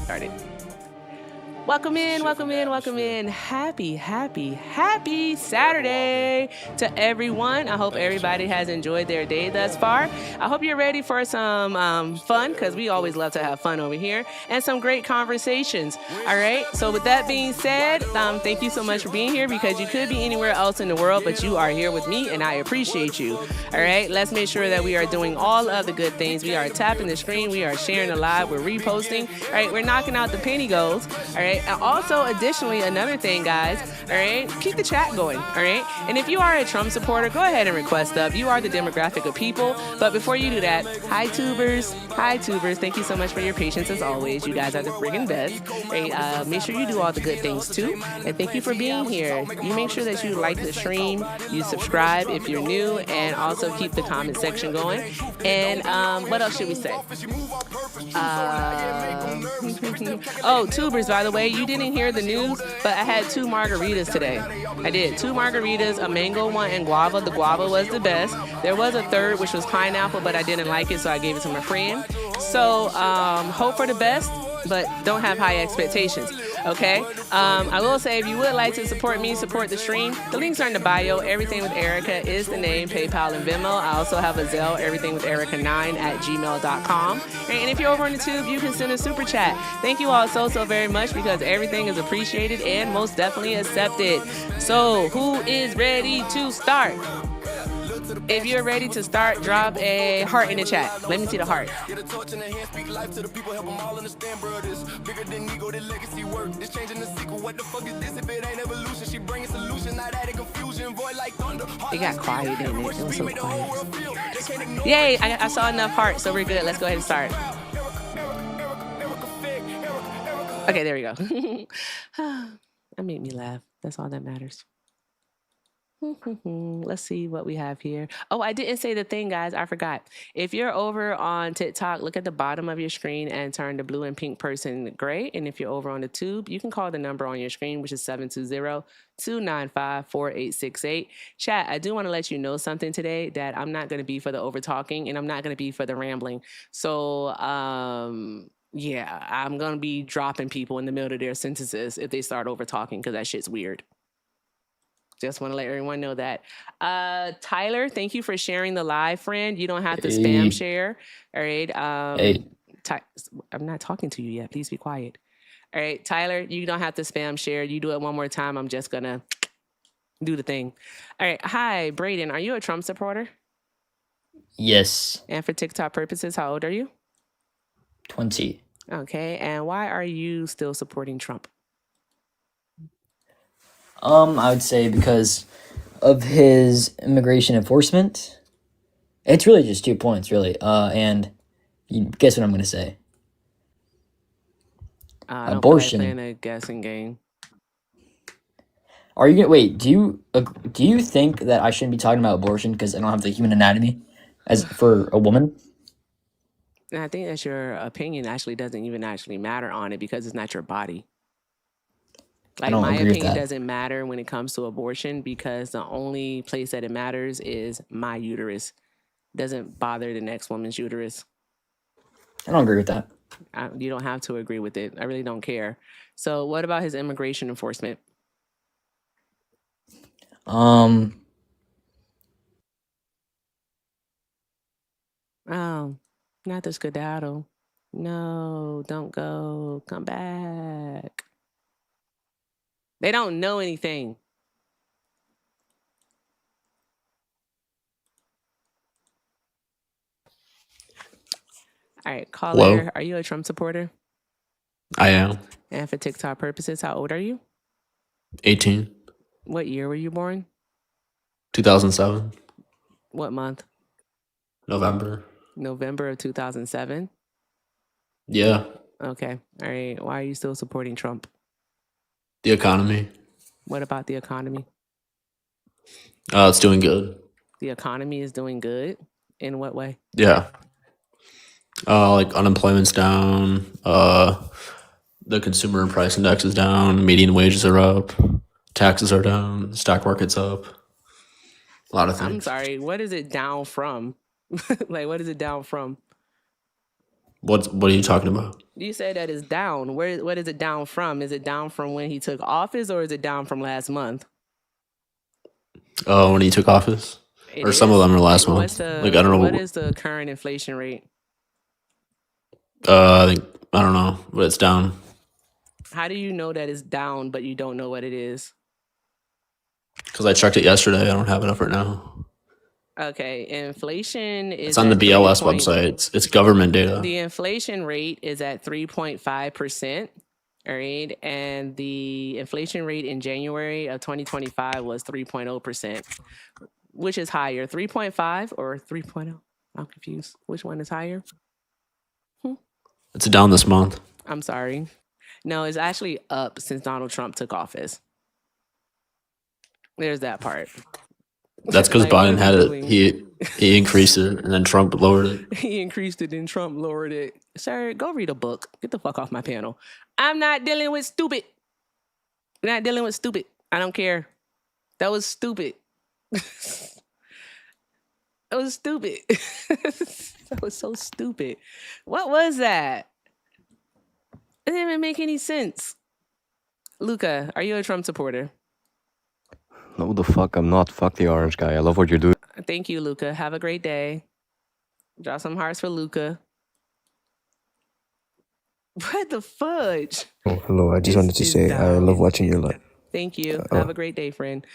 Started. Welcome in, welcome in, welcome in. Happy Saturday to everyone. I hope everybody has enjoyed their day thus far. I hope you're ready for some fun, because we always love to have fun over here, and some great conversations. All right, so with that being said, thank you so much for being here, because you could be anywhere else in the world, but you are here with me, and I appreciate you. All right, let's make sure that we are doing all of the good things. We are tapping the screen, we are sharing the live, we're reposting. All right, we're knocking out the penny goals. All right. And also, additionally, another thing, guys, all right, keep the chat going, all right? And if you are a Trump supporter, go ahead and request up. You are the demographic of people. But before you do that, hi, tubers. Hi, tubers. Thank you so much for your patience, as always. You guys are the friggin' best. Right? Make sure you do all the good things, too. And thank you for being here. You make sure that you like the stream, you subscribe if you're new, and also keep the comment section going. And what else should we say? Oh, tubers, by the way, you didn't hear the news, but I had 2 margaritas today. I did 2 margaritas, a mango one and guava. The guava was the best. There was a third, which was pineapple, but I didn't like it, so I gave it to my friend. So hope for the best, but don't have high expectations, okay? I will say, if you would like to support me, support the stream, the links are in the bio. Everything with Erica is the name, PayPal and Venmo. I also have a Zelle, everythingwitherica9@gmail.com. And if you're over on the tube, you can send a super chat. Thank you all so very much, because everything is appreciated and most definitely accepted. So who is ready to start? If you're ready to start, drop a heart in the chat. Let me see the heart. It got quiet, didn't it? It was so quiet. Yay, I saw enough hearts, so we're good. Let's go ahead and start. Okay, there we go. That made me laugh. That's all that matters. Let's see what we have here. Oh, I didn't say the thing, guys. I forgot. If you're over on TikTok, look at the bottom of your screen and turn the blue and pink person gray. And if you're over on the tube, you can call the number on your screen, which is 720-295-4868. Chat, I do want to let you know something today, that I'm not going to be for the over talking, and I'm not going to be for the rambling. So, yeah, I'm going to be dropping people in the middle of their sentences if they start over talking, because that shit's weird. Just want to let everyone know that. Tyler, thank you for sharing the live, friend. You don't have to spam share. All right. I'm not talking to you yet. Please be quiet. All right, Tyler, you don't have to spam share. You do it one more time, I'm just going to do the thing. All right. Hi, Braden. Are you a Trump supporter? Yes. And for TikTok purposes, how old are you? 20. Okay. And why are you still supporting Trump? I would say because of his immigration enforcement. It's really just 2 points, really. And you guess what I'm going to say? Abortion. I don't play a guessing game. Are you gonna wait? Do you think that I shouldn't be talking about abortion because I don't have the human anatomy as for a woman? And I think that your opinion actually doesn't even actually matter on it, because it's not your body. Like, my opinion doesn't matter when it comes to abortion, because the only place that it matters is my uterus. Doesn't bother the next woman's uterus. I don't agree with that. You don't have to agree with it. I really don't care. So what about his immigration enforcement? Oh, not the skedaddle. No, don't go. Come back. They don't know anything. All right, caller, Are you a Trump supporter? I am. And for TikTok purposes, how old are you? 18. What year were you born? 2007. What month? November. November of 2007. Yeah. Okay. All right. Why are you still supporting Trump? The economy. What about the economy? It's doing good. The economy is doing good. In what way? Yeah. Like unemployment's down. The consumer price index is down. Median wages are up. Taxes are down. Stock market's up. A lot of things. I'm sorry. What is it down from? Like, what is it down from? What are you talking about? You said that it's down. What is it down from? Is it down from when he took office, or is it down from last month? When he took office, It or some of is? them are last Like, month. Like I don't know. What is the current inflation rate? I don't know, but it's down. How do you know that it's down, but you don't know what it is? Because I checked it yesterday. I don't have it up right now. Okay, inflation is It's on the at BLS website. It's government data. The inflation rate is at 3.5%. All right, and the inflation rate in January of 2025 was 3.0%, which is higher, 3.5 or 3.0? I'm confused. Which one is higher? It's down this month. I'm sorry. No, it's actually up since Donald Trump took office. There's that part. That's because Like, what Biden are we had doing? it. He increased it, and then Trump lowered it. He increased it, and Trump lowered it. Sir, go read a book. Get the fuck off my panel. I'm not dealing with stupid. I'm not dealing with stupid. I don't care. That was stupid. That was stupid. That was so stupid. What was that? It didn't even make any sense. Luca, are you a Trump supporter? No, the fuck, I'm not. Fuck the orange guy. I love what you're doing. Thank you, Luca. Have a great day. Draw some hearts for Luca. What the fudge? Oh, hello. I just wanted to say I love watching your live. Thank you. Have a great day, friend.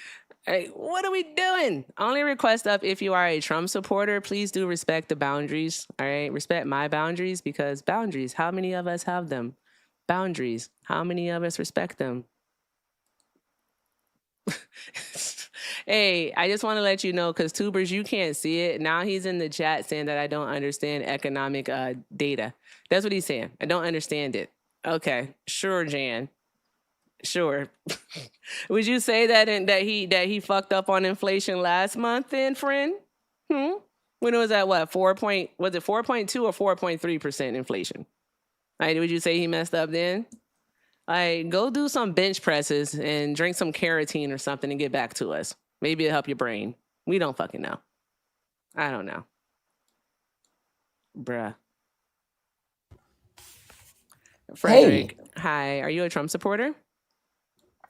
Hey, what are we doing? Only request up if you are a Trump supporter, please do respect the boundaries. All right. Respect my boundaries, because boundaries, how many of us have them? Boundaries, how many of us respect them? Hey, I just want to let you know, because Tubers, you can't see it. Now he's in the chat saying that I don't understand economic data. That's what he's saying. I don't understand it. Okay, sure, Jan. Sure. Would you say that he fucked up on inflation last month, then, friend? When it was at what, 4.2 or 4.3% inflation? Like, would you say he messed up then? Like, go do some bench presses and drink some carotene or something and get back to us. Maybe it'll help your brain. We don't fucking know. I don't know. Bruh. Frederick, hi. Are you a Trump supporter?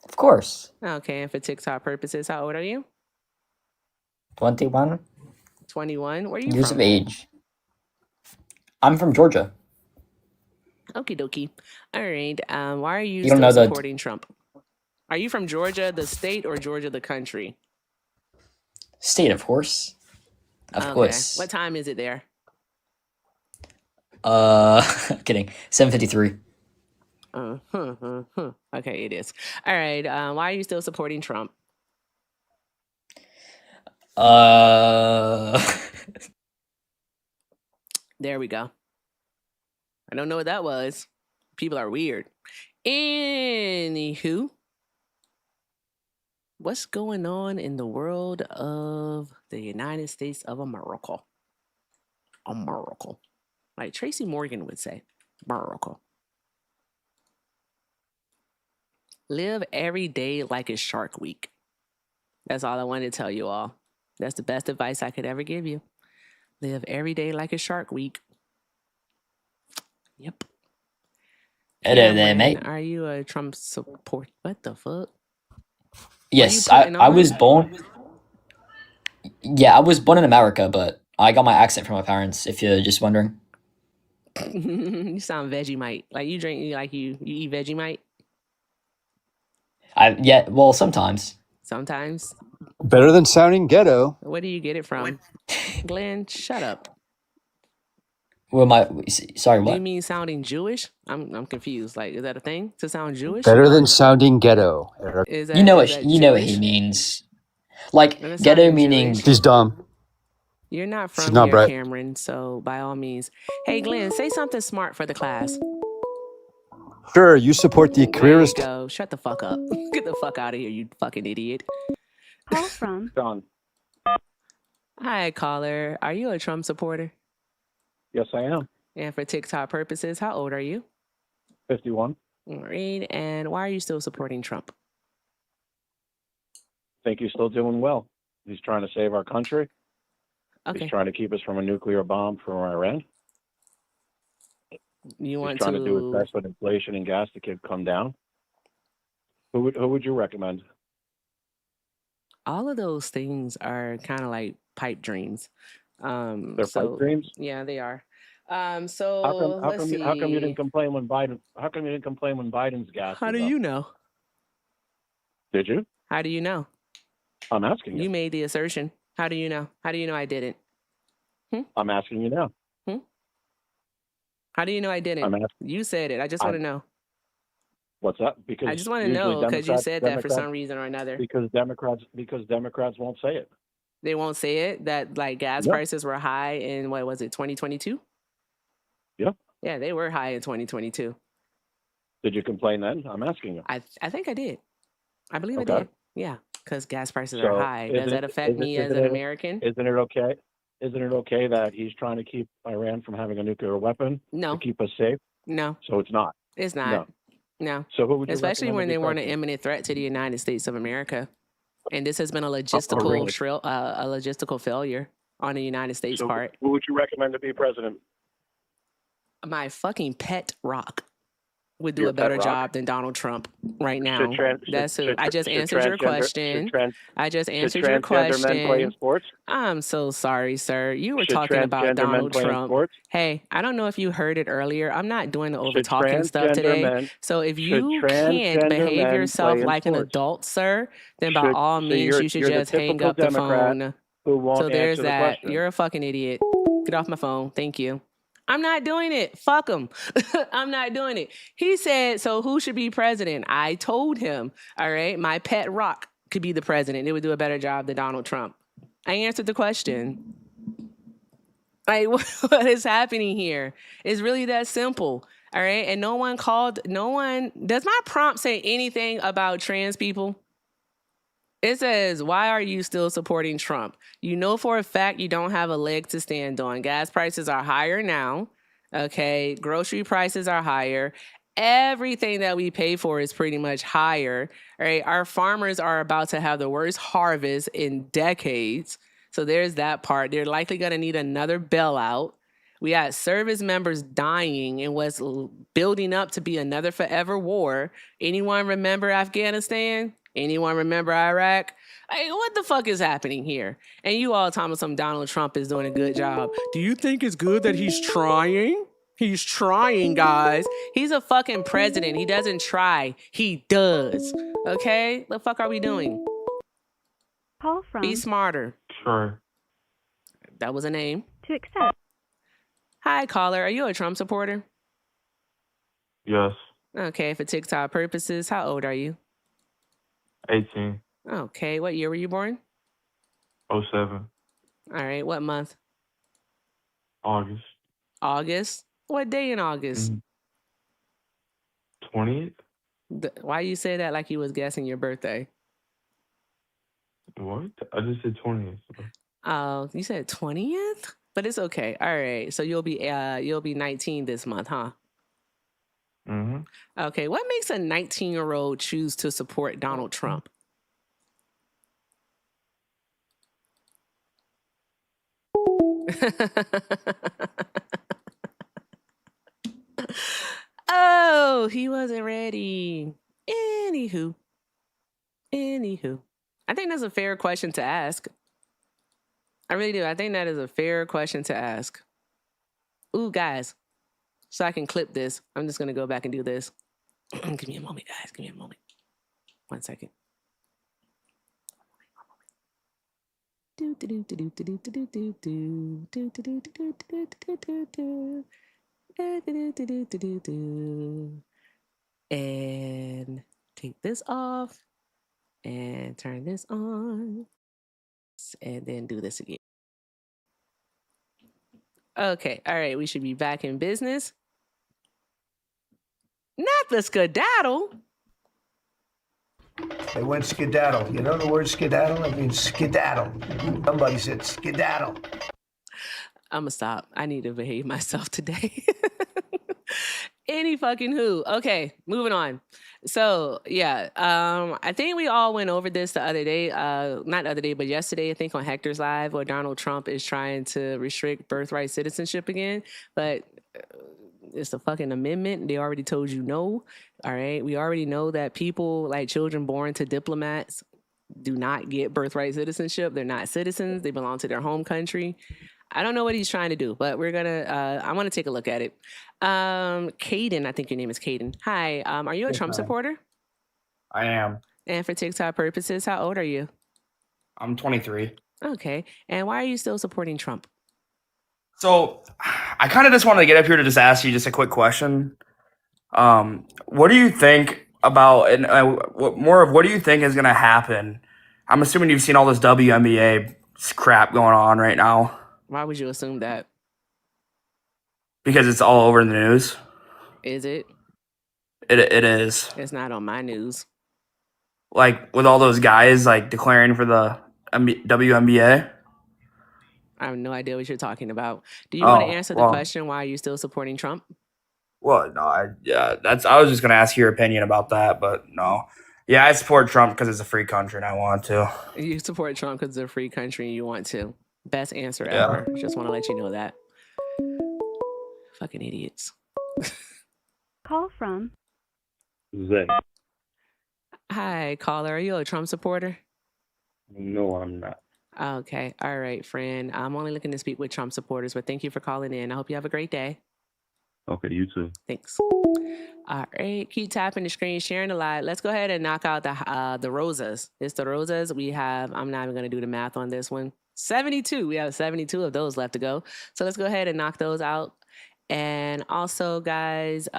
Of course. Okay, and for TikTok purposes, how old are you? 21 21. Where are you years from? of age. I'm from Georgia. Okie dokie. All right. Why are you You don't still know the- supporting Trump? Are you from Georgia, the state, or Georgia, the country? State, of course. Of course. What time is it there? Kidding. 7:53. Okay, it is. All right. Why are you still supporting Trump? There we go. I don't know what that was. People are weird. Anywho, what's going on in the world of the United States of America? America. Like Tracy Morgan would say, America. Live every day like it's Shark Week. That's all I wanted to tell you all. That's the best advice I could ever give you. Live every day like it's Shark Week. Yep. Hello there, mate. Are you a Trump supporter? What the fuck? Yes, I was born. Yeah, I was born in America, but I got my accent from my parents, if you're just wondering. You sound Vegemite. Like you drink, like you eat Vegemite? Yeah, well, sometimes. Sometimes. Better than sounding ghetto. Where do you get it from? Glenn, shut up. Well, sorry, Do you what? mean sounding Jewish? I'm confused. Like, is that a thing to sound Jewish? Better than sounding ghetto, Eric. Is You that know is what that you know what he Jewish? means. Like Is that ghetto sounding meaning. Jewish? She's dumb. You're not She's from not here, bright. Cameron. So by all means, hey Glenn, say something smart for the class. Sure, you support the There you careerist. go. Shut the fuck up. Get the fuck out of here, you fucking idiot. Call from. John. Hi, caller. Are you a Trump supporter? Yes, I am. And for TikTok purposes, how old are you? 51. All right. And why are you still supporting Trump? Think he's still doing well. He's trying to save our country. Okay. He's trying to keep us from a nuclear bomb from Iran. You want He's trying to do his best with inflation and gas to come down. Who would you recommend? all of those things are kind of like pipe dreams. They're So pipe dreams. yeah, they are. How So let's see. how come you didn't complain when Biden? How come you didn't complain when Biden's gas? How was do up? you know? Did you? How do you know? I'm asking you. You made the assertion. How do you know? How do you know I didn't? I'm asking you now. How do you know I didn't? I'm asking. You said it. I just want to know. What's that? Because I just want to usually know because you Democrats- said that for Democrats- some reason or another. Because Democrats won't say it. They won't say it that like gas Yep. prices were high in what was it, 2022? Yep. Yeah, they were high in 2022. Did you complain then? I'm asking you. I think I did. I believe I Okay. did. Yeah, because gas prices So are high. Does isn't that it- affect isn't- me as isn't an it- American? Isn't it okay? Isn't it okay that he's trying to keep Iran from having a nuclear weapon No, to keep us safe? no, So it's not. it's not. No. So who would you Especially recommend when to be they weren't an president? imminent threat to the United States of America. And this has been a really? logistical failure on the United States So part. who would you recommend to be president? My fucking pet rock would do Your a better pet rock? job than Donald Trump right now. That's who. I just should answered your transgender- question. Should I just should answered your transgender men play in question. sports? I'm so sorry, sir. You were Should talking about transgender men Donald play in Trump. sports? Hey, I don't know if you heard it earlier. I'm not doing the over Should talking stuff transgender today. men- So if should you can't transgender behave men yourself play in like an sports? adult, sir, then by Should- all so means you should you're the just hang typical up the Democrat phone. who won't So there's answer the that. question. You're a fucking idiot. Get off my phone. Thank you. I'm not doing it. Fuck him. I'm not doing it. He said, so who should be president? I told him, all right, my pet rock could be the president. It would do a better job than Donald Trump. I answered the question. Like, what is happening here? It's really that simple. All right. And does my prompt say anything about trans people? It says, why are you still supporting Trump? You know for a fact you don't have a leg to stand on. Gas prices are higher now. Okay. Grocery prices are higher. Everything that we pay for is pretty much higher. Right? Our farmers are about to have the worst harvest in decades. So there's that part. They're likely going to need another bailout. We got service members dying in what's building up to be another forever war. Anyone remember Afghanistan? Anyone remember Iraq? Like, what the fuck is happening here? And you all talking about some Donald Trump is doing a good job. Do you think it's good that he's trying? He's trying, guys. He's a fucking president. He doesn't try. He does. Okay? The fuck are we doing? Call from. Be smarter. Sure. That was a name. To accept. Hi, caller. Are you a Trump supporter? Yes. Okay, for TikTok purposes, how old are you? 18. Okay, what year were you born? 07. All right, what month? August. August? What day in August? 20th? Why you say that like you was guessing your birthday? What? I just said 20th. Oh, you said 20th? But it's okay. All right, so you'll be 19 this month, huh? Mm-hmm. Okay, what makes a 19-year-old choose to support Donald Trump? Oh, he wasn't ready. Anywho. I think that's a fair question to ask. I really do. I think that is a fair question to ask. Ooh, guys. So I can clip this. I'm just going to go back and do this. Give me a moment, guys. Give me a moment. 1 second. And take this off and turn this on and then do this again. Okay, all right, we should be back in business. Not the skedaddle. They went skedaddle. You know the word skedaddle? It means skedaddle. Somebody said skedaddle. I'm gonna stop. I need to behave myself today. Any fucking who. Okay, moving on. So yeah, I think we all went over this the other day. Not the other day, but yesterday, I think on Hector's Live, where Donald Trump is trying to restrict birthright citizenship again. But it's a fucking amendment. They already told you no. All right. We already know that people like children born to diplomats do not get birthright citizenship. They're not citizens. They belong to their home country. I don't know what he's trying to do, but we're gonna. I want to take a look at it. Caden, I think your name is Caden. Hi. Are you a Trump supporter? I am. And for TikTok purposes, how old are you? I'm 23. Okay. And why are you still supporting Trump? So I kind of just wanted to get up here to just ask you just a quick question. What do you think about, and what do you think is going to happen? I'm assuming you've seen all this WNBA crap going on right now. Why would you assume that? Because it's all over in the news. Is it? It is. It's not on my news. Like with all those guys like declaring for the WNBA. I have no idea what you're talking about. Do you want to answer the question? Why are you still supporting Trump? Well, no, I was just gonna ask your opinion about that, but no. Yeah, I support Trump because it's a free country and I want to. You support Trump because it's a free country and you want to. Best answer ever. Just want to let you know that. Fucking idiots. Call from Zay. Hi, caller. Are you a Trump supporter? No, I'm not. Okay. All right, friend. I'm only looking to speak with Trump supporters, but thank you for calling in. I hope you have a great day. Okay, you too. Thanks. All right. Keep tapping the screen, sharing the live. Let's go ahead and knock out the rosas. It's the rosas. We have, I'm not even going to do the math on this one. 72. We have 72 of those left to go. So let's go ahead and knock those out. And also, guys,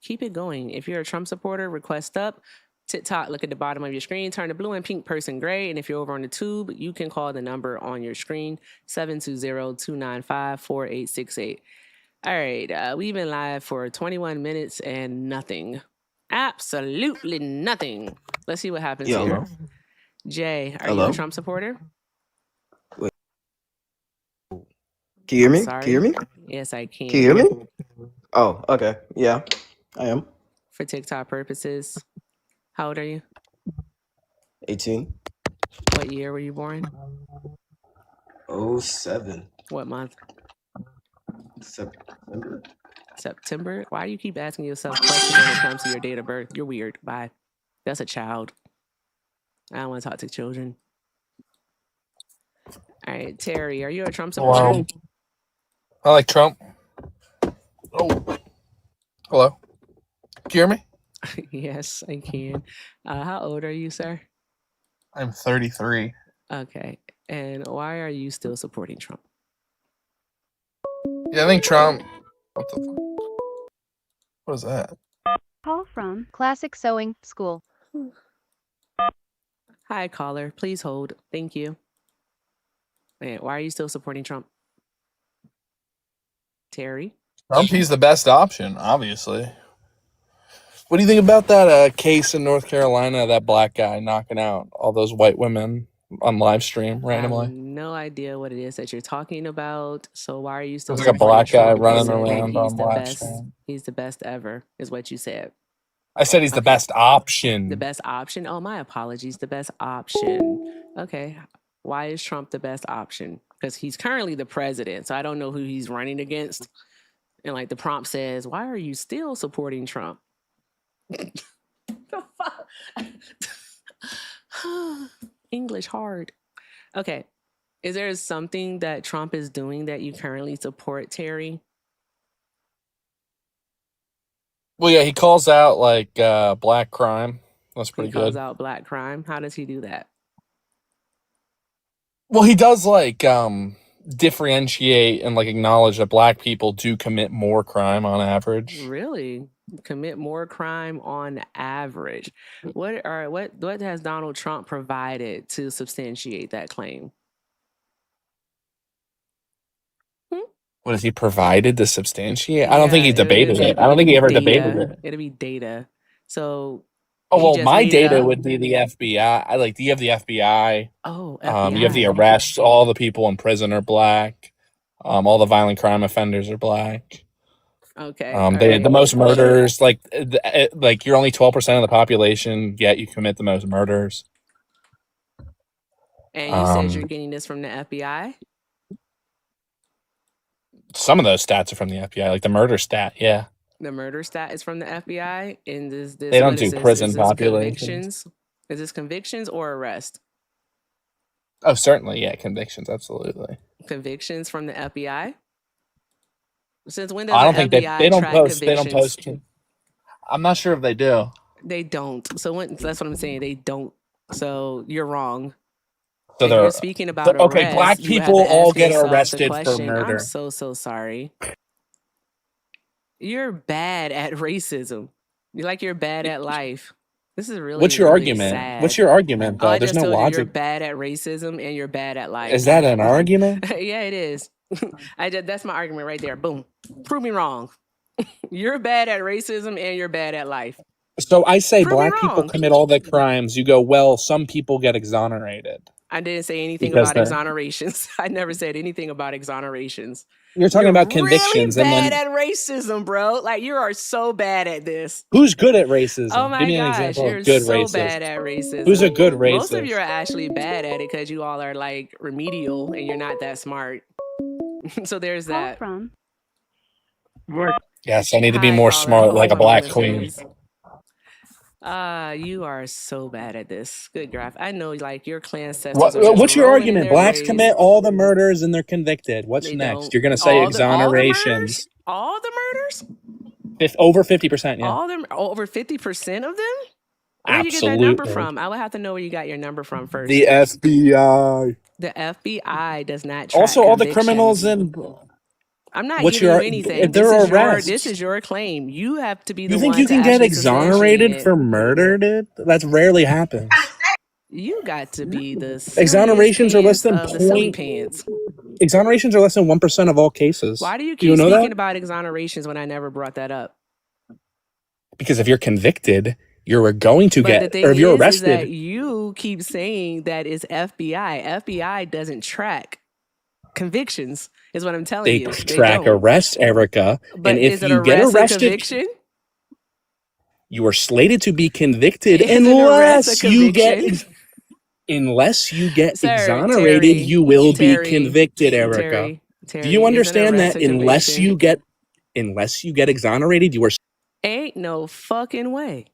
keep it going. If you're a Trump supporter, request up. TikTok, look at the bottom of your screen, turn the blue and pink person gray. And if you're over on the tube, you can call the number on your screen, 720-295-4868. All right, we've been live for 21 minutes and nothing. Absolutely nothing. Let's see what happens here. Hello. Jay, are you a Trump supporter? Wait. Can you hear me? Sorry. Can you hear me? Yes, I can. Can you hear me? Oh, okay. Yeah, I am. For TikTok purposes, how old are you? 18. What year were you born? 07. What month? September. September? Why do you keep asking yourself questions when it comes to your date of birth? You're weird. Bye. That's a child. I don't want to talk to children. All right, Terry, are you a Trump supporter? Wow. I like Trump. Oh, hello. Can you hear me? Yes, I can. How old are you, sir? I'm 33. Okay. And why are you still supporting Trump? Yeah, I think Trump. What the fuck? What is that? Call from Classic Sewing School. Hi, caller. Please hold. Thank you. And why are you still supporting Trump? Terry? Trump, he's the best option, obviously. What do you think about that case in North Carolina, that black guy knocking out all those white women on live stream randomly? I have no idea what it is that you're talking about. So why are you still There's like a supporting black guy Trump? You running said that around he's on the live best. stream. He's the best ever, is what you said. I said he's the best option. The best option? Oh, my apologies. The best option. Okay. Why is Trump the best option? Because he's currently the president. So I don't know who he's running against. And like the prompt says, why are you still supporting Trump? The fuck? English hard. Okay. Is there something that Trump is doing that you currently support, Terry? Well, yeah, he calls out like black crime. That's pretty He calls good. out black crime. How does he do that? Well, he does like differentiate and like acknowledge that black people do commit more crime on average. Really? Commit more crime on average. What has Donald Trump provided to substantiate that claim? What has he provided to substantiate? I don't think Yeah, he debated it. I don't think he ever debated it. It'll be data. So Oh, he well, just my made it data up. would be the FBI. Like, you have the FBI. Oh, You have the FBI. arrests. All the people in prison are black. All the violent crime offenders are black. Okay. All right. The most murders, like you're only 12% of the population, yet you commit the most murders. And you said you're getting this from the FBI? Some of those stats are from the FBI, like the murder stat. Yeah, The murder stat is from the FBI. And this they don't what do is this? prison Is this populations. convictions? Is this convictions or arrest? Oh, certainly, yeah, convictions, absolutely. Convictions from the FBI? Since when does I don't the think FBI they don't track post. convictions? They don't post. I'm not sure if they do. They don't. So that's what I'm saying. They don't. So you're wrong. So if they're you're speaking about okay. arrest, Black you have people to all ask get yourself the arrested for question. murder. I'm so sorry. You're bad at racism. You're bad at life. This is really What's your really argument? sad. What's your argument, though? I There's just no told you you're logic. bad at racism and you're bad at life. Is that an argument? Yeah, it is. That's my argument right there. Boom. Prove me wrong. You're bad at racism and you're bad at life. So I say Prove me black people wrong. commit all the crimes. You go, well, some people get exonerated. I didn't say anything Because about exonerations. I never said anything about exonerations. You're talking about really convictions. bad and at racism, bro. Like, you are so bad at this. who's good at racism? Oh my Give me an gosh, example you're of good so racist. bad at racism. Who's a good racist? Most of you are actually bad at it because you all are like remedial and you're not that smart. So there's Call that. from Yes, I need to be Hi, more caller. smart, like a Hold on, black this queen. is- you are so bad at this. Good graph. I know, like, your clan ancestors are just What's your rolling in argument? their Blacks graves. commit all the murders and they're convicted. What's They next? don't. You're gonna say All the exonerations. All the murders? Over 50%, yeah. All them? Over 50% of them? Where do you get that number from? I would have to know where you got your number from first. The FBI. The FBI does not track Also, all the convictions. criminals and. I'm not What's giving your- you anything. if there are arrests- This is your claim. You have to be the You one think you to can get actually substantiate exonerated it. for murder, dude? That's rarely happens. You got to be the Exonerations are less than the silly point. pants. Exonerations are less than 1% of all cases. Why do you Do keep know speaking that? about exonerations when I never brought that up? Because if you're convicted, you're going to But the get, thing or if you're is that arrested, you keep saying that it's FBI. FBI doesn't track convictions, is what I'm telling they you. track don't. arrests, Erica. But And if is it you get arrest a arrested, conviction? you are slated to be convicted Is an arrest a unless you get conviction? unless you get Sir, exonerated, Terry, you will Terry, be convicted, Erica. Terry, Do you is an understand arrest that a unless conviction? you get exonerated, you are Ain't no fucking way.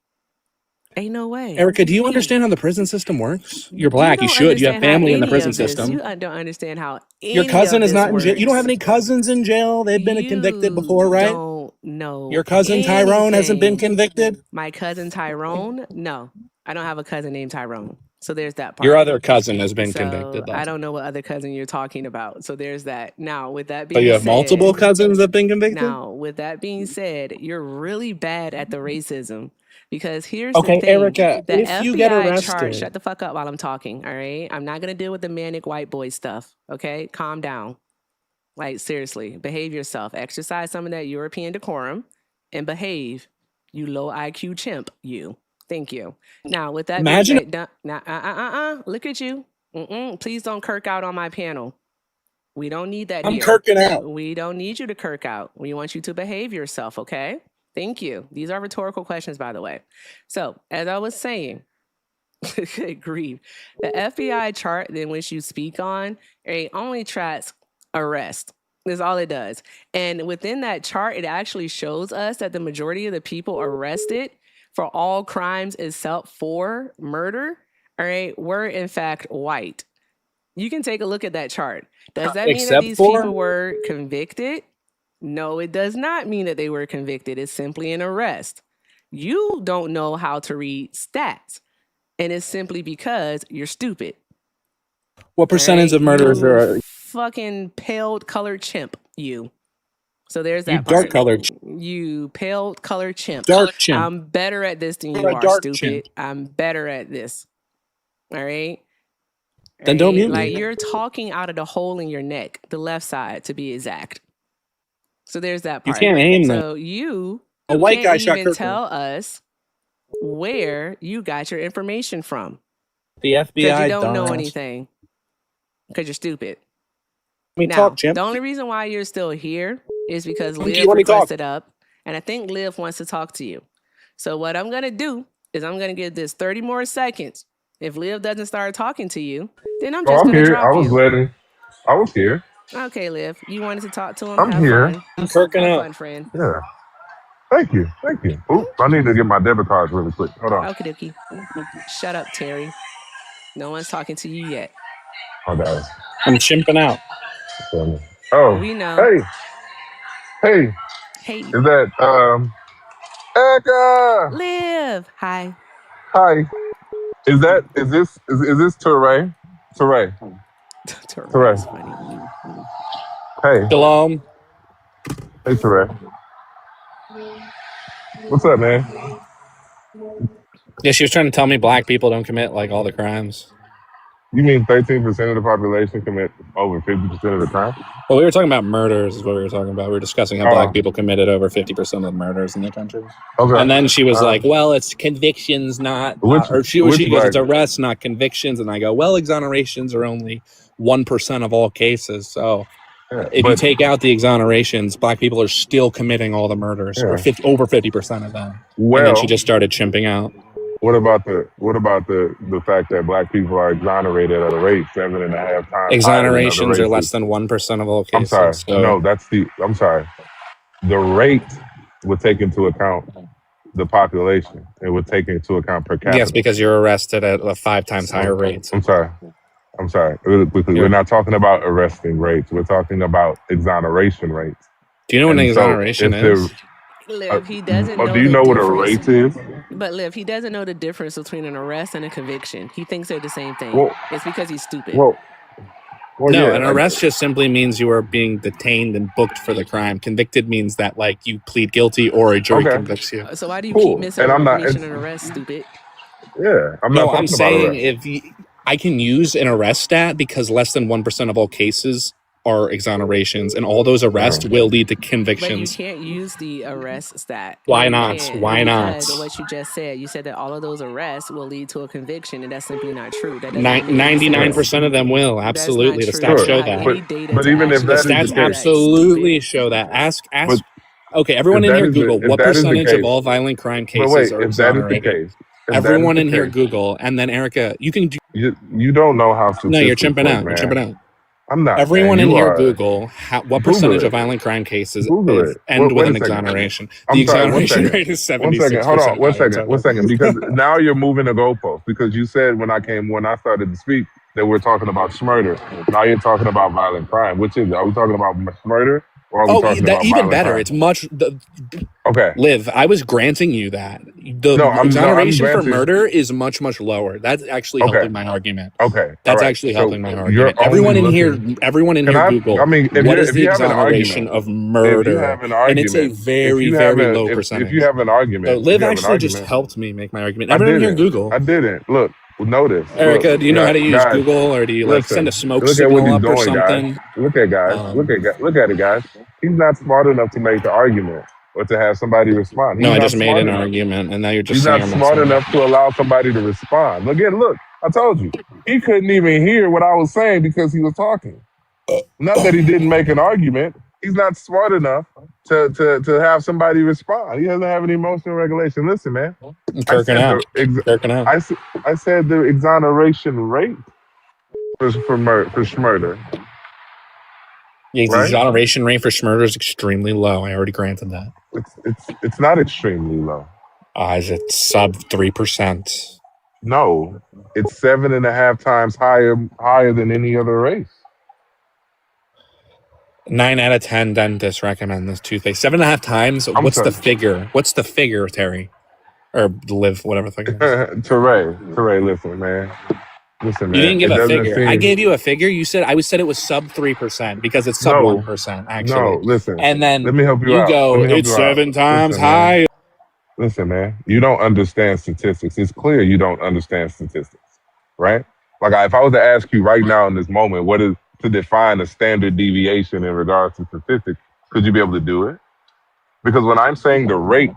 Ain't no way. Erica, do you understand how the prison system works? You're black. You don't should. You have understand how family in the any prison of this- system. You don't understand how any Your cousin of is this not in jail. You don't have works. any cousins in jail. They've been convicted before, right? Don't know. Your cousin Tyrone hasn't been anything. convicted. My cousin Tyrone? No. I don't have a cousin named Tyrone. So there's that part. Your other cousin has been So convicted. Though. I don't know what other cousin you're talking about. So there's that. Now, with that being But you have said, multiple cousins that have been convicted? Now, with that being said, you're really bad at the racism because here's Okay, the thing. Erica, The if FBI you get chart, arrested- shut the fuck up while I'm talking, all right? I'm not going to deal with the manic white boy stuff, okay? Calm down. Like, seriously, behave yourself. Exercise some of that European decorum and behave, you low IQ chimp, you. Thank you. Now, with that Imagine- being said, look at you. Please don't kirk out on my panel. We don't need that I'm here. kirking out. We don't need you to kirk out. We want you to behave yourself, okay? Thank you. These are rhetorical questions, by the way. So, as I was saying, good grief, the FBI chart in which you speak on, it only tracks arrest. That's all it does. And within that chart, it actually shows us that the majority of the people arrested for all crimes except for murder, all right, were in fact white. You can take a look at that chart. Does that mean that Except these for- people were convicted? No, it does not mean that they were convicted. It's simply an arrest. You don't know how to read stats, and it's simply because you're stupid. What percentage of murders are fucking pale colored chimp? You. So there's you that part. dark colored? You pale colored chimp. Dark chimp. I'm better at this than You're you a are, dark stupid. chimp. I'm better at this. All right. Then don't mute Like me. you're talking out of the hole in your neck, the left side to be exact. So there's that You part. can't aim them. So you A white can't guy shot even Kirkland. tell us where you got your information from. The FBI Because you don't know dumbass. anything. Because you're stupid. Let me Now, talk, Jim. the only reason why you're still here is because Let Liv me talk. requested up, and I think Liv wants to talk to you. So what I'm going to do is I'm going to give this 30 more seconds. If Liv doesn't start talking to you, then I'm just going to drop you. I was here. Okay, Liv, you wanted to talk to him? I'm Have here. fun. I'm kirking Have up. fun, friend. Yeah. Thank you. Oops, I need to get my debit cards really quick. Hold on. Okie dokie. Shut up, Terry. No one's talking to you yet. Hold on. I'm chimping out. Oh, We know. hey, Hey, is that Erica? Liv. Hi. Hi. Is this Teray? Teray. Terrell's funny. Hey. Shalom. Hey, Teray. What's up, man? Yeah, she was trying to tell me black people don't commit like all the crimes. You mean 13% of the population commit over 50% of the crime? Well, we were talking about murders is what we were talking about. We were discussing how black people committed over 50% of the murders in the country. Okay. And then she was like, well, it's convictions, not... she goes, it's arrests, not convictions. And I go, well, exonerations are only 1% of all cases. So if you take out the exonerations, black people are still committing all the murders, or over 50% of them. Well, and then she just started chimping out. What about the fact that black people are exonerated at a rate 7.5 times? Exonerations are less than 1% of all cases. I'm sorry. So. No, I'm sorry. The rate would take into account the population. It would take into account per capita. Yes, because you're arrested at a 5 times higher rate. I'm sorry. Really quickly, we're not talking about arresting rates. We're talking about exoneration rates. Do you know what an exoneration is? Liv, he doesn't know. Do you know what a rate is? But Liv, he doesn't know the difference between an arrest and a conviction. He thinks they're the same thing. It's because he's stupid. An arrest just simply means you are being detained and booked for the crime. Convicted means that like you plead guilty or a jury convicts you. So why do you keep missing an arrest, stupid? Yeah, I'm saying I can use an arrest stat because less than 1% of all cases are exonerations, and all those arrests will lead to convictions. But you can't use the arrest stat. Why not? Why not? Because of what you just said. You said that all of those arrests will lead to a conviction, and that's simply not true. 99% of them will. Absolutely. The stats show that. But even if the stats absolutely show that. Ask. Okay, everyone in here Google what percentage of all violent crime cases are exonerated. Everyone in here Google, and then Erica, you can do... You don't know how to... No, you're chimping out. You're chimping out. I'm not. Everyone in here Google what percentage of violent crime cases end with an exoneration. The exoneration rate is 76%. Hold on, one second, because now you're moving the goalpost. Because you said when I started to speak that we're talking about murder. Now you're talking about violent crime. Which is it? Are we talking about murder? Or are we talking about even better. crime? It's much. Okay. Liv, I was granting you that. The exoneration for murder is much, much lower. That's actually helping my argument. Okay. That's actually helping my argument. Everyone in here Google what is the exoneration of murder? And it's a very, very low percentage. If you have an argument. Liv actually just helped me make my argument. Everyone here Google. I didn't. Look. Notice. Erica, do you know how to use Google, or do you send a smoke signal up or something? Look at it, guys. He's not smart enough to make the argument or to have somebody respond. I just made an argument, and now you're just He's not smart enough to allow somebody to respond. Look, I told you. He couldn't even hear what I was saying because he was talking. Not that he didn't make an argument. He's not smart enough to have somebody respond. He doesn't have any emotional regulation. Listen, man. Kirking out. I said the exoneration rate for murder. Yeah, the exoneration rate for murder is extremely low. I already granted that. It's not extremely low. Is it sub 3%? No, it's 7.5 times higher than any other race. 9 out of 10 dentists recommend this toothpaste. 7.5 times. What's the figure? What's the figure, Terry? Or Liv, whatever the figure. Teray, listen, man. Listen, You man. didn't give It a doesn't figure. I seem. gave you a figure. You said it was sub 3% because it's sub No, 1% no. actually. Listen. And then Let me help you you out. Let go, me help it's you out. 7 times Listen, man. high. Listen, man. You don't understand statistics. It's clear you don't understand statistics, right? Like, if I was to ask you right now in this moment, what is to define a standard deviation in regards to statistics, could you be able to do it? Because when I'm saying the rate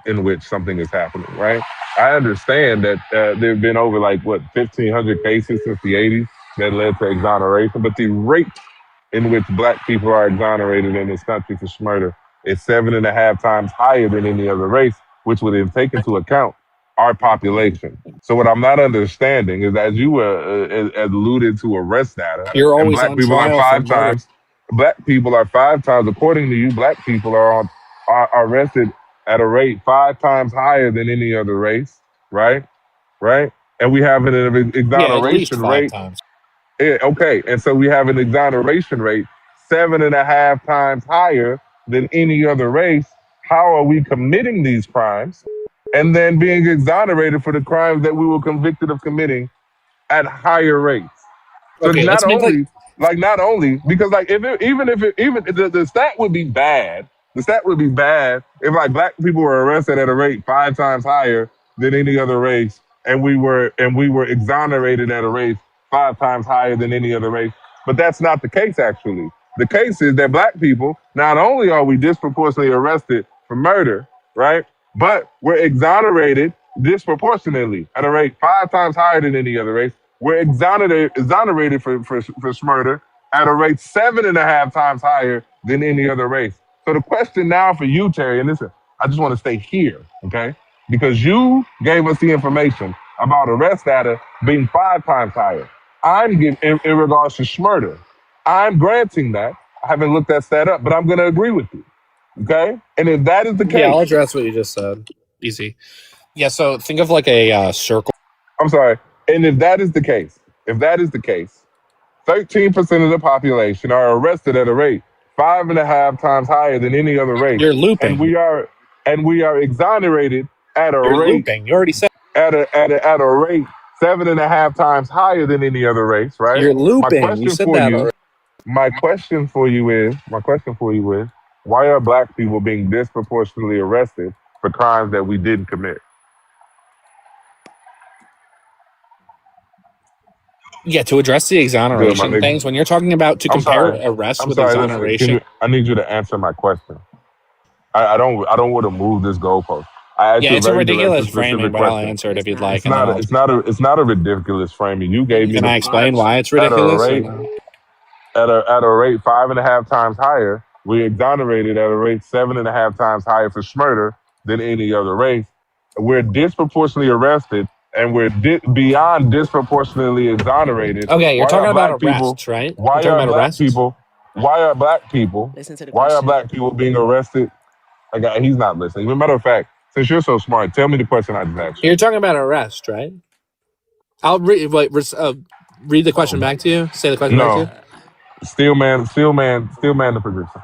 in which something is happening, right? I understand that there have been over 1,500 cases since the 80s that led to exoneration, but the rate in which black people are exonerated in this country for murder is 7.5 times higher than any other race, which would then take into account our population. So what I'm not understanding is, as you alluded to arrest data, You're and always on black people are 5 times, according to you, black people are arrested at a rate 5 times higher than any other race, right? Right? And we have an Yeah, at least exoneration 5 rate. times. Yeah, okay, and so we have an exoneration rate 7.5 times higher than any other race. How are we committing these crimes and then being exonerated for the crimes that we were convicted of committing at higher rates? So Okay, let's make not only because the stat would be bad. The stat would be bad if black people were arrested at a rate 5 times higher than any other race, and we were exonerated at a rate 5 times higher than any other race. But that's not the case, actually. The case is that black people, not only are we disproportionately arrested for murder, right, but we're exonerated disproportionately at a rate 5 times higher than any other race. We're exonerated for murder at a rate 7.5 times higher than any other race. So the question now for you, Terry, and listen, I just want to stay here, okay? Because you gave us the information about arrest data being 5 times higher. I'm giving, in regards to murder, I'm granting that. I haven't looked that stat up, but I'm going to agree with you, okay? And if that is the case, Yeah, I'll address what you just said. Easy. Yeah, so think of like a circle. I'm sorry. And if that is the case, 13% of the population are arrested at a rate 5.5 times higher than any other race. You're looping. And we are exonerated at a You're rate looping. You already said at a rate 7.5 times higher than any other race, right? you're looping. You said that already. My question for you is, why are black people being disproportionately arrested for crimes that we didn't commit? Yeah, to address the exoneration things, when you're talking about to compare arrest with exoneration. I need you to answer my question. I don't want to move this goalpost. I asked you It's a ridiculous specific framing, but question. I'll answer it if you'd like. It's not a ridiculous framing. You gave me. Can I explain why it's ridiculous? At a rate 5.5 times higher, we exonerated at a rate 7.5 times higher for murder than any other race. We're disproportionately arrested, and we're beyond disproportionately exonerated. Okay, you're talking about arrests, right? Why are black people? Why are black people? Why are black people being arrested? He's not listening. As a matter of fact, since you're so smart, tell me the question I just asked you. You're talking about arrest, right? I'll read the question back to you. Say the question back to you. Steel man the position.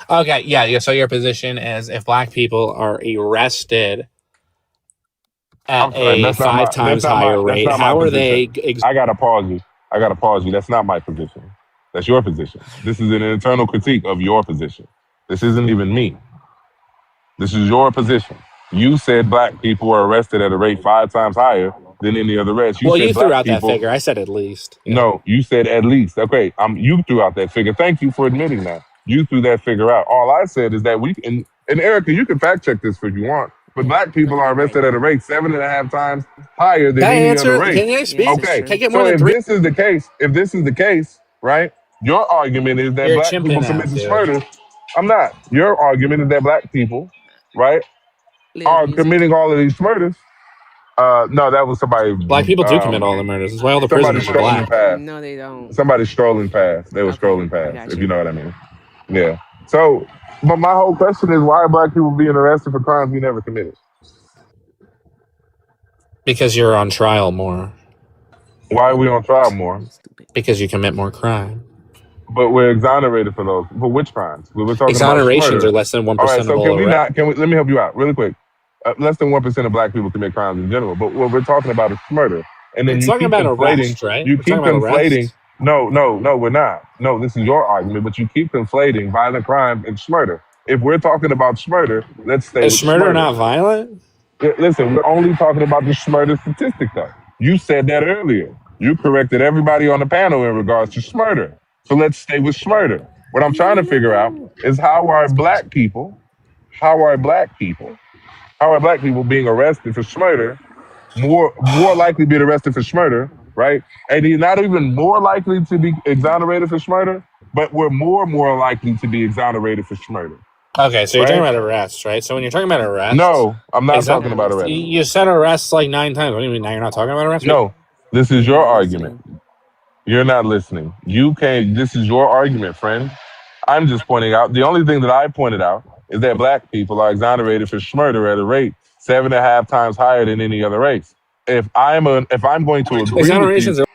Okay, yeah. So your position is if black people are arrested at a 5 times higher rate, how are they? I gotta pause you. That's not my position. That's your position. This is an internal critique of your position. This isn't even me. This is your position. You said black people are arrested at a rate 5 times higher than any other race. You threw out that figure. I said at least. Yeah. No, you said at least. Okay, you threw out that figure. Thank you for admitting that. You threw that figure out. All I said is that and Erica, you can fact check this if you want, but black people are arrested at a rate 7.5 times higher than any other race. Can you speak? Okay, Can I get more than if 3? this is the case, right? Your argument is that black people commit murder. I'm not. Your argument is that black people, right, are committing all of these murders. No, that was somebody. Black people do commit all the murders. That's why all the prisoners are black. No, they don't. Somebody strolling past. They were strolling past, if you know what I mean. Yeah. So, but my whole question is, why are black people being arrested for crimes we never committed? Because you're on trial more. Why are we on trial more? Because you commit more crime. But we're exonerated for those. For which crimes? We're talking exonerations about are less than 1% all right, so of can all we arrests. let me help you out really quick. Less than 1% of black people commit crimes in general. But what we're talking about is murder. and then It's you talking keep about conflating. arrest, right? You We're keep talking about conflating. arrest. No, we're not. No, this is your argument, but you keep conflating violent crime and schmurder. If we're talking about schmurder, let's stay Is with schmurder schmurder. not violent? Listen, we're only talking about the schmurder statistic, though. You said that earlier. You corrected everybody on the panel in regards to schmurder. So let's stay with schmurder. What I'm trying to figure out is how are black people being arrested for schmurder more likely being arrested for schmurder, right? And he's not even more likely to be exonerated for schmurder, but we're more likely to be exonerated for schmurder. Okay, so you're right? talking about arrest, right? So when you're talking about arrest, No, I'm not talking about arrest. You said arrest like 9 times. What do you mean now you're not talking about arrest? No, this is your argument. You're not listening. You can't. This is your argument, friend. I'm just pointing out. The only thing that I pointed out is that black people are exonerated for schmurder at a rate 7.5 times higher than any other race. If I'm going to agree with you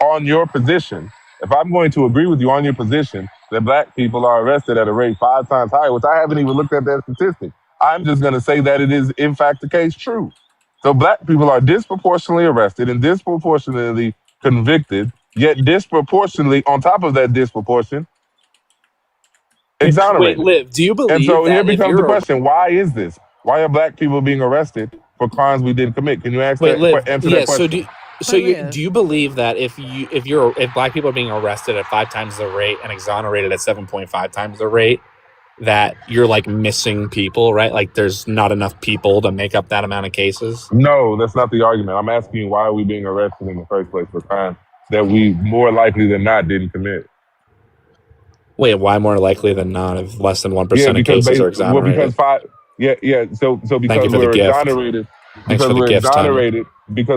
on your position, if I'm going to agree with you on your position that black people are arrested at a rate 5 times higher, which I haven't even looked at that statistic, I'm just going to say that it is in fact the case true. So black people are disproportionately arrested and disproportionately convicted, yet disproportionately on top of that disproportion, exonerated. Wait, Liv, do you believe and so that here if becomes the you're question: why is this? Why are black people being arrested for crimes we didn't commit? Can you answer that question? Do you believe that if black people are being arrested at 5 times the rate and exonerated at 7.5 times the rate, that you're like missing people, right? Like there's not enough people to make up that amount of cases? No, that's not the argument. I'm asking you, why are we being arrested in the first place for crimes that we more likely than not didn't commit? Wait, why more likely than not if less than 1% of cases are exonerated? So because we're exonerated, because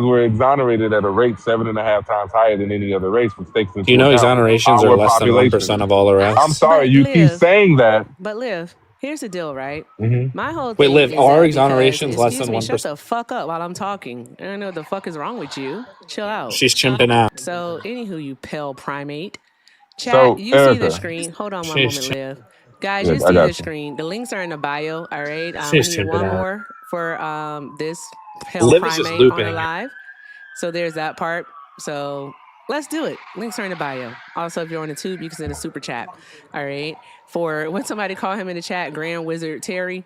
we're exonerated at a rate 7.5 times higher than any other race, which takes into account exonerations are less than 1% of all arrests? I'm sorry, you keep saying that. But Liv, here's the deal, right? Mm-hmm. My whole Wait, thing Liv, is are that exonerations less than 1%? Shut the fuck up while I'm talking. I don't know what the fuck is wrong with you. Chill out. She's chimping out. So, anywho, you pale primate. Chat, So, you Erica, see the screen. Hold on one moment, Liv. Guys, Yeah, you I see got the you. screen. The links are in the bio, all right? She's We need one chimping out. more for this pale Liv is just primate on the looping. live. So, there's that part. So, let's do it. Links are in the bio. Also, if you're on the tube, you can send a super chat, all right? For when somebody call him in the chat, Grand Wizard Terry.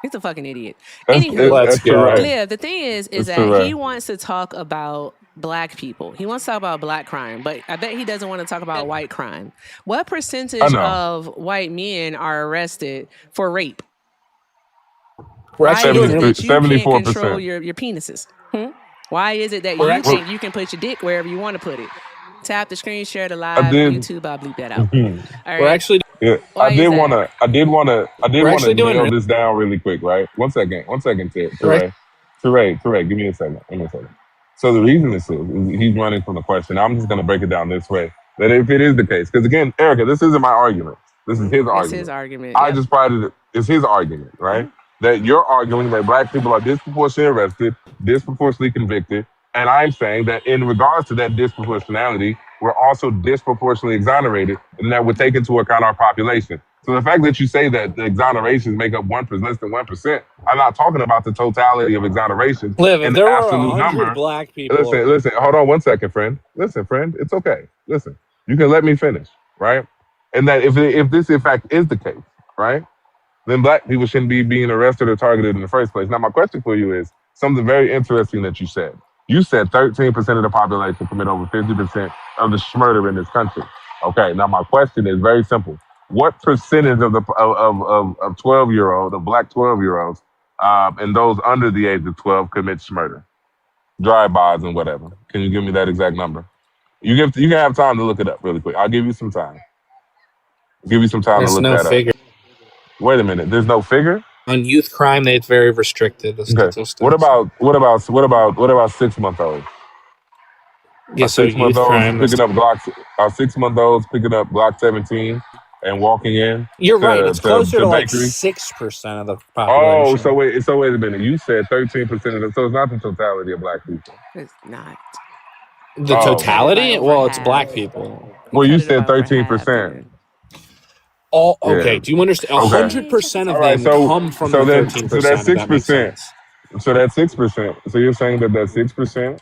He's a fucking idiot. Anywho, Liv, the thing is that he wants to talk about black people. He wants to talk about black crime, but I bet he doesn't want to talk about white crime. What percentage of white men are arrested for rape? We're Why actually is it that you can't 74%. control your penises? Why is it that you think you can put your dick wherever you want to put it? Tap the screen, share the live YouTube. I'll bleep that out. All right. We're actually I did want to doing nail this down really quick, right? One second, Teray, give me a second. So the reason this is he's running from the question. I'm just going to break it down this way: that if it is the case, because again, Erica, this isn't my argument. This is his argument. It's his argument. I just prided it. It's his argument, right? That you're arguing that black people are disproportionately arrested, disproportionately convicted, and I'm saying that in regards to that disproportionality, we're also disproportionately exonerated, and that would take into account our population. So the fact that you say that the exonerations make up less than 1%, I'm not talking about the totality of exonerations. Liv, if in there the were absolute 100 number. black people. Listen, hold on one second, friend. Listen, friend, it's okay. Listen, you can let me finish, right? And that if this in fact is the case, right, then black people shouldn't be being arrested or targeted in the first place. Now, my question for you is something very interesting that you said. You said 13% of the population commit over 50% of the murder in this country. Okay, now my question is very simple. What percentage of the of 12-year-old, of black 12-year-olds, and those under the age of 12 commits murder, drive-bys and whatever? Can you give me that exact number? You can have time to look it up really quick. I'll give you some time. Give you some time There's to look no that figure. up. Wait a minute. There's no figure? On youth crime, it's very restricted. The statistics. What about 6-month-olds? Yeah, so youth crime picking up Glocks. 6-month-olds picking up Glock 17 and walking in. You're right. It's closer to like bakery. 6% of the population. Oh, so wait a minute. You said 13% of the. So it's not the totality of black people. It's not. The totality? Well, it's black people. Well, you said 13%. All okay. Yeah. Do you understand? 100% of them come from the 13%. So that's 6%. So that's 6%. So you're saying that 6%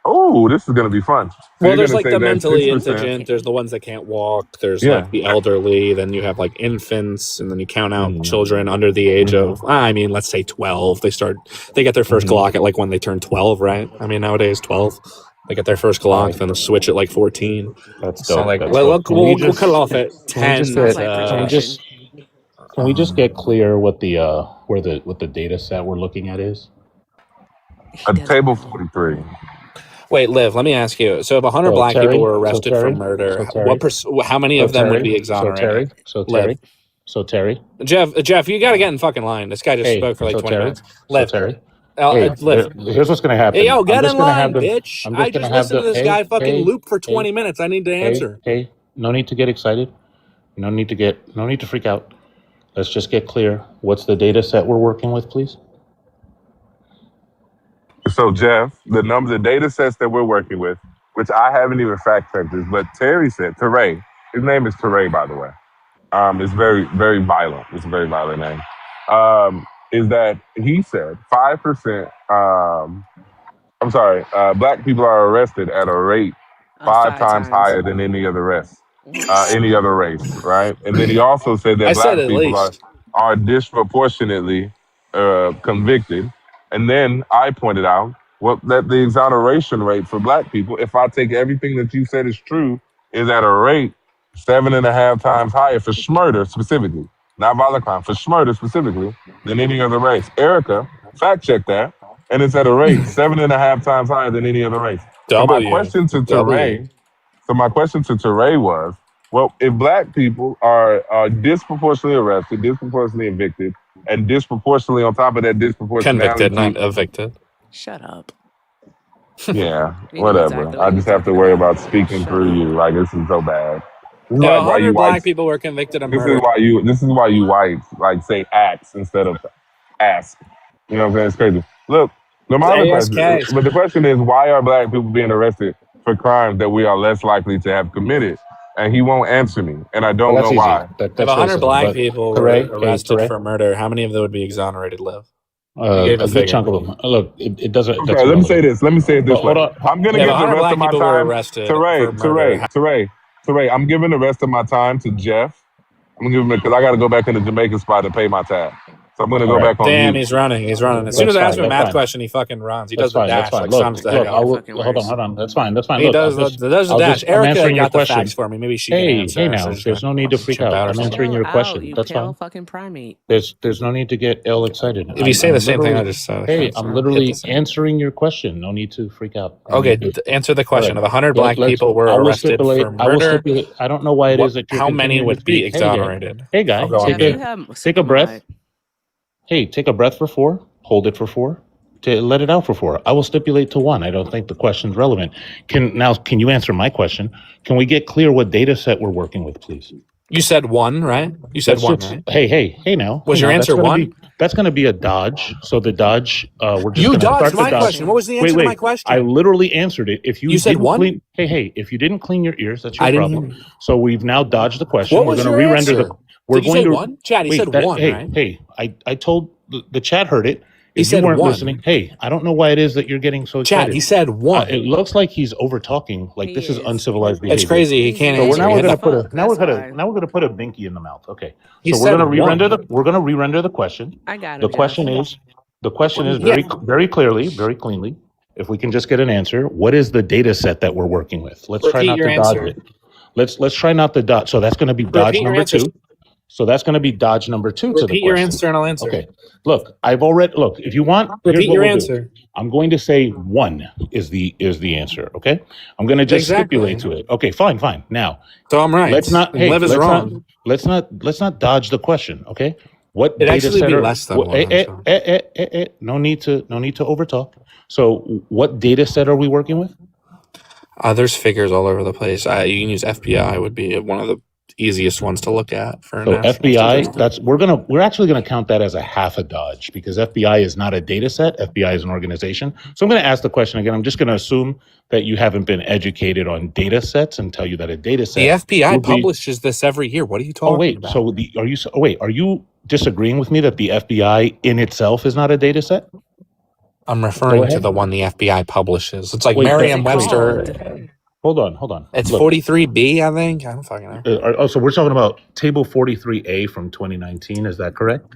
Oh, this is gonna be fun. So Well, you're there's gonna like say the that mentally 6%. indigent. There's the ones that can't walk. There's Yeah. like the elderly. Then you have like infants, and then you count out children under the age of, I mean, let's say 12. They get their first Glock at like when they turn 12, right? I mean, nowadays 12, they get their first Glock, then they'll switch at like 14. That's So dope. like, That's we'll dope. we'll cut it off at 10. Can we just get clear what the what the data set we're looking at is? Table 43. Wait, Liv, let me ask you. So if 100 black people were arrested for murder, how many of them would be exonerated? Terry. Jeff, you got to get in fucking line. This guy just spoke for like 20 minutes. Liv, Liv. Here's what's going to happen. Hey, yo, get in line, bitch. I just listened to this guy fucking loop for 20 minutes. I need to answer. Hey, no need to get excited. No need to freak out. Let's just get clear. What's the data set we're working with, please? So Jeff, the data sets that we're working with, which I haven't even fact checked this, but Terry said, Teray, his name is Teray, by the way. It's very, very violent. It's a very violent name. Is that he said 5%, black people are arrested at a rate 5 times higher than any other race, right? And then he also said that black people are disproportionately convicted. And then I pointed out that the exoneration rate for black people, if I take everything that you said is true, is at a rate 7.5 times higher for murder specifically, not violent crime, for murder specifically, than any other race. Erica, fact check that, and it's at a rate 7.5 times higher than any other race. So my question to Teray was, well, if black people are disproportionately arrested, disproportionately evicted, and disproportionately on top of that disproportionality, convicted, not evicted. Shut up. Yeah, whatever. I just have to worry about speaking through you. Like, this is so bad. This is No, like why 100 you black whites. people were convicted of This murder. is why you whites like say acts instead of ask. You know what I'm saying? It's crazy. Look, the question is, why are black people being arrested for crimes that we are less likely to have committed? And he won't answer me, and I don't know why. If 100 black people were arrested for murder, how many of them would be exonerated, Liv? A good chunk of them. Look, it doesn't. Okay, let me say this. Let me say it this way. I'm gonna give the 100 rest black of my people were time. arrested for murder. Teray, I'm giving the rest of my time to Jeff. I'm gonna give him because I got to go back in the Jamaican spot to pay my tab. So I'm gonna go back on Damn, mute. he's running. As soon as I ask him a math question, he fucking runs. He does the dash like Sons the heck hold on. That's fine. He does the dash. Erica got the facts for me. Maybe she can answer. Hey, now, there's no need to freak out. I'm answering your question. That's fine. Fucking primate. There's no need to get ill excited. If you say the same thing I just said. Hey, I'm literally answering your question. No need to freak out. Okay, answer the question. If 100 black people were arrested for murder, I don't know why it is that you're how many would be exonerated? Hey, guy, take a breath. Hey, take a breath for 4, hold it for 4, let it out for 4. I will stipulate to 1. I don't think the question's relevant. Can you answer my question? Can we get clear what data set we're working with, please? You said 1, right? You said 1, right? Hey now. Was your answer 1? That's going to be a dodge. So the dodge, we're just You dodged my question. What was the answer to my question? I literally answered it. If you said 1? If you didn't clean your ears, that's your I didn't problem. hear you. So we've now dodged the question. What was your answer? Did you say 1? Chad, he said 1, right? Hey, I told the chat heard it. He If said you weren't 1. listening, hey, I don't know why it is that you're getting so excited. Chad, he said 1. It looks like he's over talking. Like this is uncivilized behavior. It's crazy. He can't So answer. we're gonna put a binky in the mouth. Okay. He So said we're gonna 1. we're gonna re-render the question. I got it. The question is very clearly, very cleanly. If we can just get an answer, what is the data set that we're working with? Let's try not to dodge it. Let's try not to dodge. So that's going to be dodge number 2. So that's going to be dodge number 2 to the question. Repeat your answer and I'll answer. Okay. Look, if you want, repeat your answer. I'm going to say 1 is the answer. Okay. I'm going to just stipulate to it. Okay. Fine. Now. So I'm right. Let's not. Hey, Lev is wrong. Let's not dodge the question. Okay. What it data actually set be less than 1. No need to overtalk. So what data set are we working with? There's figures all over the place. You can use FBI would be one of the easiest ones to look at for so FBI. We're actually gonna count that as a half a dodge because FBI is not a data set. FBI is an organization. So I'm gonna ask the question again. I'm just gonna assume that you haven't been educated on data sets and tell you that a data set. The FBI publishes this every year. What are you talking about? So are you disagreeing with me that the FBI in itself is not a data set? I'm referring to the one the FBI publishes. It's like Merriam-Webster. Hold on. It's 43B, I think. I don't fucking know. So we're talking about table 43A from 2019. Is that correct?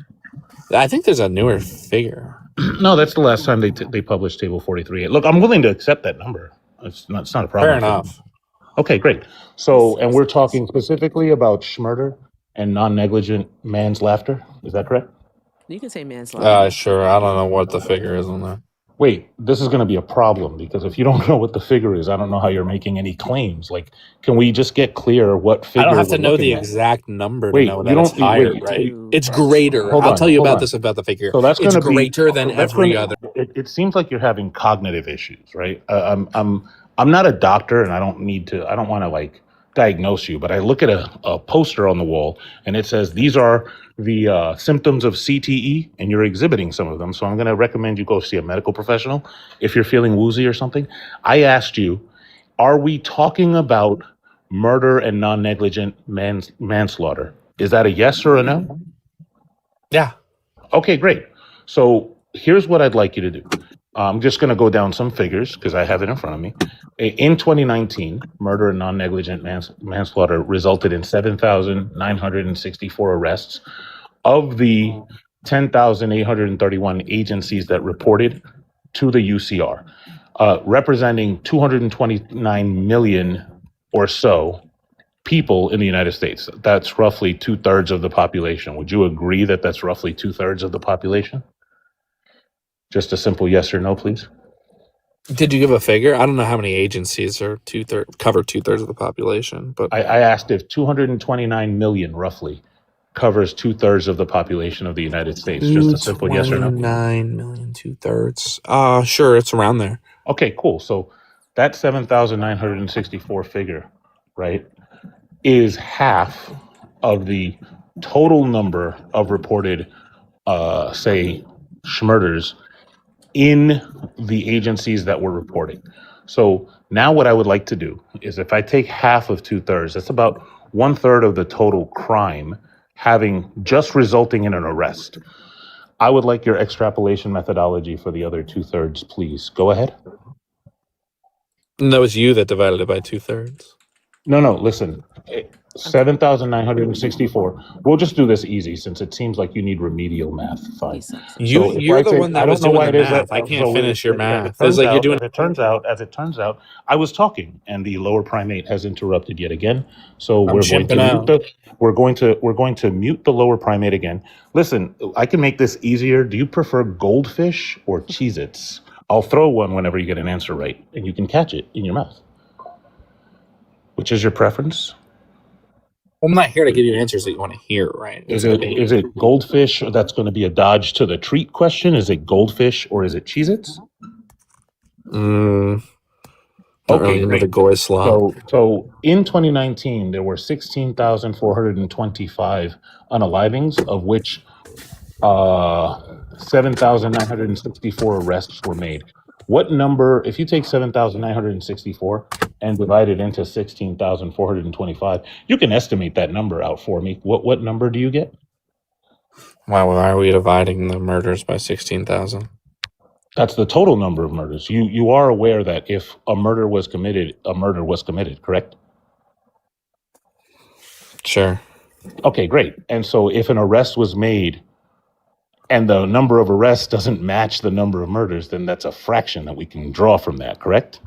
I think there's a newer figure. No, that's the last time they published table 43A. Look, I'm willing to accept that number. It's not a problem. Fair enough. Okay, great. So, and we're talking specifically about schmurder and non-negligent manslaughter. Is that correct? You can say manslaughter. Sure. I don't know what the figure is on there. Wait, this is going to be a problem because if you don't know what the figure is, I don't know how you're making any claims. Like, can we just get clear what figure? I don't have to know the exact number to know that it's higher, right? It's greater. I'll tell you about this about the figure. So that's going to be greater than every other. It seems like you're having cognitive issues, right? I'm not a doctor, and I don't want to like diagnose you, but I look at a poster on the wall, and it says these are the symptoms of CTE, and you're exhibiting some of them. So I'm going to recommend you go see a medical professional if you're feeling woozy or something. I asked you, are we talking about murder and non-negligent manslaughter? Is that a yes or a no? Yeah. Okay, great. So here's what I'd like you to do. I'm just going to go down some figures because I have it in front of me. In 2019, murder and non-negligent manslaughter resulted in 7,964 arrests. Of the 10,831 agencies that reported to the UCR, representing 229 million or so people in the United States. That's roughly 2/3 of the population. Would you agree that that's roughly 2/3 of the population? Just a simple yes or no, please. Did you give a figure? I don't know how many agencies are cover 2/3 of the population, but I asked if 229 million roughly covers 2/3 of the population of the United States. Just a simple yes or no. 9 million, 2/3. Sure, it's around there. Okay, cool. So that 7,964 figure, right, is half of the total number of reported, say, schmurders in the agencies that were reporting. So now what I would like to do is if I take half of 2/3, that's about 1/3 of the total crime having just resulting in an arrest. I would like your extrapolation methodology for the other 2/3, please. Go ahead. And that was you that divided it by 2/3. No, listen. 7,964. We'll just do this easy since it seems like you need remedial math. Fine. You're the one that was doing the math. I can't finish your math. It's like you're doing. As it turns out, I was talking and the lower primate has interrupted yet again. So we're going to mute the lower primate again. Listen, I can make this easier. Do you prefer goldfish or Cheez-Its? I'll throw one whenever you get an answer right, and you can catch it in your mouth. Which is your preference? I'm not here to give you answers that you want to hear, right? Is it goldfish? That's going to be a dodge to the treat question. Is it goldfish or is it Cheez-Its? Okay, great. the goy slot. So in 2019, there were 16,425 unalivings, of which 7,964 arrests were made. What number, if you take 7,964 and divide it into 16,425, you can estimate that number out for me. What number do you get? Why are we dividing the murders by 16,000? That's the total number of murders. You are aware that if a murder was committed, correct? Sure. Okay, great. And so if an arrest was made and the number of arrests doesn't match the number of murders, then that's a fraction that we can draw from that, correct?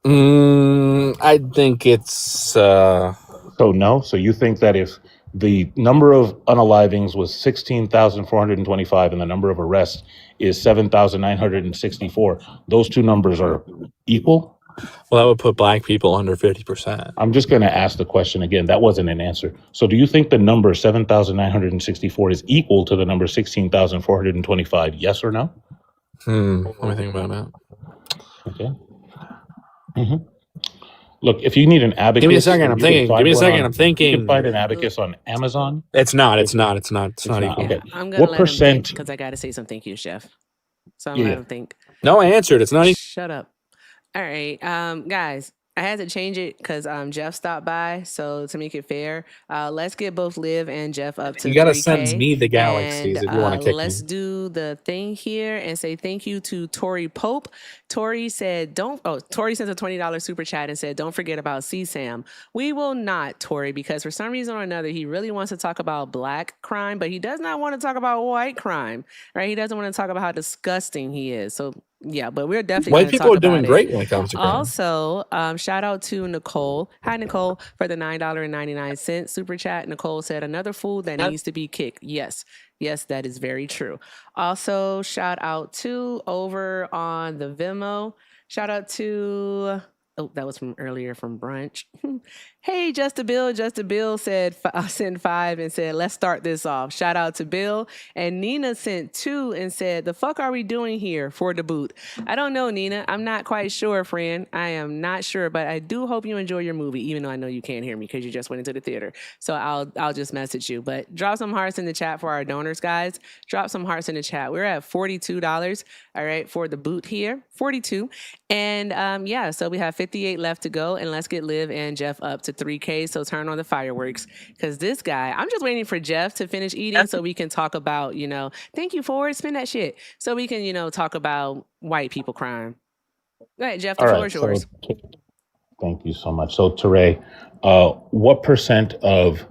I think it's... So no? So you think that if the number of unalivings was 16,425 and the number of arrests is 7,964, those two numbers are equal? Well, that would put black people under 50%. I'm just going to ask the question again. That wasn't an answer. So do you think the number 7,964 is equal to the number 16,425? Yes or no? Let me think about that. Okay. Look, if you need an abacus... Give me a second, I'm thinking. You can find an abacus on Amazon. It's not equal. Okay. I'm going to let him think because I got to say some thank you, Chef. So I'm going to let him think. No, I answered. It's not equal. Shut up. All right, guys, I had to change it because Jeff stopped by. So to make it fair, let's get both Liv and Jeff up to You gotta 3K. send me the And galaxies if you want to kick let's me. do the thing here and say thank you to Tori Pope. Tori said, Tori sent a $20 super chat and said, don't forget about CSAM. We will not, Tori, because for some reason or another, he really wants to talk about black crime, but he does not want to talk about white crime, right? He doesn't want to talk about how disgusting he is. So yeah, but we're definitely White going to people talk are doing about great it. when it comes to crime. Also, shout out to Nicole. Hi, Nicole, for the $9.99 super chat. Nicole said, another fool that needs to be kicked. Yes, that is very true. Also, shout out to over on the Vimeo. Shout out to, that was from earlier from brunch. Hey, Just Bill said, sent 5 and said, let's start this off. Shout out to Bill. And Nina sent 2 and said, the fuck are we doing here for the boot? I don't know, Nina. I'm not quite sure, friend. I am not sure, but I do hope you enjoy your movie, even though I know you can't hear me because you just went into the theater. So I'll just message you. But drop some hearts in the chat for our donors, guys. Drop some hearts in the chat. We're at $42, all right, for the boot here. 42. And yeah, so we have 58 left to go. And let's get Liv and Jeff up to 3K. So turn on the fireworks because this guy, I'm just waiting for Jeff to finish eating so we can talk about, thank you for it. Spin that shit. So we can, talk about white people crime. Go ahead, Jeff. The floor is yours. Thank you so much. So, Teray, what percent of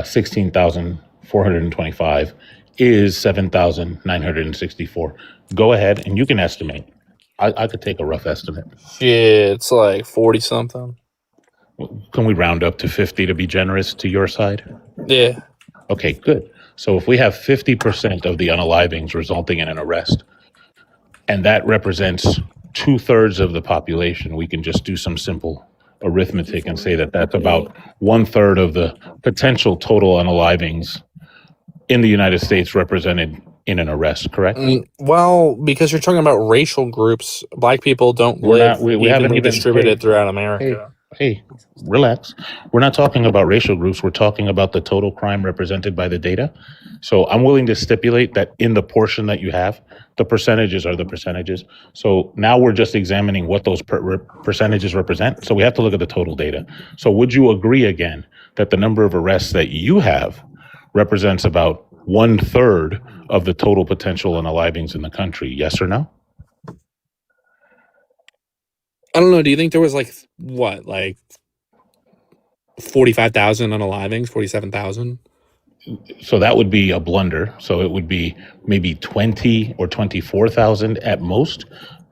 16,425 is 7,964? Go ahead and you can estimate. I could take a rough estimate. Shit, it's like 40 something. Can we round up to 50 to be generous to your side? Yeah. Okay, good. So if we have 50% of the unalivings resulting in an arrest, and that represents 2/3 of the population, we can just do some simple arithmetic and say that that's about 1/3 of the potential total unalivings in the United States represented in an arrest, correct? Well, because you're talking about racial groups, black people don't live we haven't even distributed throughout America. Hey, relax. We're not talking about racial groups. We're talking about the total crime represented by the data. So I'm willing to stipulate that in the portion that you have, the percentages are the percentages. So now we're just examining what those percentages represent. So we have to look at the total data. So would you agree again that the number of arrests that you have represents about 1/3 of the total potential unalivings in the country? Yes or no? I don't know. Do you think there was like 45,000 unalivings, 47,000? So that would be a blunder. So it would be maybe 20 or 24,000 at most.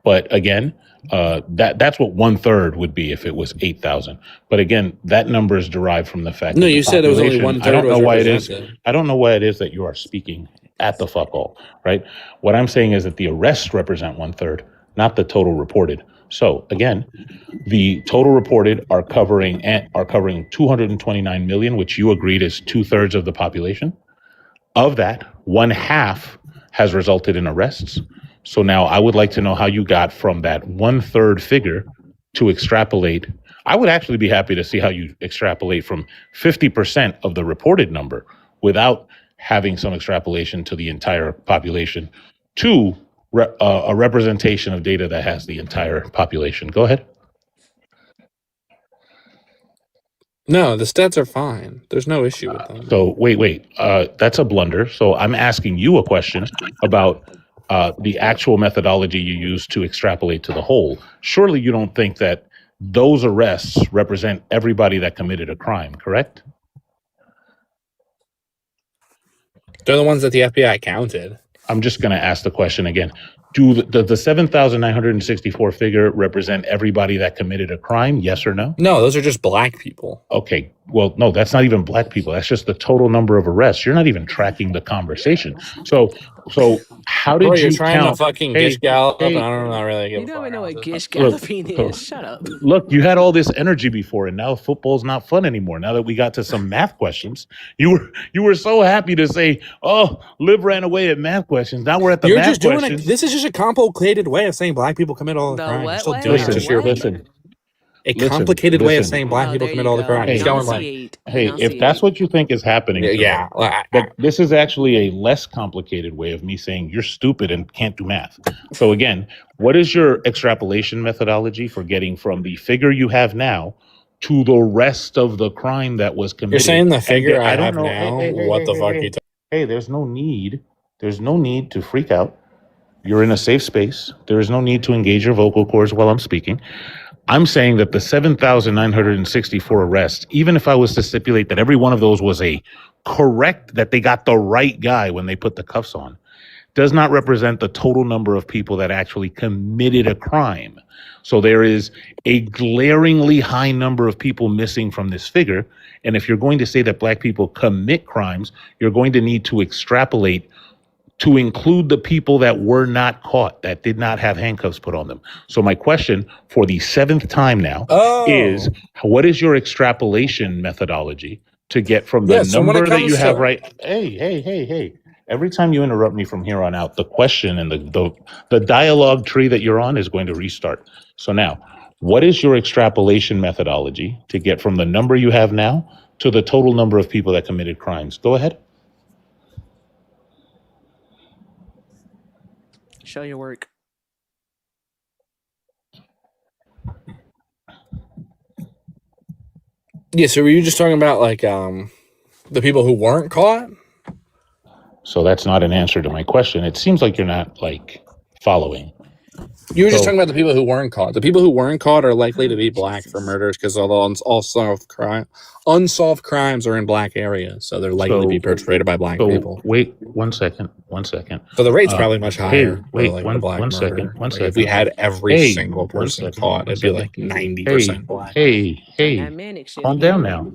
But again, that's what 1/3 would be if it was 8,000. But again, that number is derived from the fact. No, that you said it was only 1/3. I don't know why it is. I don't know why it is that you are speaking at the fuck all, right? What I'm saying is that the arrests represent 1/3, not the total reported. So again, the total reported are covering 229 million, which you agreed is 2/3 of the population. Of that, 1/2 has resulted in arrests. So now I would like to know how you got from that 1/3 figure to extrapolate. I would actually be happy to see how you extrapolate from 50% of the reported number without having some extrapolation to the entire population to a representation of data that has the entire population. Go ahead. No, the stats are fine. There's no issue with them. So wait. That's a blunder. So I'm asking you a question about the actual methodology you use to extrapolate to the whole. Surely you don't think that those arrests represent everybody that committed a crime, correct? They're the ones that the FBI counted. I'm just going to ask the question again. Do the 7,964 figure represent everybody that committed a crime? Yes or no? No, those are just black people. Okay. Well, no, that's not even black people. That's just the total number of arrests. You're not even tracking the conversation. So how did you're you trying count? to fucking gish gallop? I don't know really. You don't even know what gish galloping is. Shut up. Look, you had all this energy before, and now football's not fun anymore. Now that we got to some math questions, you were so happy to say, "Oh, Liv ran away at math questions." Now we're at the math questions. This is just a complicated way of saying black people commit all the crime. What? You're still doing it. Listen. a complicated way of saying black Oh, people there commit you all the go. crime. He's going like, Hey, if that's what you think is happening, yeah, that this is actually a less complicated way of me saying you're stupid and can't do math. So again, what is your extrapolation methodology for getting from the figure you have now to the rest of the crime that was committed? you're saying the And figure I I don't have know. now. What the fuck you? Hey, there's no need. There's no need to freak out. You're in a safe space. There is no need to engage your vocal cords while I'm speaking. I'm saying that the 7,964 arrests, even if I was to stipulate that every one of those was a correct, that they got the right guy when they put the cuffs on, does not represent the total number of people that actually committed a crime. So there is a glaringly high number of people missing from this figure. And if you're going to say that black people commit crimes, you're going to need to extrapolate to include the people that were not caught, that did not have handcuffs put on them. So my question for the 7th time now is, what is your extrapolation methodology to get from the number that you have right? Hey. Every time you interrupt me from here on out, the question and the dialogue tree that you're on is going to restart. So now, what is your extrapolation methodology to get from the number you have now to the total number of people that committed crimes? Go ahead. Show your work. Yeah, so were you just talking about like the people who weren't caught? So that's not an answer to my question. It seems like you're not like following. You were just talking about the people who weren't caught. The people who weren't caught are likely to be black for murders because all unsolved crimes are in black areas, so they're likely to be perpetrated by black people. Wait, one second. So the rate's probably much higher. Wait, for, like, one the black second. murder. If we had every single person caught, it'd be like 90% black. Hey, calm down now.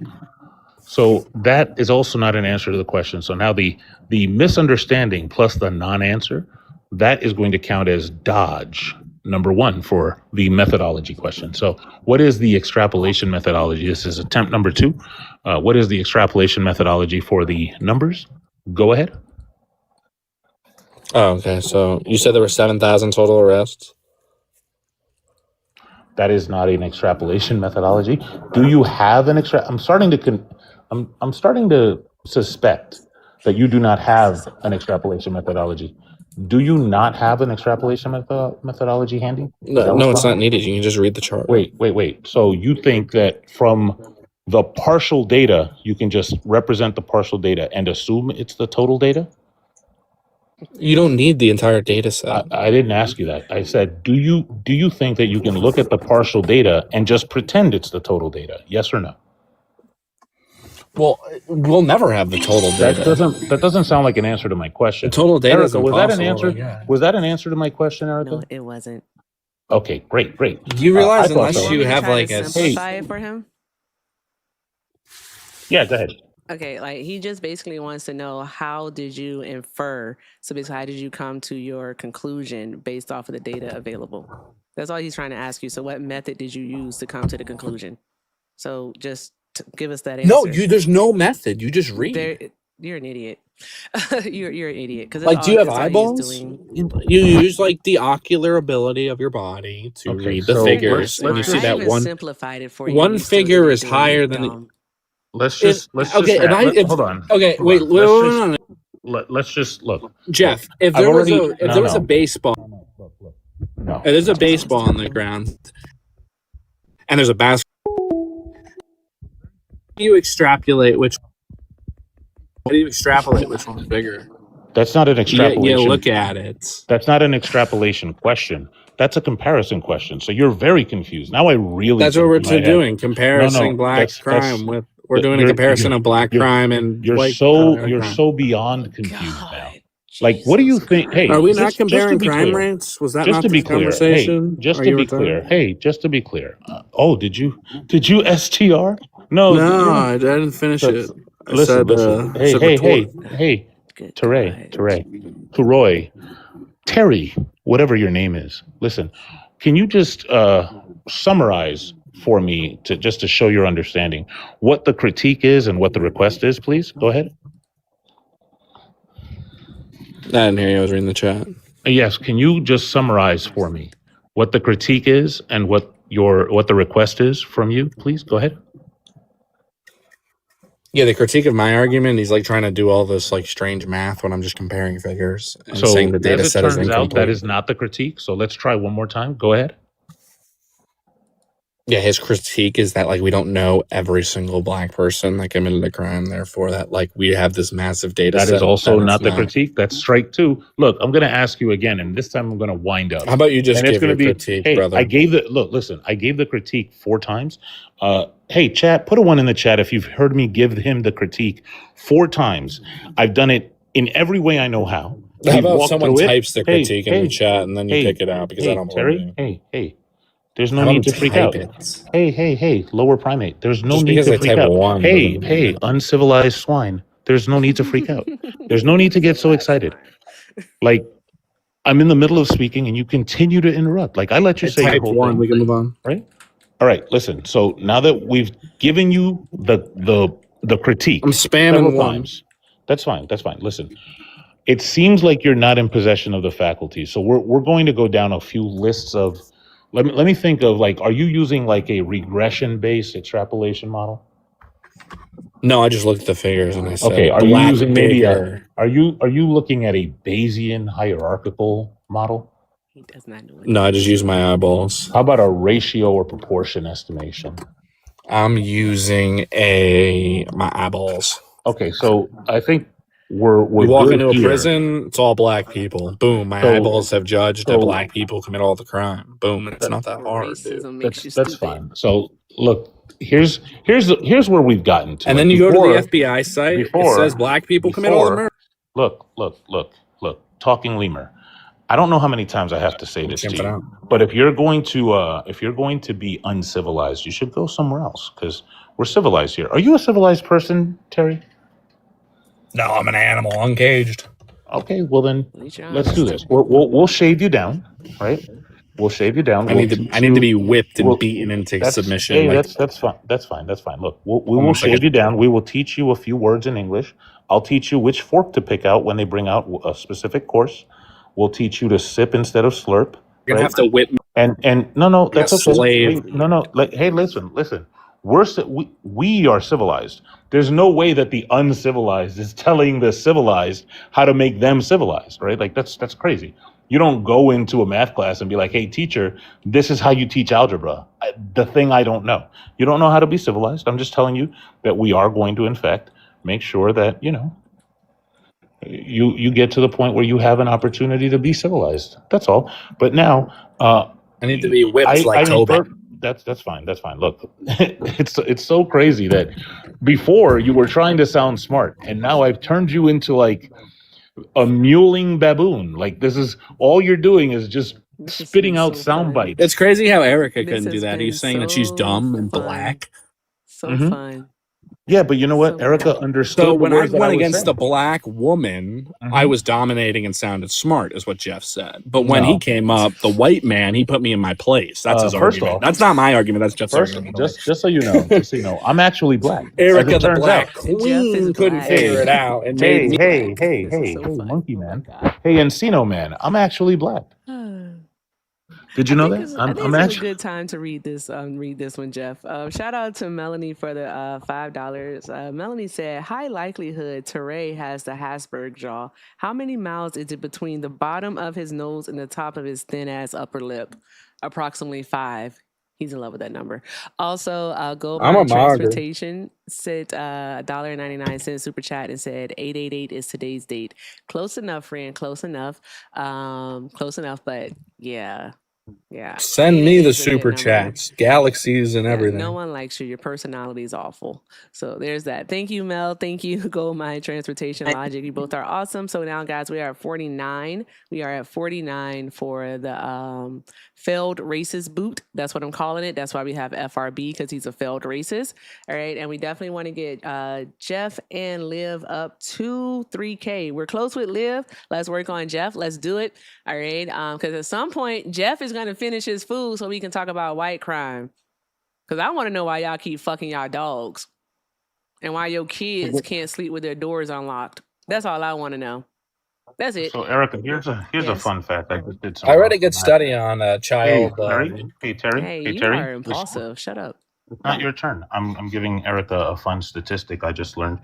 So that is also not an answer to the question. So now the misunderstanding plus the non-answer, that is going to count as dodge, number 1 for the methodology question. So what is the extrapolation methodology? This is attempt number 2. What is the extrapolation methodology for the numbers? Go ahead. Oh, okay. So you said there were 7,000 total arrests? That is not an extrapolation methodology. Do you have an I'm starting to suspect that you do not have an extrapolation methodology. Do you not have an extrapolation methodology handy? No, it's not needed. You can just read the chart. Wait. So you think that from the partial data, you can just represent the partial data and assume it's the total data? You don't need the entire data set. I didn't ask you that. I said, do you think that you can look at the partial data and just pretend it's the total data? Yes or no? Well, we'll never have the total data. That doesn't sound like an answer to my question. The total data is Erica, was that an impossible answer? to get. Was that an answer to my question, Erica? No, it wasn't. Okay, great. You realize unless Want you me to have try like to a simplify it for him? Yeah, go ahead. Okay, like he just basically wants to know, how did you infer? So basically, how did you come to your conclusion based off of the data available? That's all he's trying to ask you. So what method did you use to come to the conclusion? So just give us that answer. No, there's no method. You just read. You're an idiot. you're an idiot. Like, do you have eyeballs? You use like the ocular ability of your body to read the figures, and you see that one. Simplified it for you. One figure is higher than the. Let's just hold on. Okay, wait. Let's just look. Jeff, if there was a baseball, if there's a baseball on the ground, and there's a basketball, you extrapolate which. How do you extrapolate which one's bigger? That's not an extrapolation. Yeah, look at it. That's not an extrapolation question. That's a comparison question. So you're very confused. Now I really. That's what we're doing. Comparison black crime with. We're doing a comparison of black crime and white crime. You're so beyond confused now. Like, what do you think? Hey, are we not comparing crime rates? Was that not the conversation? Just to be clear. Oh, did you STR? No, I didn't finish it. Listen. Hey, Teray, Terry, whatever your name is. Listen, can you just summarize for me to show your understanding what the critique is and what the request is, please? Go ahead. I didn't hear you. I was reading the chat. Yes, can you just summarize for me what the critique is and what what the request is from you, please go ahead. Yeah, the critique of my argument, he's like trying to do all this like strange math when I'm just comparing figures and saying the data set is turns out, incomplete. that is not the critique. So let's try one more time. Go ahead. Yeah, his critique is that like we don't know every single black person that committed a crime, therefore that like we have this massive data set. That is also not the critique. That's strike two. Look, I'm going to ask you again, and this time I'm going to wind up. How about you just and it's give gonna your be, critique, hey, brother? I gave the critique 4 times. Hey, chat, put a 1 in the chat if you've heard me give him the critique 4 times. I've done it in every way I know how. How We've about walked someone through it. types the critique in the chat and then you pick it out because I don't believe Terry, you. hey. There's no How need about to freak type out. it? Hey, lower primate. There's no Just need because to I freak type out. 1 Hey, doesn't mean- uncivilized swine. There's no need to freak out. There's no need to get so excited. Like, I'm in the middle of speaking and you continue to interrupt. Like, I let you say your typed whole 1, thing. we can move on. Right? All right, listen. So now that we've given you the critique I'm spamming several 1. times, that's fine. Listen, it seems like you're not in possession of the faculty. So we're going to go down a few lists of. Let me think of, like, are you using like a regression-based extrapolation model? No, I just looked at the figures and I said, Okay, are you black using maybe bigger. are you looking at a Bayesian hierarchical model? He does not know. No, I just use my eyeballs. How about a ratio or proportion estimation? I'm using my eyeballs. Okay, so I think we're We walk good into a here. prison, it's all black people. Boom, my eyeballs have judged that black people commit all the crime. Boom, and it's not that hard, dude. Racism makes you That's stupid. fine. So look, here's where we've gotten to. And then you go to the FBI site, it says black people commit all the murder. Look, talking lemur. I don't know how many times I have to say this to you, but if you're going to be uncivilized, you should go somewhere else because we're civilized here. Are you a civilized person, Terry? No, I'm an animal, uncaged. Okay, well then, you're let's do this. We'll shave you down, right? We'll shave you down. I need to be whipped and beaten into submission. Hey, that's fine. That's fine. Look, we will shave you down. We will teach you a few words in English. I'll teach you which fork to pick out when they bring out a specific course. We'll teach you to sip instead of slurp. You're gonna have to whip me. And no, that's okay. slave. No. Hey, listen. We are civilized. There's no way that the uncivilized is telling the civilized how to make them civilized, right? Like that's crazy. You don't go into a math class and be like, "Hey, teacher, this is how you teach algebra." The thing I don't know. You don't know how to be civilized. I'm just telling you that we are going to, in fact, make sure that you get to the point where you have an opportunity to be civilized. That's all. But now, I need to be whipped like Kobe. That's fine. Look, it's so crazy that before you were trying to sound smart, and now I've turned you into like a mewling baboon. Like this is all you're doing is just spitting out sound bites. It's crazy how Erica couldn't do that. He's saying that she's dumb and black. So fun. Yeah, but you know what? Erica understood. So when I words that went was against saying. a black woman, I was dominating and sounded smart, is what Jeff said. But when he came up, the white man, he put me in my place. That's his first argument. off- That's not my argument. That's Jeff's argument. Just so you know, I'm actually black. Erica, As it the turns black out. queen, couldn't figure it out. And made me Hey, monkey man. Hey, Encino man. I'm actually black. Did you know that? I think it's a good time to read this one, Jeff. Shout out to Melanie for the $5. Melanie said, high likelihood Teray has the Hasberg jaw. How many miles is it between the bottom of his nose and the top of his thin-ass upper lip? Approximately 5. He's in love with that number. Also, Goldmine Transportation said $1.99 super chat and said 888 is today's date. Close enough, friend. Close enough. But yeah. Yeah. Send me the super chats, galaxies, and everything. No one likes you. Your personality is awful. So there's that. Thank you, Mel. Thank you, Goldmine Transportation Logic. You both are awesome. So now, guys, we are at 49. We are at 49 for the failed racist boot. That's what I'm calling it. That's why we have FRB, because he's a failed racist. All right. And we definitely want to get Jeff and Liv up to 3K. We're close with Liv. Let's work on Jeff. Let's do it. All right. Because at some point, Jeff is going to finish his food so we can talk about white crime. Because I want to know why y'all keep fucking y'all dogs and why your kids can't sleep with their doors unlocked. That's all I want to know. That's it. So, Erica, here's a Yes. fun fact. I just did some. I read a good study on child. Hey, Terry. Hey, Hey, you Terry. are impulsive. Shut up. It's not your turn. I'm giving Erica a fun statistic I just learned.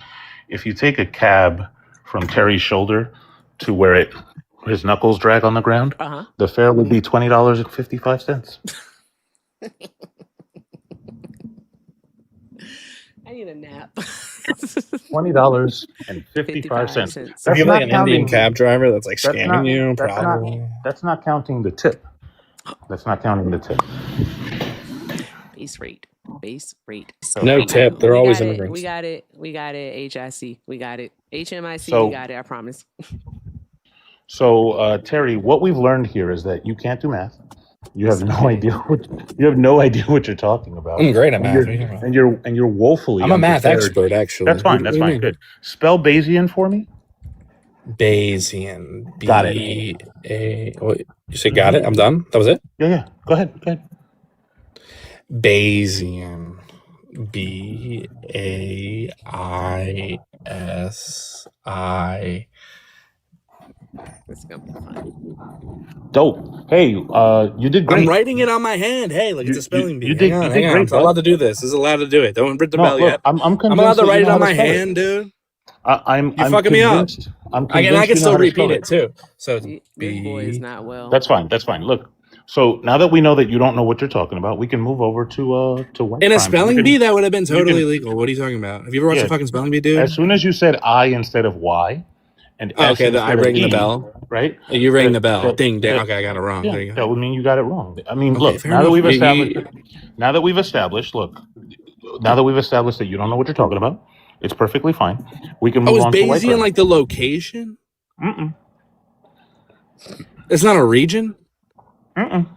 If you take a cab from Terry's shoulder to where his knuckles drag on the ground, the fare would be $20.55. I need a nap. $20.55. If you're like an Indian cab driver that's like scamming you, probably. That's not counting the tip. That's not counting the tip. Base rate. No tip. They're always immigrants. We got it. HIC. We got it. HMIC. So- we got it. I promise. So, Terry, what we've learned here is that you can't do math. You have no idea what you're talking about. I'm great at math. And you're woefully. I'm a math unprepared. expert, actually. That's fine. That's fine. Good. Spell Bayesian for me. Bayesian. Got it. You said got it? I'm done? That was it? Yeah. Go ahead. Bayesian. BAISI. This is gonna be fun. Dope. Hey, you did great. I'm writing it on my hand. Hey, look, it's a spelling bee. You did Hang great, on. I'm bud. allowed to do this. This is allowed to do it. Don't ring the bell look, yet. I'm allowed to write it on my hand, dude. I'm fucking me up. I'm I convinced can you know still how to repeat spell it too. So This boy is not well. That's fine. Look, so now that we know that you don't know what you're talking about, we can move over to white in a crime. spelling bee, that would have been totally legal. What are you talking about? Have you ever watched a fucking spelling bee, dude? As soon as you said I instead of Y, and S Okay, I instead of rang the E, bell. right? You rang the bell. Ding, ding. Okay, I got it wrong. Yeah, There you go. that would mean you got it wrong. I mean, Okay, look, fair now that enough. we've established that you don't know what you're talking about, it's perfectly fine. We can move Oh, is on to white Bayesian crime. like the location? Mm-mm. It's not a region? Mm-mm.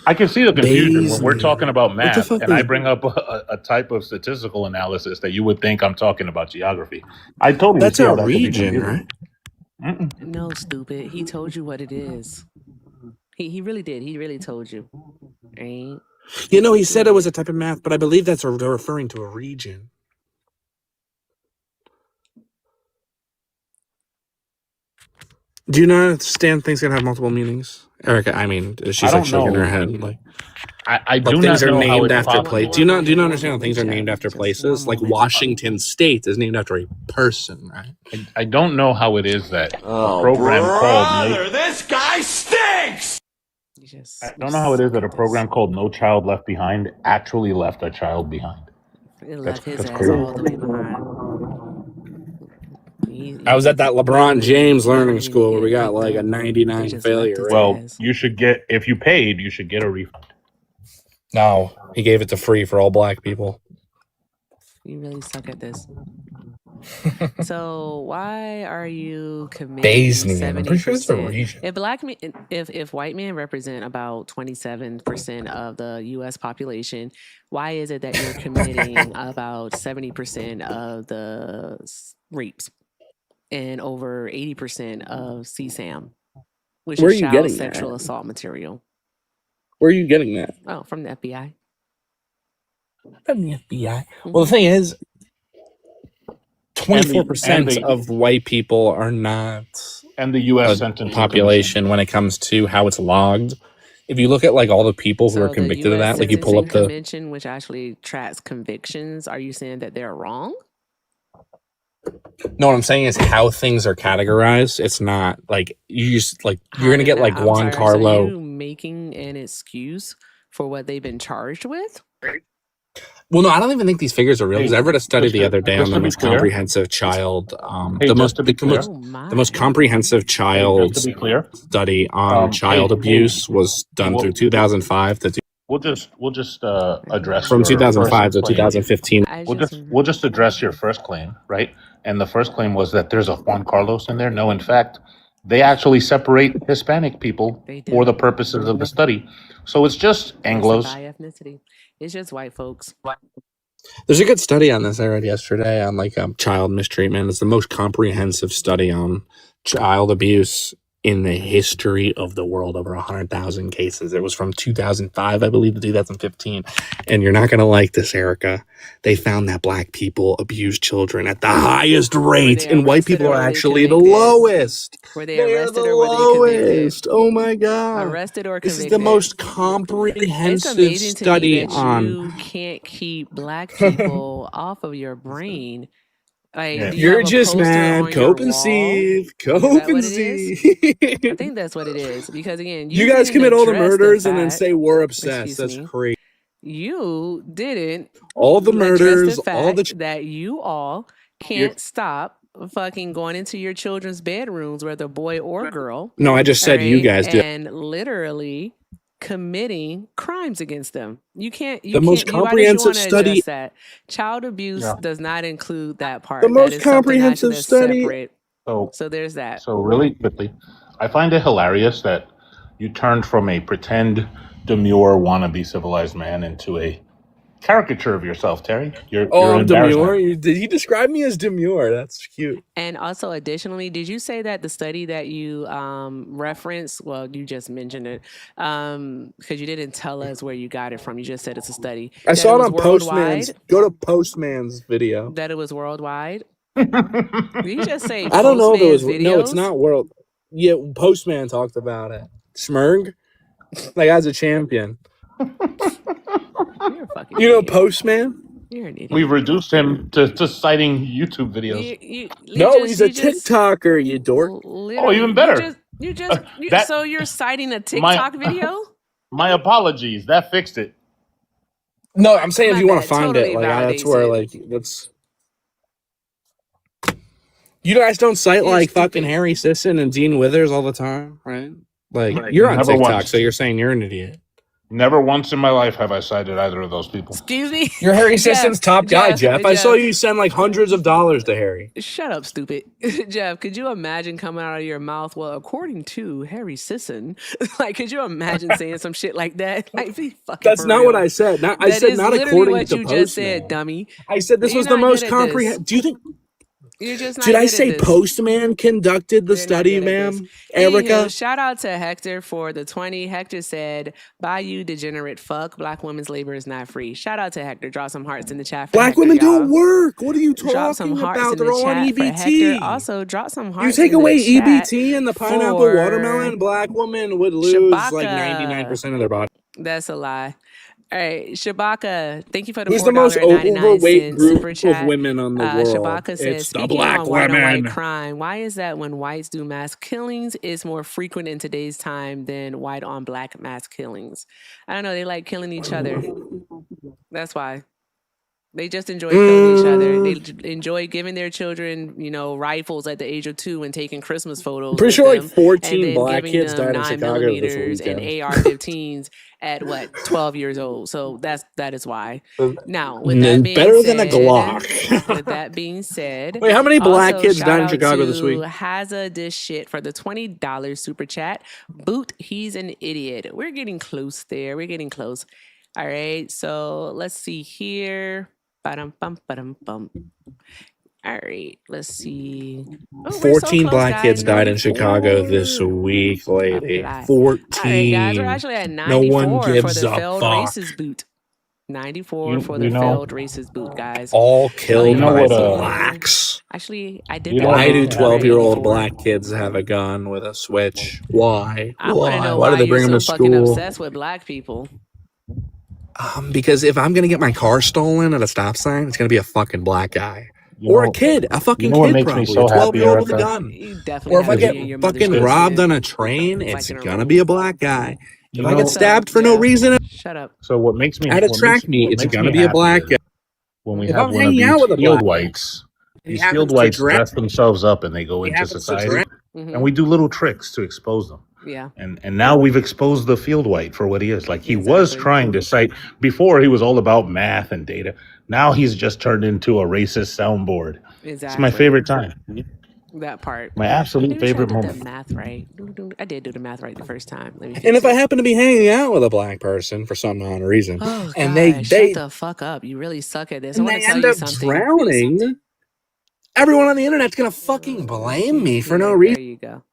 I can see the confusion when we're talking about math and I bring up a type of statistical analysis that you would think I'm talking about geography. I totally That's see how a that could be region, confusing. right? No, stupid. He told you what it is. He really did. He really told you. Right? You know, he said it was a type of math, but I believe they're referring to a region. Do you not understand things can have multiple meanings? Erica, I mean, she's like shaking her head. Like, I do things not are know how named it's after possible. places. Do you not understand how things are named after places? Like Washington State is named after a person, right? I don't know how it is that a program called this guy stinks! I don't know how it is that a program called No Child Left Behind actually left a child behind. It left his That's ass crazy. all the way behind. I was at that LeBron James learning school where we got like a 99 failure rate. Well, you should get, if you paid, you should get a refund. No, he gave it to free for all black people. You really suck at this. So why are you committing Bayesian. I'm pretty sure it's a 70%? region. If white men represent about 27% of the U.S. population, why is it that you're committing about 70% of the rapes and over 80% of CSAM, which Where is are you child getting sexual that? assault material? Where are you getting that? Oh, from the FBI. From the FBI. Well, the thing is, 24% of white people are not and the U.S. a sentencing population when it comes to how it's logged. If you look at like all the people who are convicted of that, like you pull up the convention, which actually tracks convictions, are you saying that they're wrong? No, what I'm saying is how things are categorized. It's not like you just like you're gonna get like Juan Carlo. Are you making an excuse for what they've been charged with? Well, no, I don't even think these figures are real. Because I read a study the other day on the most comprehensive child, the most comprehensive child study on child abuse was done through 2005 to. We'll just address from your 2005 to first claim. 2015. We'll just address your first claim, right? And the first claim was that there's a Juan Carlos in there. No, in fact, they actually separate Hispanic people for the purposes of the study. So it's just Anglos. By ethnicity. It's just white folks. There's a good study on this I read yesterday on like child mistreatment. It's the most comprehensive study on child abuse in the history of the world, over 100,000 cases. It was from 2005, I believe, to 2015. And you're not going to like this, Erica. They found that black people abuse children at the highest rate, and white people are actually the lowest. Were they They are arrested the or were they convicted? lowest. Oh my God. Arrested or This convicted? is the most It's comprehensive amazing to me study that on. you can't keep black people off of your brain. Like, do you You're have a just poster mad. on your Cope and wall? see. Is Cope that and what it is? see. I think that's what it is. Because again, You you guys didn't commit all the address murders the and then fact. say we're obsessed. Excuse That's me. crazy. You didn't All the address murders, the all the. fact that you all can't stop fucking going into your children's bedrooms, whether boy or girl. No, I just all said you right, guys did. and literally committing crimes against them. You can't. You The most can't. Why did you comprehensive want to study. address that? Child abuse Yeah. does not include that part. The That most is something actually comprehensive that's study. separate. So So there's that. So really quickly, I find it hilarious that you turned from a pretend demure wannabe civilized man into a caricature of yourself, Terry. You're I'm demure. embarrassment. Did he describe me as demure? That's cute. And also, additionally, did you say that the study that you referenced? Well, you just mentioned it because you didn't tell us where you got it from. You just said it's a study. I saw it on worldwide. Postman's. Go to Postman's video. That it was worldwide. Did you just say? I don't know if it was. Postman's No, it's videos? not world. Yeah, Postman talked about it. Smurg, that guy's a champion. You're a fucking You know idiot. Postman? You're an idiot. We've reduced him to citing YouTube videos. No, he's a TikToker, you dork. Oh, even better. So you're citing a TikTok video? My apologies. That fixed it. No, I'm saying if My you want bad. to find Totally it, like that's validates where, it. like, that's. You guys don't cite You're like stupid. fucking Harry Sisson and Dean Withers all the time, right? Like you're on Never TikTok, once. so you're saying you're an idiot. Never once in my life have I cited either of those people. Excuse me? You're Harry Jeff, Sisson's top guy, Jeff. I saw Jeff. you send like hundreds of dollars to Harry. Shut up, stupid. Jeff, could you imagine coming out of your mouth, well, according to Harry Sisson, like, could you imagine saying some shit like that? Like, be fucking That's for not real. what I said. I That said is not literally according what to you Postman. just said, dummy. I said this You're was the not most good at comprehensive. Do you think? You're just not Did I good say at this. Postman conducted the You're not study, good at this. ma'am? Erica? Anywho, shout out to Hector for the 20. Hector said, "By you, degenerate fuck. Black women's labor is not free." Shout out to Hector. Drop some hearts in the chat for Black Hector, women y'all. don't work. What are you Drop some talking hearts about? in They're the all on chat for EBT. Hector. Also, drop some You hearts take in away the chat EBT and the pineapple for watermelon, black women would lose like Shabaka. 99% of their body. That's a lie. All right, Shabaka, thank you for the Who's the most $4.99 overweight group super chat. of women on the world? Shabaka says, It's the speaking black on white on white women. crime, why is that when whites do mass killings, it's more frequent in today's time than white on black mass killings? I don't know. They like killing each other. That's why. They just enjoy killing each other. They enjoy giving their children, rifles at the age of 2 and taking Christmas photos. I'm pretty with sure like them, 14 and then black giving kids them died in 9 Chicago this millimeters and weekend. AR-15s at 12 years old. So that is why. Now, with that being Better said, than a Glock. with that being said, Wait, how many black also, kids shout died in out Chicago this to week? Haza this shit for the $20 super chat. Boot, he's an idiot. We're getting close there. We're getting close. All right, so let's see here. Ba-dum-bum. All right, let's see. Oh, 14 close, black guys. kids died in 94. Chicago this week, lady. All right, 14. guys, we're actually at 94 No one for gives the a failed fuck. racist boot. 94 for the failed racist boot, guys. All killed by what, blacks. Actually, I did. Why do that 12-year-old black kids have a gun with a switch? Why? I want to know Why do they bring you're them so to fucking school? obsessed with black people. Because if I'm gonna get my car stolen at a stop sign, it's gonna be a fucking black guy. Or a kid, a fucking what kid makes probably, me so a happy, 12-year-old with a Erica? gun. You definitely Or if I have to get be in your mother's fucking basement. robbed on a train, it's gonna be a black guy. If I get stabbed for no reason Shut up. So what makes me at a track meet, it's gonna be a black guy. when we If have I'm one of hanging out these with a field black whites. he These happens field to whites dress- dress themselves up and they go he into happens to society, dress- and we do little tricks to expose them. Yeah. And now we've exposed the field white for what he is. Like he was trying to cite before, he was all about math and data. Now he's just turned into a racist soundboard. Exactly. It's my favorite time. That part. My absolute Maybe favorite I did moment. the math right. I did do the math right the first time. Let me fix And if it. I happen to be hanging out with a black person for some odd reason, Oh, and God, they shut the fuck up. You really suck at this. I and want they to tell end you up something. drowning, everyone on the internet's gonna fucking blame me for no There reason. you go.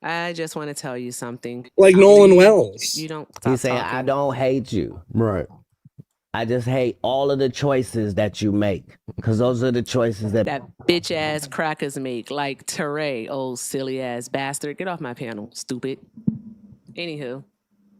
I just want to tell you something. Like Nolan Wells. You don't stop He's saying, talking. I don't hate you. Right. I just hate all of the choices that you make. Because those are the choices that bitch ass crackers make, like Teray, old silly ass bastard. Get off my panel, stupid. Anywho,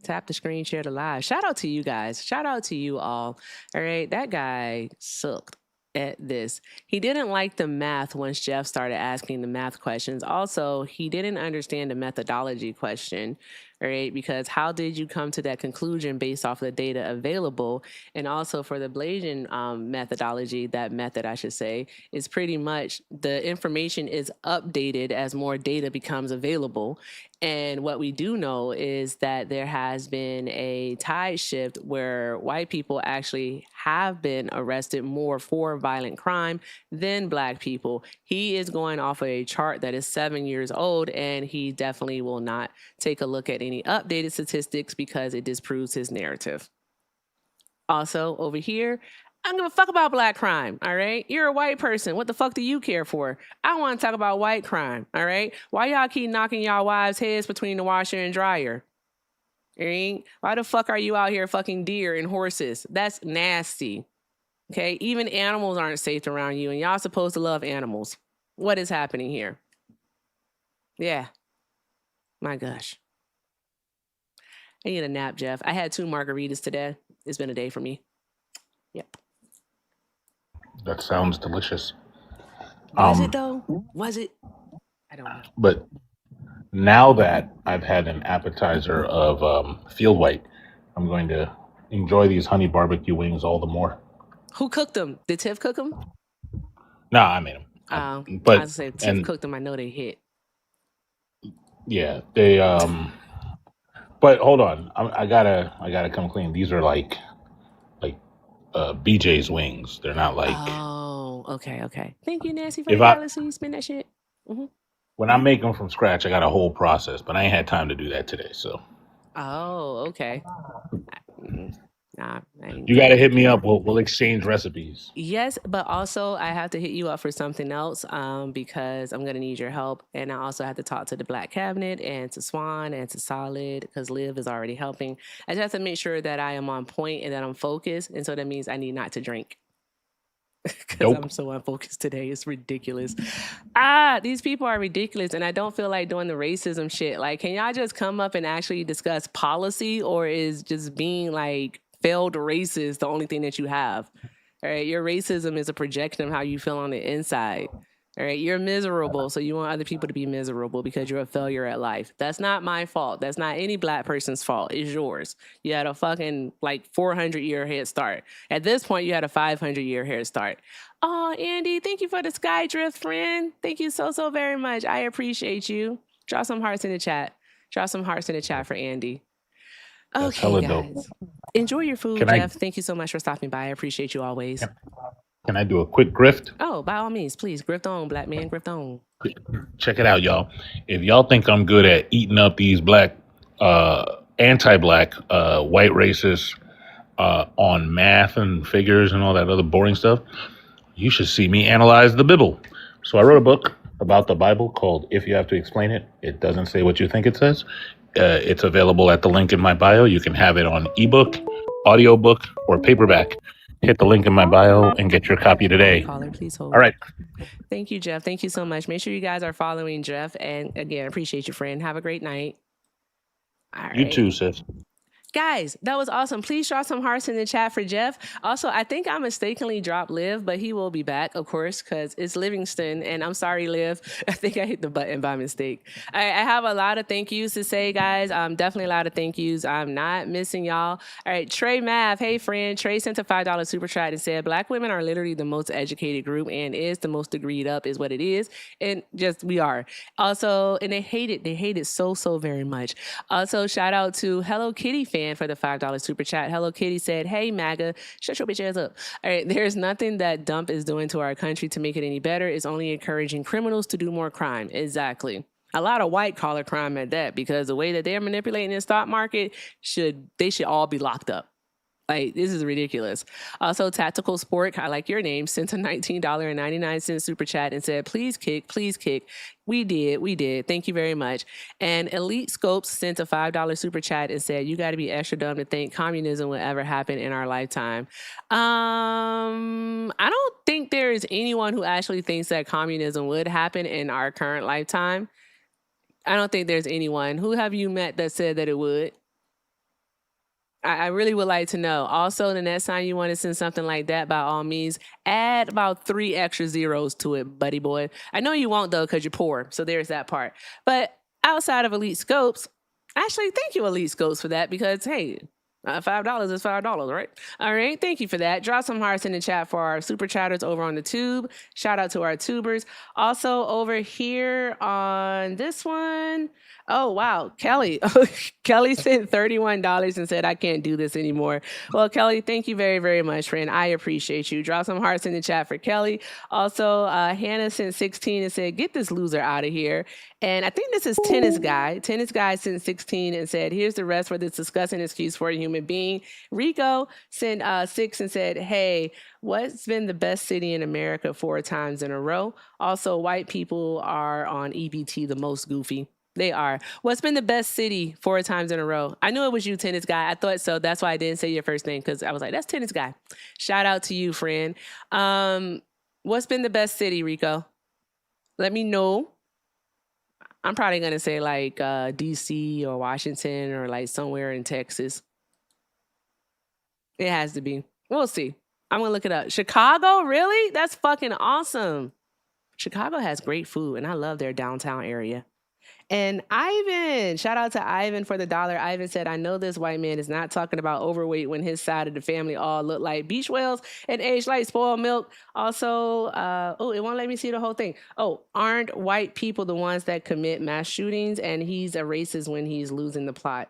tap the screen, share the live. Shout out to you guys. Shout out to you all. All right, that guy sucked at this. He didn't like the math once Jeff started asking the math questions. Also, he didn't understand the methodology question, right? Because how did you come to that conclusion based off the data available? And also for the Blasian methodology, that method, I should say, is pretty much the information is updated as more data becomes available. And what we do know is that there has been a tide shift where white people actually have been arrested more for violent crime than black people. He is going off of a chart that is 7 years old, and he definitely will not take a look at any updated statistics because it disproves his narrative. Also, over here, I don't give a fuck about black crime, all right? You're a white person. What the fuck do you care for? I want to talk about white crime, all right? Why y'all keep knocking y'all wives' heads between the washer and dryer? All right? Why the fuck are you out here fucking deer and horses? That's nasty, okay? Even animals aren't safe around you, and y'all supposed to love animals. What is happening here? Yeah. My gosh. I need a nap, Jeff. I had 2 margaritas today. It's been a day for me. Yep. That sounds delicious. Was it though? Was it? I don't know. But now that I've had an appetizer of field white, I'm going to enjoy these honey barbecue wings all the more. Who cooked them? Did Tiff cook them? Nah, I made them. But I was say Tiff cooked them. I know they hit. Yeah, they. But hold on, I gotta come clean. These are like BJ's wings. They're not like. Oh, okay. Thank you, Nancy, for If the I- galaxy. Spin that shit. Mm-hmm. When I make them from scratch, I got a whole process, but I ain't had time to do that today. So Oh, okay. Nah, you got to hit me up. We'll exchange recipes. Yes, but also I have to hit you up for something else because I'm going to need your help. And I also have to talk to the Black Cabinet and to Swan and to Solid because Liv is already helping. I just have to make sure that I am on point and that I'm focused. And so that means I need not to drink because I'm so unfocused today. It's ridiculous. These people are ridiculous. And I don't feel like doing the racism shit. Like, can y'all just come up and actually discuss policy, or is just being like failed racist the only thing that you have? All right, your racism is a projection of how you feel on the inside. All right, you're miserable, so you want other people to be miserable because you're a failure at life. That's not my fault. That's not any black person's fault. It's yours. You had a fucking 400-year head start. At this point, you had a 500-year head start. Oh, Andy, thank you for the sky drift, friend. Thank you so, so very much. I appreciate you. Drop some hearts in the chat. Drop some hearts in the chat for Andy. Okay, guys. Enjoy your food, Jeff. Thank you so much for stopping by. I appreciate you always. Can I do a quick grift? Oh, by all means, please. Grift on, black man. Grift on. Check it out, y'all. If y'all think I'm good at eating up these black, anti-black, white racists on math and figures and all that other boring stuff, you should see me analyze the Bible. So I wrote a book about the Bible called If You Have to Explain It. It doesn't say what you think it says. It's available at the link in my bio. You can have it on ebook, audiobook, or paperback. Hit the link in my bio and get your copy today. Caller, please hold. All right. Thank you, Jeff. Thank you so much. Make sure you guys are following Jeff. And again, appreciate you, friend. Have a great night. All right. You too, sis. Guys, that was awesome. Please drop some hearts in the chat for Jeff. Also, I think I mistakenly dropped Liv, but he will be back, of course, because it's Livingston. And I'm sorry, Liv. I think I hit the button by mistake. I have a lot of thank yous to say, guys. Definitely a lot of thank yous. I'm not missing y'all. All right, Trey Mav. Hey, friend. Trey sent a $5 super chat and said, Black women are literally the most educated group and is the most degreed up is what it is. And just we are. Also, and they hate it. They hate it so, so very much. Also, shout out to Hello Kitty fan for the $5 super chat. Hello Kitty said, hey, MAGA, shut your bitch ass up. All right, there's nothing that Dump is doing to our country to make it any better. It's only encouraging criminals to do more crime. Exactly. A lot of white collar crime at that, because the way that they're manipulating the stock market, they should all be locked up. Like, this is ridiculous. Also, Tactical Sport, I like your name, sent a $19.99 super chat and said, please kick, please kick. We did. Thank you very much. And Elite Scopes sent a $5 super chat and said, you got to be extra dumb to think communism will ever happen in our lifetime. I don't think there is anyone who actually thinks that communism would happen in our current lifetime. I don't think there's anyone. Who have you met that said that it would? I really would like to know. Also, the next time you want to send something like that, by all means, add about 3 extra zeros to it, buddy boy. I know you won't, though, because you're poor. So there's that part. But outside of Elite Scopes, actually, thank you, Elite Scopes, for that, because, hey, $5 is $5, right? All right, thank you for that. Drop some hearts in the chat for our super chatters over on the tube. Shout out to our tubers. Also, over here on this one, oh, wow, Kelly. Kelly sent $31 and said, I can't do this anymore. Well, Kelly, thank you very, very much, friend. I appreciate you. Drop some hearts in the chat for Kelly. Also, Hannah sent 16 and said, get this loser out of here. And I think this is Tennis Guy. Tennis Guy sent 16 and said, here's the rest for this disgusting excuse for a human being. Rico sent 6 and said, hey, what's been the best city in America 4 times in a row? Also, white people are on EBT the most goofy. They are. What's been the best city 4 times in a row? I knew it was you, Tennis Guy. I thought so. That's why I didn't say your first name, because I was like, that's Tennis Guy. Shout out to you, friend. What's been the best city, Rico? Let me know. I'm probably going to say like DC or Washington or like somewhere in Texas. It has to be. We'll see. I'm going to look it up. Chicago? Really? That's fucking awesome. Chicago has great food, and I love their downtown area. And Ivan, shout out to Ivan for the $1. Ivan said, I know this white man is not talking about overweight when his side of the family all look like beach whales and age like spoiled milk. Also, it won't let me see the whole thing. Oh, aren't white people the ones that commit mass shootings? And he's a racist when he's losing the plot.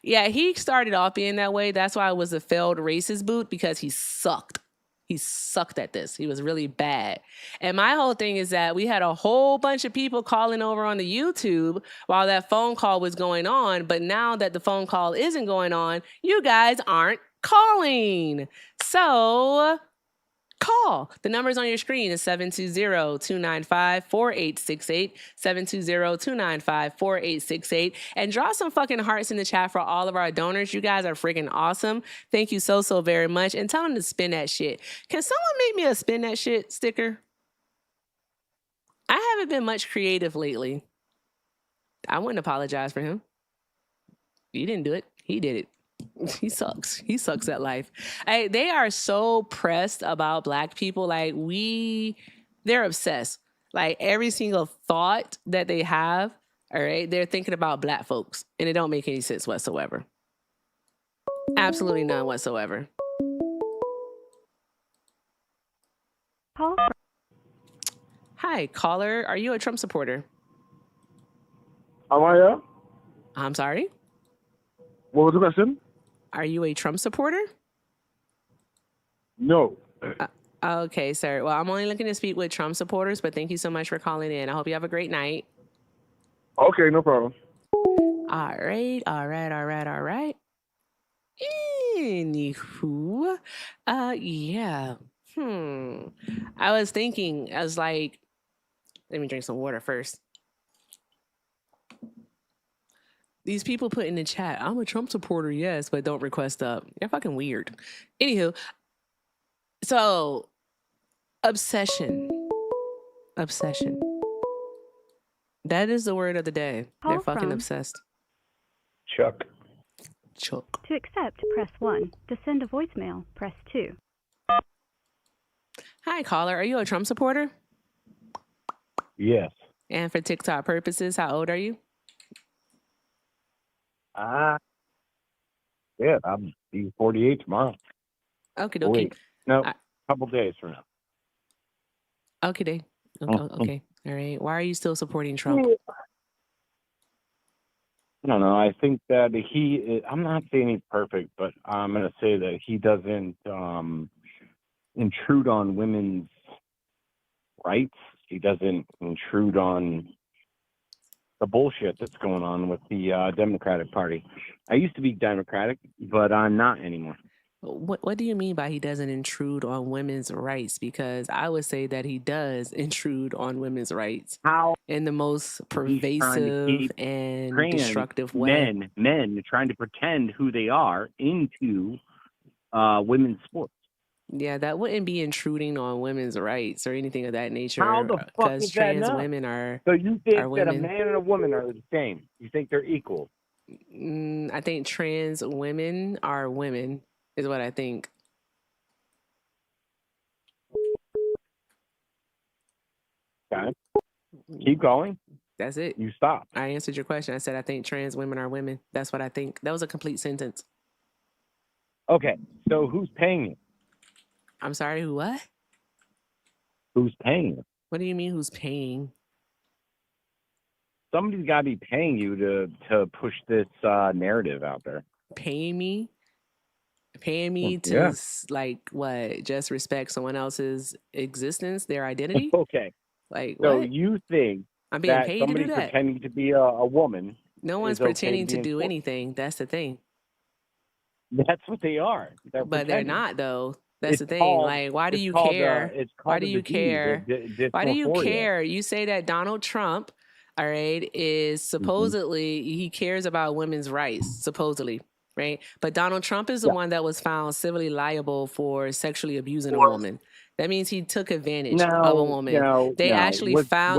Yeah, he started off being that way. That's why it was a failed racist boot, because he sucked. He sucked at this. He was really bad. And my whole thing is that we had a whole bunch of people calling over on the YouTube while that phone call was going on. But now that the phone call isn't going on, you guys aren't calling. So call. The numbers on your screen is 720-295-4868, 720-295-4868, and draw some fucking hearts in the chat for all of our donors. You guys are freaking awesome. Thank you so, so very much. And tell them to spin that shit. Can someone make me a spin that shit sticker? I haven't been much creative lately. I wouldn't apologize for him. You didn't do it. He did it. He sucks. He sucks at life. They are so pressed about Black people. Like, they're obsessed. Like, every single thought that they have, all right, they're thinking about Black folks. And it don't make any sense whatsoever. Absolutely none whatsoever. Hi, caller. Are you a Trump supporter? Am I? I'm sorry? What was the question? Are you a Trump supporter? No. Okay, sir. Well, I'm only looking to speak with Trump supporters, but thank you so much for calling in. I hope you have a great night. Okay, no problem. All right. Anywho, yeah. I was thinking, I was like, let me drink some water first. These people put in the chat, I'm a Trump supporter, yes, but don't request up. You're fucking weird. Anywho, so obsession. That is the word of the day. They're fucking obsessed. Chuck. To accept, press 1. To send a voicemail, press 2. Hi, caller. Are you a Trump supporter? Yes. And for TikTok purposes, how old are you? Yeah, I'm be 48 tomorrow. Okay, Oh, okay. wait. No, couple days from now. Okay. Okay. All right. Why are you still supporting Trump? I don't know. I think that I'm not saying he's perfect, but I'm going to say that he doesn't intrude on women's rights. He doesn't intrude on the bullshit that's going on with the Democratic Party. I used to be Democratic, but I'm not anymore. What do you mean by he doesn't intrude on women's rights? Because I would say that he does intrude on womenmen's rights How in the most he's trying to pervasive keep and trans destructive way. men trying to pretend who they are into women's sports. Yeah, that wouldn't be intruding on women's rights or anything of that How nature, the fuck because is that trans not? women are So you think that a women. man and a woman are the same? You think they're equal? I think trans women are women, is what I think. Okay. Keep going. That's it. You stop. I answered your question. I said I think trans women are women. That's what I think. That was a complete sentence. Okay. So who's paying you? I'm sorry, who what? Who's paying you? What do you mean who's paying? Somebody's got to be paying you to push this narrative out there. Paying me? Paying me to Yeah. like what? Just respect someone else's existence, their identity? Okay. Like So what? you think I'm being that paid to somebody do that. pretending to be a woman No one's is okay pretending to be in do court? anything. That's the thing. That's what they are. They're But they're pretending. not though. That's It's the thing. called. Like, why do It's you called. care? It's Why called do a you disease. care? Why do you Dysphoria. care? You say that Donald Trump, all right, is supposedly he cares about women's rights, supposedly, right? But Donald Trump is the one that was found civilly liable for sexually abusing a woman. That means he took advantage of a No, woman. no, They no. actually Where's the facts?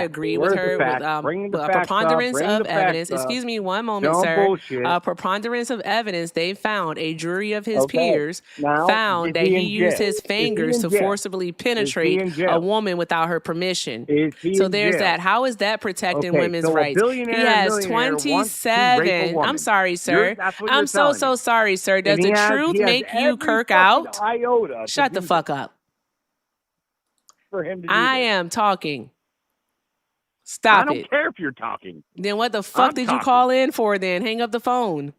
agreed with Where's the her with facts? Bring the a facts up. preponderance Bring of the evidence. facts up. Excuse me one moment, Don't sir. bullshit. A preponderance of evidence. They found a jury of his Okay. peers Now, found is that he he in used jail? his Is he fingers in to jail? forcibly Is he penetrate in a jail? woman without her permission. Is he So in there's jail? that. How is that protecting Okay, women's so a rights? He billionaire and has millionaire wants to rape a 27. I'm woman. sorry, sir. That's what I'm you're so telling me. sorry, sir. Does And the he truth has make you every kirk fucking out? iota to Shut the do fuck this, up. for him to do I this. am talking. I Stop don't it. care if you're talking. Then what the fuck I'm did you talking. call in for then? Hang up the phone.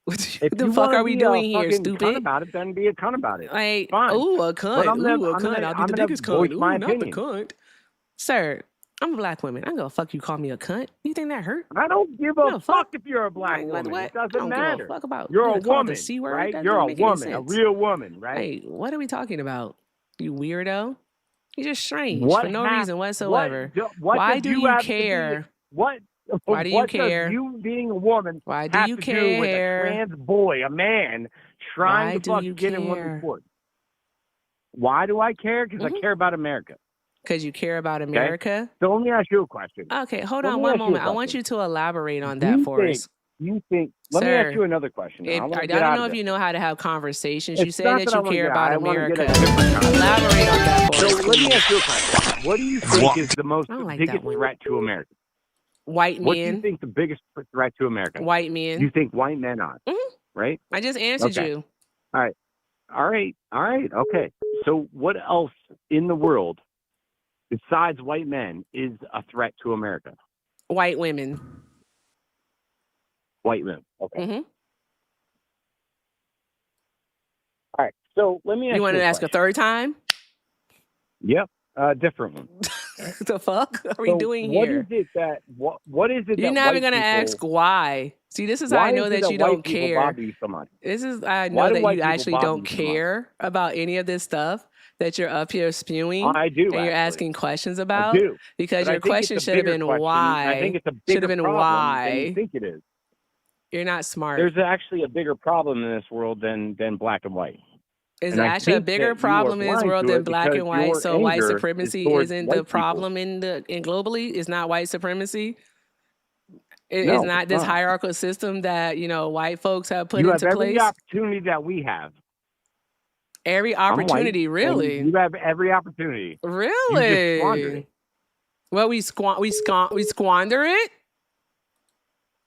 What If the you fuck want are to we be doing a here, fucking cunt stupid? about it, then be a cunt about it. Like, Fine. ooh, a But cunt. I'm gonna, Ooh, a I'm cunt. gonna, I'll be I'm the gonna biggest voice cunt. my Ooh, not the opinion. cunt. Sir, I'm a black woman. I don't give a fuck you call me a cunt. You think that hurt? I don't give No, a fuck if you're a black Like, woman. what? It I doesn't don't give a matter. fuck about You're you a call it the woman, C word. right? That You're doesn't a make any woman, a sense. real woman, right? Like, what are we talking about? You weirdo. You're just strange What for no hap- reason whatsoever. What Why does do you you have to be? care? What? Why do you What care? does you being a woman Why do have you to do with a care? trans boy, a man, trying Why to do fucking you get in women's care? sports? Why do I care? Because I care about America. Because you care about Okay. America? So let me ask you a question. Okay, hold Let on me one ask you a moment. I want question. you to elaborate on Do that you for think? us. You think? Let me ask Sir, you another question. if, I want I to get don't out know of if this. you know how to have conversations. You It's say not that that I you want to care get about out. I want to get America. a different conversation. Elaborate on that for So us, let me please. ask you a question. What do you think is the most I don't like that biggest one. threat to America? White What do you men. think the biggest threat to America? White You men. think white men are, right? I just answered Okay. you. All right. All right. All right. Okay. So what else in the world besides white men is a threat to America? White women. White men. Okay. Mm-hmm. All right. So let me ask You want you to a ask a question. third time? Yep. Different one. The fuck are we So doing what here? is it that what is it You're that not even white gonna ask people? why. See, this is how I Why know is it that that you white don't people care. bother you so much? This is I Why know do that white you people actually bother don't you so much? care about any of this stuff that you're up here spewing I do and you're actually. asking questions I about. do. Because But I your think it's question a should have bigger been question. I think why. it's a Should bigger have been problem than you why. think it is. You're not smart. There's actually a bigger problem in this world than black and white. Is And there I actually a think bigger that you are problem in this blind world to than it black because and white? your So white anger is supremacy towards isn't the white people. problem in globally? Is not white supremacy? Is No, not it's this not. hierarchical system that white folks have put You have into every place? opportunity that we have. Every I'm white, opportunity, and really? you have every opportunity. You just squander it. Really? Well, we squander it?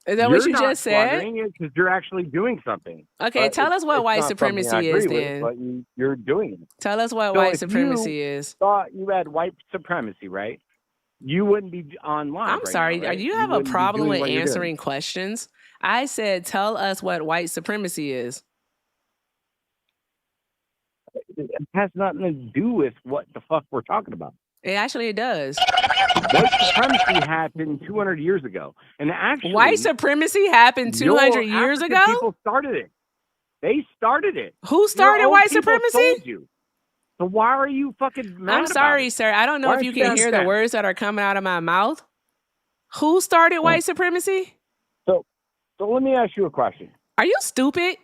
Is that You're what you not just said? squandering it because you're actually doing something. Okay, But tell us what it's white not something I supremacy is agree with, then. but you're doing it. Tell us what So white if supremacy you is. thought you had white supremacy, right? You wouldn't be online. I'm right sorry. Now, right? You have a wouldn't be problem doing with what you're doing. answering questions? I said, tell us what white supremacy is. It has nothing to do with what the fuck we're talking about. It does. White supremacy happened 200 years ago, and actually, White supremacy happened 200 years African ago? people started it. They started it. Who started Your own white people supremacy? told you. So why are you fucking mad I'm about sorry, it? sir. I don't know Why if aren't you you can hear the upset? words that are coming out of my mouth. Who started white supremacy? So let me ask you a question. Are you stupid?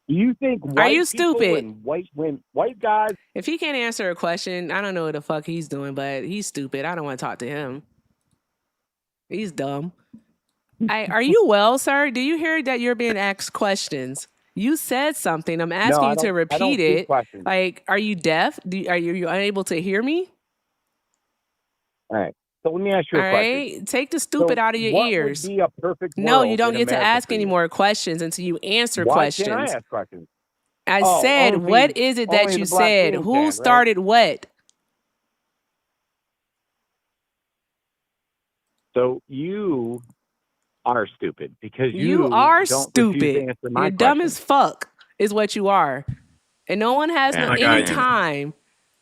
Do you think Are white you people stupid? when white guys? If he can't answer a question, I don't know what the fuck he's doing, but he's stupid. I don't want to talk to him. He's dumb. Are you well, sir? Do you hear that you're being asked questions? You said something. I'm asking you to repeat it. Like, are you deaf? Are you unable to hear me? All right. So let me ask you a All question. right. Take the stupid out of your what ears. Would be a perfect No, you world don't in get to America ask for any you? more questions until you answer Why questions. can't I ask questions? I Oh, said, only- what is it that only you the black said? man Who can, right? started what? So you are stupid because You are don't refuse to stupid. answer my You're dumb question. as fuck, is what you are. And no one has Yeah, I got any you. time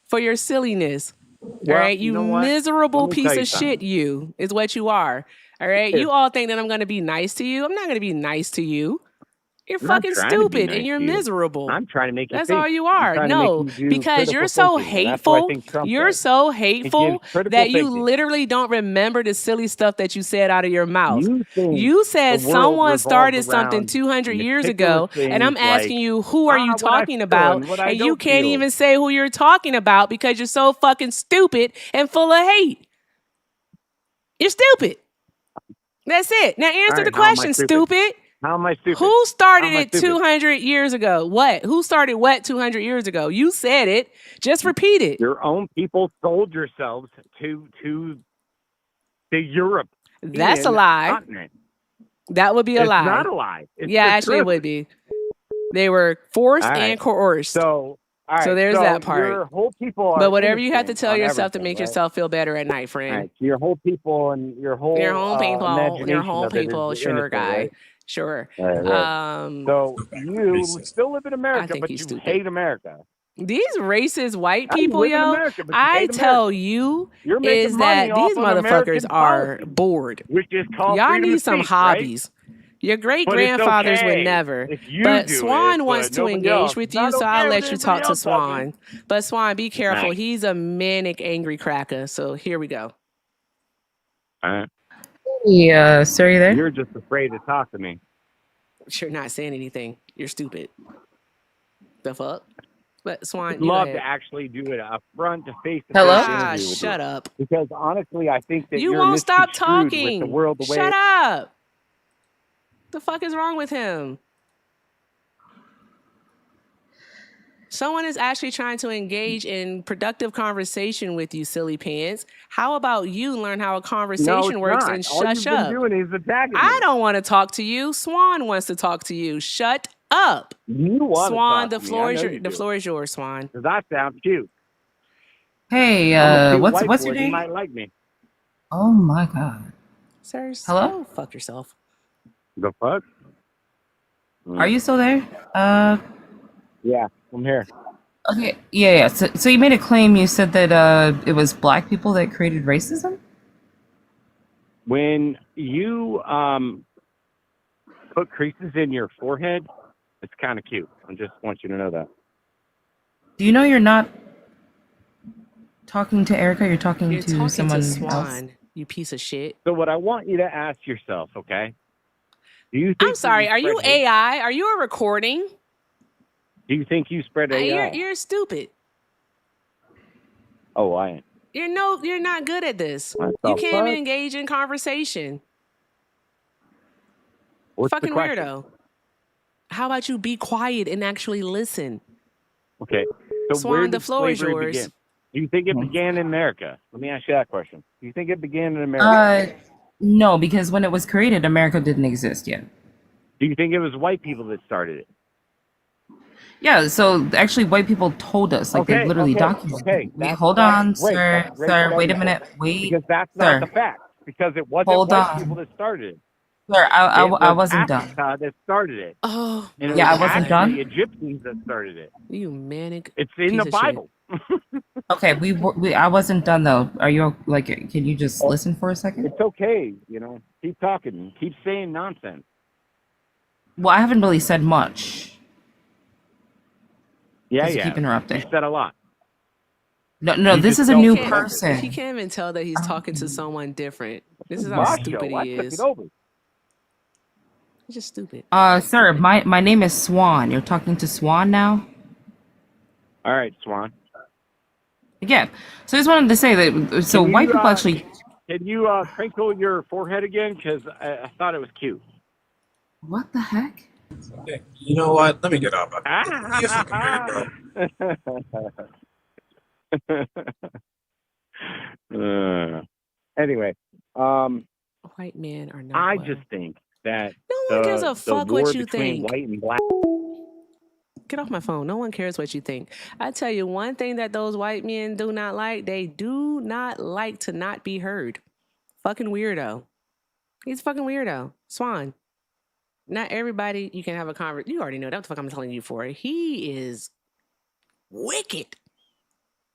for your silliness. All Well, right, you you know what? miserable Let me piece tell you of something. shit, you is what you are. All right, you all think that I'm gonna be nice to you. I'm not gonna be nice to you. You're I'm not fucking trying to be stupid nice and you're to you. miserable. I'm trying to make you That's think. all you I'm are. trying to make No, you do because you're critical so thinking, and that's what I hateful. think Trump You're does. so He hateful gives critical that you thinking. literally don't remember the silly stuff that you said out of your mouth. You think You said the world someone revolves started something around 200 years meticulous ago, and I'm things asking like, you, who are you what I talking feel about? and what I And you don't can't feel. even say who you're talking about because you're so fucking stupid and full of hate. You're stupid. That's it. Now All answer right, the how am I question, stupid? stupid. How am I stupid? Who How started am I it stupid? 200 years ago? What? Who started what 200 years ago? You said it. Just repeat it. Your own people sold yourselves to the Europe. That's a lie. Continent. That would be a It's lie. not a lie. It's Yeah, the actually, it truth. would be. They were forced All right. and coerced. So, all right. So there's that part. Your whole people are But whatever you have to innocent tell on yourself to everything, make right? yourself feel better at night, friend. All right. So your whole people and your whole imagination Your home of it is people, sure, innocent, guy. right? Sure. Right. So you still live in America, think but he's you stupid. hate America. These racist white How do you people, live in yo, America, but you I hate tell America? you You're making is money that these off of motherfuckers American are policy, bored. which is called Y'all freedom need of some speech, right? hobbies. Your great But it's grandfathers would okay never. if you But do Swan it, wants but to nobody engage else. with It's you, not so okay I'll with let you everybody talk to else does it. Swan. But Swan, be careful. Right. He's a manic, angry cracker. So here we go. All right. Yeah, sir, you there? You're just afraid to talk to me. You're not saying anything. You're stupid. The fuck? But Swan, I'd you go love ahead. to actually do it up front, to face-to-face Hello? interview with Shut you. up. Because honestly, I think that You you're won't stop misconstrued with the talking. world the way. Shut up. The fuck is wrong with him? Someone is actually trying to engage in productive conversation with you, silly pants. How about you learn how a conversation No, it's works not. and All shush you've been up? doing is attacking I me. don't want to talk to you. Swan wants to talk to you. Shut up. You want Swan, to the talk to me. floor I is know your, you the do. floor is yours, Swan. Because I sound cute. Hey, I'm a cute what's white what's boy. your You name? might like me. Oh my god. Sir, Hello? go fuck yourself. The fuck? Are you still there? Yeah, I'm here. Okay, yeah. So you made a claim. You said that it was black people that created racism. When you put creases in your forehead, it's kind of cute. I just want you to know that. Do you know you're not talking to Erica? You're talking You're to talking someone to else. Swan, you piece of shit. So what I want you to ask yourself, okay? Do you think I'm sorry. Are you spread hate? AI? Are you a recording? Do you think you spread AI? You're stupid. Oh, I am. You're not good at this. What You the can't even fuck? engage in conversation. What's the Fucking question? weirdo. How about you be quiet and actually listen? Okay. So Swan, where the did floor is slavery yours. begin? Do you think it began in America? Let me ask you that question. Do you think it began in America? No, because when it was created, America didn't exist yet. Do you think it was white people that started it? Yeah, so actually white people told us, like they literally documented. Okay. Wait, hold on, sir. That's great Sir, for wait a them to minute. say. Wait, Because that's sir. not the fact. Because it wasn't Hold white people on. that started it. Sir, I It was wasn't done. Africa that started it. Oh, And it Yeah, was I wasn't actually done. Egyptians that started it. You manic. It's in piece the of Bible. Okay, I wasn't done though. Are you like? Can you just listen for a second? It's okay, Keep talking. Keep saying nonsense. Well, I haven't really said much. Yeah, You keep interrupting. You said a lot. No, this is a new person. He can't even tell that he's talking to someone different. This is how Macho, stupid I he took is. it over. He's just stupid. Sir, my name is Swan. You're talking to Swan now? All right, Swan. Yeah. So I just wanted to say that so white people actually. Can you crinkle your forehead again? Because I thought it was cute. What the heck? You know what? Let me get up. Anyway, white men are not. I just think that no one gives a fuck what you between think. white and black. Get off my phone. No one cares what you think. I tell you one thing that those white men do not like. They do not like to not be heard. Fucking weirdo. He's a fucking weirdo. Swan. Not everybody you can have a conversation. You already know that. What the fuck I'm telling you for. He is wicked.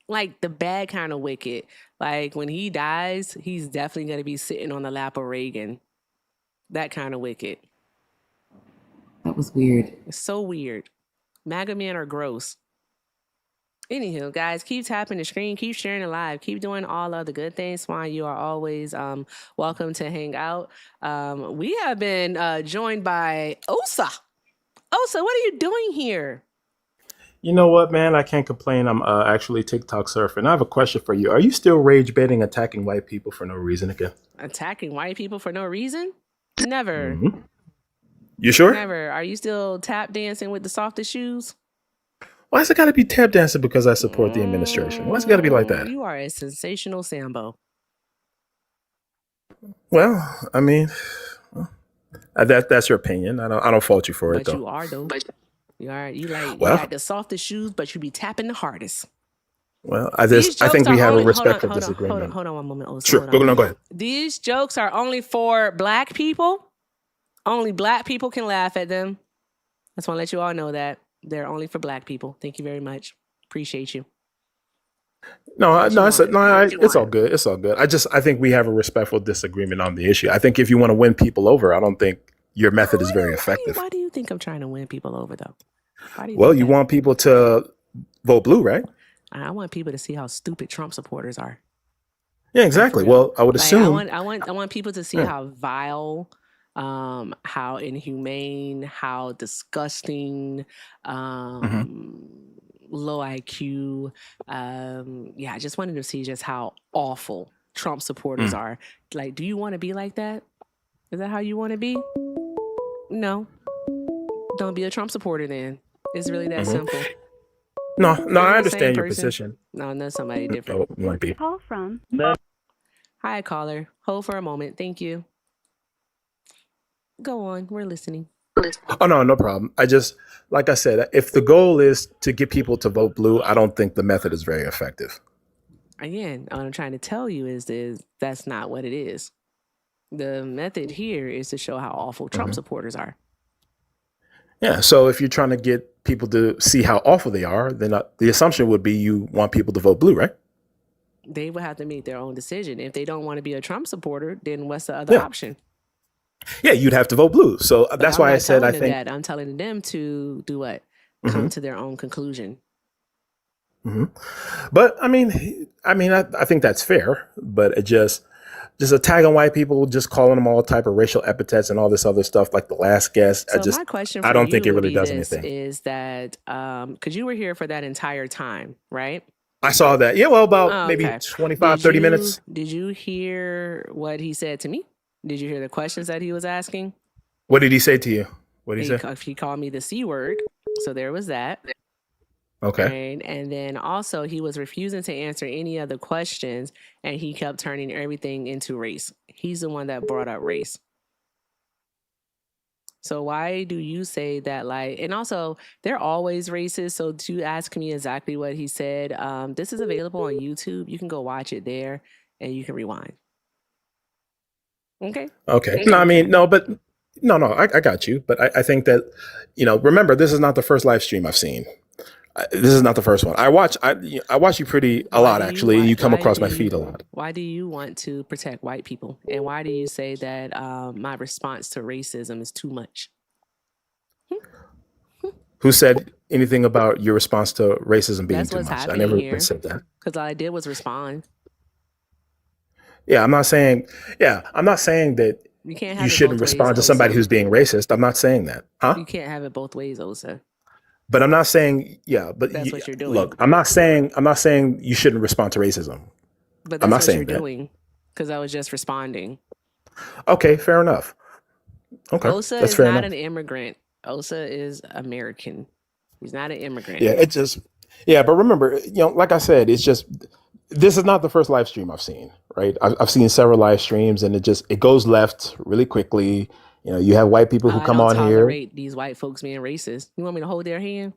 Like the bad kind of wicked. Like when he dies, he's definitely going to be sitting on the lap of Reagan. That kind of wicked. That was weird. It's so weird. MAGA men are gross. Anywho, guys, keep tapping the screen, keep sharing it live, keep doing all of the good things. Swan, you are always welcome to hang out. We have been joined by Osa. Osa, what are you doing here? You know what, man? I can't complain. I'm actually TikTok surfing. I have a question for you. Are you still rage baiting, attacking white people for no reason again? Attacking white people for no reason? Never. Mm-hmm. You sure? Never. Are you still tap dancing with the softest shoes? Why's it got to be tap dancing because I support the administration? Why's it got to be like that? You are a sensational Sambo. Well, I mean, that's your opinion. I don't fault you for it, though. But you are, though. You are. You got the softest shoes, but you be tapping the hardest. Well, I think we have a respectful disagreement. Hold on one moment. Osa, sure, go ahead. These jokes are only for black people. Only black people can laugh at them. I just want to let you all know that. They're only for black people. Thank you very much. Appreciate you. It's all good. It's all good. I think we have a respectful disagreement on the issue. I think if you want to win people over, I don't think your method is very effective. Why do you think I'm trying to win people over, though? You want people to vote blue, right? I want people to see how stupid Trump supporters are. Yeah, exactly. Well, I would assume. I want people to see how vile, how inhumane, how disgusting, low IQ. I just wanted to see just how awful Trump supporters are. Like, do you want to be like that? Is that how you want to be? No. Don't be a Trump supporter then. It's really that simple. No, I understand your position. No, that's somebody different. Oh, might be. Call from. Hi, caller. Hold for a moment. Thank you. Go on. We're listening. Oh, no problem. Like I said, if the goal is to get people to vote blue, I don't think the method is very effective. Again, what I'm trying to tell you is that's not what it is. The method here is to show how awful Trump supporters are. Yeah, so if you're trying to get people to see how awful they are, then the assumption would be you want people to vote blue, right? They would have to make their own decision. If they don't want to be a Trump supporter, then what's the other option? Yeah, you'd have to vote blue. So that's why I said I think I'm telling them to do what? Come to their own conclusion. But I think that's fair. But it just attacking white people, just calling them all type of racial epithets and all this other stuff like the last guest. So my question I don't think it really does anything. Is that because you were here for that entire time, right? I saw that. Yeah, well, about maybe 25, 30 minutes. Did you hear what he said to me? Did you hear the questions that he was asking? What did he say to you? What did he say? He called me the C word. So there was that. Okay. Right? And then also he was refusing to answer any other questions and he kept turning everything into race. He's the one that brought up race. So why do you say that? And also they're always racist. So to ask me exactly what he said, this is available on YouTube. You can go watch it there and you can rewind. Okay. No, I got you. But I think that, remember, this is not the first live stream I've seen. This is not the first one. I watch you a lot, actually. You come across my feed a lot. Why do you want to protect white people? And why do you say that my response to racism is too much? Who said anything about your response to racism being That's too what's much. I happening never here. said that. Because all I did was respond. Yeah, I'm not saying that You can't you have it shouldn't both ways, respond to somebody Osa. who's being racist. I'm not saying that. Huh? You can't have it both ways, Osa. But I'm not saying, yeah, but That's what you're doing. look, I'm not saying you shouldn't respond to racism. But I'm that's not what you're saying that. doing. Because I was just responding. Okay, fair enough. Okay, Osa that's is fair not enough. an immigrant. Osa is American. He's not an immigrant. Yeah, but remember, like I said, it's just, this is not the first live stream I've seen, right? I've seen several live streams, and it goes left really quickly. You have white people who I come don't on here. tolerate these white folks being racist. You want me to hold their hand?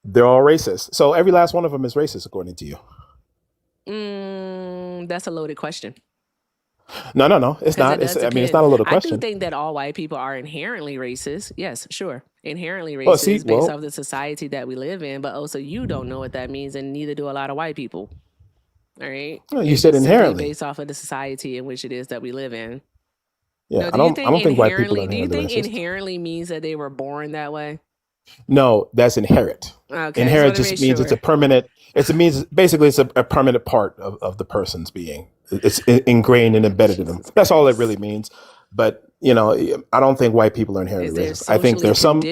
They're all racist. So every last one of them is racist, according to you. That's a loaded question. No, it's not. It's not a loaded question. I do think that all white people are inherently racist. Yes, sure. Inherently racist based off the society that we live in. But also, you don't know what that means, and neither do a lot of white people. All right? You said inherently. Based off of the society in which it is that we live in. Yeah, No, I don't think white people are do you inherently think racist. inherently means that they were born that way? No, that's inherent. Okay, inherent just means it's a permanent. Basically it's a permanent part of the person's being. It's ingrained and embedded in them. That's all it really means. But I don't think white people are inherently racist. I think there's some.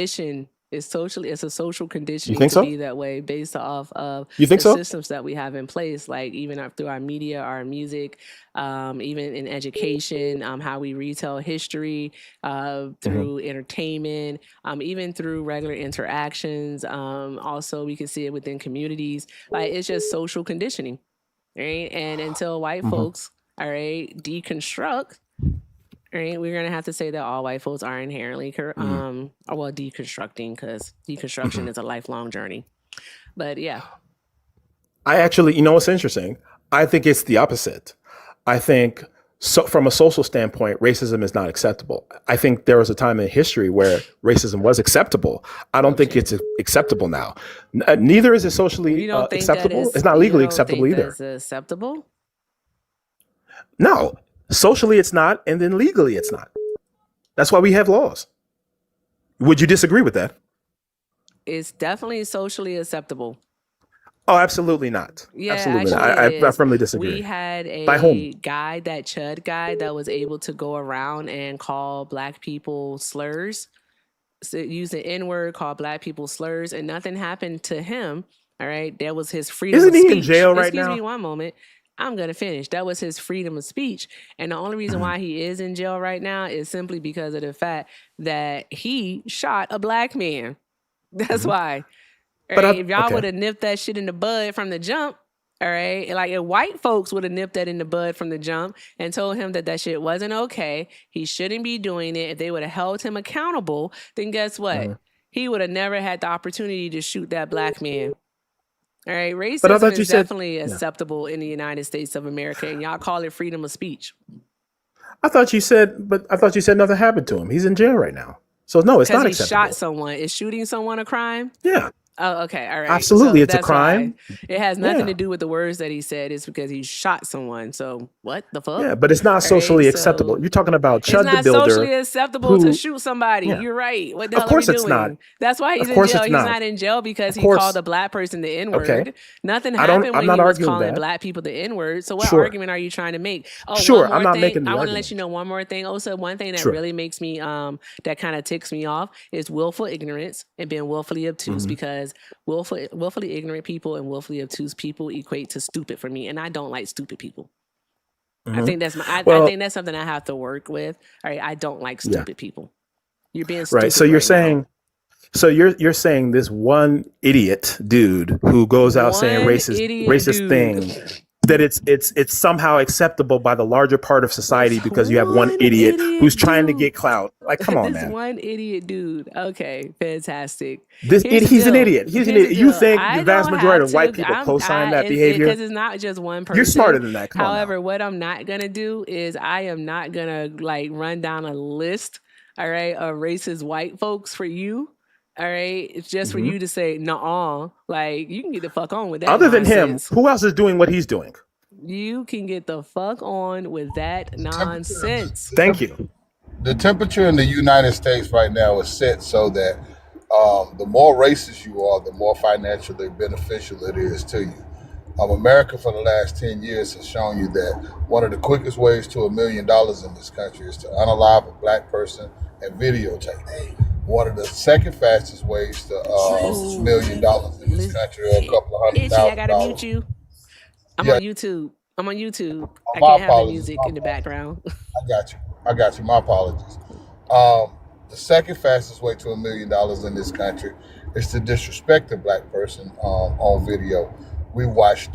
It's a social conditioning think to so? be that way based off of You think the so? systems that we have in place, like even through our media, our music, even in education, how we retell history, through entertainment, even through regular interactions. Also, we can see it within communities. Like it's just social conditioning, right? And until white folks, all right, deconstruct. Right, we're gonna have to say that all white folks are inherently, deconstructing, because deconstruction is a lifelong journey. But yeah, I actually, what's interesting? I think it's the opposite. I think from a social standpoint, racism is not acceptable. I think there was a time in history where racism was acceptable. I don't think it's acceptable now. Neither is it socially acceptable. It's not legally acceptable either. It's acceptable? No. Socially, it's not, and then legally, it's not. That's why we have laws. Would you disagree with that? It's definitely socially acceptable. Oh, absolutely not. Yeah, absolutely not. I firmly disagree. We had By whom? guy, that Chud guy, that was able to go around and call black people slurs, use the N-word, call black people slurs, and nothing happened to him. All right, that was his freedom of speech. Isn't he in jail right now? Excuse me one moment. I'm going to finish. That was his freedom of speech. And the only reason why he is in jail right now is simply because of the fact that he shot a black man. That's why. Right? If y'all would have nipped that shit in the bud from the jump, all right, like if white folks would have nipped that in the bud from the jump and told him that shit wasn't okay, he shouldn't be doing it, if they would have held him accountable, then guess what? He would have never had the opportunity to shoot that black man. All right, racism is definitely acceptable in the United States of America, and y'all call it freedom of speech. I thought you said nothing happened to him. He's in jail right now. So no, it's not acceptable. Because he shot someone. Is shooting someone a crime? Yeah. Oh, okay. All right. Absolutely. So it's a crime. It has nothing to do with the words that he said. It's because he shot someone. So what the fuck? Yeah, but it's not socially acceptable. You're talking about Chud the Builder. It's not socially acceptable to shoot somebody. Yeah. You're right. What the hell are we doing? Of course it's not. That's why he's in jail. He's not in jail because he called a black person the N-word. Okay. Nothing happened when he was calling black people the N-word. So what argument are you trying to make? Oh, sure. I'm not making the argument. I want to let you know one more thing. Also, one thing that really makes me, that kind of ticks me off is willful ignorance and being willfully obtuse, because willfully ignorant people and willfully obtuse people equate to stupid for me, and I don't like stupid people. I think that's I think that's something I have to work with. All right, I don't like stupid people. You're being stupid. Right. So you're saying, you're saying this one idiot dude who goes out saying racist things, that it's somehow acceptable by the larger part of society because you have one idiot who's trying to get clout. Like, come on, man. This one idiot dude. Okay, fantastic. He's an idiot. He's an idiot. You think the vast majority of white people co-sign that behavior? Because it's not just one person. You're smarter than that. However, what I'm not gonna do is I am not gonna run down a list, all right, of racist white folks for you. All right, it's just for you to say, "Nuh-uh." Like, you can get the fuck on with that. Other than him, who else is doing what he's doing? You can get the fuck on with that nonsense. Thank you. The temperature in the United States right now is set so that The more racist you are, the more financially beneficial it is to you. America for the last 10 years has shown you that one of the quickest ways to $1 million in this country is to unalive a black person and videotape. One of the second fastest ways to $1 million in this country, or a couple of Itchy, I gotta $100,000. mute you. I'm Yeah, on YouTube. I'm on YouTube. I my can't have the apologies. music My in the apologies. background. I got you. My apologies. Um, the second fastest way to $1 million in this country is to disrespect a black person on video. We watched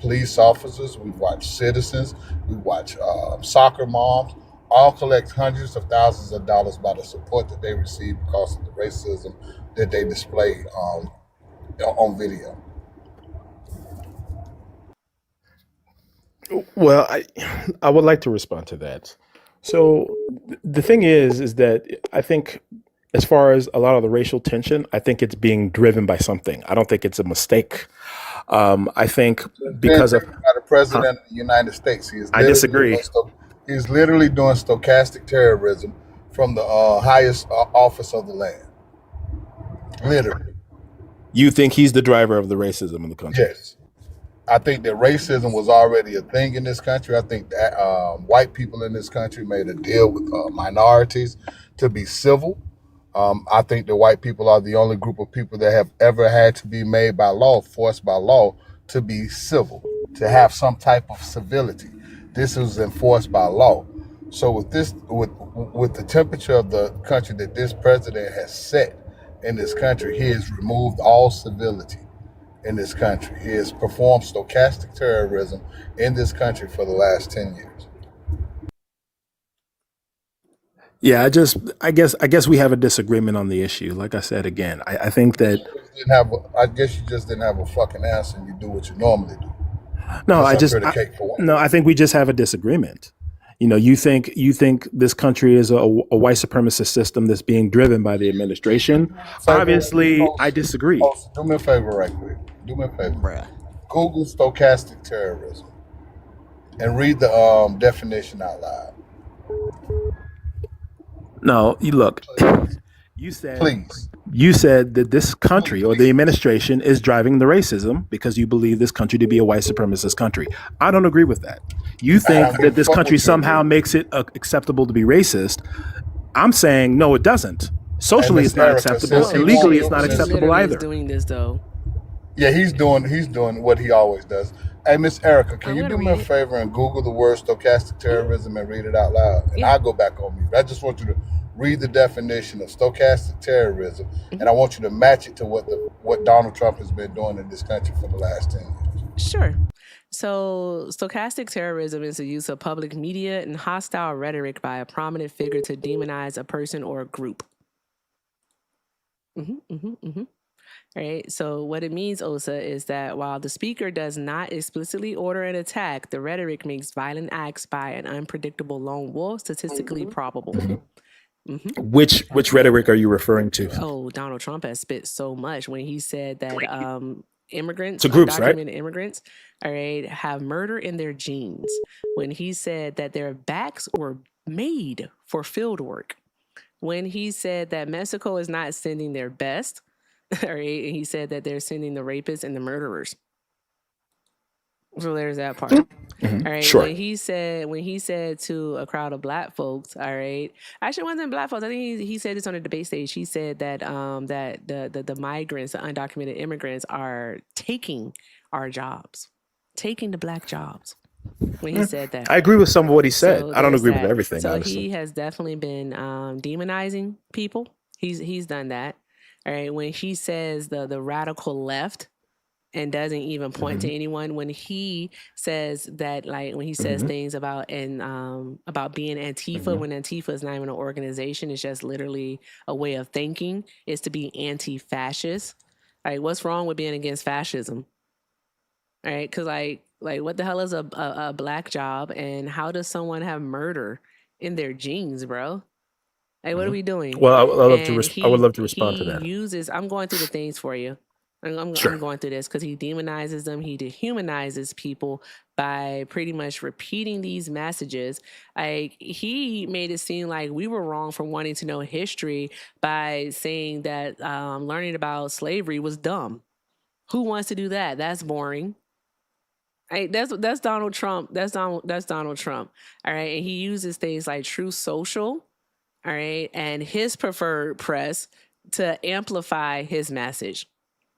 police officers, we watched citizens, we watched soccer moms, all collect hundreds of thousands of dollars by the support that they receive because of the racism that they display on video. Well, I would like to respond to that. So the thing is that I think as far as a lot of the racial tension, I think it's being driven by something. I don't think it's a mistake. I think because of by the president of the United States, I disagree. He's literally doing stochastic terrorism from the highest office of the land. Literally. You think he's the driver of the racism in the country? Yes. I think that racism was already a thing in this country. I think that white people in this country made a deal with minorities to be civil. I think the white people are the only group of people that have ever had to be made by law, forced by law, to be civil, to have some type of civility. This was enforced by law. So with the temperature of the country that this president has set in this country, he has removed all civility in this country. He has performed stochastic terrorism in this country for the last 10 years. Yeah, I guess we have a disagreement on the issue. Like I said again, I think that I guess you just didn't have a fucking answer, and you do what you normally do. no, No, I think we just have a disagreement. You know, you think this country is a white supremacist system that's being driven by the administration. Obviously, I disagree. Do me a favor right quick. Do me a favor. Google stochastic terrorism and read the definition out loud. No, you look. You said that this country or the administration is driving the racism because you believe this country to be a white supremacist country. I don't agree with that. You think that this country somehow makes it acceptable to be racist. I'm saying no, it doesn't. Socially, it's not acceptable, and legally, it's not acceptable either. Doing this though. Yeah, he's doing what he always does. Hey, Miss Erica, can you do me a favor and Google the word stochastic terrorism and read it out loud? And I'll go back on mute. I just want you to read the definition of stochastic terrorism, and I want you to match it to what Donald Trump has been doing in this country for the last 10 years. Sure. So, stochastic terrorism is the use of public media and hostile rhetoric by a prominent figure to demonize a person or a group. Right. So what it means, Osa, is that while the speaker does not explicitly order an attack, the rhetoric makes violent acts by an unpredictable lone wolf statistically probable. Which rhetoric are you referring to? Oh, Donald Trump has spit so much when he said that immigrants, to groups, right? undocumented immigrants, all right, have murder in their genes. When he said that their backs were made for field work. When he said that Mexico is not sending their best. All right, and he said that they're sending the rapists and the murderers. So there's that part. All right. Sure. When he said to a crowd of black folks, all right. Actually, it wasn't black folks. I think he said this on the debate stage. He said that that the migrants, the undocumented immigrants, are taking our jobs, taking the black jobs. When he said that, I agree with some of what he said. So I don't there's agree with that. everything. So honestly. he has definitely been demonizing people. He's done that. All right, when he says the radical left and doesn't even point to anyone, when he says that, like when he says things about about being Antifa, when Antifa is not even an organization, it's just literally a way of thinking, is to be anti-fascist. Like, what's wrong with being against fascism? All right, because like what the hell is a black job, and how does someone have murder in their genes, bro? Like, what are we doing? Well, I would love to respond to that. I'm going through the things for you. I'm going through this because he demonizes them. He dehumanizes people by pretty much repeating these messages. Like, he made it seem like we were wrong for wanting to know history by saying that learning about slavery was dumb. Who wants to do that? That's boring. That's Donald Trump. That's Donald Trump. All right. And he uses things like Truth Social, all right, and his preferred press to amplify his message.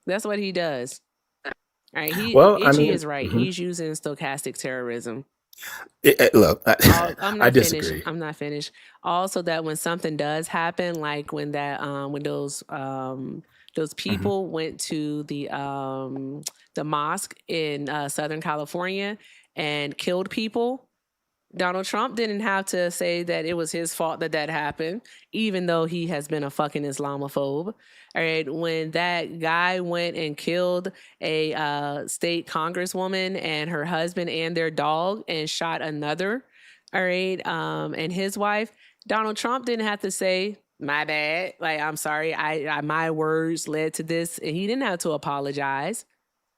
That's what he does. All right. Itchy is right. He's using stochastic terrorism. Look, I'm not I disagree. finished. I'm not finished. Also, that when something does happen, like when those people went to the mosque in Southern California and killed people, Donald Trump didn't have to say that it was his fault that happened, even though he has been a fucking Islamophobe. All right, when that guy went and killed a state congresswoman and her husband and their dog and shot another, all right, and his wife, Donald Trump didn't have to say, my bad, like, I'm sorry, I my words led to this, and he didn't have to apologize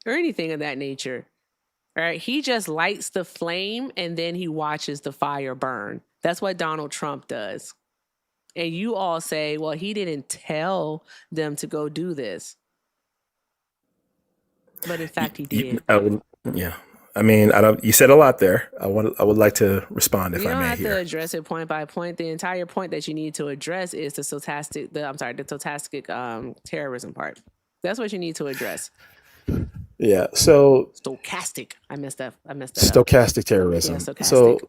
or anything of that nature. All right, he just lights the flame and then he watches the fire burn. That's what Donald Trump does. And you all say, well, he didn't tell them to go do this. But in fact, he did. Yeah. I mean, you said a lot there. I would like to respond if I may. You don't have here. to address it point by point. The entire point that you need to address is the stochastic terrorism part. That's what you need to address. Yeah. So stochastic. I messed that stochastic terrorism. Yeah, stochastic. So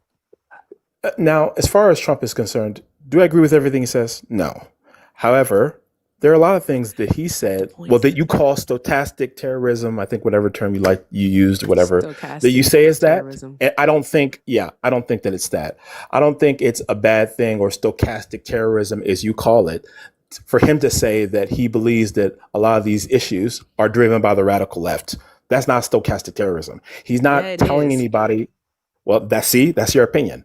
now, as far as Trump is concerned, do I agree with everything he says? No. However, there are a lot of things that he said, well, that you call stochastic terrorism. I think whatever term you used, whatever that you say is that. And I don't think that it's that. I don't think it's a bad thing, or stochastic terrorism, as you call it, for him to say that he believes that a lot of these issues are driven by the radical left. That's not stochastic terrorism. He's not telling anybody, well, that's your opinion.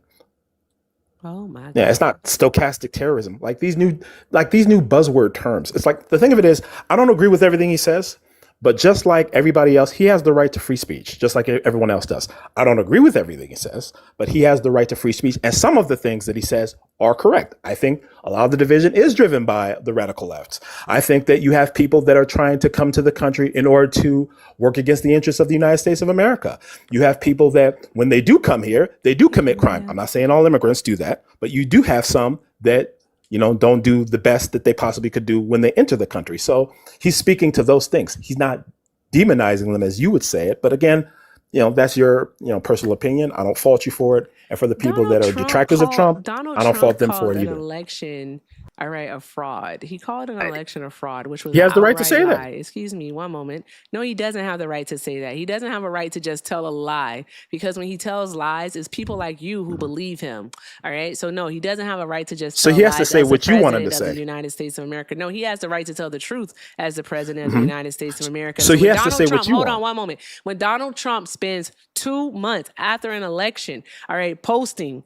Oh my God. Yeah, it's not stochastic terrorism. Like these new buzzword terms. It's like, the thing of it is, I don't agree with everything he says, but just like everybody else, he has the right to free speech, just like everyone else does. I don't agree with everything he says, but he has the right to free speech. And some of the things that he says are correct. I think a lot of the division is driven by the radical left. I think that you have people that are trying to come to the country in order to work against the interests of the United States of America. You have people that, when they do come here, they do commit crime. I'm not saying all immigrants do that, but you do have some that, don't do the best that they possibly could do when they enter the country. So he's speaking to those things. He's not demonizing them as you would say it. But again, that's your, personal opinion. I don't fault you for it. And for the people that are detractors of Trump, I don't fault them for it either. Election, all right, a fraud. He called an election a fraud, which was he has the right to say lie. that. Excuse me, one moment. No, he doesn't have the right to say that. He doesn't have a right to just tell a lie, because when he tells lies, it's people like you who believe him. All right, so no, he doesn't have a right to just. So tell he has lies to say as what the you want him to president of say. The United States of America. No, he has the right to tell the truth as the president of the United States of America. So he has to say Trump, what you want. Hold on one moment. When Donald Trump spends 2 months after an election, all right, posting,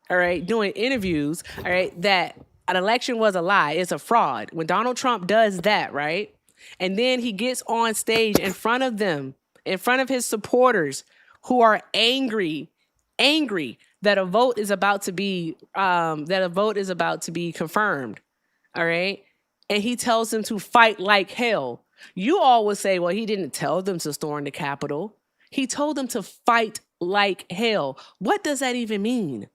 all right, doing interviews, all right, that an election was a lie, it's a fraud. When Donald Trump does that, right, and then he gets on stage in front of them, in front of his supporters who are angry that a vote is about to be confirmed, all right, and he tells them to fight like hell. You all would say, well, he didn't tell them to storm the Capitol. He told them to fight like hell. What does that even mean?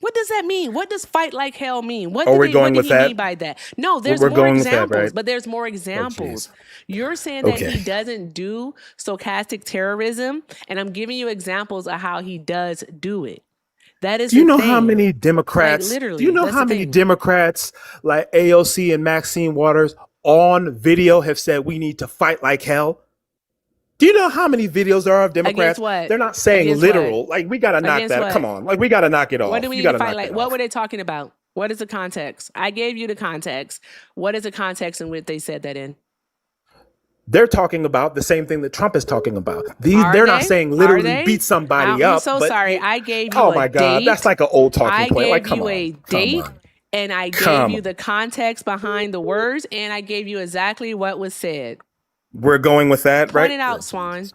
What does that mean? What does fight like hell mean? What did he mean by that? No, there's more examples, but there's more examples. You're saying that he doesn't do stochastic terrorism, and I'm giving you examples of how he does do it. That is. Do you know how many Democrats? Like, literally, do you know how many Democrats like AOC and Maxine Waters on video have said we need to fight like hell? Do you know how many videos there are of Democrats? They're not saying literal. Like, we got to knock that. Come on. Like, we got to knock it off. What do we need to fight like? What were they talking about? What is the context? I gave you the context. What is the context in which they said that in? They're talking about the same thing that Trump is talking about. They're not saying literally beat somebody up. I'm so sorry. I gave you oh my God, that's like an old talking point. I gave you a date, and I gave you the context behind the words, and I gave you exactly what was said. We're going with that, Point right? it out, Swan.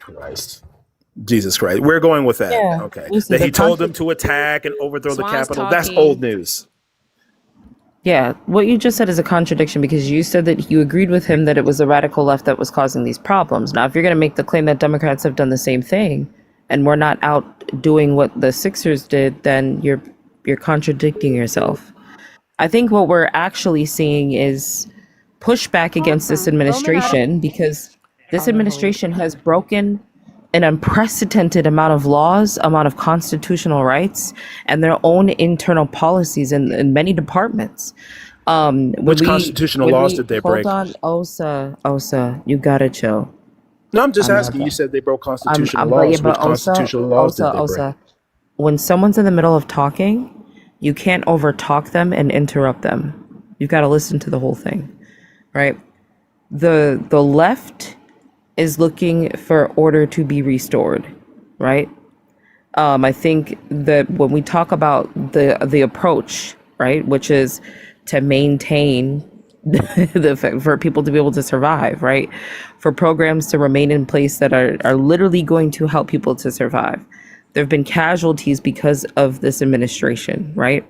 Jesus Christ. We're going with that. Yeah. Okay. Lucy, That the he told them conflict. to attack and overthrow the Swan's Capitol. That's talking. old news. Yeah, what you just said is a contradiction because you said that you agreed with him that it was the radical left that was causing these problems. Now, if you're going to make the claim that Democrats have done the same thing and we're not out doing what the Sixers did, then you're contradicting yourself. I think what we're actually seeing is pushback against this administration because this administration has broken an unprecedented amount of laws, amount of constitutional rights, and their own internal policies in many departments. Which constitutional laws did they break? Hold on, Osa, you gotta chill. No, I'm just asking. You said they broke constitutional laws. Which constitutional laws did they break? When someone's in the middle of talking, you can't overtalk them and interrupt them. You've got to listen to the whole thing, right? The left is looking for order to be restored, right? I think that when we talk about the approach, right, which is to maintain for people to be able to survive, right, for programs to remain in place that are literally going to help people to survive. There have been casualties because of this administration, right?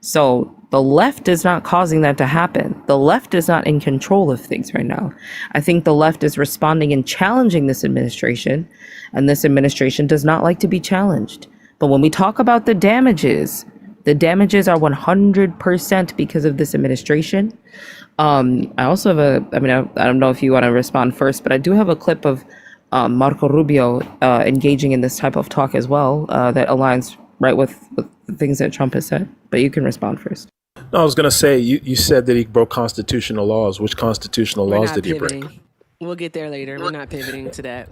So the left is not causing that to happen. The left is not in control of things right now. I think the left is responding and challenging this administration, and this administration does not like to be challenged. But when we talk about the damages are 100% because of this administration. I also have I don't know if you want to respond first, but I do have a clip of Marco Rubio engaging in this type of talk as well that aligns right with the things that Trump has said. But you can respond first. No, I was going to say, you said that he broke constitutional laws. Which constitutional laws did he break? We'll get there later. We're not pivoting to that.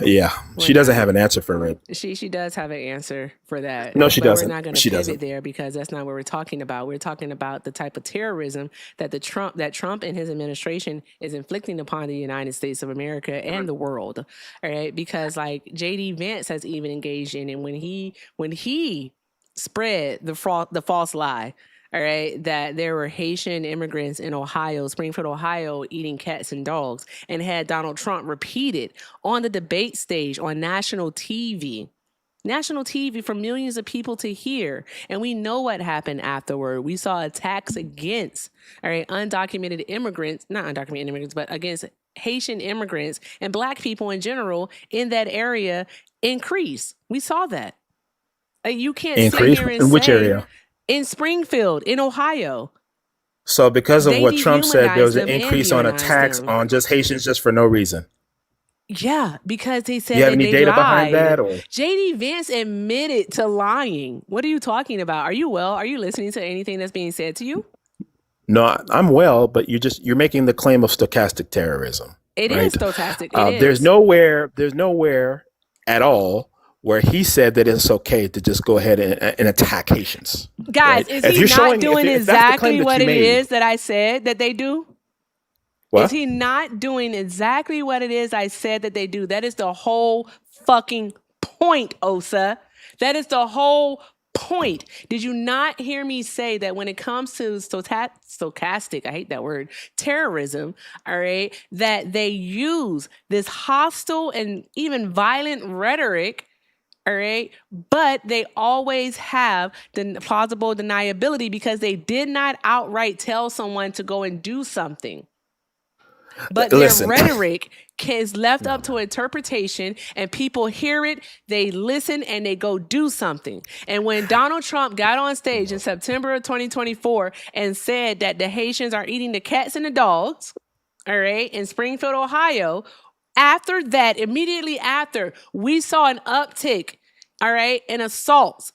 Yeah. She doesn't have an answer for it. She does have an answer for that. No, she doesn't. We're not going to pivot there because that's not what we're talking about. We're talking about the type of terrorism that Trump and his administration is inflicting upon the United States of America and the world. All right, because like JD Vance has even engaged in it when he spread the false lie. All right, that there were Haitian immigrants in Ohio, Springfield, Ohio, eating cats and dogs, and had Donald Trump repeat it on the debate stage on national TV for millions of people to hear. And we know what happened afterward. We saw attacks against, undocumented immigrants, not undocumented immigrants, but against Haitian immigrants and Black people in general in that area increase. We saw that. You can't increase sit here and in which say, area? In Springfield, in Ohio. So because of They what Trump said, there was an dehumanized them increase and on demonized attacks them. on just Haitians just for no reason. Yeah, because they said You have that any they data lied. behind that, or? JD Vance admitted to lying. What are you talking about? Are you well? Are you listening to anything that's being said to you? No, I'm well, but you're making the claim of stochastic terrorism. It right? is stochastic. It is. There's nowhere at all where he said that it's okay to just go ahead and attack Haitians. Guys, right? is he not doing exactly what it is that I said that they do? What? Is he not doing exactly what it is I said that they do? That is the whole fucking point, Osa. That is the whole point. Did you not hear me say that when it comes to stochastic, I hate that word, terrorism, all right, that they use this hostile and even violent rhetoric, all right, but they always have the plausible deniability because they did not outright tell someone to go and do something. But their rhetoric is left up to interpretation, and people hear it, they listen, and they go do something. And when Donald Trump got on stage in September of 2024 and said that the Haitians are eating the cats and the dogs, all right, in Springfield, Ohio, after that, immediately after, we saw an uptick, all right, in assaults.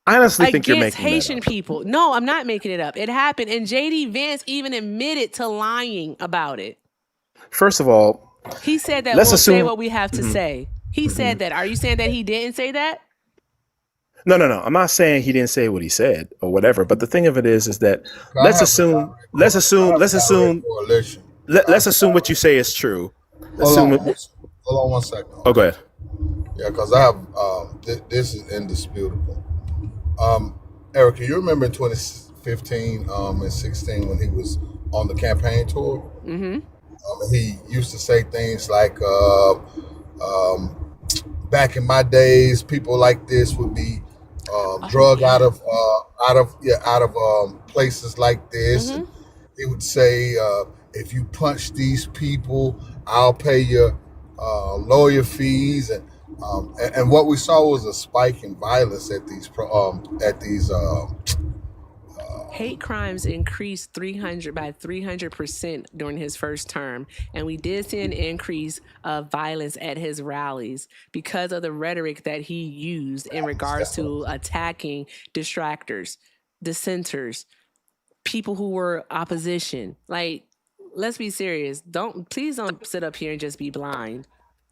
I honestly think you're making Haitian that up. people. No, I'm not making it up. It happened. And JD Vance even admitted to lying about it. First of all, he said that let's we'll say assume, what we have to say. He said that. Are you saying that he didn't say that? No. I'm not saying he didn't say what he said or whatever. But the thing of it is that let's assume what you say is true. Hold on 1 second. Oh, go ahead. Yeah, because I have this is indisputable. Erica, you remember in 2015 and 16 when he was on the campaign tour? Mm-hmm. He used to say things like, back in my days, people like this would be drug out of places like this, and he would say, if you punch these people, I'll pay your lawyer fees, and what we saw was a spike in violence at these hate crimes increased 300% during his first term, and we did see an increase of violence at his rallies because of the rhetoric that he used in regards to attacking distractors, dissenters, people who were opposition. Like, let's be serious. Please don't sit up here and just be blind.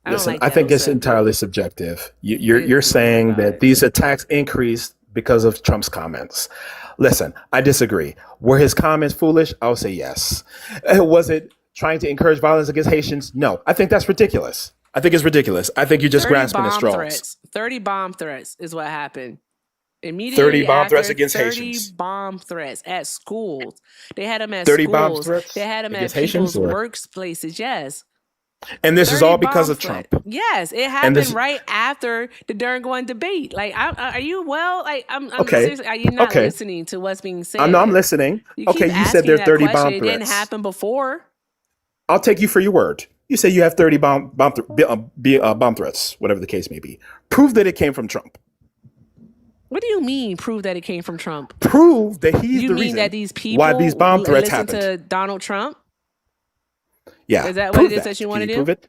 Listen, I think it's entirely subjective. You're saying that these attacks increased because of Trump's comments. Listen, I disagree. Were his comments foolish? I would say yes. Was it trying to encourage violence against Haitians? No. I think that's ridiculous. I think it's ridiculous. I think you're just grasping at straws. 30 bomb threats is what happened. Immediately 30 bomb threats against 30 Haitians. bomb threats at schools. They had them at 30 schools. bomb threats They had them at against people's Haitians, or? workplaces. Yes. And this is all because of Trump. Yes, it happened right after the Durham debate. Like, are you well? Like, I'm Okay. seriously, are you not Okay. listening to what's being said? I'm listening. You Okay, keep you said asking there are that 30 question. bomb It didn't threats. happen before. I'll take you for your word. You say you have 30 bomb threats, whatever the case may be. Prove that it came from Trump. What do you mean? Prove that it came from Trump? Prove that he's you the mean reason that these people why these bomb threats listen happened. to Donald Trump? Yeah. Is that prove what it is that you want to do? Prove it?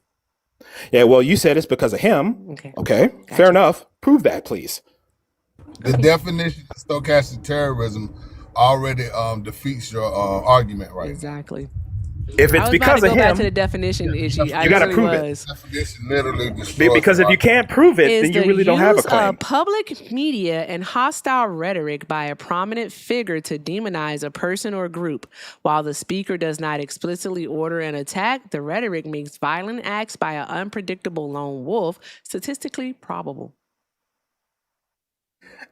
Yeah, well, you said it's because of him. Okay. Fair enough. Prove that, please. The definition of stochastic terrorism already defeats your argument right Exactly. If it's because of go back him, to the definition issue. you got to prove it. Definition literally destroys Because if you can't prove it, then you really don't have a claim. Of public media and hostile rhetoric by a prominent figure to demonize a person or group. While the speaker does not explicitly order an attack, the rhetoric makes violent acts by an unpredictable lone wolf statistically probable.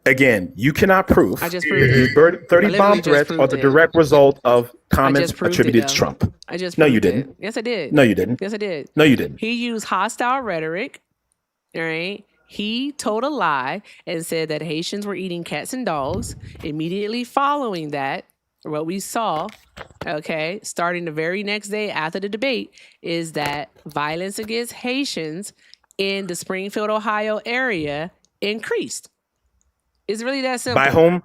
Again, you cannot prove I just that proved these it. 30 bomb threats are the direct result of comments attributed to Trump. I just No, you proved it. didn't. Yes, I did. No, you didn't. Yes, I did. No, you didn't. He used hostile rhetoric, all right? He told a lie and said that Haitians were eating cats and dogs. Immediately following that, what we saw, okay, starting the very next day after the debate, is that violence against Haitians in the Springfield, Ohio area increased. It's really that simple. By whom?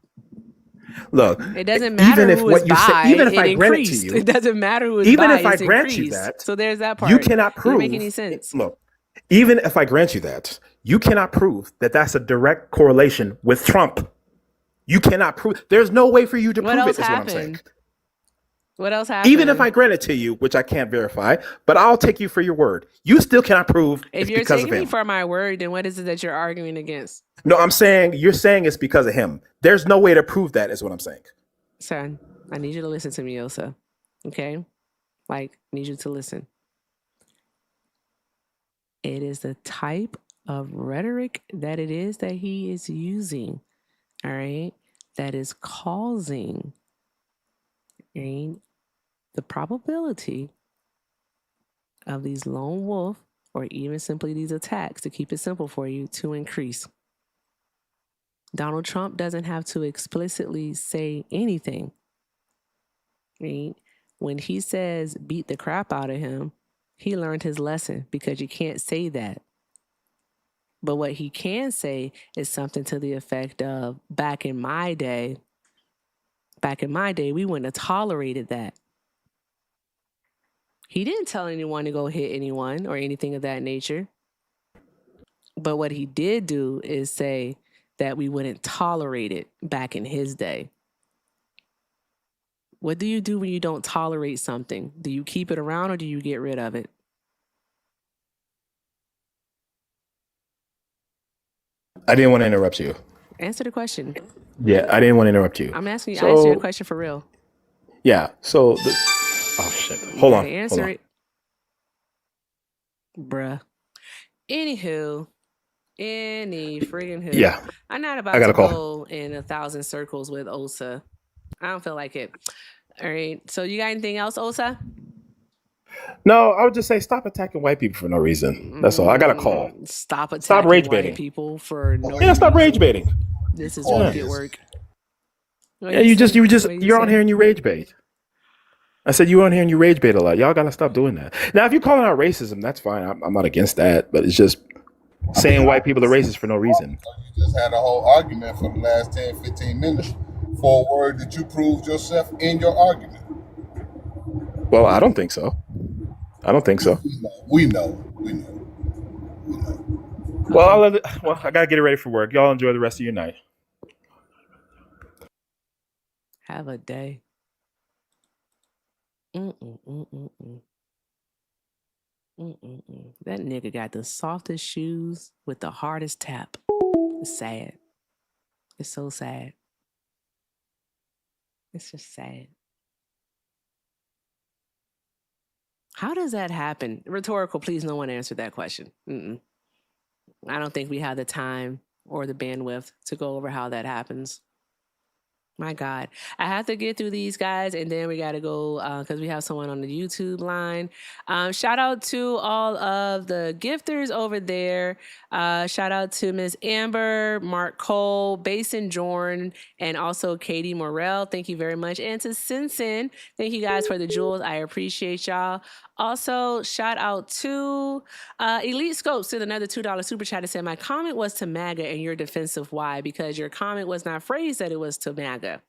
Look, it doesn't matter even if who what is you by, say, even if it I grant it to increased. you, It doesn't matter who is even by, if I it's grant you increased. that, So there's that part. you cannot prove. Doesn't make any sense. Look, even if I grant you that, you cannot prove that that's a direct correlation with Trump. You cannot prove. There's no way for you to What prove else it. Is what I'm saying. happened? What else happened? Even if I grant it to you, which I can't verify, but I'll take you for your word. You still cannot prove if it's you're because taking of me him. for my word, then what is it that you're arguing against? No, I'm saying you're saying it's because of him. There's no way to prove that, is what I'm saying. Son, I need you to listen to me, Elsa. Okay? Like, I need you to listen. It is the type of rhetoric that it is that he is using, all right, that is causing, right, the probability of these lone wolf or even simply these attacks, to keep it simple for you, to increase. Donald Trump doesn't have to explicitly say anything, right? When he says beat the crap out of him, he learned his lesson, because you can't say that. But what he can say is something to the effect of, back in my day, we wouldn't have tolerated that. He didn't tell anyone to go hit anyone or anything of that nature. But what he did do is say that we wouldn't tolerate it back in his day. What do you do when you don't tolerate something? Do you keep it around or do you get rid of it? I didn't want to interrupt you. Answer the question. Yeah, I didn't want to interrupt you. I'm asking you. So, I asked you a question for real. Yeah. So, oh shit. Hold on. Answer Hold on. it, bruh. Anywho, any friggin' who. Yeah. I'm not about I got to a call. go in 1,000 circles with Osa. I don't feel like it. All right. So you got anything else, Osa? No, I would just say stop attacking white people for no reason. That's all. I got a call. Stop attacking Stop rage white baiting. people for no Yeah, stop rage reason. baiting. This is what get work. Yeah, you're on here and you rage bait. I said you on here and you rage bait a lot. Y'all gotta stop doing that. Now, if you're calling out racism, that's fine. I'm not against that, but it's just saying white people are racist for no reason. You just had a whole argument for the last 10, 15 minutes for a word that you proved yourself in your argument. Well, I don't think so. We know. Well, I gotta get it ready for work. Y'all enjoy the rest of your night. Have a day. Mm-mm-mm-mm-mm. Mm-mm-mm. That nigga got the softest shoes with the hardest tap. It's sad. It's so sad. It's just sad. How does that happen? Rhetorical, please, no one answer that question. Mm-mm. I don't think we have the time or the bandwidth to go over how that happens. My God. I have to get through these guys, and then we got to go because we have someone on the YouTube line. Shout out to all of the gifters over there. Shout out to Miss Amber, Mark Cole, Basin Jorn, and also Katie Morrell. Thank you very much. And to Simpson, thank you guys for the jewels. I appreciate y'all. Also, shout out to Elite Scopes did another $2 super chat and said, my comment was to MAGA and your defensive why, because your comment was not phrased that it was to MAGA.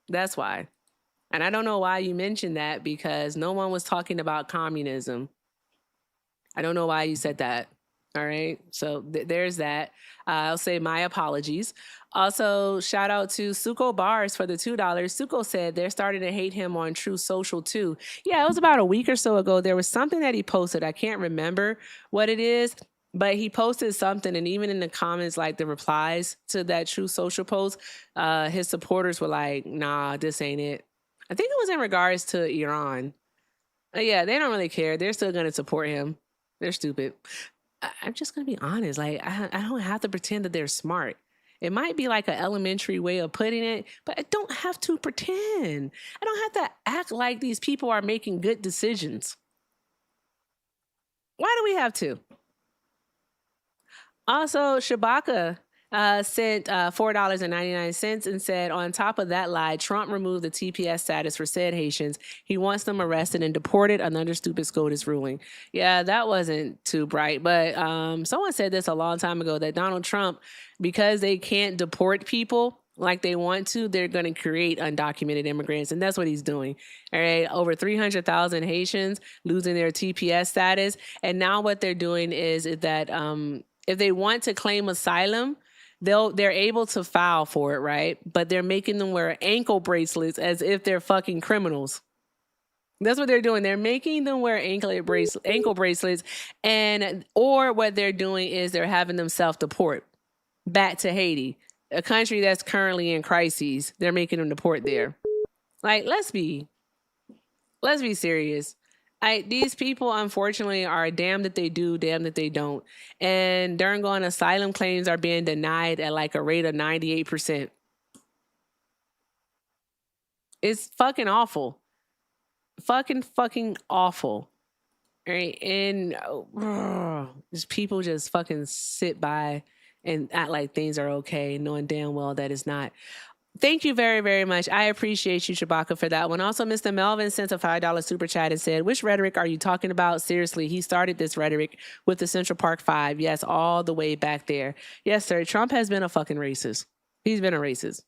That's why. And I don't know why you mentioned that because no one was talking about communism. I don't know why you said that. All right. So there's that. I'll say my apologies. Also, shout out to Suko Bars for the $2. Suko said they're starting to hate him on True Social too. Yeah, it was about a week or so ago. There was something that he posted. I can't remember what it is, but he posted something. And even in the comments, like the replies to that True Social post, his supporters were like, nah, this ain't it. I think it was in regards to Iran. Yeah, they don't really care. They're still going to support him. They're stupid. I'm just going to be honest. Like, I don't have to pretend that they're smart. It might be like an elementary way of putting it, but I don't have to pretend. I don't have to act like these people are making good decisions. Why do we have to? Also, Shabaka sent $4.99 and said, on top of that lie, Trump removed the TPS status for said Haitians. He wants them arrested and deported under stupid SCOTUS ruling. Yeah, that wasn't too bright. But someone said this a long time ago, that Donald Trump, because they can't deport people like they want to, they're going to create undocumented immigrants. And that's what he's doing. All right. Over 300,000 Haitians losing their TPS status. And now what they're doing is that if they want to claim asylum, they're able to file for it, right? But they're making them wear ankle bracelets as if they're fucking criminals. That's what they're doing. They're making them wear ankle bracelets, or what they're doing is they're having them self-deport back to Haiti, a country that's currently in crises. They're making them deport there. Like, let's be serious. These people, unfortunately, are damned that they do, damned that they don't. And darn gone asylum claims are being denied at like a rate of 98%. It's fucking awful. Fucking awful. Right? And just people just fucking sit by and act like things are okay, knowing damn well that it's not. Thank you very, very much. I appreciate you, Shabaka, for that one. Also, Mr. Melvin sent a $5 super chat and said, which rhetoric are you talking about? Seriously, he started this rhetoric with the Central Park 5. Yes, all the way back there. Yes, sir. Trump has been a fucking racist. He's been a racist.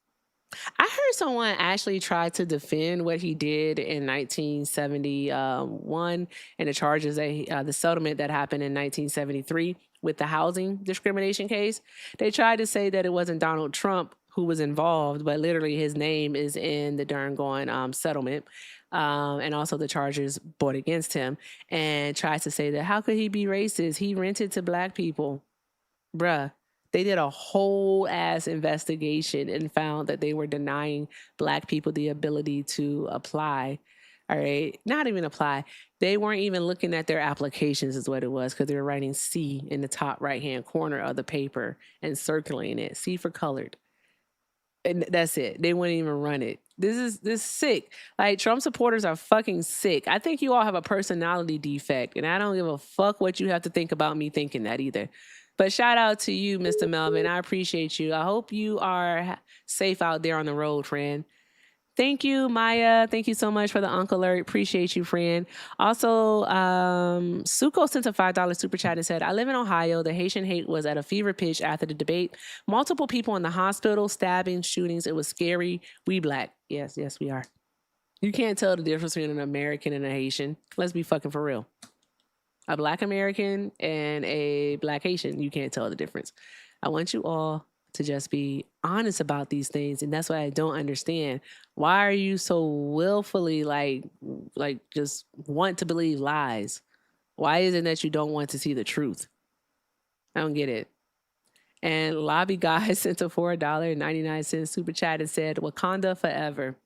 I heard someone actually try to defend what he did in 1971 and the charges that the settlement that happened in 1973 with the housing discrimination case. They tried to say that it wasn't Donald Trump who was involved, but literally his name is in the darn going settlement, and also the charges brought against him, and tries to say that how could he be racist? He rented to black people. Bruh. They did a whole ass investigation and found that they were denying black people the ability to apply. All right. Not even apply. They weren't even looking at their applications is what it was, because they were writing C in the top right-hand corner of the paper and circling it. C for colored. And that's it. They wouldn't even run it. This is sick. Like, Trump supporters are fucking sick. I think you all have a personality defect, and I don't give a fuck what you have to think about me thinking that either. But shout out to you, Mr. Melvin. I appreciate you. I hope you are safe out there on the road, friend. Thank you, Maya. Thank you so much for the Uncle Alert. Appreciate you, friend. Also, Suko sent a $5 super chat and said, I live in Ohio. The Haitian hate was at a fever pitch after the debate. Multiple people in the hospital, stabbings, shootings. It was scary. We Black. Yes, we are. You can't tell the difference between an American and a Haitian. Let's be fucking for real. A Black American and a Black Haitian, you can't tell the difference. I want you all to just be honest about these things, and that's what I don't understand. Why are you so willfully like just want to believe lies? Why is it that you don't want to see the truth? I don't get it. And Lobby Guy sent a $4.99 super chat and said, Wakanda forever.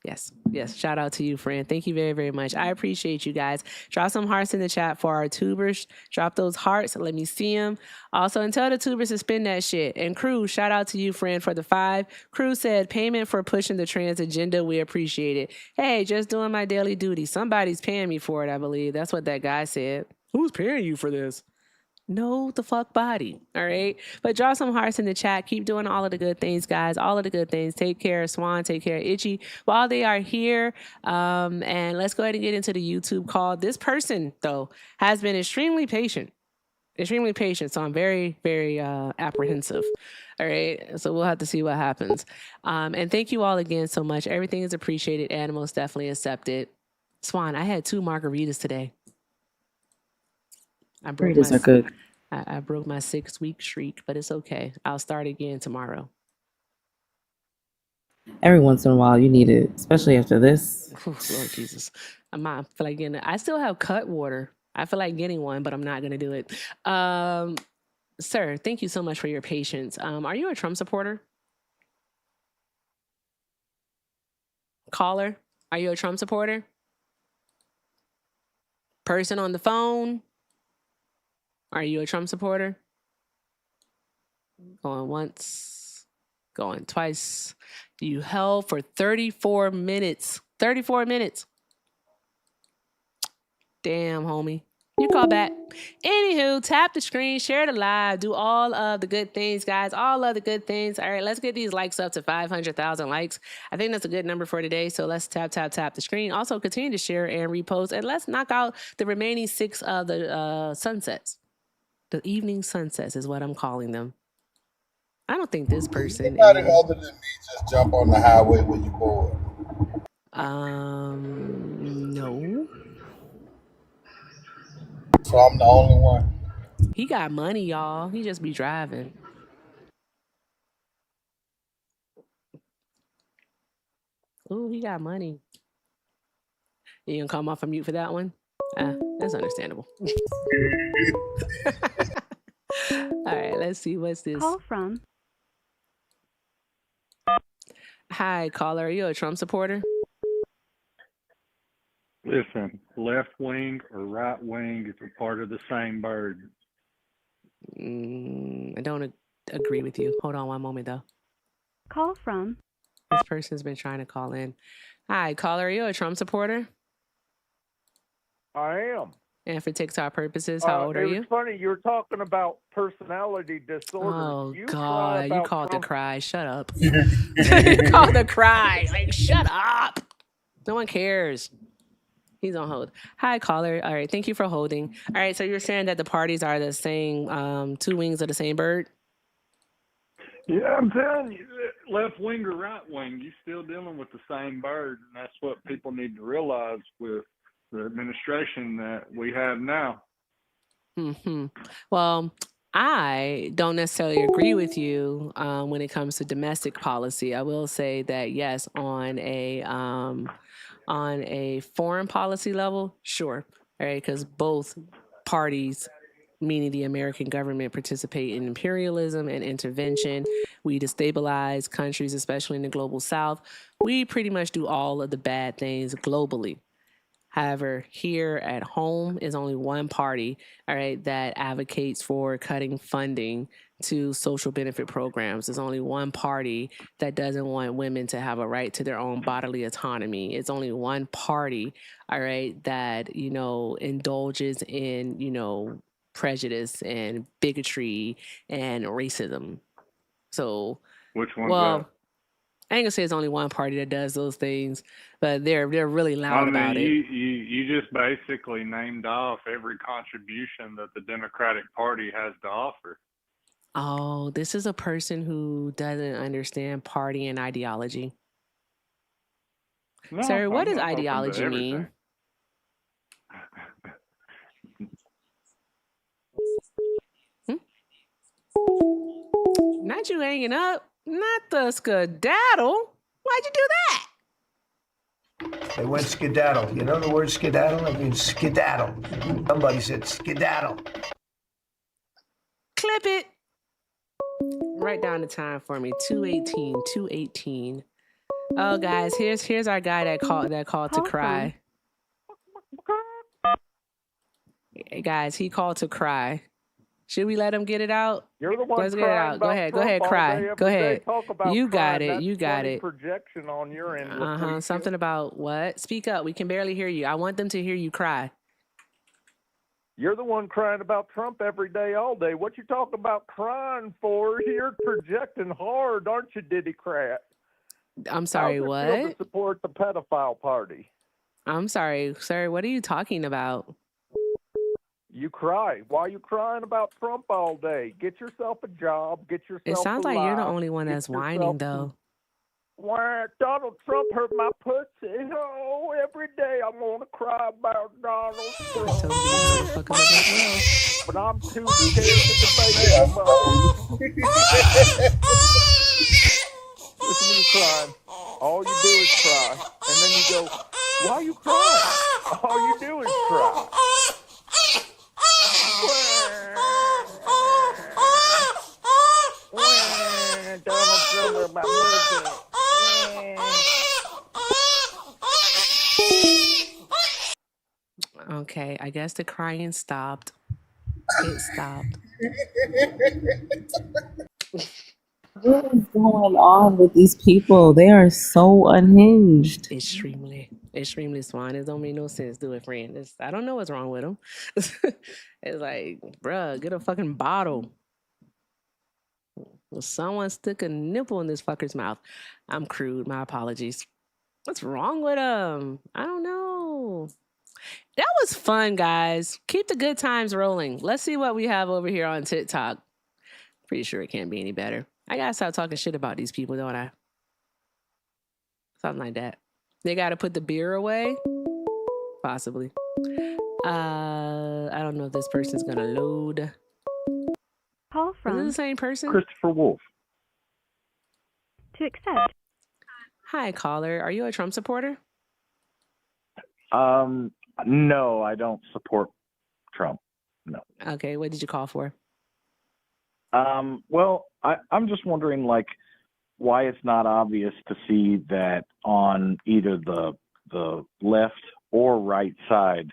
Yes. Shout out to you, friend. Thank you very, very much. I appreciate you guys. Drop some hearts in the chat for our tubers. Drop those hearts. Let me see them. Also, and tell the tubers to spin that shit. And Crew, shout out to you, friend, for the 5. Crew said, payment for pushing the trans agenda. We appreciate it. Hey, just doing my daily duty. Somebody's paying me for it, I believe. That's what that guy said. Who's paying you for this? Know the fuck body. All right. But drop some hearts in the chat. Keep doing all of the good things, guys. All of the good things. Take care of Swan. Take care of Itchy while they are here. And let's go ahead and get into the YouTube call. This person, though, has been extremely patient. So I'm very, very apprehensive. All right. So we'll have to see what happens. And thank you all again so much. Everything is appreciated and most definitely accepted. Swan, I had 2 margaritas today. Margaritas are good. I broke my 6-week streak, but it's okay. I'll start again tomorrow. Every once in a while, you need it, especially after this. Oh, Lord Jesus. I feel like getting it. I still have cut water. I feel like getting one, but I'm not going to do it. Sir, thank you so much for your patience. Are you a Trump supporter? Caller, are you a Trump supporter? Person on the phone, are you a Trump supporter? Going once, going twice. You held for 34 minutes. 34 minutes. Damn, homie. You call back. Anywho, tap the screen, share the live, do all of the good things, guys. All of the good things. All right, let's get these likes up to 500,000 likes. I think that's a good number for today. So let's tap the screen. Also, continue to share and repost. And let's knock out the remaining 6 of the sunsets. The evening sunsets is what I'm calling them. I don't think this person. Anybody other than me just jump on the highway when you're bored? No. So I'm the only one. He got money, y'all. He just be driving. Ooh, he got money. You gonna come off a mute for that one? That's understandable. All right, let's see. What's this? Call from. Hi, caller. Are you a Trump supporter? Listen, left wing or right wing is a part of the same bird. I don't agree with you. Hold on one moment, though. Call from. This person's been trying to call in. Hi, caller. Are you a Trump supporter? I am. And for TikTok purposes, how old are you? It's funny, you're talking about personality disorder. Oh, God. You called Trump. the cry. Shut up. You called the cry. Like, shut up. No one cares. He's on hold. Hi, caller. All right. Thank you for holding. All right. So you're saying that the parties are the same, 2 wings of the same bird? Yeah, I'm telling you, left wing or right wing, you're still dealing with the same bird. And that's what people need to realize with the administration that we have now. Well, I don't necessarily agree with you when it comes to domestic policy. I will say that, yes, on a foreign policy level, sure. All right, because both parties, meaning the American government, participate in imperialism and intervention. We destabilize countries, especially in the global south. We pretty much do all of the bad things globally. However, here at home is only one party, all right, that advocates for cutting funding to social benefit programs. There's only one party that doesn't want women to have a right to their own bodily autonomy. It's only one party, all right, that, indulges in, prejudice and bigotry and racism. So, Which one's well, that? I ain't gonna say it's only one party that does those things, but they're really loud about it. You just basically named off every contribution that the Democratic Party has to offer. Oh, this is a person who doesn't understand party and ideology. No, Sir, what I'm does open to ideology mean? Not you hanging up, not the skedaddle. Why'd you do that? They went skedaddle. You know the word skedaddle? It means skedaddle. Somebody said skedaddle. Clip it. Write down the time for me. 2:18. Oh, guys, here's our guy that called to cry. Hey, guys, he called to cry. Should we let him get it out? You're the one Let's get it out. Go ahead, cry. Go ahead. You got it. You got it. Projection on your end. Something about what? Speak up. We can barely hear you. I want them to hear you cry. You're the one crying about Trump every day, all day. What you talking about crying for? You're projecting hard, aren't you, Diddy-crat? I'm sorry, How's it what? feel to support the pedophile party? I'm sorry, sir. What are you talking about? You cry. Why are you crying about Trump all day? Get yourself a job. Get yourself It sounds a like you're the life, only one get that's yourself whining, though. Why, Donald Trump hurt my pussy. Oh, every day I want to cry about Donald Trump. But I'm too scared to debate anybody. Listen to you crying. All you do is cry. And then you go, why are you crying? All you do is cry. Donald Trump hurt my pussy. Okay, I guess the crying stopped. It stopped. What is going on with these people? They are so unhinged. Extremely swine. It don't make no sense, do it, friend. I don't know what's wrong with them. It's like, bruh, get a fucking bottle. Well, someone stick a nipple in this fucker's mouth. I'm crude. My apologies. What's wrong with them? I don't know. That was fun, guys. Keep the good times rolling. Let's see what we have over here on TikTok. Pretty sure it can't be any better. I gotta stop talking shit about these people, don't I? Something like that. They gotta put the beer away? Possibly. I don't know if this person's gonna load. Call Is it from the same person? Christopher Wolf. to accept. Hi, caller. Are you a Trump supporter? No, I don't support Trump. No. Okay, what did you call for? Well, I'm just wondering, like, why it's not obvious to see that on either the left or right side,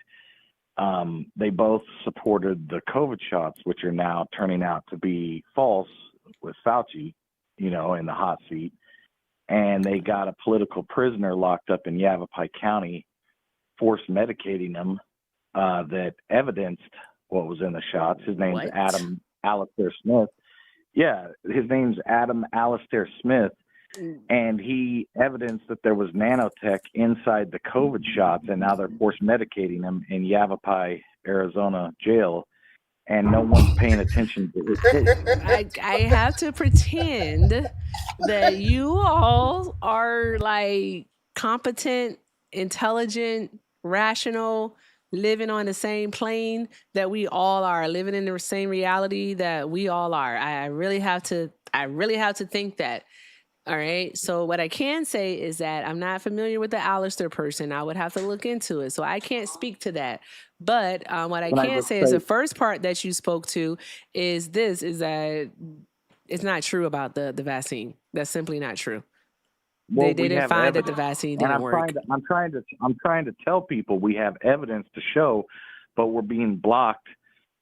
they both supported the COVID shots, which are now turning out to be false with Fauci, in the hot seat. And they got a political prisoner locked up in Yavapai County, force medicating him, that evidenced what was in the shots. His name's Adam Alistair Smith. Yeah, his name's Adam Alistair Smith. And he evidenced that there was nanotech inside the COVID shots, and now they're force medicating him in Yavapai, Arizona jail, and no one's paying attention to it. I have to pretend that you all are like competent, intelligent, rational, living on the same plane that we all are, living in the same reality that we all are. I really have to think that. All right. So what I can say is that I'm not familiar with the Alistair person. I would have to look into it. So I can't speak to that. But what I can say is the first part that you spoke to is that it's not true about the vaccine. That's simply not true. Well, They we didn't have find that the evidence, vaccine and didn't I'm work. trying to tell people we have evidence to show, but we're being blocked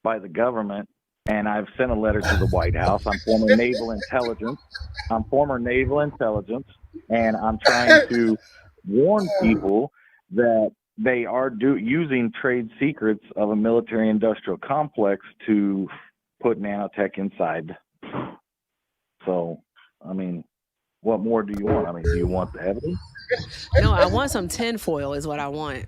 by the government. And I've sent a letter to the White House. I'm former naval intelligence, and I'm trying to warn people that they are using trade secrets of a military-industrial complex to put nanotech inside. So, I mean, what more do you want? I mean, do you want the evidence? No, I want some tinfoil is what I want.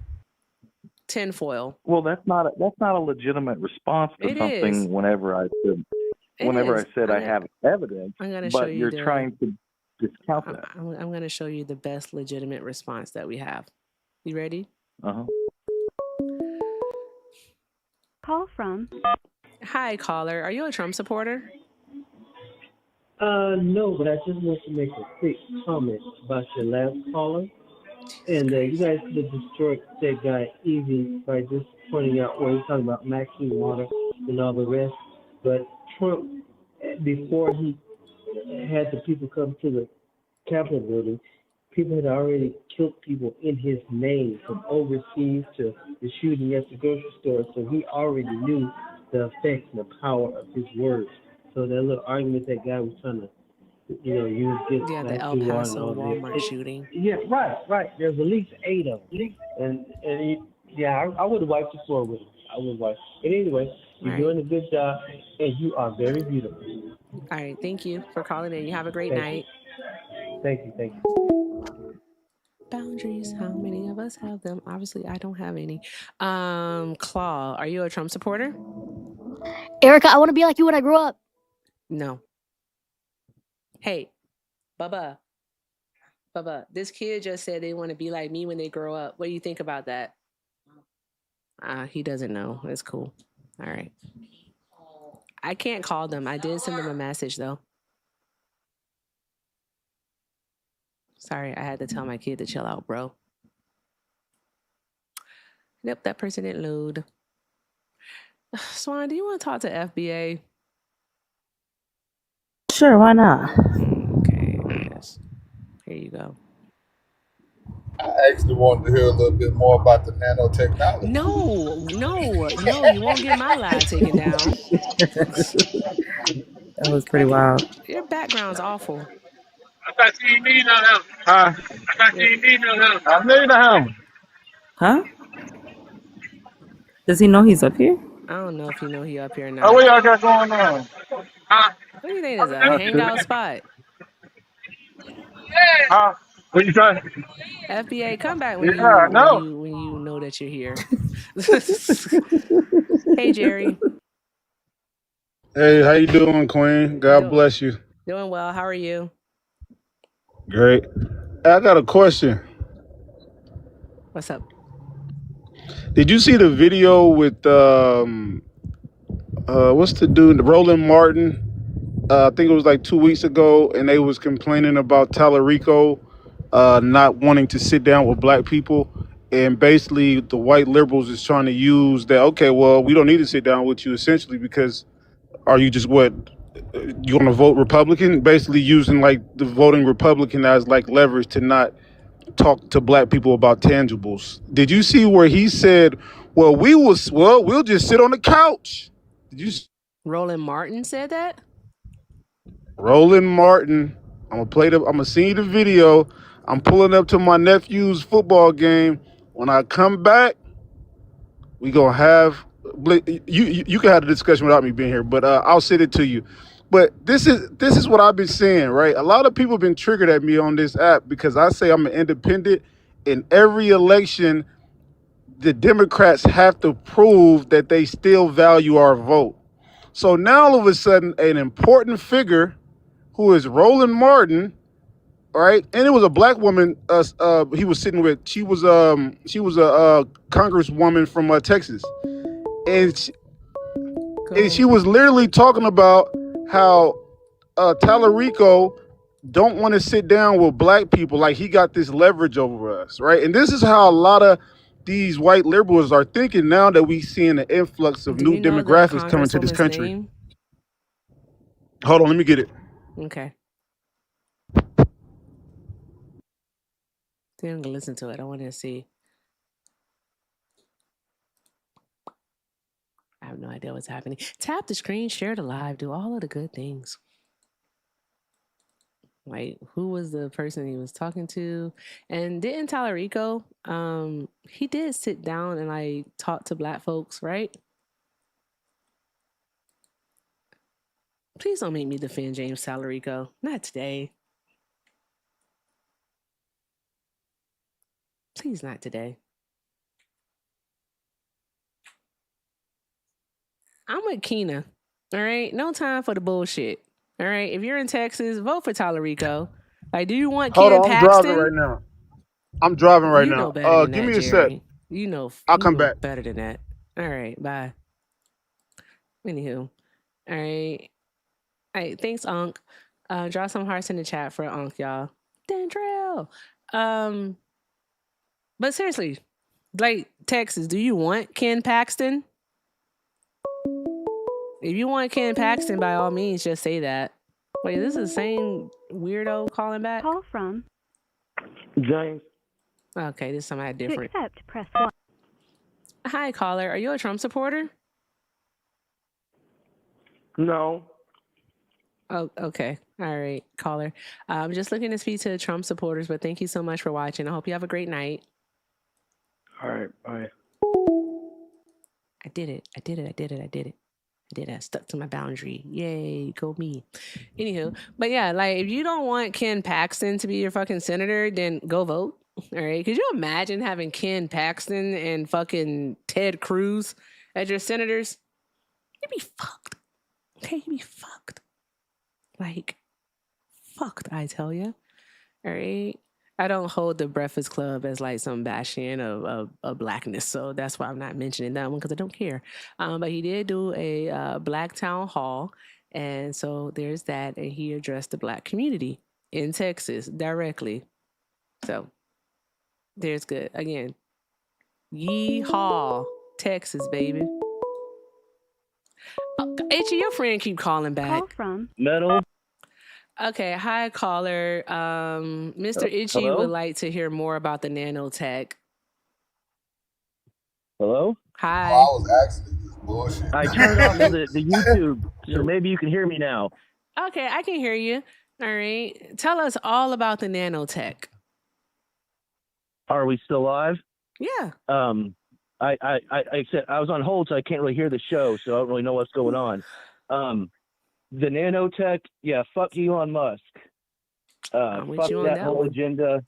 Tinfoil. Well, that's not a legitimate response to It something. is. Whenever I said I have evidence, I'm going to show but you you're trying to discount that. I'm going to show you the best legitimate response that we have. You ready? Uh-huh. Call from. Hi, caller. Are you a Trump supporter? No, but I just want to make a quick comment about your last caller. And you guys could have destroyed that guy easy by just pointing out where he's talking about Maxine Water and all the rest. But Trump, before he had the people come to the Capitol building, people had already killed people in his name, from overseas to the shooting at the grocery store. So he already knew the effects and the power of his words. So that little argument that guy was trying to, use this. Yeah, the El Paso Walmart shooting. Yeah, right. There's at least 8 of them. And I would have wiped the floor with him. I would have wiped. But anyway, you're doing a good job, and you are very beautiful. All right. Thank you for calling in. You have a great night. Thank you. Boundaries. How many of us have them? Obviously, I don't have any. Claw, are you a Trump supporter? Erica, I want to be like you when I grow up. No. Hey, Bubba, this kid just said they want to be like me when they grow up. What do you think about that? He doesn't know. It's cool. All right. I can't call them. I did send them a message, though. Sorry, I had to tell my kid to chill out, bro. Nope, that person didn't load. Swan, do you want to talk to FBA? Sure, why not? Okay, yes. Here you go. I actually wanted to hear a little bit more about the nanotechnology. No, you won't get my live taken down. That was pretty wild. Your background's awful. I thought you didn't need no help. I thought you didn't need no help. I need no help. Huh? Does he know he's up here? I don't know if you know he up here or Oh, not. what y'all got going on? What do you think is a hangout spot? What you trying? FBA, come back when you know that you're here. Hey, Jerry. Hey, how you doing, Queen? God bless you. Doing well. How are you? Great. Hey, I got a question. What's up? Did you see the video with what's the dude, Roland Martin? I think it was like 2 weeks ago, and they was complaining about Tallarico not wanting to sit down with black people, and basically the white liberals is trying to use that. Okay, well, we don't need to sit down with you essentially because are you just what? You want to vote Republican? Basically using like the voting Republican as like leverage to not talk to black people about tangibles. Did you see where he said, we'll just sit on the couch? Did you? Roland Martin said that? Roland Martin. I'm gonna send you the video. I'm pulling up to my nephew's football game. When I come back, we gonna have you can have the discussion without me being here, but I'll send it to you. But this is what I've been saying, right? A lot of people have been triggered at me on this app because I say I'm an independent. In every election, the Democrats have to prove that they still value our vote. So now all of a sudden, an important figure who is Roland Martin, right? And it was a black woman he was sitting with. She was a congresswoman from Texas. And she was literally talking about how Tallarico don't want to sit down with black people. Like he got this leverage over us, right? And this is how a lot of these white liberals are thinking now that we seeing an influx of new demographics coming to this country. Name? Hold on, let me get it. Okay. See, I'm gonna listen to it. I want to see. I have no idea what's happening. Tap the screen, share the live, do all of the good things. Like, who was the person he was talking to? And didn't Tallarico, he did sit down and like talk to black folks, right? Please don't make me defend James Tallarico. Not today. Please, not today. I'm with Keena. All right. No time for the bullshit. All right. If you're in Texas, vote for Tallarico. Like, do you want Hold Ken on, I'm driving Paxton? right now. I'm driving right You know now. better than Give that, me a sec. Jerry. You know I'll come back. better than that. All right. Bye. Anywho. All right. All right. Thanks, Unc. Draw some hearts in the chat for Unc, y'all. Dendrell. But seriously, like, Texas, do you want Ken Paxton? If you want Ken Paxton, by all means, just say that. Wait, this is the same weirdo calling back? Call from. James. Okay, this is somebody To different. accept, press 1. Hi, caller. Are you a Trump supporter? No. Oh, okay. All right, caller. I'm just looking to speak to Trump supporters, but thank you so much for watching. I hope you have a great night. All right. Bye. I did it. I stuck to my boundary. Yay, go me. Anywho, but yeah, like, if you don't want Ken Paxton to be your fucking senator, then go vote. All right. Could you imagine having Ken Paxton and fucking Ted Cruz as your senators? You'd be fucked. Okay, you'd be fucked. Like, fucked, I tell you. All right. I don't hold the Breakfast Club as like some bastion of blackness, so that's why I'm not mentioning that one because I don't care. But he did do a black town hall, and so there's that, and he addressed the black community in Texas directly. So there's good. Again, yeehaw, Texas, baby. H, your friend keep calling back. Call from. Metal. Okay, hi caller. Mr. Itchy Hello? would like to hear more about the nanotech. Hello? Hi. I was actually just bullshit. I turned off the YouTube, so maybe you can hear me now. Okay, I can hear you. All right. Tell us all about the nanotech. Are we still live? Yeah. I said I was on hold, so I can't really hear the show, so I don't really know what's going on. The nanotech, yeah, fuck Elon Musk. Fuck that whole agenda.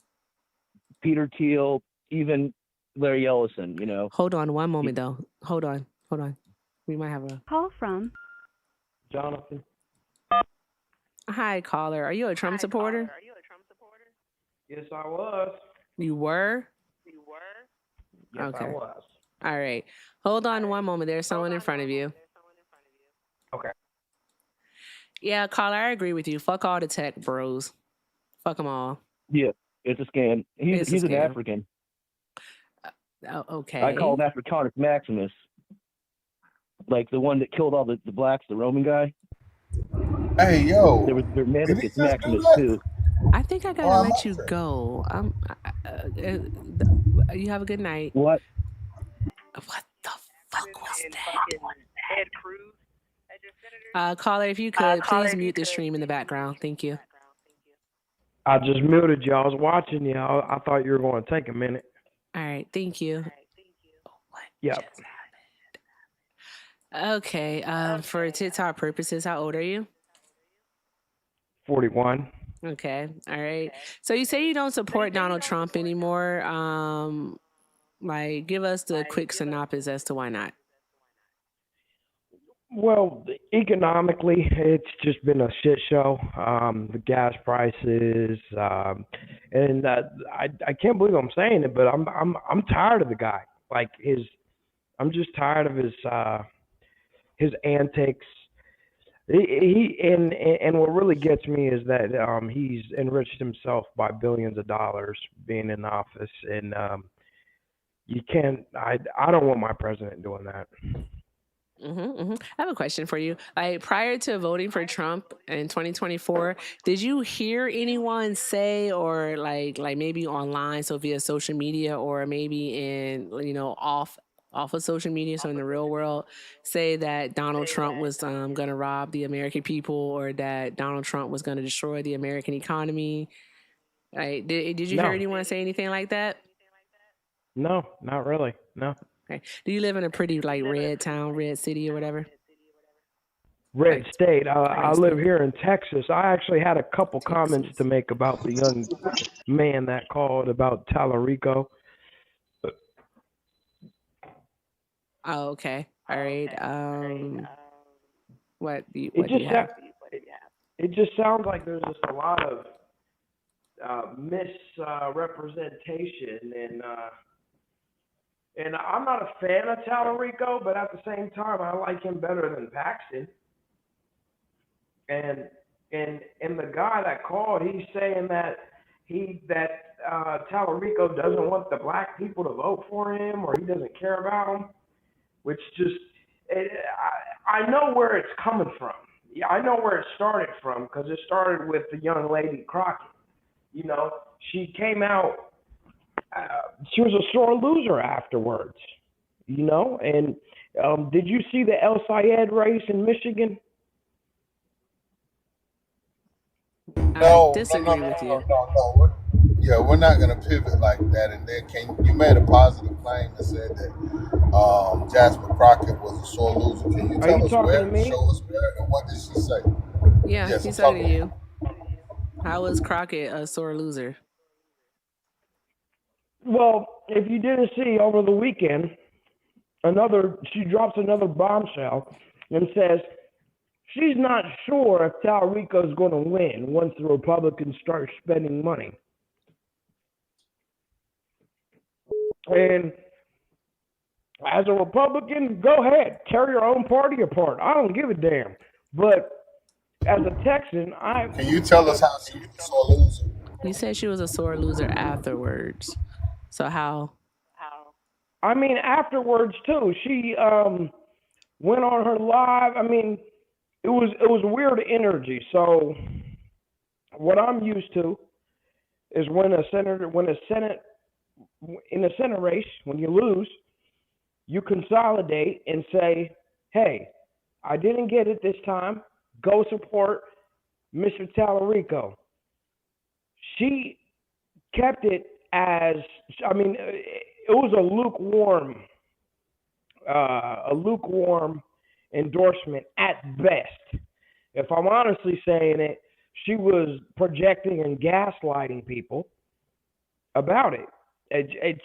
Peter Thiel, even Larry Ellison, you know. Hold on one moment, though. Hold on. We might have a Call from. Jonathan. Hi, caller. Are you a Trump supporter? Yes, I was. You were? Yes, Okay. I was. All right. Hold on one moment. There's someone in front of you. Okay. Yeah, caller, I agree with you. Fuck all the tech bros. Fuck them all. Yeah, it's a scam. He's an African. Oh, okay. I call him Africanus Maximus. Like the one that killed all the blacks, the Roman guy. Hey, yo. There was Germanicus Maximus, too. I think I gotta let you go. You have a good night. What? What the fuck was that? Ted Cruz. Caller, if you could, please mute the stream in the background. Thank you. I just muted you. I was watching you. I thought you were going to take a minute. All right. Thank you. Yep. Okay. For TikTok purposes, how old are you? 41. Okay. All right. So you say you don't support Donald Trump anymore. Like, give us the quick synopsis as to why not. Well, economically, it's just been a shit show. The gas prices, and I can't believe I'm saying it, but I'm tired of the guy. Like I'm just tired of his antics. And what really gets me is that he's enriched himself by billions of dollars being in office, and you can't. I don't want my president doing that. I have a question for you. Like prior to voting for Trump in 2024, did you hear anyone say, or like maybe online, so via social media, or maybe in off of social media, so in the real world, say that Donald Trump was going to rob the American people, or that Donald Trump was going to destroy the American economy? Like, did you hear No, anyone say anything like that? no, not really. No. Okay. Do you live in a pretty like red town, red city, or whatever? Red Like state. I red live state. here in Texas. I actually had a couple comments to Texas. make about the young man that called about Tallarico. Oh, okay. All right. It What do you just have? it just sounds like there's just a lot of misrepresentation, and I'm not a fan of Tallarico, but at the same time, I like him better than Paxton. And the guy that called, he's saying that Tallarico doesn't want the black people to vote for him, or he doesn't care about them, which just I know where it's coming from. Yeah, I know where it started from, because it started with the young lady Crockett. You know, she came out. She was a sore loser afterwards. You know, and did you see the El Sayed race in Michigan? I No, no, no, disagree no, with no, you. no, no. Yeah, we're not going to pivot like that. And then you made a positive claim that said that Jasmine Crockett was a sore loser. Can you Are you tell us talking to where? me? Show us where, and what did she say? Yeah, Yes, I'm he's talking to talking to you. you. How was Crockett a sore loser? Well, if you didn't see over the weekend, she drops another bombshell and says she's not sure if Tallarico is going to win once the Republicans start spending money. And as a Republican, go ahead, tear your own party apart. I don't give a damn. But as a Texan, Can you tell us how she was a sore loser? You said she was a sore loser afterwards. So how? I mean, afterwards too, she went on her live. I mean, it was weird energy. So what I'm used to is when a Senate in a Senate race, when you lose, you consolidate and say, "Hey, I didn't get it this time. Go support Mr. Tallarico." She kept it as, I mean, it was a lukewarm endorsement at best. If I'm honestly saying it, she was projecting and gaslighting people about it.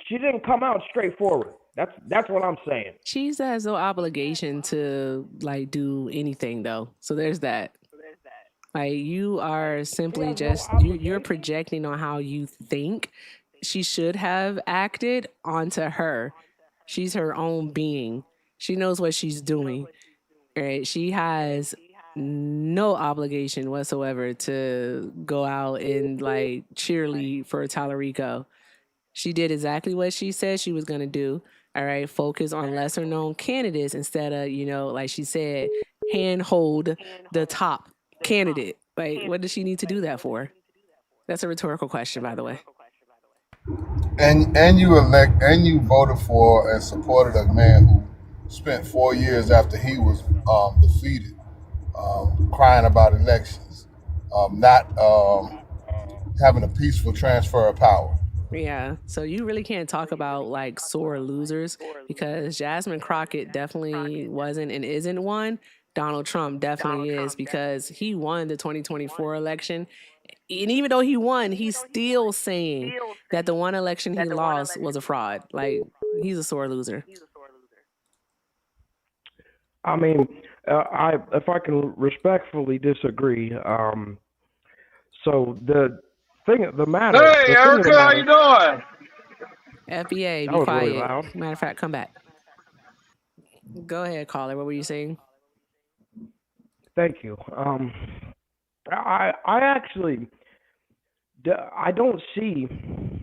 She didn't come out straightforward. That's what I'm saying. She has no obligation to like do anything though. So there's that. Like you are She simply has no just you're obligation. projecting on how you think she should have acted onto her. She's her own being. She knows what she's doing. Right? She has no obligation whatsoever to go out and like cheerlead for Tallarico. She did exactly what she said she was going to do. All right, focus on lesser known candidates instead of, like she said, handhold the top candidate. Like, what does she need to do that for? That's a rhetorical question, by the way. And you voted for and supported a man who spent 4 years after he was defeated, crying about elections, not having a peaceful transfer of power. Yeah. So you really can't talk about like sore losers because Jasmine Crockett definitely wasn't and isn't one. Donald Trump definitely is because he won the 2024 election. And even though he won, he's still saying that the one election he lost was a fraud. Like he's a sore loser. I mean, if I can respectfully disagree. So the thing, the matter, Hey, the thing of the Erica, how you matter, doing? FBA, that be was really quiet. loud. Matter of fact, come back. Go ahead, caller. What were you saying? Thank you. I actually, I don't see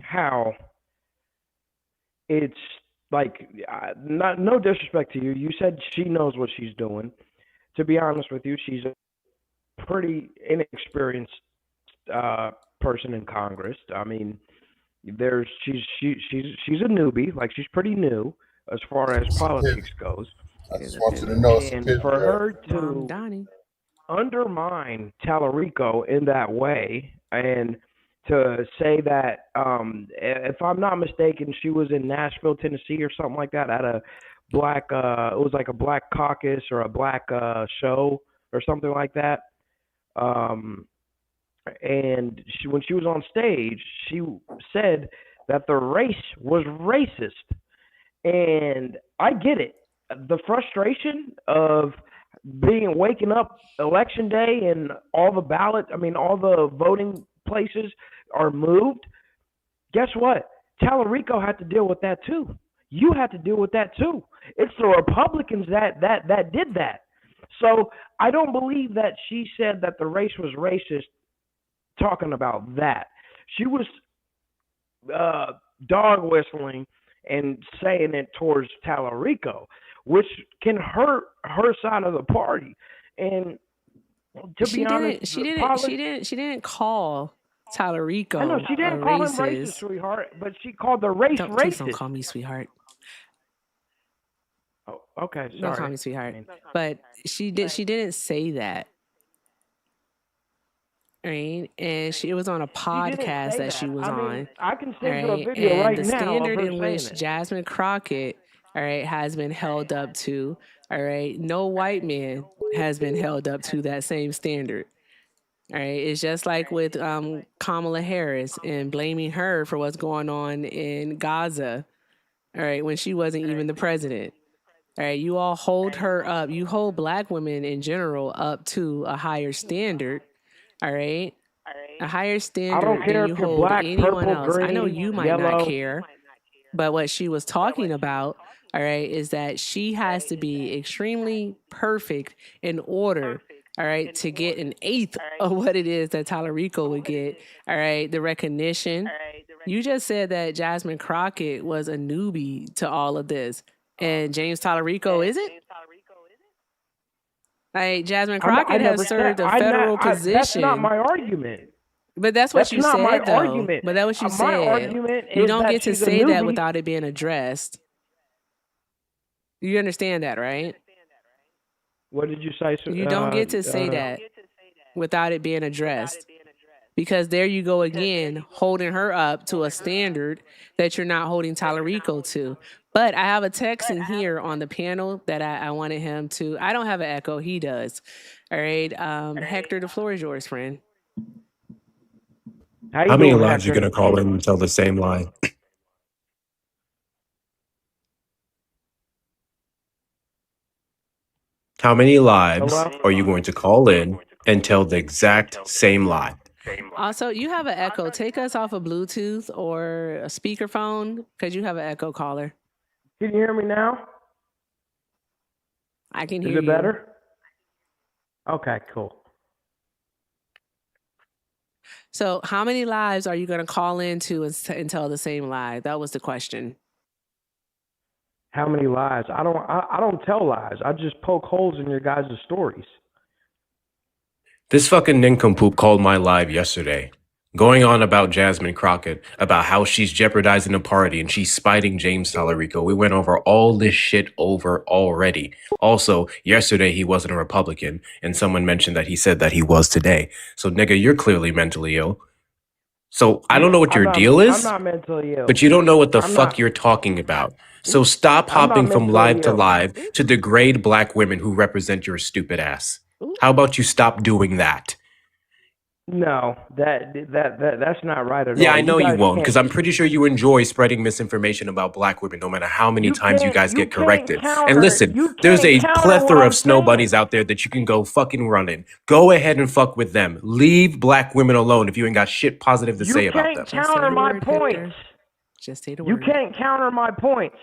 how it's like, no disrespect to you. You said she knows what she's doing. To be honest with you, she's a pretty inexperienced person in Congress. I mean, she's a newbie. Like, she's pretty new as far as politics goes. I just want you to know it's a And pity. for her to undermine Tallarico in that way, and to say that, if I'm not mistaken, she was in Nashville, Tennessee, or something like that, at a black, it was like a black caucus or a black show or something like that. And when she was on stage, she said that the race was racist. And I get it. The frustration of waking up election day and all the voting places are moved. Guess what? Tallarico had to deal with that too. You had to deal with that too. It's the Republicans that did that. So I don't believe that she said that the race was racist talking about that. She was dog whistling and saying it towards Tallarico, which can hurt her side of the party. And to be honest, she didn't call Tallarico. I know she didn't call him racist, sweetheart, but she called the race racist. Please don't call me sweetheart. Oh, okay, sorry. Don't call me sweetheart. But she didn't say that. Right, and it was on a podcast that she was on. I can send you a video and right the now. standard of her in which saying it. Jasmine Crockett, all right, has been held up to, all right, no white man has been held up to that same standard. All right, it's just like with Kamala Harris and blaming her for what's going on in Gaza, all right, when she wasn't even the president. All right, you all hold her up. You hold black women in general up to a higher standard. All right. A higher standard than you hold anyone else. I know you might not care, but what she was talking about, all right, is that she has to be extremely perfect in order, all right, to get an eighth of what it is that Tallarico would get, all right, the recognition. You just said that Jasmine Crockett was a newbie to all of this, and James Tallarico isn't? Like, Jasmine Crockett has served a federal position. That's not my argument. But that's what you said, though. Argument. But that's what you said. My argument you is don't that get to she's a say that newbie. without it being addressed. You understand that, right? What did you say? You don't get to say that without it being addressed. Because there you go again, holding her up to a standard that you're not holding Tallarico to. But I have a text in here on the panel that I wanted him to. I don't have an echo. He does. All right. Hector, the floor is yours, friend. How many lives are you going to call in and tell the same lie? How many lives are you going to call in and tell the exact same lie? Also, you have an echo. Take us off of Bluetooth or a speakerphone because you have an echo, caller. Can you hear me now? I can hear you. Is it better? Okay, cool. So how many lives are you going to call into and tell the same lie? That was the question. How many lies? I don't tell lies. I just poke holes in your guys' stories. This fucking nincompoop called my live yesterday, going on about Jasmine Crockett, about how she's jeopardizing the party and she's spiting James Tallarico. We went over all this shit over already. Also, yesterday he wasn't a Republican, and someone mentioned that he said that he was today. So, nigga, you're clearly mentally ill. So, I don't know what your deal is, I'm not mentally ill. but you don't know what the fuck you're talking about. So stop hopping from live to live to degrade black women who represent your stupid ass. How about you stop doing that? No, that's not right at all. Yeah, I know you won't, because I'm pretty sure you enjoy spreading misinformation about black women, no matter how many times you guys get corrected. And listen, there's a plethora of snow bunnies out there that you can go fucking run in. Go ahead and fuck with them. Leave black women alone if you ain't got shit positive to say about them. You can't counter my points. Just say the You word. can't counter my points.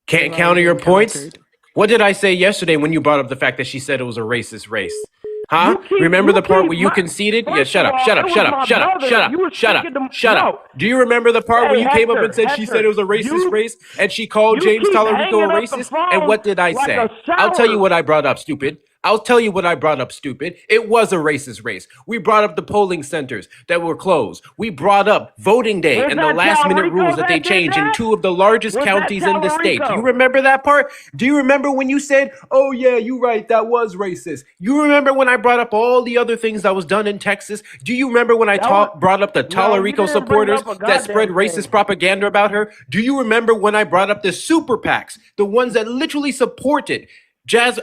Can't counter your points? What did I say yesterday when you brought up the fact that she said it was a racist race? Huh? Remember the part where you my, conceded? Yeah, first shut of up, all, shut it up, was shut up, my shut up, brother. shut up, You were shut up, speaking to shut no. up. Do you remember the part where Hey, you came up and said she said it was a racist you race and she called James keep Tallarico a hanging up the racist? And phone what did I like say? a I'll tell you sour. what I brought up, stupid. I'll tell you what I brought up, stupid. It was a racist race. We brought up the polling centers that were closed. We brought up voting day Was and the that last minute Tallarico rules that they that did changed in that? 2 of the largest Was that counties in the state. Do you Tallarico? remember that part? Do you remember when you said, oh yeah, you're right, that was racist? You remember when I brought up all the other things that was done in Texas? Do you remember when I brought up the No, you Tallarico didn't bring supporters up a that spread goddamn racist thing. propaganda about her? Do you remember when I brought up the super PACs, the ones that literally supported James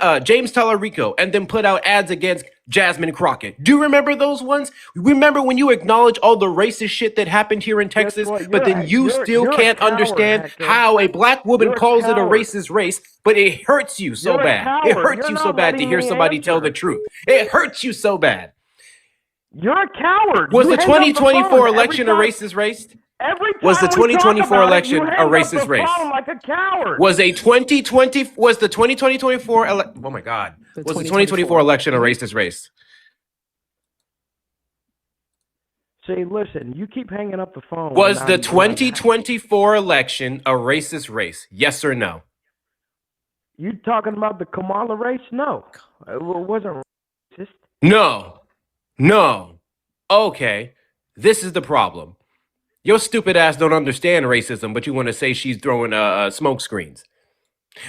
Tallarico and then put out ads against Jasmine Crockett? Do you remember those ones? Remember when you acknowledge all the racist shit that happened here in Texas, What? but then you still You're a can't coward, understand Hector. how a black woman You're a calls it a coward. racist race, but it hurts you so You're a bad. It coward. hurts You're you so not bad to letting hear me somebody tell the answer. truth. It hurts you so bad. You're a coward. Was You the hang up the 2024 phone election a every time. racist race? Every Was the time we talk 2024 about it, you election a hang up racist the race? phone like a coward. Was the 2024 oh my god. Was the 2024 election a racist race? See, listen, you keep hanging up the phone. Was the 2024 election a racist race? Yes or no? You talking about the Kamala race? No. It wasn't racist. No. No. Okay. This is the problem. Your stupid ass don't understand racism, but you want to say she's throwing smoke screens.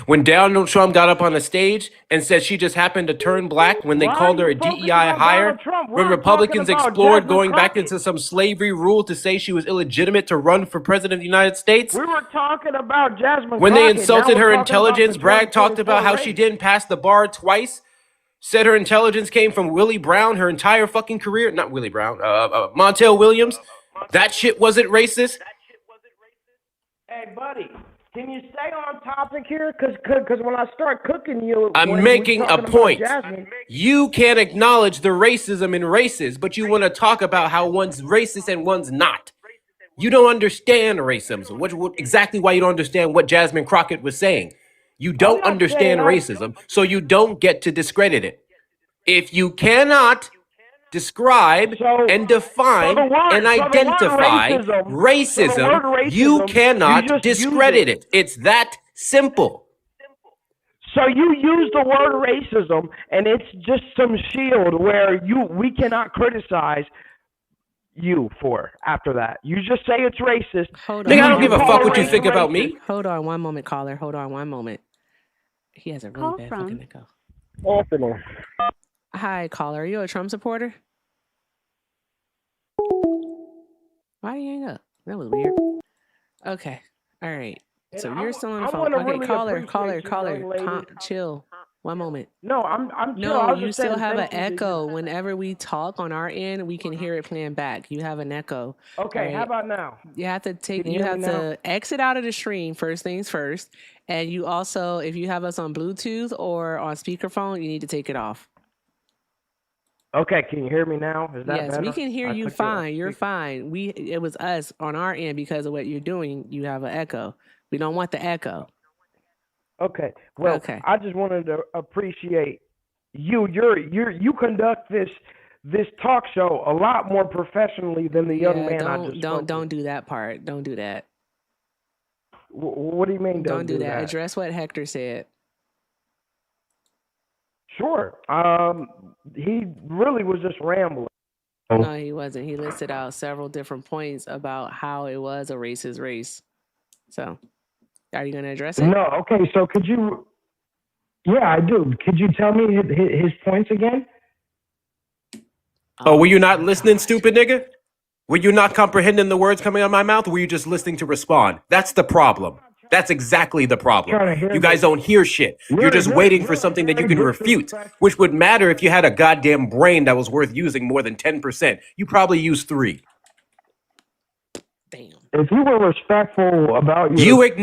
When Donald Trump got up on the stage and said she just happened to turn black when they called her a DEI hire, when Republicans explored going back into some slavery rule to say she was illegitimate to run for president of the United States, We were talking about Jasmine when they Crockett. insulted Now her we're talking about intelligence, the Bragg talked 2024 about how she race. didn't pass the bar twice, said her intelligence came from Willie Brown her entire fucking career. Not Willie Brown, Montel Williams. That shit wasn't racist. Hey, buddy, can you stay on topic here? Because when I start cooking you, I'm making a point. You can't acknowledge the racism in races, but you want to talk about how one's racist and one's not. You don't understand racism. Exactly why you don't understand what Jasmine Crockett was saying. You don't understand racism, so you don't get to discredit it. If you cannot describe and define and identify racism, you cannot discredit it. It's that simple. So you use the word racism, and it's just some shield where we cannot criticize you for after that. You just say it's racist. Hold Nigga, I on. don't give a fuck what you think about me. Hold on one moment, caller. Hold on one moment. He has a really bad fucking echo. Awesome. Hi, caller. Are you a Trump supporter? Why did you hang up? That was weird. Okay. All right. So you're still on the phone. Okay, really caller, appreciate you, chill. One moment. No, I'm chill. No, I was you just still saying have an thank you. echo. Whenever we talk on our end, we can hear it playing back. You have an echo. Okay, All how right? about now? You have to take. Can you You hear have me to exit out of the stream first things first, and you also, if you have us on Bluetooth or on speakerphone, you need to take it off. Okay, can you hear me now? Is that Yes, better? we can hear I you took it off fine. You're speaker. fine. It was us on our end because of what you're doing. You have an echo. We don't want the echo. Okay. Well, Okay. I just wanted to appreciate you. You conduct this talk show a lot more professionally than the young man I just spoke Don't do that part. Don't do that. What do you mean? Don't do that. Address what Hector said. Sure. He really was just rambling. No, he wasn't. He listed out several different points about how it was a racist race. So, are you going to address it? No. Okay. So could you? Yeah, I do. Could you tell me his points again? Oh, were you not listening, stupid nigga? Were you not comprehending the words coming out of my mouth, or were you just listening to respond? That's the problem. That's exactly the problem. You guys don't hear shit. You're just waiting for something that you can refute, which would matter if you had a goddamn brain that was worth using more than 10%. You probably use 3. If you were respectful about your You points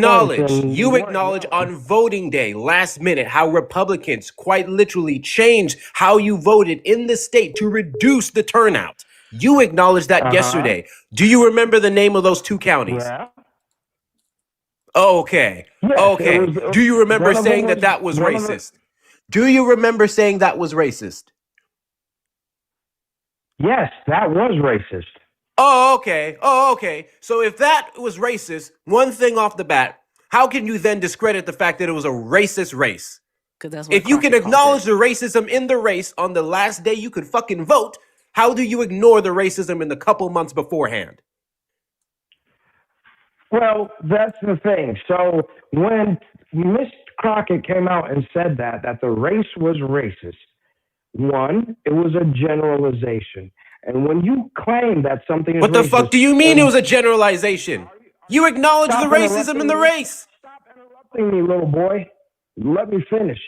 acknowledge on voting day, last minute, how Republicans quite literally changed how you voted in the state to reduce the turnout. You acknowledged that yesterday. Do you remember the name of those 2 counties? Yeah. Okay. Yes, Okay. it was- Do you remember one of them saying that was one of them- racist? Do you remember saying that was racist? Yes, that was racist. Oh, okay. Oh, okay. So if that was racist, one thing off the bat, how can you then discredit the fact that it was a racist race? Because that's what If you can Crockett called acknowledge it. the racism in the race on the last day you could fucking vote, how do you ignore the racism in the couple months beforehand? Well, that's the thing. So when Miss Crockett came out and said that the race was racist, one, it was a generalization. And when you claim that something is What the racist, fuck do you mean it was a generalization? You acknowledge the Stop racism in the race. interrupting me, little boy. Let me finish.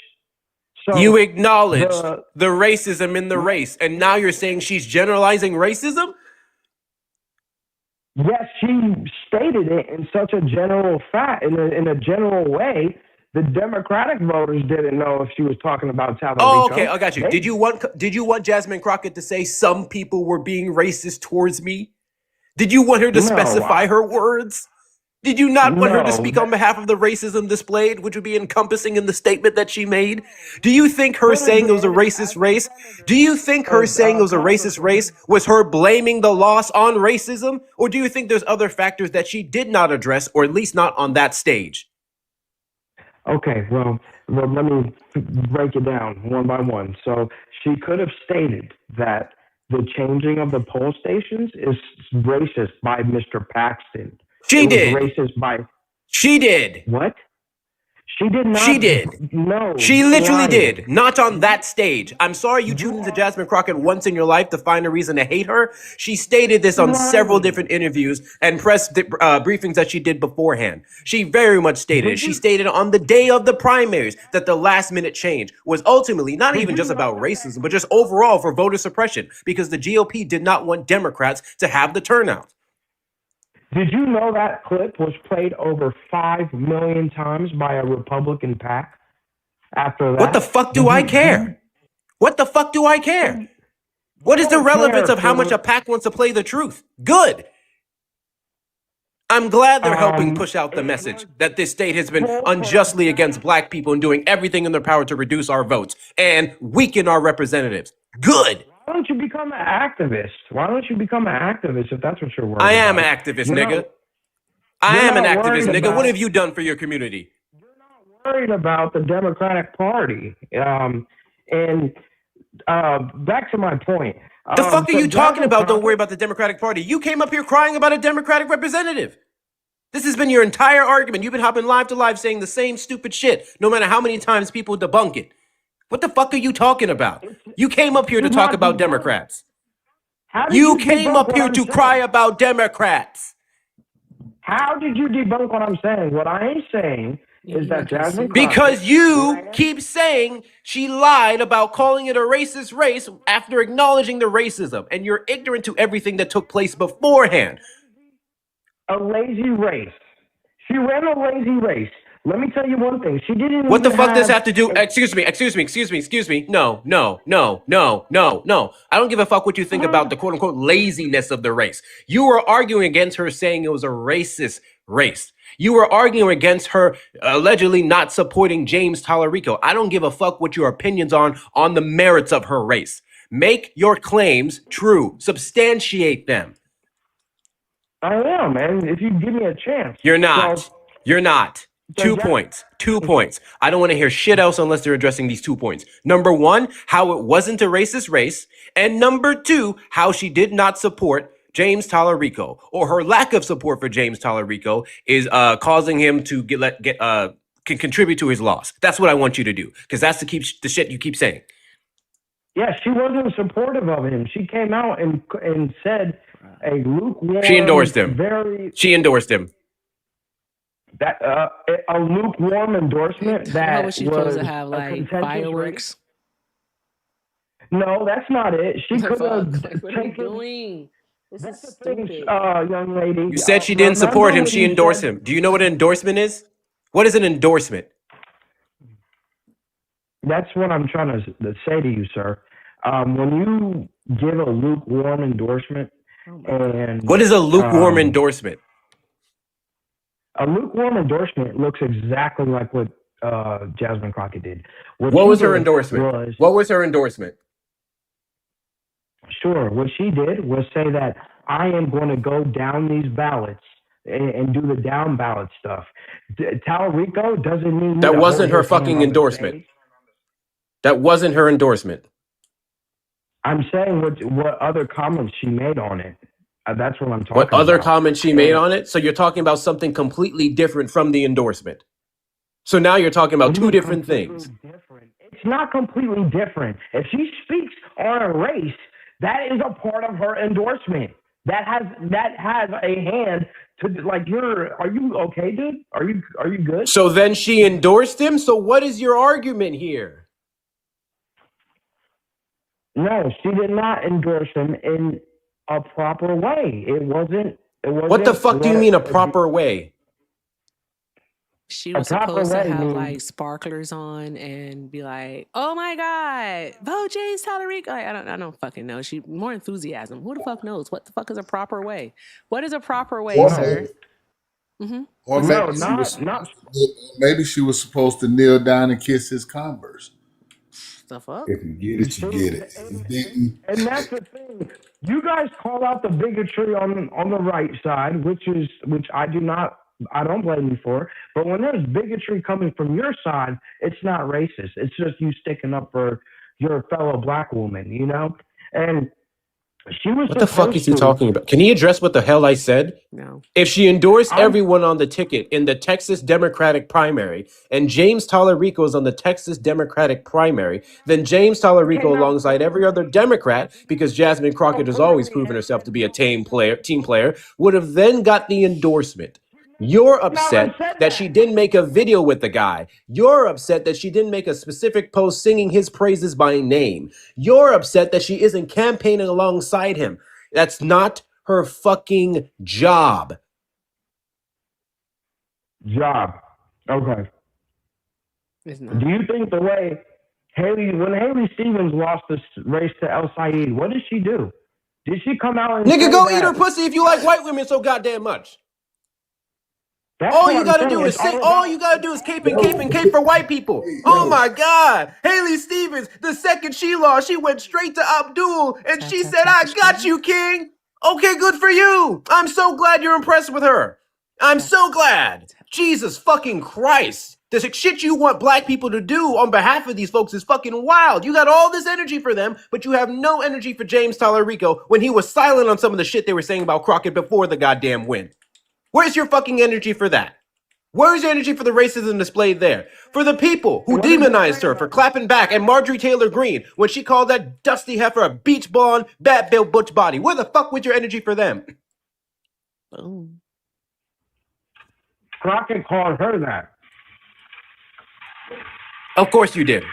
So You acknowledged the the racism in the race, and now you're saying she's generalizing racism? yes, she stated it in such a general in a general way. The Democratic voters didn't know if she was talking about Tallarico. Oh, okay, I got you. Did you want Jasmine Crockett to say some people were being racist towards me? Did you want her to specify her words? Did you not want her to speak on behalf of the racism displayed, which would be encompassing in the statement that she made? Do you think her saying it was a racist race? Do you think her saying it was a racist race was her blaming the loss on racism? Or do you think there's other factors that she did not address, or at least not on that stage? Okay, well, let me break it down one by one. So she could have stated that the changing of the poll stations is racist by Mr. Paxton. She It was did. racist by She did. what? She did not. She did. No. She you're literally lying. did. Not on that stage. I'm sorry you tuned into Jasmine Crockett once in your life to find a reason to hate her. She stated this on several different interviews and press briefings that she did beforehand. She very much stated it. She stated on the day of the primaries that the last minute change was ultimately not even just about racism, but just overall for voter suppression because the GOP did not want Democrats to have the turnout. Did you know that clip was played over 5 million times by a Republican PAC after that? What the fuck do I care? What the fuck do I care? What is the relevance of how much a PAC wants to play the truth? Good. I'm glad they're helping push out the message that this state has been unjustly against black people and doing everything in their power to reduce our votes and weaken our representatives. Good. Why don't you become an activist? Why don't you become an activist if that's what you're worried I am an about? activist, You're nigga. not- I you're am an not activist, worried nigga. What about- have you done for your community? worried about the Democratic Party. And back to my point. The fuck are so you talking Jasmine about? Don't Crockett- worry about the Democratic Party. You came up here crying about a Democratic representative. This has been your entire argument. You've been hopping live to live saying the same stupid shit, no matter how many times people debunk it. What the fuck are you talking about? You came up here to talk about Democrats. How did You you came debunk up what here I'm to saying? cry about Democrats. How did you debunk what I'm saying? What I am saying is that Jasmine Crockett Because you keep saying she lied about calling it a racist race after acknowledging the racism, and you're ignorant to everything that took place beforehand. a lazy race. She ran a lazy race. Let me tell you one thing. She didn't. What the even fuck does have to do? a- Excuse me. No. I don't give a fuck what you think about the quote unquote laziness of the race. You were arguing against her saying it was a racist race. You were arguing against her allegedly not supporting James Tallarico. I don't give a fuck what your opinions on the merits of her race. Make your claims true. Substantiate them. I am, man. If you give me a chance. You're not. So- You're not. 2 points. 2 points. I don't want to hear shit else unless they're addressing these 2 points. Number one, how it wasn't a racist race. And number two, how she did not support James Tallarico, or her lack of support for James Tallarico is causing him to can contribute to his loss. That's what I want you to do, because that's the shit you keep saying. Yeah, she wasn't supportive of him. She came out and said a lukewarm. She endorsed him. She endorsed him. That a lukewarm endorsement. That How was she supposed to was have a like contentious fireworks? No, that's not it. She The could have fuck? Like, what are you taken. doing? This is That's the thing, stupid. young lady. You said she didn't support him. Remember She when you endorsed said- him. Do you know what an endorsement is? What is an endorsement? That's what I'm trying to say to you, sir. When you give a lukewarm endorsement, and What is a lukewarm endorsement? A lukewarm endorsement looks exactly like what Jasmine Crockett did. What she was her did endorsement? was- What was her endorsement? Sure. What she did was say that I am going to go down these ballots and do the down ballot stuff. Talarico doesn't need me That to hold wasn't her his hand fucking on the endorsement. stage. That wasn't her endorsement. I'm saying what other comments she made on it. That's what I'm talking What other about. comments she made on it? So you're talking about something completely different from the endorsement. So now you're talking about two different things. It's not completely different. If she speaks on a race, that is a part of her endorsement. That has a hand to, like, are you okay, dude? Are you good? So then she endorsed him? So what is your argument here? No, she did not endorse him in a proper way. It wasn't. What the fuck do you mean a proper way? She was supposed to have like sparklers on and be like, "Oh my God, vote James Talarico." I don't fucking know. She more enthusiasm. Who the fuck knows? What the fuck is a proper way? What is a proper way, sir? Or No, maybe maybe she was supposed to kneel down and kiss his Converse. The fuck? If you get it, you get it. If you didn't, And that's the thing. You guys call out the bigotry on the right side, which I don't blame you for. But when there's bigotry coming from your side, it's not racist. It's just you sticking up for your fellow black woman, you know? And she was What the fuck is he talking about? Can he address what the hell I said? No. If she endorsed everyone on the ticket in the Texas Democratic primary and James Talarico is on the Texas Democratic primary, then James Talarico alongside every other Democrat, because Jasmine Crockett has always proven herself to be a team player, would have then got the endorsement. You're upset that she didn't make a video with the guy. You're upset that she didn't make a specific post singing his praises by name. You're upset that she isn't campaigning alongside him. That's not her fucking job. Okay. Do you think the way when Haley Stevens lost this race to El Sayed, what did she do? Did she come out and Nigga, say go that, eat her pussy if you like white women so goddamn much. That's All what you I'm gotta saying. do is It's say, all all you gotta do is cape for white people. Oh my God. Haley Stevens, the second she lost, she went straight to Abdul and she said, "I got you, King." Okay, good for you. I'm so glad you're impressed with her. I'm so glad. Jesus fucking Christ. The shit you want black people to do on behalf of these folks is fucking wild. You got all this energy for them, but you have no energy for James Talarico when he was silent on some of the shit they were saying about Crockett before the goddamn win. Where's your fucking energy for that? Where's your energy for the racism displayed there? For the people who demonized her for clapping back at Marjorie Taylor Greene when she called that dusty heifer a beach blonde, bat built butch body. Where the fuck was your energy for them? Boom. Crockett called her that. Of course you did.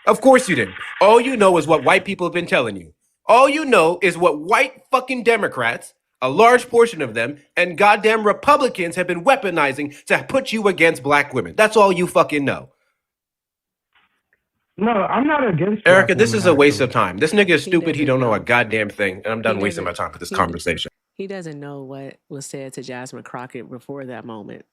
Of course you did. All you know is what white people have been telling you. All you know is what white fucking Democrats, a large portion of them, and goddamn Republicans have been weaponizing to put you against black women. That's all you fucking know. No, I'm not against Erica, black this women, is a waste actually. of time. This nigga is stupid. He don't know a know. goddamn thing. And I'm done He wasting my doesn't- time for this he- conversation. He doesn't know what was said to Jasmine Crockett before that moment.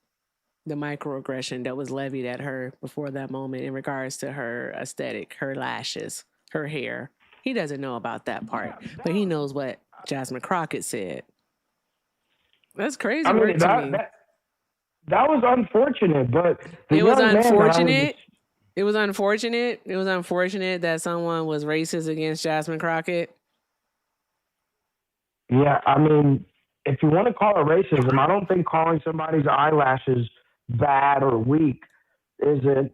The microaggression that was levied at her before that moment in regards to her aesthetic, her lashes, her hair. He doesn't know about that part, but he knows what Jasmine Crockett said. That's crazy work to me. That was unfortunate, but It was unfortunate. It was unfortunate. It was unfortunate that someone was racist against Jasmine Crockett. Yeah, I mean, if you want to call it racism, I don't think calling somebody's eyelashes bad or weak isn't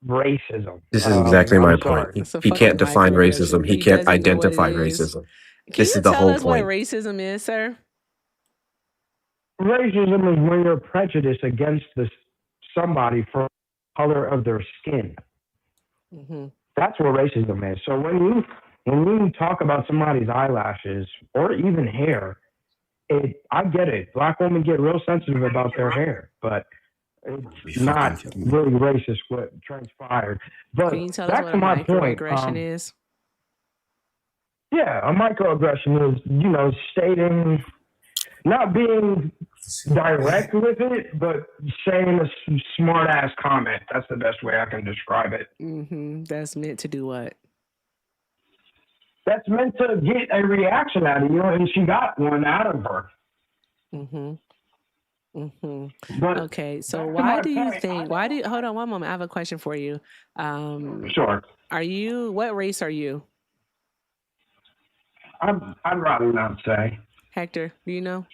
racism. This is exactly my point. He can't define microaggression, racism. but He he can't doesn't know what it identify is. racism. Can This you is the tell whole us what point. racism is, sir? Racism is when you're prejudiced against somebody for the color of their skin. Mm-hmm. That's what racism is. So when you talk about somebody's eyelashes or even hair, I get it. Black women get real sensitive about their hair, but it's not really racist what transpired. But Can you tell us back what to a my point. microaggression is? Yeah, a microaggression is, stating, not being direct with it, but saying a smart ass comment. That's the best way I can describe it. Mm-hmm. That's meant to do what? that's meant to get a reaction out of you, and she got one out of her. But Okay, so back to my why do you point, think? Hold on one moment? I have a question for you. Sure. What race are you? I'd rather not say. Hector, do you know?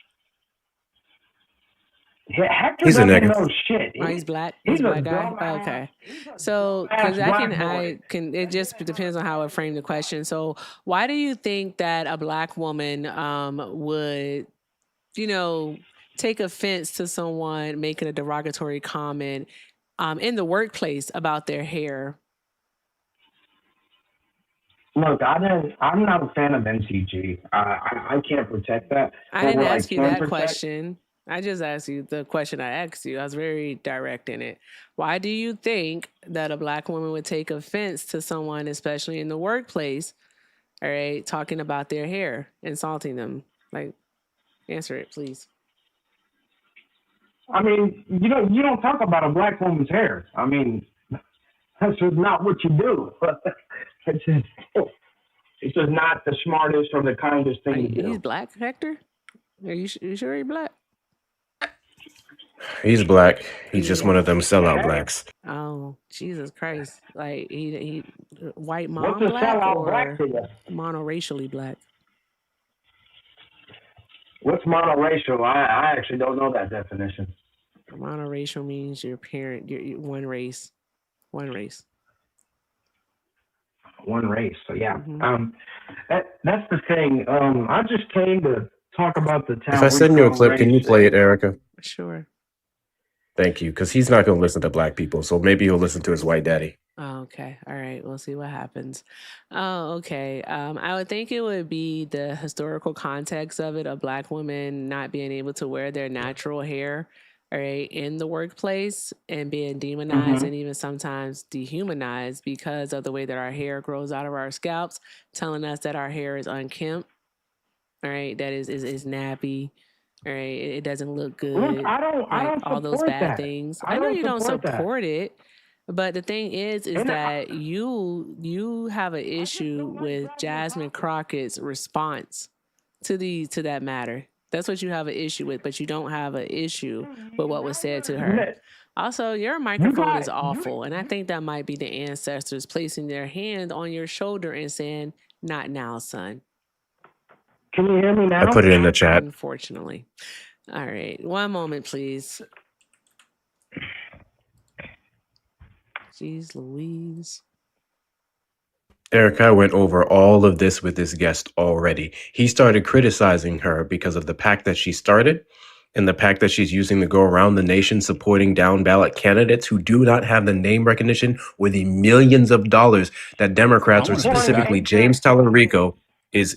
Yeah, Hector He's a doesn't nigga. know shit. Oh, he's black. He's He's a a black guy. dumbass. Okay. So, Ass because black boy. it just depends on how I frame the question. So, why do you think that a black woman would, take offense to someone making a derogatory comment in the workplace about their hair? Look, I'm not a fan of NCG. I can't protect that. I But didn't what I ask you can that protect, question. I just asked you the question I asked you. I was very direct in it. Why do you think that a black woman would take offense to someone, especially in the workplace, all right, talking about their hair, insulting them? Like, answer it, please. I mean, you don't talk about a black woman's hair. I mean, that's just not what you do. It's just not the smartest or the kindest thing to do. He's black, Hector? Are you sure he's black? He's black. He's just one of them sellout blacks. Oh, Jesus Christ. Like, he white What's mom a black sellout or black to you? monoracially black? What's monoracial? I actually don't know that definition. Monoracial means you're one race. One race. One race. So yeah. That's the thing. I just came to talk about the town. If I send you a clip, can you play it, Erica? Sure. Thank you, because he's not going to listen to black people, so maybe he'll listen to his white daddy. Oh, okay. All right. We'll see what happens. Oh, okay. I would think it would be the historical context of it, of black women not being able to wear their natural hair, all right, in the workplace and being demonized and even sometimes dehumanized because of the way that our hair grows out of our scalps, telling us that our hair is unkempt, all right, that is nappy. All right, it doesn't look good. Look, I don't all those support bad that. things. I I know don't you don't support that. support it, but the thing is And that you have an issue with Jasmine Crockett's response to that matter. That's what you have an issue with, but you don't have an issue with what was said to her. Also, your microphone is awful, and I think that might be the ancestors placing their hand on your shoulder and saying, "Not now, son." Can you hear me now? I put it in the chat. Unfortunately. All right. One moment, please. Jeez Louise. Erica went over all of this with this guest already. He started criticizing her because of the pact that she started and the pact that she's using to go around the nation supporting down ballot candidates who do not have the name recognition or the millions of dollars that Democrats, or specifically James Tallarico, is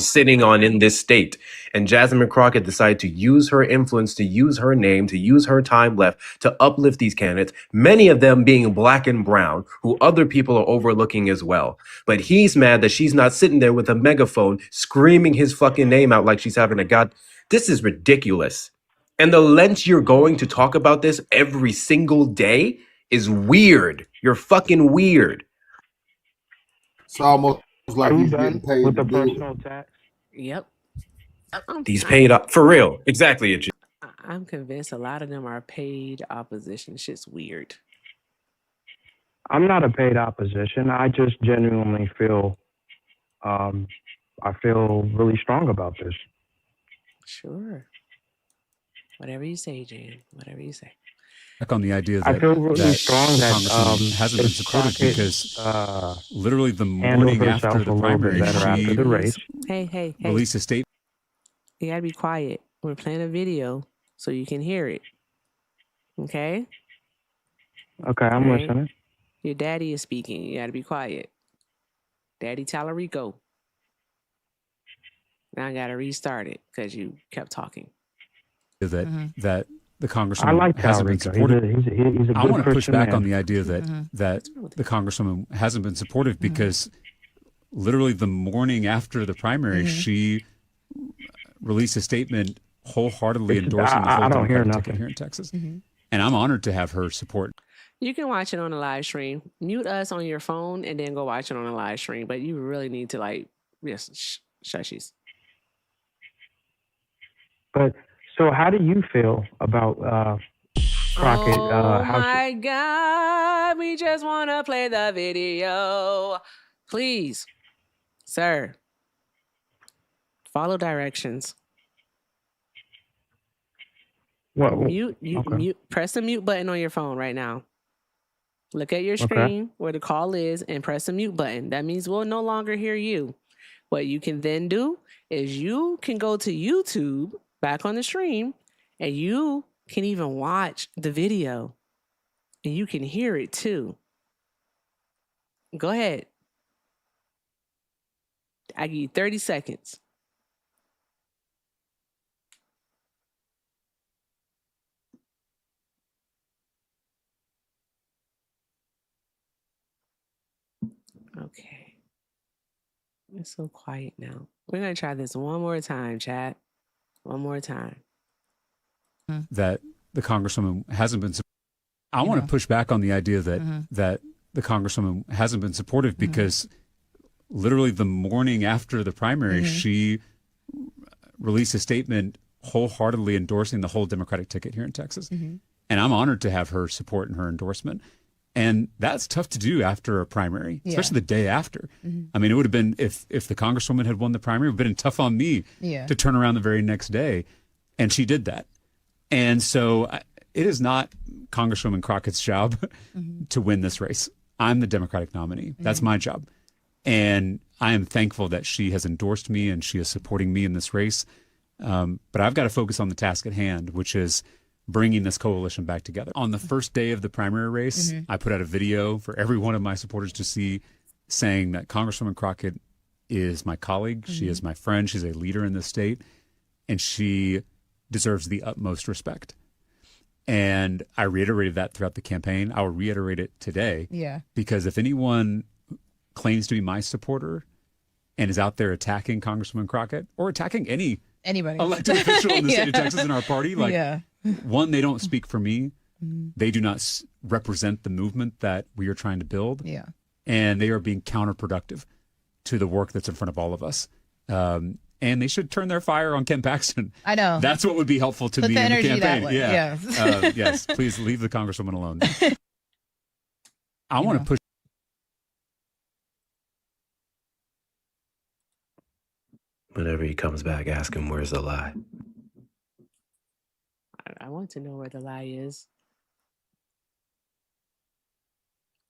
sitting on in this state. And Jasmine Crockett decided to use her influence, to use her name, to use her time left to uplift these candidates, many of them being black and brown, who other people are overlooking as well. But he's mad that she's not sitting there with a megaphone screaming his fucking name out like she's having a god. This is ridiculous. And the lengths you're going to talk about this every single day is weird. You're fucking weird. It's almost like Are you he's done getting paid with to the do it. personal attack? Yep. He's paid up for real. Exactly. I'm convinced a lot of them are paid opposition. Shit's weird. I'm not a paid opposition. I just genuinely feel, I feel really strong about this. Sure. Whatever you say, Jan. Whatever you say. On the idea I that, feel really that strong that Congresswoman hasn't been if supportive Crockett, because literally the handled morning herself after the a little bit primary, better after the race. Hey. released a statement. You gotta be quiet. We're playing a video so you can hear it. Okay? Okay, I'm All right? listening. Your daddy is speaking. You gotta be quiet. Daddy Tallarico. Now I gotta restart it because you kept talking. That the I Congresswoman like hasn't been Tallarico. supportive. He's a good I want to push Christian back man. on the idea that the Congresswoman hasn't been supportive because literally the morning after the primary, she released a statement wholesheartedly endorsing the whole I don't hear Democratic ticket nothing. here in Texas. And I'm honored to have her support. You can watch it on a live stream. Mute us on your phone and then go watch it on a live stream. But you really need to like, yes, shushies. But so, how do you feel about Crockett? Oh my God. We just want to play the video. Please, sir, follow directions. What? Mute, press the mute button on your phone right now. Look at your screen where the call is and press the mute button. That means we'll no longer hear you. What you can then do is you can go to YouTube back on the stream and you can even watch the video and you can hear it too. Go ahead. I give you 30 seconds. Okay. It's so quiet now. We're going to try this one more time, chat. One more time. That the Congresswoman hasn't been. I want to push back on the idea that that the Congresswoman hasn't been supportive because literally the morning after the primary, she released a statement wholeheartedly endorsing the whole Democratic ticket here in Texas. And I'm honored to have her support and her endorsement. And that's tough to do after a primary, especially the day after. I mean, it would have been, if the Congresswoman had won the primary, it would have been tough on me to turn around the very next day. And she did that. And so it is not Congresswoman Crockett's job to win this race. I'm the Democratic nominee. That's my job. And I am thankful that she has endorsed me and she is supporting me in this race. But I've got to focus on the task at hand, which is bringing this coalition back together. On the first day of the primary race, I put out a video for every one of my supporters to see, saying that Congresswoman Crockett is my colleague. She is my friend. She's a leader in this state, and she deserves the utmost respect. And I reiterated that throughout the campaign. I will reiterate it today. Because if anyone claims to be my supporter and is out there attacking Congresswoman Crockett or attacking anybody elected official in the state of Texas in our party, one, they don't speak for me. They do not represent the movement that we are trying to build. And they are being counterproductive to the work that's in front of all of us. And they should turn their fire on Ken Paxton. I know. That's what would be helpful to me in the campaign. That way. Yes, please leave the Congresswoman alone. I want to push. Whenever he comes back, ask him where's the lie. I want to know where the lie is.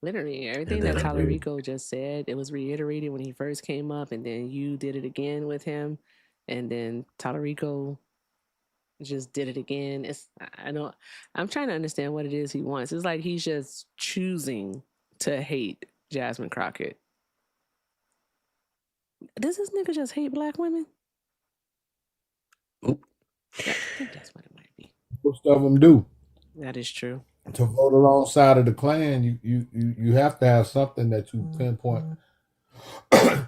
Literally, everything that Tallarico just said, it was reiterated when he first came up, and then you did it again with him, and then Tallarico just did it again. I'm trying to understand what it is he wants. It's like he's just choosing to hate Jasmine Crockett. Does this nigga just hate black women? Yeah, I think that's what it might be. Most of them do. That is true. To vote alongside of the Klan, you have to have something that you pinpoint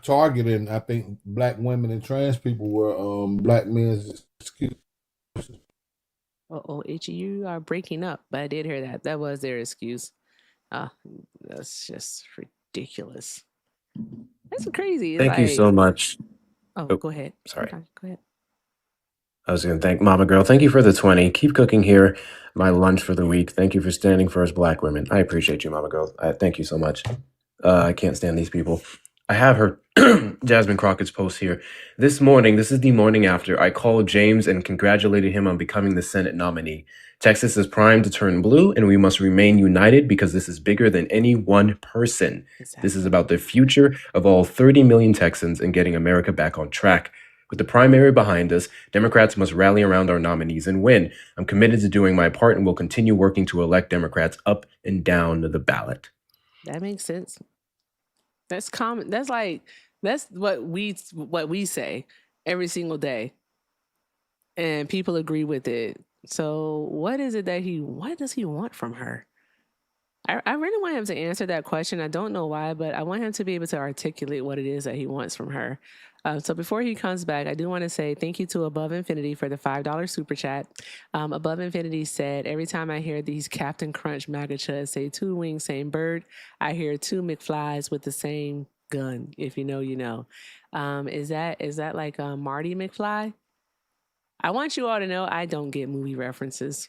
targeting. I think black women and trans people were black men's excuse. Itchy, you are breaking up, but I did hear that. That was their excuse. That's just ridiculous. That's crazy. Thank you so much. Go ahead. Sorry. Okay, go ahead. I was going to thank Mama Girl. Thank you for the 20. Keep cooking here. My lunch for the week. Thank you for standing for us black women. I appreciate you, Mama Girl. Thank you so much. I can't stand these people. I have her Jasmine Crockett's post here. This morning, this is the morning after, I called James and congratulated him on becoming the Senate nominee. Texas is primed to turn blue, and we must remain united because this is bigger than any one person. Exactly. This is about the future of all 30 million Texans and getting America back on track. With the primary behind us, Democrats must rally around our nominees and win. I'm committed to doing my part and will continue working to elect Democrats up and down the ballot. That makes sense. That's common. That's what we say every single day. And people agree with it. So what does he want from her? I really want him to answer that question. I don't know why, but I want him to be able to articulate what it is that he wants from her. So before he comes back, I do want to say thank you to Above Infinity for the $5 super chat. Above Infinity said, every time I hear these Captain Crunch MAGA chuds say 2 wings, same bird, I hear 2 McFlies with the same gun. If you know, you know. Is that like Marty McFly? I want you all to know I don't get movie references.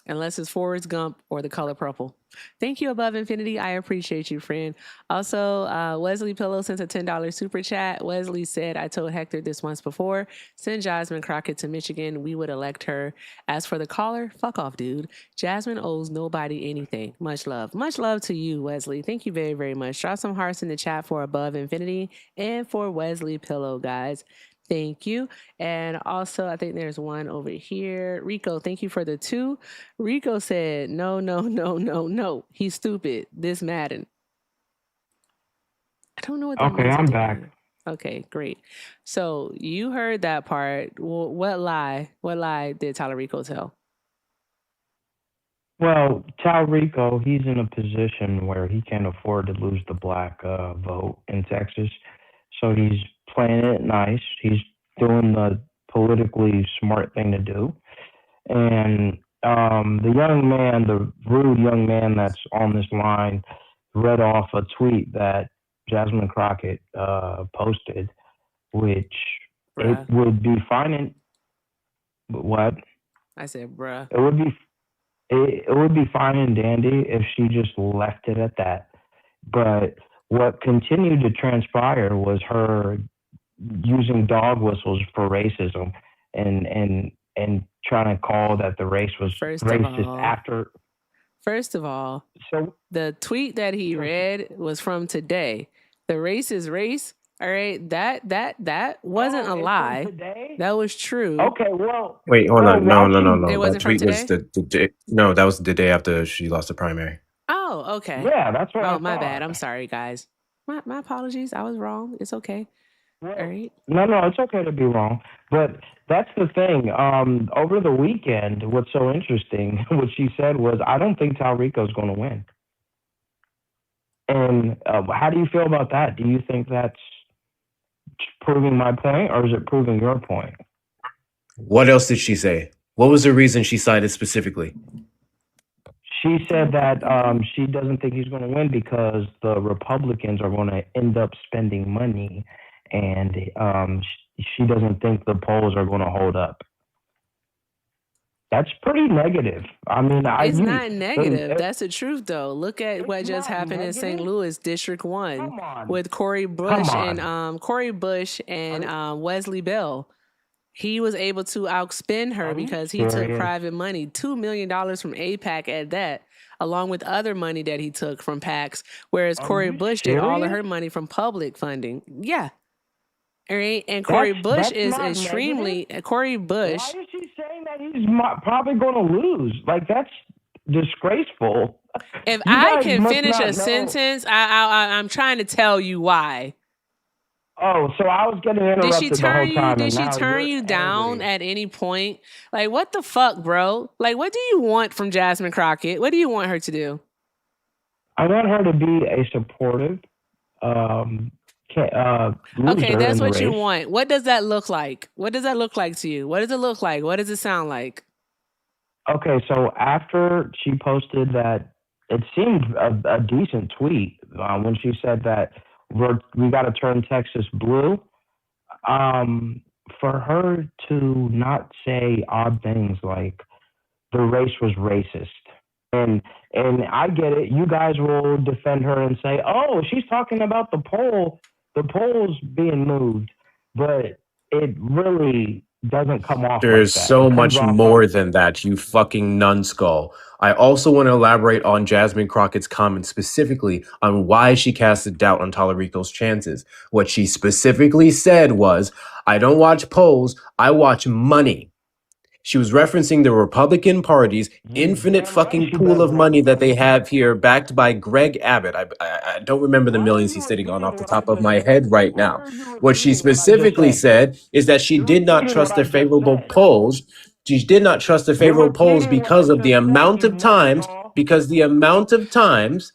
Unless it's Forrest Gump or The Color Purple. Thank you, Above Infinity. I appreciate you, friend. Also, Wesley Pillow sent a $10 super chat. Wesley said, I told Hector this once before. Send Jasmine Crockett to Michigan. We would elect her. As for the caller, fuck off, dude. Jasmine owes nobody anything. Much love. Much love to you, Wesley. Thank you very, very much. Drop some hearts in the chat for Above Infinity and for Wesley Pillow, guys. Thank you. And also, I think there's one over here. Rico, thank you for the 2. Rico said, no. He's stupid. This Madden. I don't know what that means. Okay, I'm back. Okay, great. So you heard that part. What lie did Talarico tell? Well, Talrico, he's in a position where he can't afford to lose the black vote in Texas. So he's playing it nice. He's doing the politically smart thing to do. And the young man, the rude young man that's on this line, read off a tweet that Jasmine Crockett posted, which it would be fine in what? I said, bruh. It would be fine and dandy if she just left it at that. But what continued to transpire was her using dog whistles for racism and trying to call that the race was racist after. First of all, so the tweet that he read was from today. The race is race. All right, that wasn't a lie. That was true. Okay, well, wait, hold on, no. It wasn't that tweet from was that was the day after she lost the primary. Oh, okay. Yeah, that's what I my thought. bad. I'm sorry, guys. My apologies. I was wrong. It's okay. All right. No, it's okay to be wrong. But that's the thing. Over the weekend, what's so interesting, what she said was, I don't think Talrico's going to win. And how do you feel about that? Do you think that's proving my point, or is it proving your point? What else did she say? What was the reason she cited specifically? She said that she doesn't think he's going to win because the Republicans are going to end up spending money, and she doesn't think the polls are going to hold up. That's pretty negative. I mean, it's not negative. That's the truth, though. Look at what just happened in St. Louis, District 1, with Cori Bush and Wesley Bell. He was able to outspend her because he took private money, $2 million from AIPAC at that, along with other money that he took from PACs, whereas Cori Bush did all of her money from public funding. Yeah. All right. And Cori Bush is extremely... Cori Bush... Why is she saying that he's probably going to lose? Like, that's disgraceful. If I can finish a sentence, I'm trying to tell you why. Oh, so I was getting interrupted the whole time. Did she turn you down at any point? Like, what the fuck, bro? Like, what do you want from Jasmine Crockett? What do you want her to do? I want her to be a supportive okay, that's what you want. What does that look like? What does that look like to you? What does it look like? What does it sound like? Okay, so after she posted that, it seemed a decent tweet when she said that we got to turn Texas blue. For her to not say odd things like the race was racist. And I get it. You guys will defend her and say, oh, she's talking about the polls being moved. But it really doesn't come off There's like that. so much more than that, you fucking numbskull. I also want to elaborate on Jasmine Crockett's comments specifically on why she casted doubt on Talarico's chances. What she specifically said was, I don't watch polls, I watch money. She was referencing the Republican Party's infinite fucking pool of money that they have here, backed by Greg Abbott. I don't remember the millions he's sitting on off the top of my head right now. What she specifically said is that she did not trust the favorable polls. She did not trust the favorable polls because of the amount of times because the amount of times,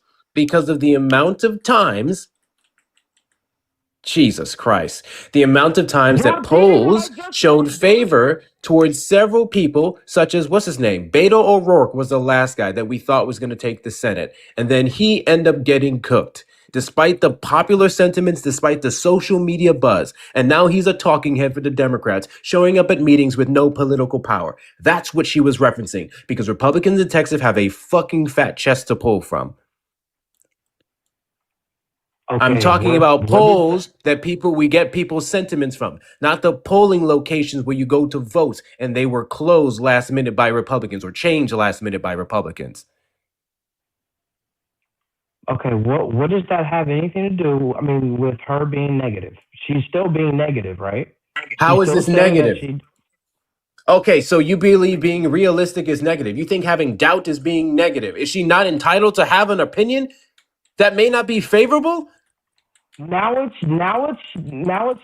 Jesus Christ, the amount of times that polls showed favor towards several people, such as, what's his name? Beto O'Rourke was the last guy that we thought was going to take the Senate. And then he ended up getting cooked, despite the popular sentiments, despite the social media buzz. And now he's a talking head for the Democrats, showing up at meetings with no political power. That's what she was referencing, because Republicans in Texas have a fucking fat chest to pull from. Okay, I'm talking about polls that we get people's sentiments from, not the polling locations where you go to vote and they were closed last minute by Republicans or changed last minute by Republicans. Okay, what does that have anything to do? I mean, with her being negative, she's still being negative, right? How is this negative? Okay, so you believe being realistic is negative. You think having doubt is being negative. Is she not entitled to have an opinion that may not be favorable? Now it's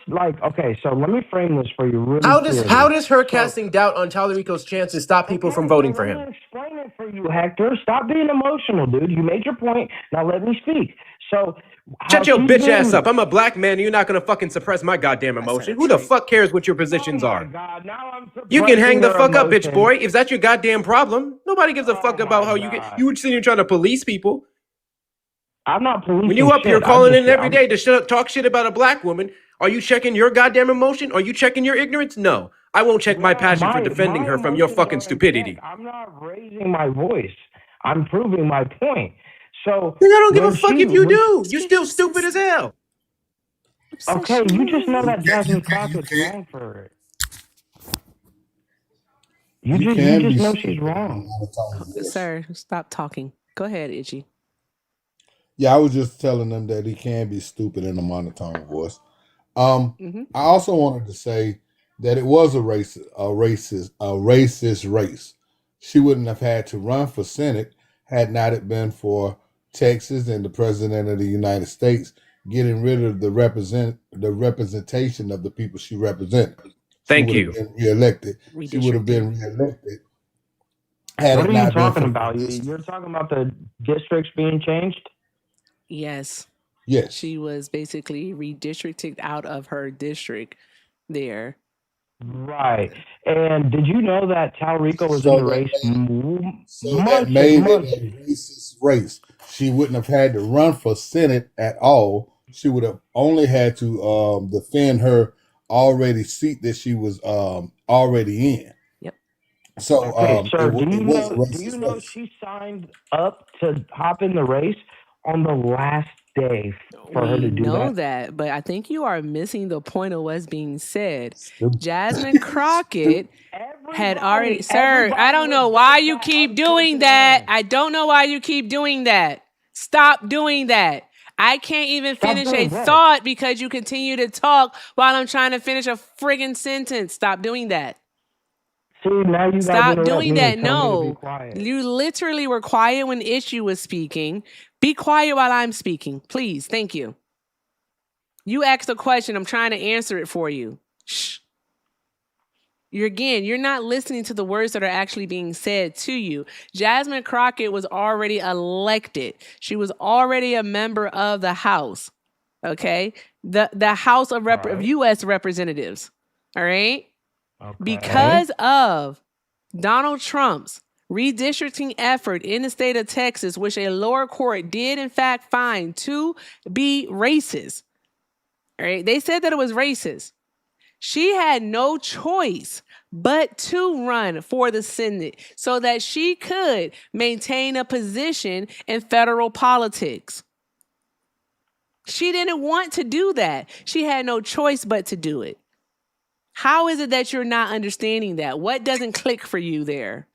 like, okay, so let me frame this for you really clearly. How does her casting doubt on Tallarico's chances stop people from voting for him? Let me explain it for you, Hector. Stop being emotional, dude. You made your point. Now let me speak. So shut your bitch ass up. I'm a black man and you're not gonna fucking suppress my goddamn emotion. Who the fuck cares what your positions are? God, now I'm you can hang the fuck up, bitch emotion. boy. If that's your goddamn problem, nobody gives a fuck about how you were sitting here trying to police people. I'm not policing. When you up here calling in every day to talk shit about a black woman, are you checking your goddamn emotion? Are you checking your ignorance? No. I won't check my passion for defending her from your fucking stupidity. I'm not raising my voice. I'm proving my point. So I don't give a fuck if you do. You still stupid as hell. Okay, you just know that Jasmine Crockett's wrong for it. You just know she's wrong. Sir, stop talking. Go ahead, Itchy. Yeah, I was just telling them that he can be stupid in a monotone voice. I also wanted to say that it was a racist race. She wouldn't have had to run for Senate had not it been for Texas and the President of the United States getting rid of the representation of the people she represented. Thank you. Been reelected. She would have been reelected. What are you talking about? You're talking about the districts being changed? Yes. Yes. She was basically redistricted out of her district there. Right. And did you know that Tallarico was in the race? That made it a racist race. She wouldn't have had to run for Senate at all. She would have only had to defend her already seat that she was already in. Yep. So, okay, sir, do you know race. she signed up to hop in the race on the last day for her to do that? We know that, but I think you are missing the point of what's being said. Jasmine Crockett had already... Sir, I don't know why you keep doing that. I don't know why you keep doing that. Stop doing that. I can't even finish a thought because you continue to talk while I'm trying to finish a friggin' sentence. Stop doing that. See, now you Stop doing that. No, you literally were quiet when Issue was speaking. Be quiet while I'm speaking, please. Thank you. You asked a question. I'm trying to answer it for you. Shh. You're not listening to the words that are actually being said to you. Jasmine Crockett was already elected. She was already a member of the House. Okay, the House of U.S. Representatives. All right. Okay. Because of Donald Trump's redistricting effort in the state of Texas, which a lower court did in fact find to be racist. All right. They said that it was racist. She had no choice but to run for the Senate so that she could maintain a position in federal politics. She didn't want to do that. She had no choice but to do it. How is it that you're not understanding that? What doesn't click for you there?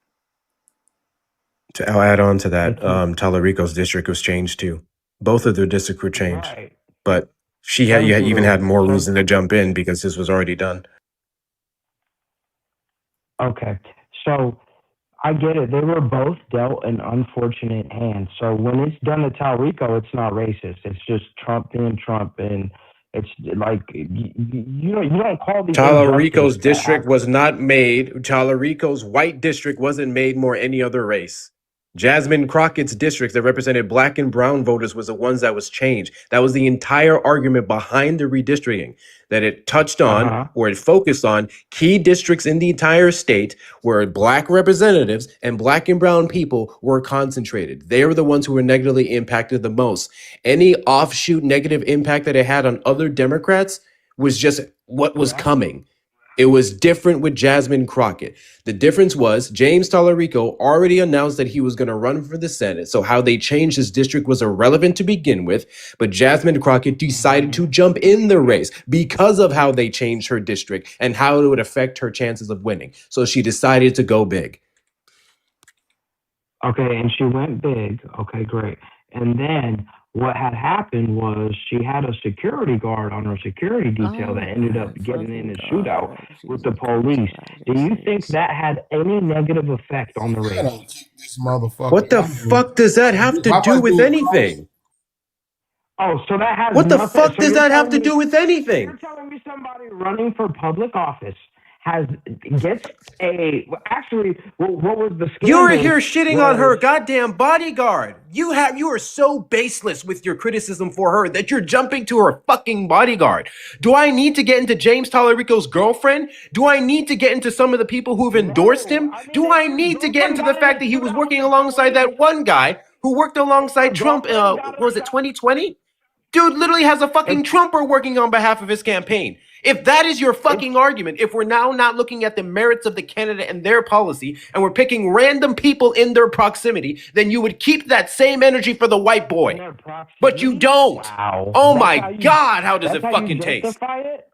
I'll add on to that. Tallarico's district was changed too. Both of their districts were changed. Right. But she even had more reason to jump in because this was already done. Okay. So I get it. They were both dealt an unfortunate hand. So when it's done to Tallarico, it's not racist. It's just Trump being Trump. And it's like, you don't call these... Tallarico's district was not made. Tallarico's white district wasn't made more any other race. Jasmine Crockett's districts that represented black and brown voters was the ones that was changed. That was the entire argument behind the redistricting, that it touched on or it focused on key districts in the entire state where black representatives and black and brown people were concentrated. They were the ones who were negatively impacted the most. Any offshoot negative impact that it had on other Democrats was just what was coming. It was different with Jasmine Crockett. The difference was James Tallarico already announced that he was going to run for the Senate. So how they changed his district was irrelevant to begin with. But Jasmine Crockett decided to jump in the race because of how they changed her district and how it would affect her chances of winning. So she decided to go big. Okay, and she went big. Okay, great. And then what had happened was she had a security guard on her security detail that ended up getting in a shootout with the police. Do you think that had any negative effect on the race? This motherfucker. What the fuck does that have to do with anything? Oh, so that has What the nothing. fuck So does you're that have to telling do me- with anything? You're telling me somebody running for public office gets a actually what was the scandal? You're here shitting on her was- goddamn bodyguard. You are so baseless with your criticism for her that you're jumping to her fucking bodyguard. Do I need to get into James Tallarico's girlfriend? Do I need to get into some of the people who've endorsed him? Do I need to get into the fact that he was working alongside that one guy who worked alongside Trump? Was it 2020? Dude literally has a fucking Trumper working on behalf of his campaign. If that is your fucking argument, if we're now not looking at the merits of the candidate and their policy, and we're picking random people in their proximity, then you would keep that same energy for the white boy. But you don't. Wow. Oh That's my how you- God, how does that's it how you fucking taste? justify it?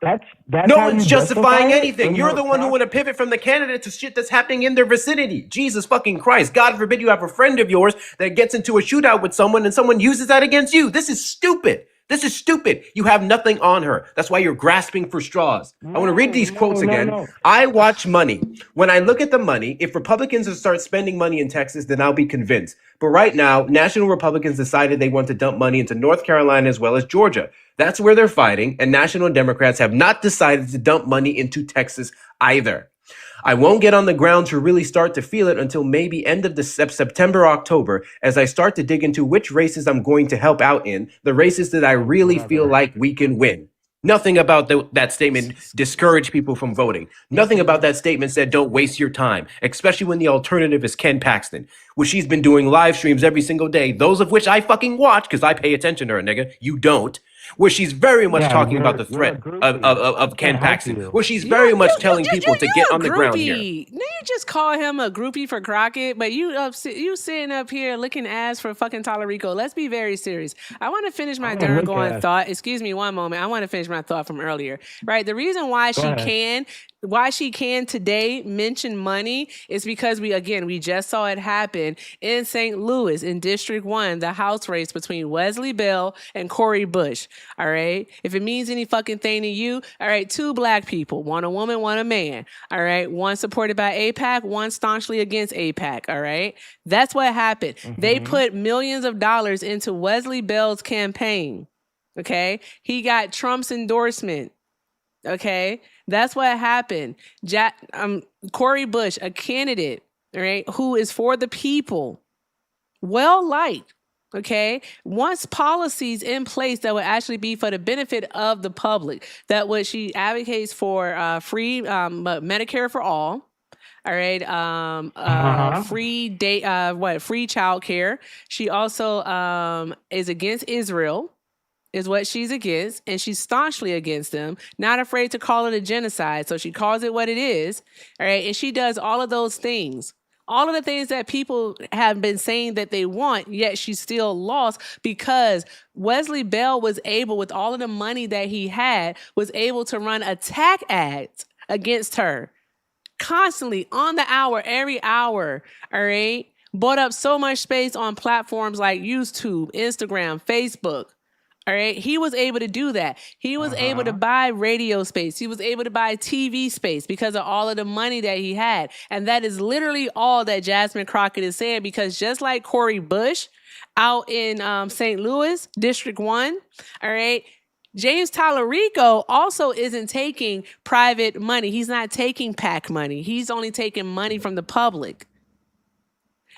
That's No how one's you justifying justify it? anything. In You're your the one who want to pivot from the candidate to shit that's happening in their vicinity. Jesus fucking Christ. God forbid you have a friend of yours that gets into a shootout with someone and someone uses that against you. This is stupid. This is stupid. You have nothing on her. That's why you're grasping for straws. I want to read these quotes again. no. I watch money. When I look at the money, if Republicans start spending money in Texas, then I'll be convinced. But right now, national Republicans decided they want to dump money into North Carolina as well as Georgia. That's where they're fighting, and national Democrats have not decided to dump money into Texas either. I won't get on the ground to really start to feel it until maybe end of the September, October, as I start to dig into which races I'm going to help out in, the races that I really feel like we can win. Nothing about that statement discouraged people from voting. Nothing about that statement said don't waste your time, especially when the alternative is Ken Paxton, which she's been doing live streams every single day, those of which I fucking watch because I pay attention to her, nigga. You don't. Where she's very much talking about the threat of Ken Paxton, where she's very much telling people to get on the ground here. Now you just call him a groupie for Crockett, but you sitting up here looking ass for fucking Tallarico. Let's be very serious. I want to finish my Durgoin thought. Excuse me one moment. I want to finish my thought from earlier. Right, the reason why she can today mention money is because we just saw it happen in St. Louis in District 1, the House race between Wesley Bell and Cori Bush. All right. If it means any fucking thing to you, all right, 2 black people, one a woman, one a man. All right. One supported by AIPAC, one staunchly against AIPAC. All right. That's what happened. They put millions of dollars into Wesley Bell's campaign. Okay. He got Trump's endorsement. Okay. That's what happened. Cori Bush, a candidate, all right, who is for the people, well liked. Okay, wants policies in place that would actually be for the benefit of the public. That what she advocates for free Medicare for all. All right, free free childcare. She also is against Israel, is what she's against, and she's staunchly against them. Not afraid to call it a genocide, so she calls it what it is. All right, and she does all of those things. All of the things that people have been saying that they want, yet she still lost because Wesley Bell was able, with all of the money that he had, was able to run attack ads against her constantly on the hour, every hour. All right. Bought up so much space on platforms like YouTube, Instagram, Facebook. All right. He was able to do that. He was able to buy radio space. He was able to buy TV space because of all of the money that he had. And that is literally all that Jasmine Crockett is saying, because just like Cori Bush out in St. Louis, District 1, all right, James Tallarico also isn't taking private money. He's not taking PAC money. He's only taking money from the public.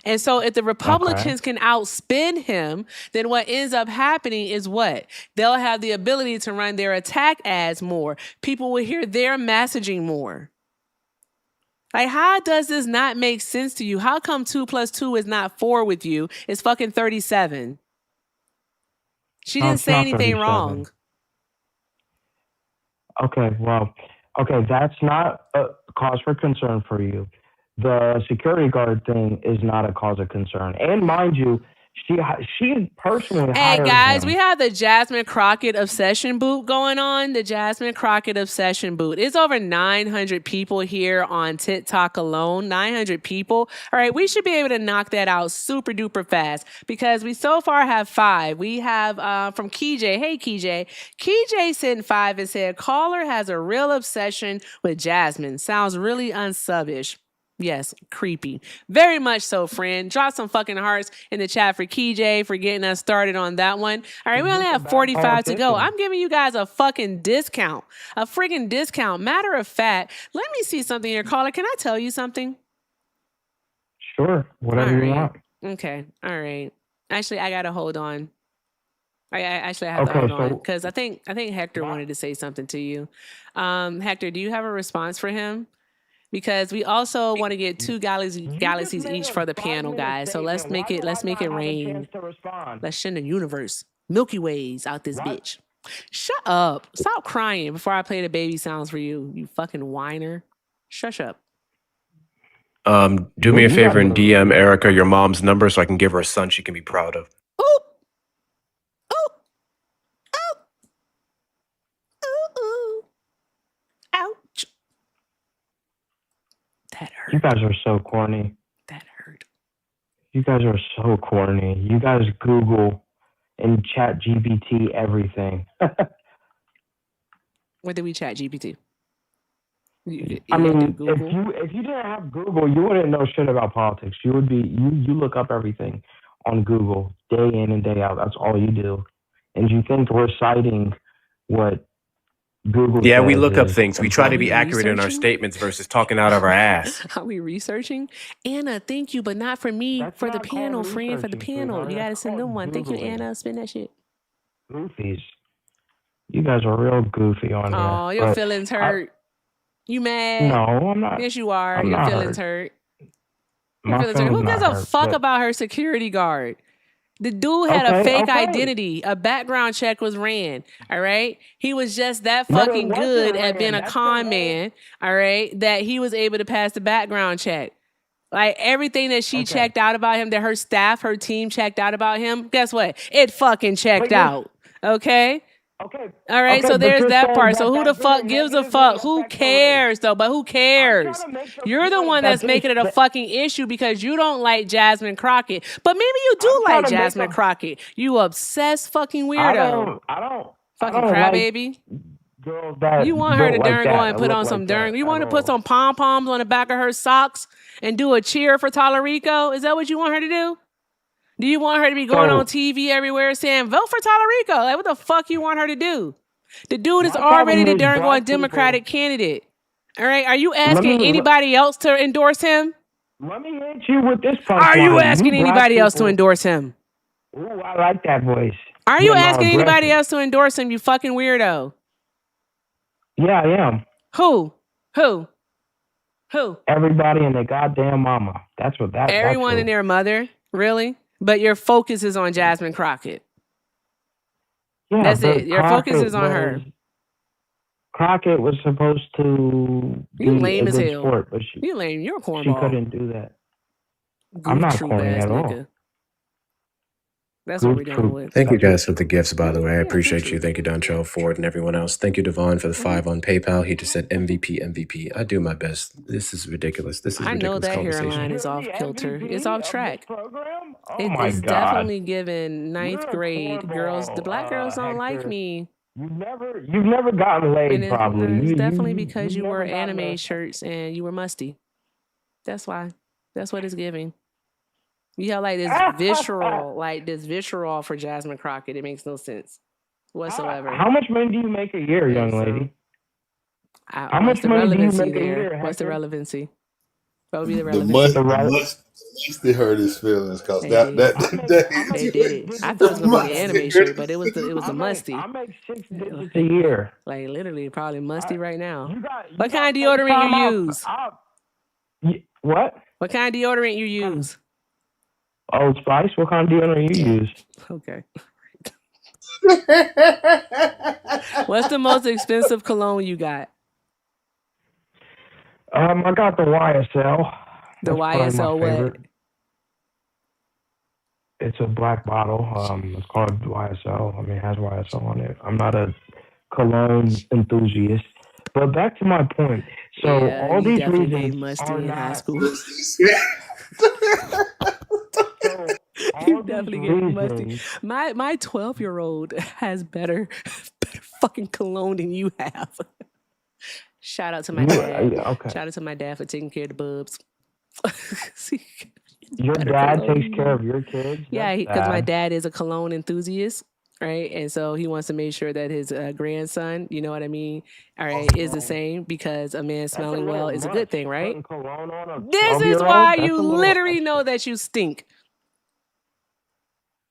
And so if the Republicans can outspin him, then what ends up happening is what? They'll have the ability to run their attack ads more. People will hear their messaging more. Like, how does this not make sense to you? How come 2 + 2 is not 4 with you? It's fucking 37. She didn't say anything wrong. Okay, well, that's not a cause for concern for you. The security guard thing is not a cause of concern. And mind you, she personally Hey hired guys, him. we have the Jasmine Crockett obsession boot going on. The Jasmine Crockett obsession boot. It's over 900 people here on TikTok alone. 900 people. All right, we should be able to knock that out super duper fast because we so far have 5. We have from KJ. Hey KJ. KJ sent 5 and said, caller has a real obsession with Jasmine. Sounds really unsubbish. Yes, creepy. Very much so, friend. Drop some fucking hearts in the chat for KJ for getting us started on that one. All right, we only have 45 to go. I'm giving you guys a fucking discount. A freaking discount. Matter of fact, let me see something here. Caller, can I tell you something? Sure, whatever you want. Okay, all right. Actually, I got to hold on. I have to hold on because I think Hector wanted to say something to you. Hector, do you have a response for him? Because we also want to get 2 galaxies each for the panel, guys. So let's make it rain. Let's send the universe, Milky Ways out this bitch. Shut up. Stop crying before I play the baby sounds for you, you fucking whiner. Shush up. Do me a favor and DM Erica your mom's number so I can give her a son she can be proud of. Ouch. That hurt. You guys are so corny. That hurt. You guys are so corny. You guys Google and chat GPT everything. What did we chat GPT? I mean, if you didn't have Google, you wouldn't know shit about politics. You would be you look up everything on Google day in and day out. That's all you do. And you think we're citing what Google Yeah, we says look up is- things. We try to be accurate in our statements versus talking out of our ass. Are we researching? Anna, thank you, but not for me. For the panel, friend, for the panel. You got to send them one. Thank you, Anna. Spin that shit. Goofies. You guys are real goofy on here. Oh, your but feelings hurt. You mad? No, I'm not. Yes, you are. I'm Your not feelings hurt. Your My feelings hurt. Who feelings gives not a hurt, fuck but- about her security guard? The dude had a fake identity. A background check was ran. All right. He was just that No, it fucking wasn't good at ran. being a That's con man. All right. That he was able to pass the background check. Like everything that she checked out about him, that her staff, her team checked out about him. Guess what? It fucking checked out. Okay. Okay. All right, Okay, so but there's you're that saying part. that So who the that fuck didn't gives a negatively fuck? Who affect the cares though? But who cares? You're the one that's that making it a this- fucking issue because you don't like Jasmine Crockett. But maybe you do trying like to make Jasmine Crockett. You obsessed fucking weirdo. I don't Fucking like crybaby. girls that You want her to built like darn go that, and put look on like some darn. that You at want to put all. some pom poms on the back of her socks and do a cheer for Tallarico? Is that what you want her to do? Do you want her to be going on TV everywhere saying vote for Tallarico? Like what the fuck you want her to do? The dude is My already the problem is darn black going Democratic candidate. All right, are you asking me- anybody else to endorse him? Let me hit you with this punchline. Are you asking black anybody else to people- endorse him? Ooh, I like that voice. Are you Getting all asking anybody aggressive. else to endorse him? You fucking weirdo. Yeah, I am. Who? Everybody and their goddamn mama. That's what that. Everyone that's and their mother, really? But your focus is on Jasmine Crockett. Yeah, That's but it. Your focus Crockett is on her. was- Crockett was supposed to You be lame a as good hell. sport, but she You lame. You're a she cornball. couldn't do that. Goof I'm not troop corny ass at all. nigga. That's what we're dealing with. Thank you guys for the gifts, by the way. I appreciate you. Thank you, Dontrell Ford, and everyone else. Thank you, Devon, for the 5 on PayPal. He just said MVP. I do my best. This is ridiculous. This is I know ridiculous that conversation. hairline is off kilter. It's off track. Oh my It's God. definitely given ninth You're a grade. Girls, the black girls don't like Hector. me. You've never gotten laid, And probably. it's You- definitely you- because you've you wore never gotten anime a- shirts and you were musty. That's why. That's what it's giving. You have like this visceral for Jasmine Crockett. It makes no sense whatsoever. How much money do you make a year, young lady? How What's much the money do you relevancy make a there? year, What's the Hector? relevancy? What would be the The relevancy? musty hurt his feelings because They that did. day They did it. I thought it was gonna be the anime shirt, but it was the musty. I make 6 digits a year. Like literally, probably musty right now. You What kind of deodorant you use? What? What kind of deodorant you use? Old Spice? What kind of deodorant you use? Okay. What's the most expensive cologne you got? I got the YSL. The That's probably my YSL what? favorite. It's a black bottle. It's called YSL. I mean, it has YSL on it. I'm not a cologne enthusiast. But back to my point. So Yeah, all you these definitely reasons made musty are in high not. school. All You these definitely get musty. reasons. My 12-year-old has better fucking cologne than you have. Shout out to my dad. Okay. Shout out to my dad for taking care of the bubs. See, Your better dad cologne takes than care you. of your kids? Yeah, That's because my sad. dad is a cologne enthusiast, right? And so he wants to make sure that his grandson, you know what I mean, all right, is the same because a man smelling well is a good thing, right? Putting cologne on a This is 12-year-old? why That's you a little literally extra. know that you stink.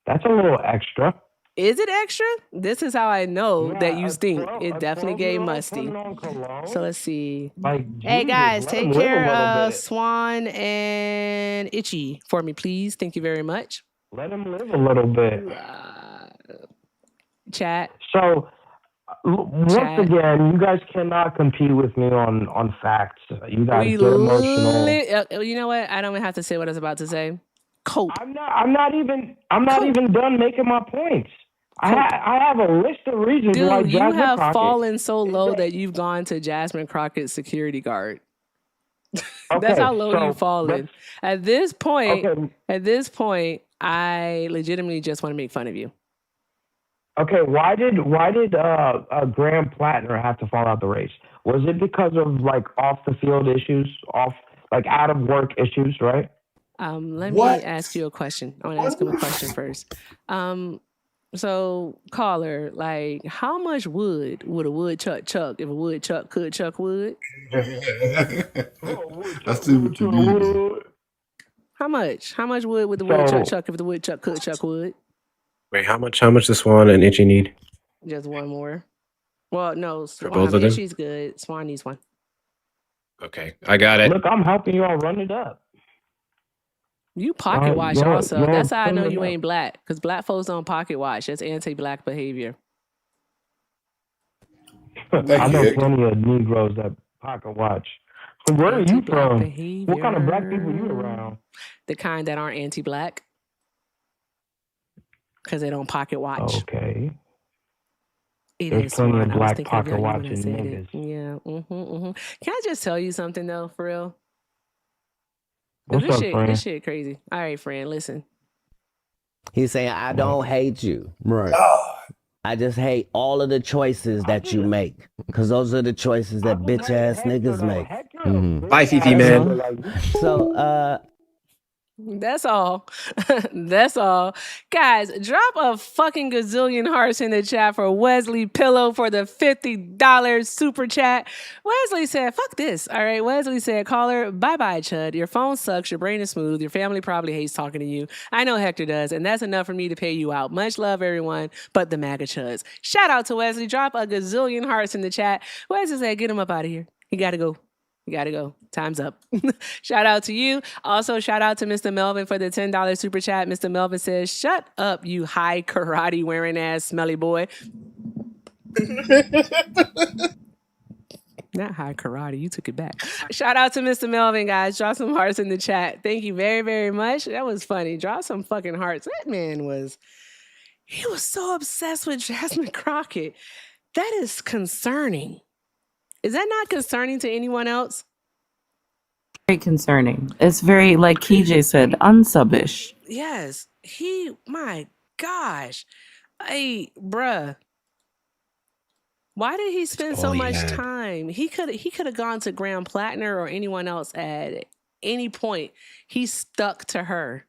That's a little extra. Is it extra? This is how I know that Yeah, you stink. It definitely gave 12-year-old musty. putting on cologne? So let's see. Like, Hey Jesus, guys, let take him live a care little of bit. Swan and Itchy for me, please. Thank you very much. Let him live a little bit. Chat. So, once again, you guys cannot compete with me on facts. You guys We get emotional. you know what? I don't even have to say what I was about to say. Cope. I'm not even done making my points. I have a list of reasons why Dude, you Jasmine have Crockett. fallen so low that you've gone to Jasmine Crockett's security guard. That's Okay, how low so you've fallen. At this point, Okay. I legitimately just want to make fun of you. Okay, why did Graham Plattner have to fall out the race? Was it because of like off the field issues, out of work issues, right? Let me ask you a question. I want to ask him a question first. So caller, like, how much wood would a woodchuck chuck if a woodchuck could chuck wood? I see what you mean. How much? How much wood would the woodchuck So- chuck if the woodchuck could chuck wood? Wait, how much does Swan and Itchy need? Just one more. Well, no, For both of them? Itchy's good. Swan needs one. Okay, I got it. Look, I'm helping y'all run it up. You pocket watch you're- also. you're That's how I know putting it you up. ain't black. Because black folks don't pocket watch. That's anti-black behavior. I know plenty of Negroes that pocket watch. Where are you Anti-black from? behavior. What kind of black people you around? The kind that aren't anti-black. Because they don't pocket watch. Okay. It There's is plenty Swan. of I was black thinking pocket of you when I watching said niggas. it. Yeah. Can I just tell you something though, for real? 'Cause What's up, friend? This shit crazy. All right, friend, listen. He's saying, I don't hate you. Right. I just hate all of the choices that you make. Because those are the choices that bitch ass niggas make. Bye, Fifi, man. So, That's all. That's all. Guys, drop a fucking gazillion hearts in the chat for Wesley Pillow for the $50 super chat. Wesley said, fuck this. All right. Wesley said, caller, bye-bye, Chud. Your phone sucks. Your brain is smooth. Your family probably hates talking to you. I know Hector does. And that's enough for me to pay you out. Much love, everyone, but the MAGA Chuds. Shout out to Wesley. Drop a gazillion hearts in the chat. Wesley said, get him up out of here. He got to go. You got to go. Time's up. Shout out to you. Also, shout out to Mr. Melvin for the $10 super chat. Mr. Melvin says, shut up, you high karate wearing ass smelly boy. Not high karate. You took it back. Shout out to Mr. Melvin, guys. Drop some hearts in the chat. Thank you very, very much. That was funny. Drop some fucking hearts. That man was so obsessed with Jasmine Crockett. That is concerning. Is that not concerning to anyone else? Very concerning. It's very, like KJ said, unsubbish. Yes. My gosh. Hey, bruh. Why did he spend so all he much had. time? He could have gone to Graham Plattner or anyone else at any point. He stuck to her.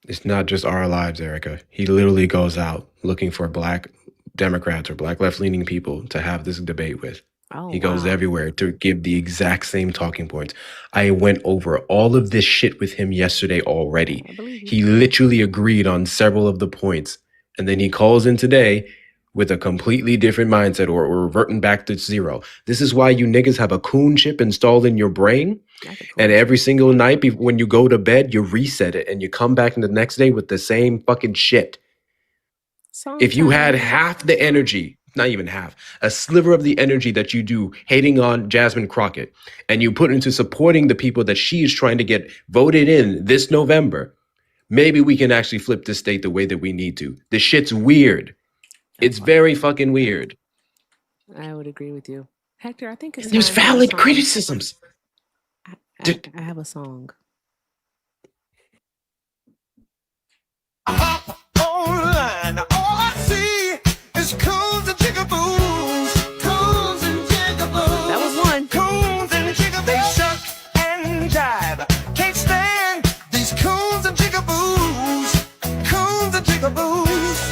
It's not just our lives, Erica. He literally goes out looking for black Democrats or black left-leaning people to have this debate with. Oh, He goes wow. everywhere to give the exact same talking points. I went over all of this shit with him yesterday already. I believe you. He literally agreed on several of the points. And then he calls in today with a completely different mindset or reverting back to zero. This is why you niggas have a coon chip installed in your brain. And every single night when you go to bed, you reset it and you come back the next day with the same fucking shit. If you had half the energy, not even half, a sliver of the energy that you do hating on Jasmine Crockett, and you put into supporting the people that she is trying to get voted in this November, maybe we can actually flip this state the way that we need to. The shit's weird. It's very fucking weird. I would agree with you. Hector, I think it's There's time for a valid song. criticisms. I have a song. Online, all I see is coons and jigaboos. Coons and jigaboos. That was one. Coons and jigaboos. They shuck and jive. Can't stand these coons and jigaboos. Coons and jigaboos.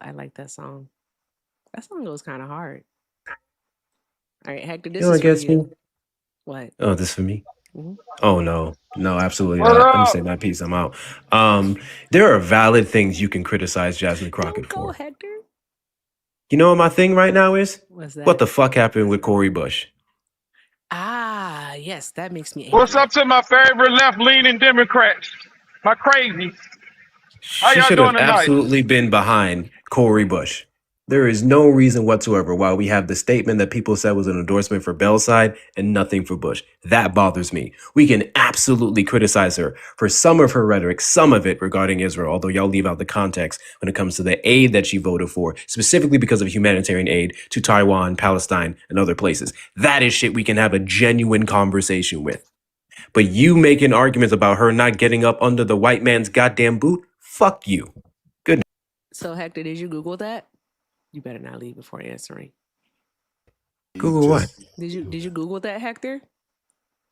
I like that song. That song goes kind of hard. All right, Hector, this You know is what for gets you. me? What? Oh, this for me? Mhm. Oh no, absolutely What not. I'm up? saying that piece. I'm out. There are valid things you can criticize Jasmine Crockett Go, for. Hector. You know what my thing right now is? What's that? What the fuck happened with Cori Bush? Ah, yes, that makes me angry. What's up to my favorite left-leaning Democrats? My crazies. How She y'all should doing have tonight? absolutely been behind Cori Bush. There is no reason whatsoever why we have the statement that people said was an endorsement for Bell's side and nothing for Bush. That bothers me. We can absolutely criticize her for some of her rhetoric, some of it regarding Israel, although y'all leave out the context when it comes to the aid that she voted for, specifically because of humanitarian aid to Taiwan, Palestine, and other places. That is shit we can have a genuine conversation with. But you making arguments about her not getting up under the white man's goddamn boot? Fuck you. Good. So, Hector, did you Google that? You better not leave before answering. Google what? Did you Google that, Hector?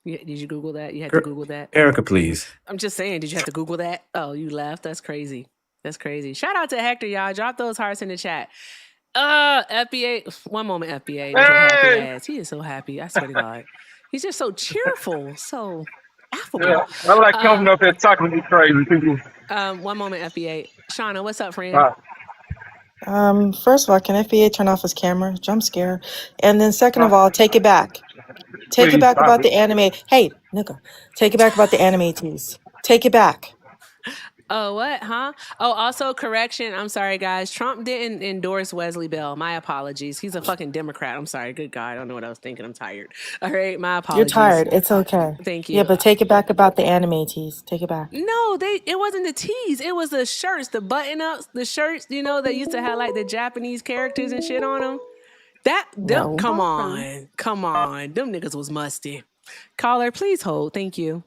Did you Google that? You had to Google that? Erica, please. I'm just saying, did you have to Google that? Oh, you left? That's crazy. That's crazy. Shout out to Hector, y'all. Drop those hearts in the chat. FBA. One moment, FBA. With your happy ass. He is so happy. I swear to God. He's just so cheerful. So affable. Yeah, I like coming up here talking to these crazy people. One moment, FBA. Shauna, what's up, friend? First of all, can FBA turn off his camera? Jump scare. And then second of all, take it back. Take it Please back stop about it. the anime. Hey, nigga. Take it back about the anime teas. Take it back. Oh, what? Huh? Oh, also, correction. I'm sorry, guys. Trump didn't endorse Wesley Bell. My apologies. He's a fucking Democrat. I'm sorry. Good God. I don't know what I was thinking. I'm tired. All right. My You're apologies. tired. It's okay. Thank Yeah, you. but take it back about the anime teas. Take it back. No, it wasn't the tees. It was the shirts, the button-ups, the shirts, that used to have like the Japanese characters and shit on them. No. Come on. Them niggas was musty. Caller, please hold. Thank you.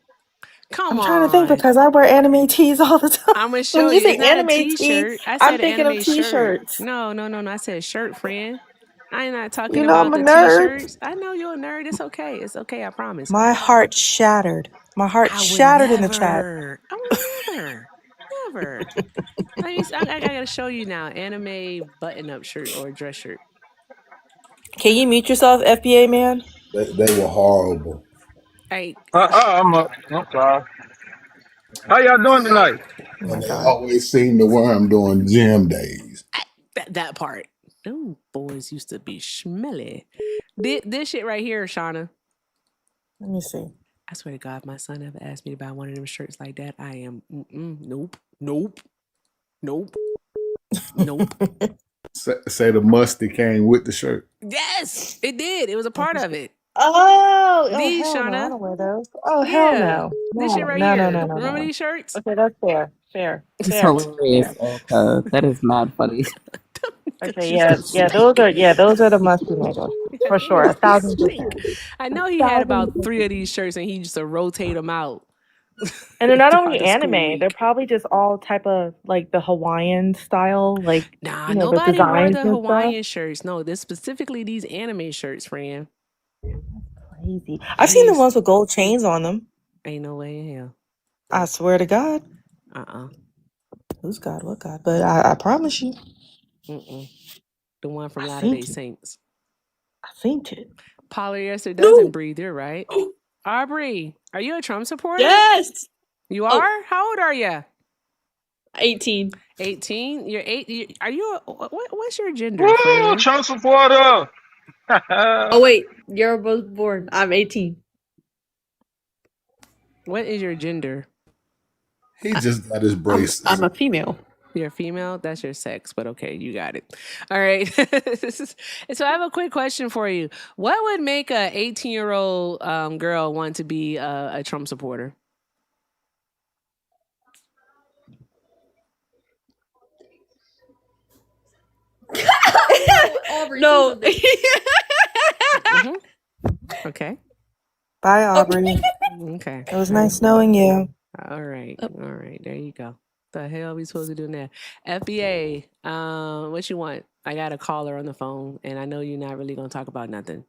Come I'm on. trying to think because I wear anime tees all the time. I'm gonna show When you. you say It's not a anime tee, t-shirt. I I'm said thinking anime of shirt. t-shirts. No. I said shirt, friend. I am not talking You know about I'm a the nerd. t-shirts. I know you're a nerd. It's okay. It's okay. I promise. My heart shattered. My heart I would shattered in the chat. never. I would never. I gotta show you now. Anime button-up shirt or dress shirt. Can you mute yourself, FBA man? They were horrible. Hey. I'm sorry. How y'all doing tonight? Oh my And they God. always seem to where I'm doing gym days. That part. Them boys used to be schmelly. This shit right here, Shauna. Let me see. I swear to God, if my son ever asked me to buy one of them shirts like that, I am nope. Say the musty came with the shirt. Yes, it did. It was a part of it. Hell These, no. I Shauna. don't wear those. Oh, hell Yeah. no. This shit right No. here. Remember these shirts? Okay, that's fair. Fair. It's hilarious, Erica. That is mad funny. Okay, those are the musty niggas. For sure. 1,000%. I know he had about 3 of these shirts and he used to rotate them out. And they're not throughout only the school anime, week. they're probably just all type of like the Hawaiian style, like Nah, the nobody wore designs the and Hawaiian shirts. No, this specifically these anime shirts, friend. crazy. I've seen the ones with gold chains on them. Ain't no way in hell. I swear to God. Uh-uh. Who's God? What God? But I promise you. Mm-mm. The one from I Latter-day fainted. Saints. I fainted. Polyester doesn't breathe. You're right. Aubrey, are you a Trump supporter? Yes. You are? How old are you? 18. 18? You're 8. Are you? What's your gender, Woo! friend? Trump supporter. Oh wait, you're both born. I'm 18. What is your gender? He just got his braces. I'm a female. You're a female? That's your sex, but okay, you got it. All right. So I have a quick question for you. What would make a 18-year-old girl want to be a Trump supporter? No. Mm-hmm. Okay. Bye, Aubrey. Okay. It was nice knowing you. All right. All right. There you go. The hell are we supposed to do now? FBA, what you want? I got a caller on the phone, and I know you're not really gonna talk about nothing.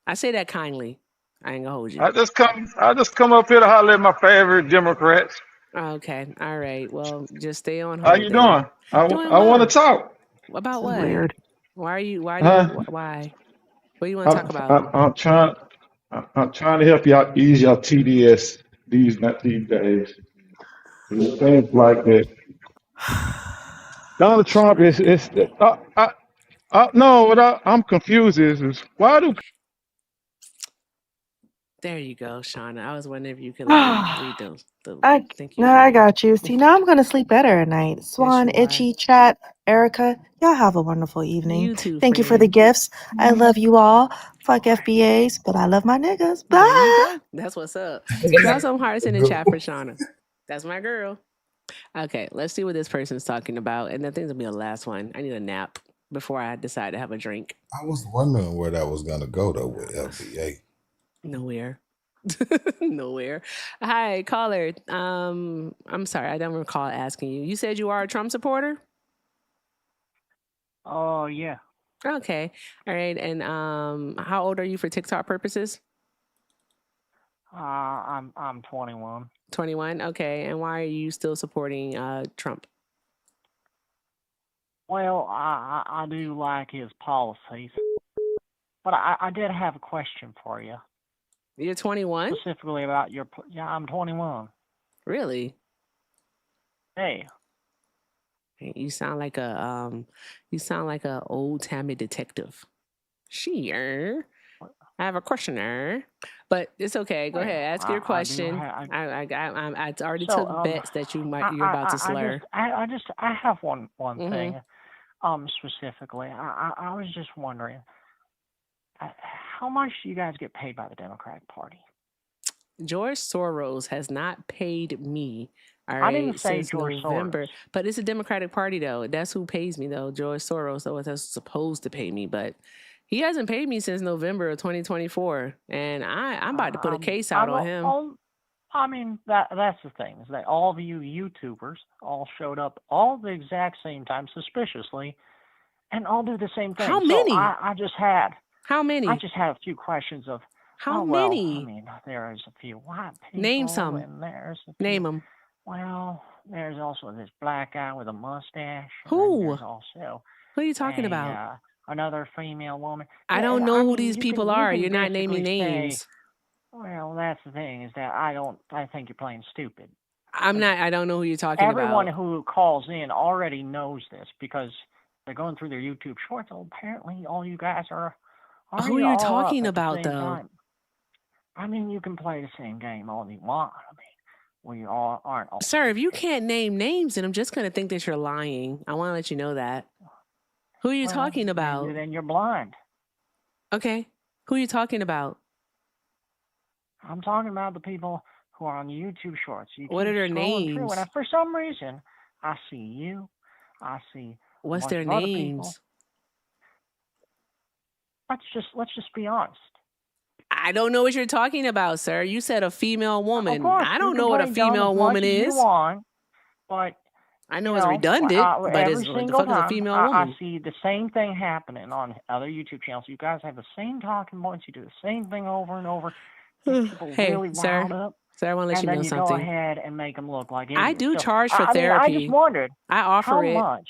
I say that kindly. I ain't gonna hold you. I just come up here to holler at my favorite Democrats. Okay. All right. Well, just stay on How hold. you then. doing? Doing I want well. to talk. About what? Weird. Why are you? Why? Huh? Why? What do you want to talk about? I'm trying to help y'all ease your TDS these days. Things like that. Donald Trump is no. What I'm confused is why do There you go, Shauna. I was wondering if you could like read those. Thank you. I got you. See, now I'm going to sleep better at night. Swan, you are. Itchy, Chat, Erica, y'all have a wonderful evening. You too, Thank you for the friend. gifts. I love you all. Fuck FBAs, but I love my niggas. There you Bye. go. That's what's up. Drop some hearts in the chat for Shauna. That's my girl. Okay, let's see what this person's talking about. And I think it'll be the last one. I need a nap before I decide to have a drink. I was wondering where that was gonna go though with FBA. Nowhere. Nowhere. Hi, caller. I'm sorry, I don't recall asking you. You said you are a Trump supporter? Oh, yeah. Okay. All right. And how old are you for TikTok purposes? I'm 21. 21. Okay. And why are you still supporting Trump? Well, I do like his policies, but I did have a question for you. You're 21? Specifically about your. Yeah, I'm 21. Really? Hey. You sound like a old timey detective. I have a questioner, but it's okay. Go ahead, ask your question. I already took bets that you're about to slur. I have one Mhm. thing. Specifically, I was just wondering, how much do you guys get paid by the Democratic Party? George Soros has not paid me. All I didn't right, say since George November. Soros. But it's a Democratic Party though. That's who pays me though. George Soros, though, that's supposed to pay me, but he hasn't paid me since November of 2024, and I'm about to put a case out on him. I mean, that's the thing, is that all of you YouTubers all showed up all at the exact same time, suspiciously, and all do the same thing. How many? So I just had. How many? I just had a few questions of. How well, many? I mean, there's a few white people. Name some. And there's a few, Name them. Well, there's also this black guy with a mustache. Who? There's also. Who are you talking about? Another female woman. I don't know who these people are. You're not naming names. Well, that's the thing, is that I think you're playing stupid. I don't know who you're talking about. Everyone who calls in already knows this because they're going through their YouTube shorts. So apparently all you guys are who are you talking about, though? Time. I mean, you can play the same game all you want. I mean, we all aren't all. Sir, if you can't name names, then I'm just going to think that you're lying. I want to let you know that. Who are you talking about? Then you're blind. Okay. Who are you talking about? I'm talking about the people who are on YouTube shorts. You what are their names? And for some reason, I see you. I see. What's their names? Let's just be honest. I don't know what you're talking about, sir. You said a female woman. Of course, I don't know what a female woman is. But I know it's redundant, but it's what the fuck is a female woman? I see the same thing happening on other YouTube channels. You guys have the same talking points. You do the same thing over and over. People hey, really sir. wound up. Sir, I want to let you know And then you something. go ahead and make them look like idiots. I do So, charge for therapy. I just wondered I offer how it. much.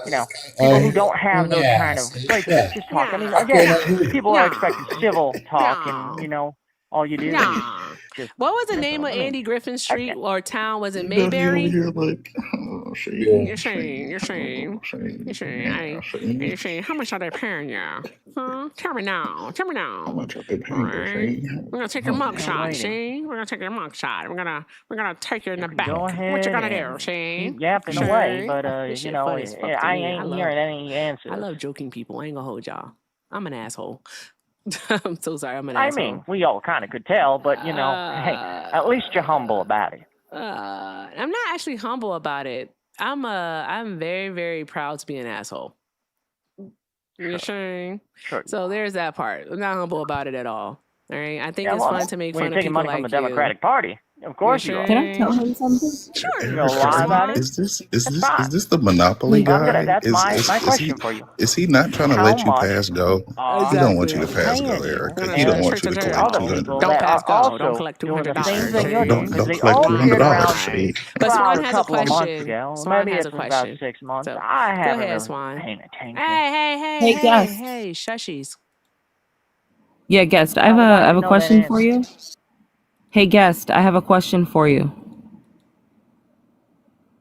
you know, people who don't have those kind of like just talk. I mean, again, people are expecting civil talk, and you know, all you do is just What was the name of I mean, Andy Griffin Street or town? Was it You got here over Mayberry? here like, You're saying, you're saying, you're saying, how much are they paying you? Huh? Tell me now. Tell me now. how much are they All paying you, right. Shane? We're gonna take your mug young shot, lady, see? We're gonna take your mug shot. We're gonna take you in the can back. go What you ahead gonna do, and see? keep yapping away, See? but This you shit know, funny as fuck to I me. ain't hearing any I answers. love joking people. I ain't gonna hold y'all. I'm an asshole. I'm so sorry. I'm an I asshole. mean, we all kind of could tell, but you know, hey, at least you're humble about it. I'm not actually humble about it. I'm very, very proud to be an asshole. You're saying? Sure. So there's that part. I'm not humble about it at all. All right. I think Yeah, it's well, fun to make when fun you're of taking people money from the like you. Democratic Party, of course you are. Can I tell him something? Sure. You gonna lie about it? Is this fine. is this the Monopoly Well, guy? that's my Is he question for you. is he not trying to How let you much pass go? are He don't want you to they pass go, paying you? Erica. He don't And want you to there's collect other $200. people Don't that pass are go. Don't also collect doing the $200. same thing you're doing because Don't they collect all $200, shared around Shane. But about Swan a has a couple of months question. ago. Swan Maybe has it's a been about question. 6 months. So I go haven't ahead, really Swan. paid attention. Hey, guest. Hey, shushies. Yeah, guest. I Yeah, but I have didn't a know that question for answer. you. Hey, guest. I have a question for you.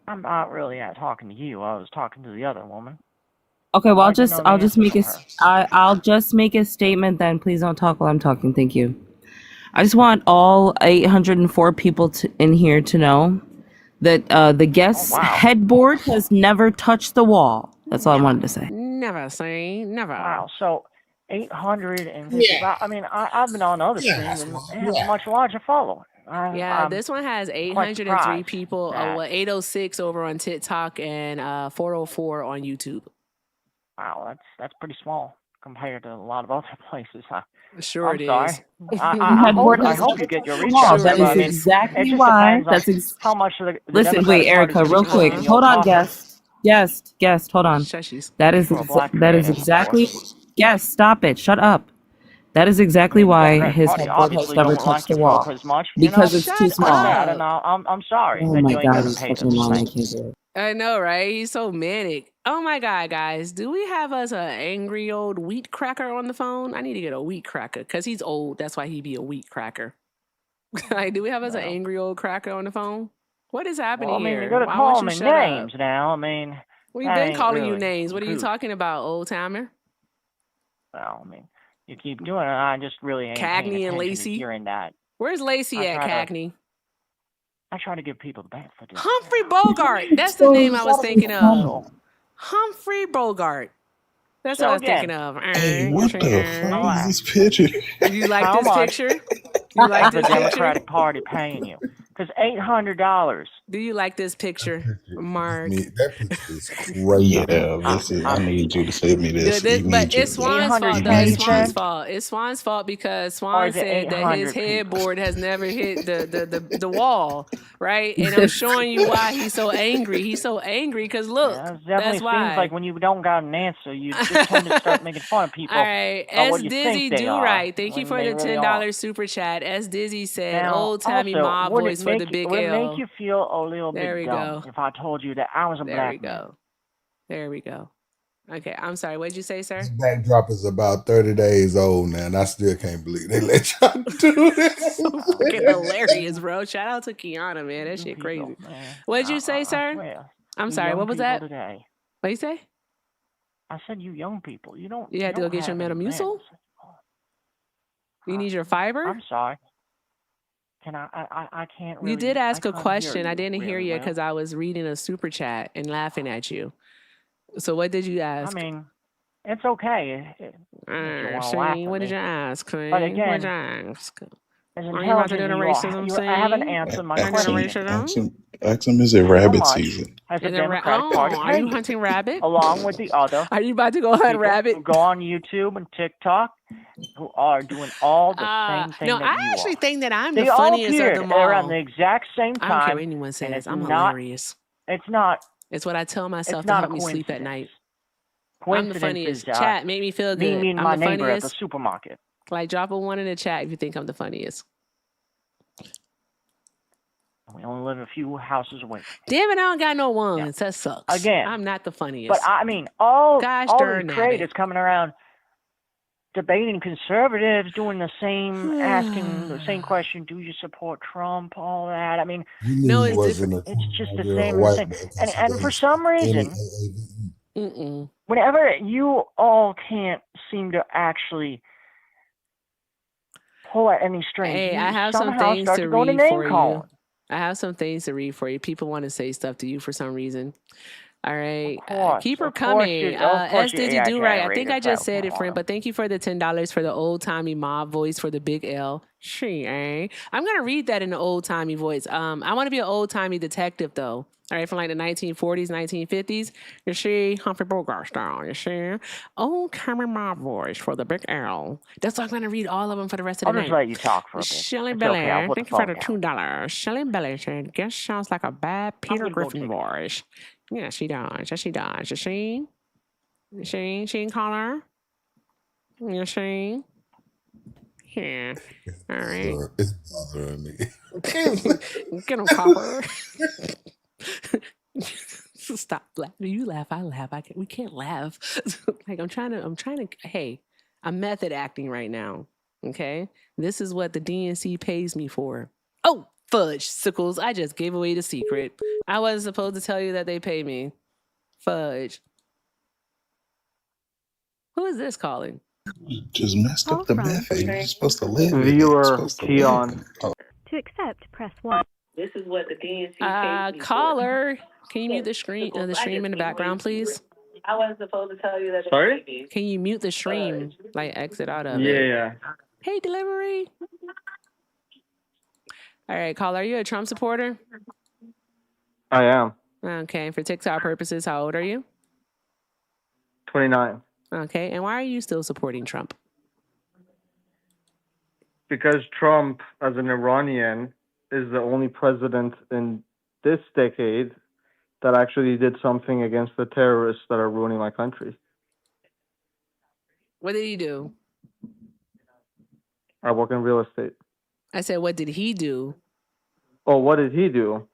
I'm not really talking to you. I was talking to the other woman. Okay, well, I'd like to know the I'll just answer make from a, her. I'll just make a statement. Then please don't talk while I'm talking. Thank you. I just want all 804 people in here to know that the guest's headboard has never touched the wall. That's all I wanted to say. Never say never. Wow. So 850. I mean, I've been on other streams and they have a much larger following. Yeah, I'm this one has quite 803 surprised people. that- 806 over on TikTok and 404 on YouTube. Wow, that's pretty small compared to a lot of other places. Sure I'm it sorry. is. I hope you get your reach out there. That But I is mean, exactly it just why. depends on how much the Listen, Democratic wait, Erica, Party's real gonna be putting quick. in your Hold on, coffers. guest. Hold on. Shushies. That is For a black that is creative, of exactly. course. Guest, stop it. Shut up. That is I exactly mean, the why Democratic his Party headboard has obviously never don't like touched the your folk wall. as much, Because it's too Like small. that, and I'm sorry Oh that my you ain't god, getting it's paid fucking the long. I same. can't do it. I know, right? He's so manic. Oh my God, guys. Do we have us an angry old wheat cracker on the phone? I need to get a wheat cracker because he's old. That's why he'd be a wheat cracker. Like, do we have us an angry old cracker on the phone? What is happening Well, I mean, here? you're gonna Why call won't you me shut names up? now. I mean, We've that been ain't calling you really names. What are you good. talking about, old timer? Well, I mean, you keep doing it. I just really ain't paying Cagney and attention to Lacey? hearing that. Where's Lacey at, Cagney? I try to give people the benefit. Humphrey Bogart. That's the name I was thinking of. Also, Humphrey Bogart. That's what So I was thinking again, of. Hey, what the fuck is this picture? You like how this much picture? You like is the this picture? Democratic Party paying you? Because $800. Do you like this picture, Mark? That picture is crazy. Yeah, listen, I need you to send me this But it's Swan's fault, though. It's Swan's fault. It's Swan's fault because Swan is it said that his 800 people? headboard has never hit the wall, right? And I'm showing you why he's so angry. He's so angry because look, Yeah, it definitely that's why. seems like when you don't got an answer, you just tend to start making fun of people. All right, about what S you Dizzy think they do are right. Thank you when for they the really $10 are. super chat. S Dizzy said, Now, "Old timey also, mob would voice it for make the big would it L." make you feel a little There bit we dumb go. if I told you that I was a There black we man? go. There we go. Okay, I'm sorry. What did you say, sir? This backdrop is about 30 days old now, and I still can't believe they let y'all do this. So fucking hilarious, bro. Shout out to Kiana, man. That shit crazy. What'd you say, sir? Well, I'm you sorry. young What was people that? Today, What you say? I said you young people. You don't. You had to go get your have any Metamucil? manners. You need your fiber? I'm sorry. Can I can't really. You did ask a I couldn't hear question. I you didn't hear really you well. because I was reading a super chat and laughing at you. So what did you ask? I mean, it's okay if you want to laugh Shane, at what did me. you ask? Shane? But What again, did you ask? as Are you about to intelligent do the as you are, racism, I haven't Shane? answered my Are you doing question. Ask him, is it How rabbit much season? has the Is it Democratic Party are you paid hunting rabbit? along with the other Are you about to go hunt people rabbit? who go on YouTube and TikTok who are doing all the same thing No, that I you actually are? think that I'm They the all funniest of appeared them around all. the exact same I don't care time, what anyone and says. it's I'm not. hilarious. It's not. It's what I tell myself It's to not a help me sleep at coincidence. night. I'm the Coincidence funniest. is Chat, make me feel me good. meeting I'm my the neighbor at the funniest. supermarket. Like, drop a 1 in the chat if you think I'm the funniest. We only live a few houses away. Damn it, I don't got no ones. That sucks. Again, I'm not the funniest. but I mean, all Gosh these darn nabbit. creators coming around debating conservatives doing the same, asking the same question, do you support Trump, all that. I mean, You No, knew he it's wasn't different. a it's just the 21-year-old same and the white same. man because he And for doesn't some support any reason, Mm-mm. whenever you all can't seem to actually pull at any strings, Hey, you I have some somehow things start to to go to read name for you. calling. I have some things to read for you. People want to say stuff to you for some reason. All right. Keep her Of course, coming. your S. Dizzy AI Do Right. I think generator. I just said Come it, friend, on. but thank you for the $10 for the old timey mob voice for the big L. She, eh? I'm gonna read that in the old timey voice. I want to be an old timey detective though. All right, from like the 1940s, 1950s. You see, Humphrey Bogart style. You see, old timey mob voice for the big L. That's why I'm gonna read all of them for the rest of I'll the just night. let you talk for a bit. Shelly It's okay. I'll Belly, put the thank you for phone the down. $2. Shelly Belly said, guess sounds like a bad Peter gonna go Griffin take voice. Yeah, she does. Yes, she does. You see? She can call her. You see? Yeah. All right. It's bothering me. Get him, copper. Stop laughing. You laugh, I laugh. We can't laugh. Like I'm trying to, hey, I'm method acting right now. Okay? This is what the DNC pays me for. Oh, fudge, sickles. I just gave away the secret. I wasn't supposed to tell you that they pay me. Fudge. Who is this calling? Just messed up the method. You're supposed to live in it. You're Viewer supposed to live in Keon. it. Oh. To accept, press 1. This is what the DNC caller. Can you mute the screen the stream in the background, please? I wasn't supposed to tell you that. Sorry? Can you mute the stream? Like exit out of it. Yeah. Hey, delivery. All right, caller, are you a Trump supporter? I am. Okay, for TikTok purposes, how old are you? 29. Okay, and why are you still supporting Trump? Because Trump, as an Iranian, is the only president in this decade that actually did something against the terrorists that are ruining my country. What did he do? I work in real estate. I said, what did he do? Oh, what did he do?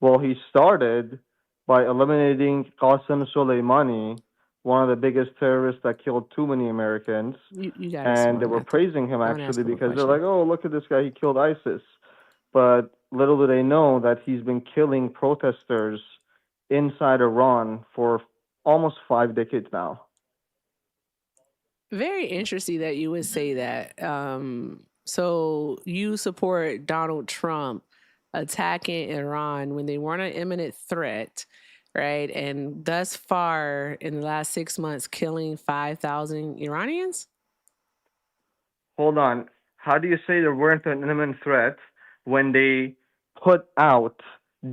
Well, he started by eliminating Qasem Soleimani, one of the biggest terrorists that killed too many Americans. You got And they were praising him Don't ask actually him a because they're question. like, oh, look at this guy, he killed ISIS. But little do they know that he's been killing protesters inside Iran for almost 5 decades now. Very interesting that you would say that. So you support Donald Trump attacking Iran when they weren't an imminent threat, right? And thus far, in the last 6 months, killing 5,000 Iranians? Hold on. How do you say there weren't an imminent threat when they put out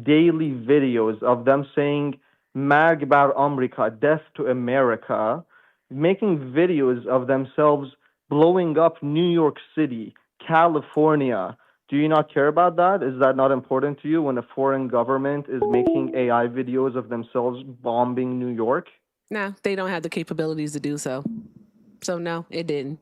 daily videos of them saying "Mag bar America," death to America, making videos of themselves blowing up New York City, California? Do you not care about that? Is that not important to you when a foreign government is making AI videos of themselves bombing New York? No, they don't have the capabilities to do so. So no, it didn't.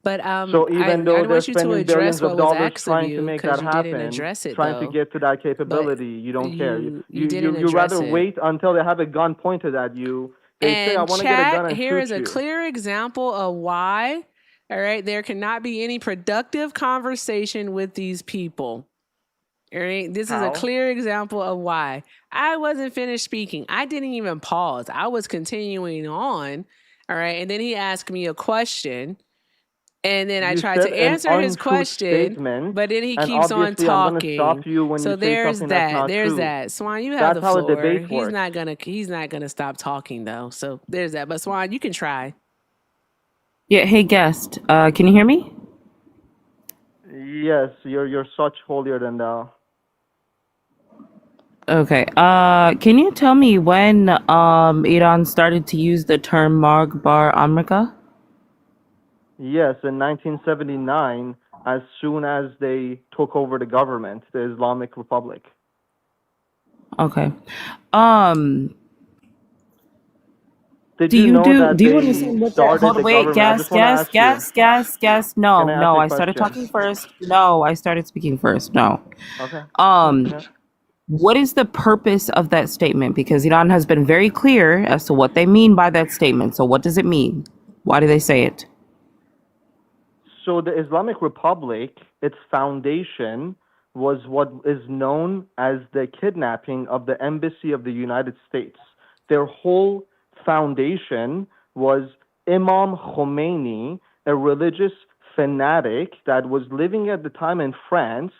But So even though I they're want you to spending address billions of what was dollars asked of trying to you make that because you didn't happen, address it trying to though. get to that capability, you don't care. You didn't You address rather it. wait until they have a gun pointed at you. They say, "I And want to get a gun chat, and here shoot is a you." clear example of why, all right, there cannot be any productive conversation with these people. All right, this is a How? clear example of why. I wasn't finished speaking. I didn't even pause. I was continuing on. All right, and then he asked me a question. And then I You tried said to an answer his untrue question, statement, but then he and keeps on obviously I'm going to stop talking. you when So you say there's something that's that. not There's true. that. Swan, you have That's the how a floor. debate He's works. not gonna stop talking though. So there's that. But Swan, you can try. Yeah, hey guest, can you hear me? Yes, you're such holier than thou. Okay. Can you tell me when Iran started to use the term Marg Bar America? Yes, in 1979, as soon as they took over the government, the Islamic Republic. Okay. Did Do you you know that do you they understand what that? started Hold the on, wait, government? I just want to ask you. No, Can I ask no, a I started question? talking first. No, I started speaking first. No. Okay. Um, Yeah. what is the purpose of that statement? Because Iran has been very clear as to what they mean by that statement. So what does it mean? Why do they say it? So the Islamic Republic, its foundation was what is known as the kidnapping of the embassy of the United States. Their whole foundation was Imam Khomeini, a religious fanatic that was living at the time in France,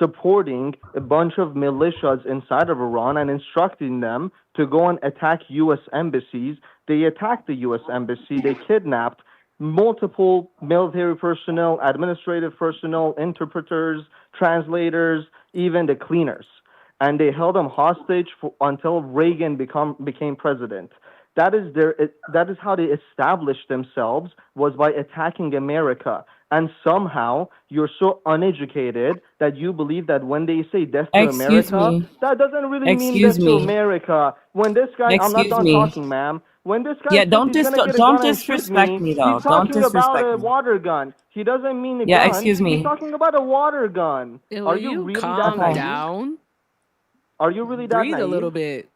supporting a bunch of militias inside of Iran and instructing them to go and attack U.S. embassies. They attacked the U.S. embassy. They kidnapped multiple military personnel, administrative personnel, interpreters, translators, even the cleaners. And they held them hostage until Reagan became president. That is how they established themselves, was by attacking America. And somehow you're so uneducated that you believe that when they say death to Excuse America, me. that doesn't really mean Excuse death to me. America. When this guy, I'm not Excuse done me. talking, ma'am. When this guy Yeah, says he's gonna get a don't gun and shoot disrespect me, me he's though. Don't talking about disrespect a me. water gun. He doesn't mean a Yeah, gun. excuse He's me. talking about a water gun. Will Are you you really that calm naive? down? Are you really that Breathe a naive? little bit.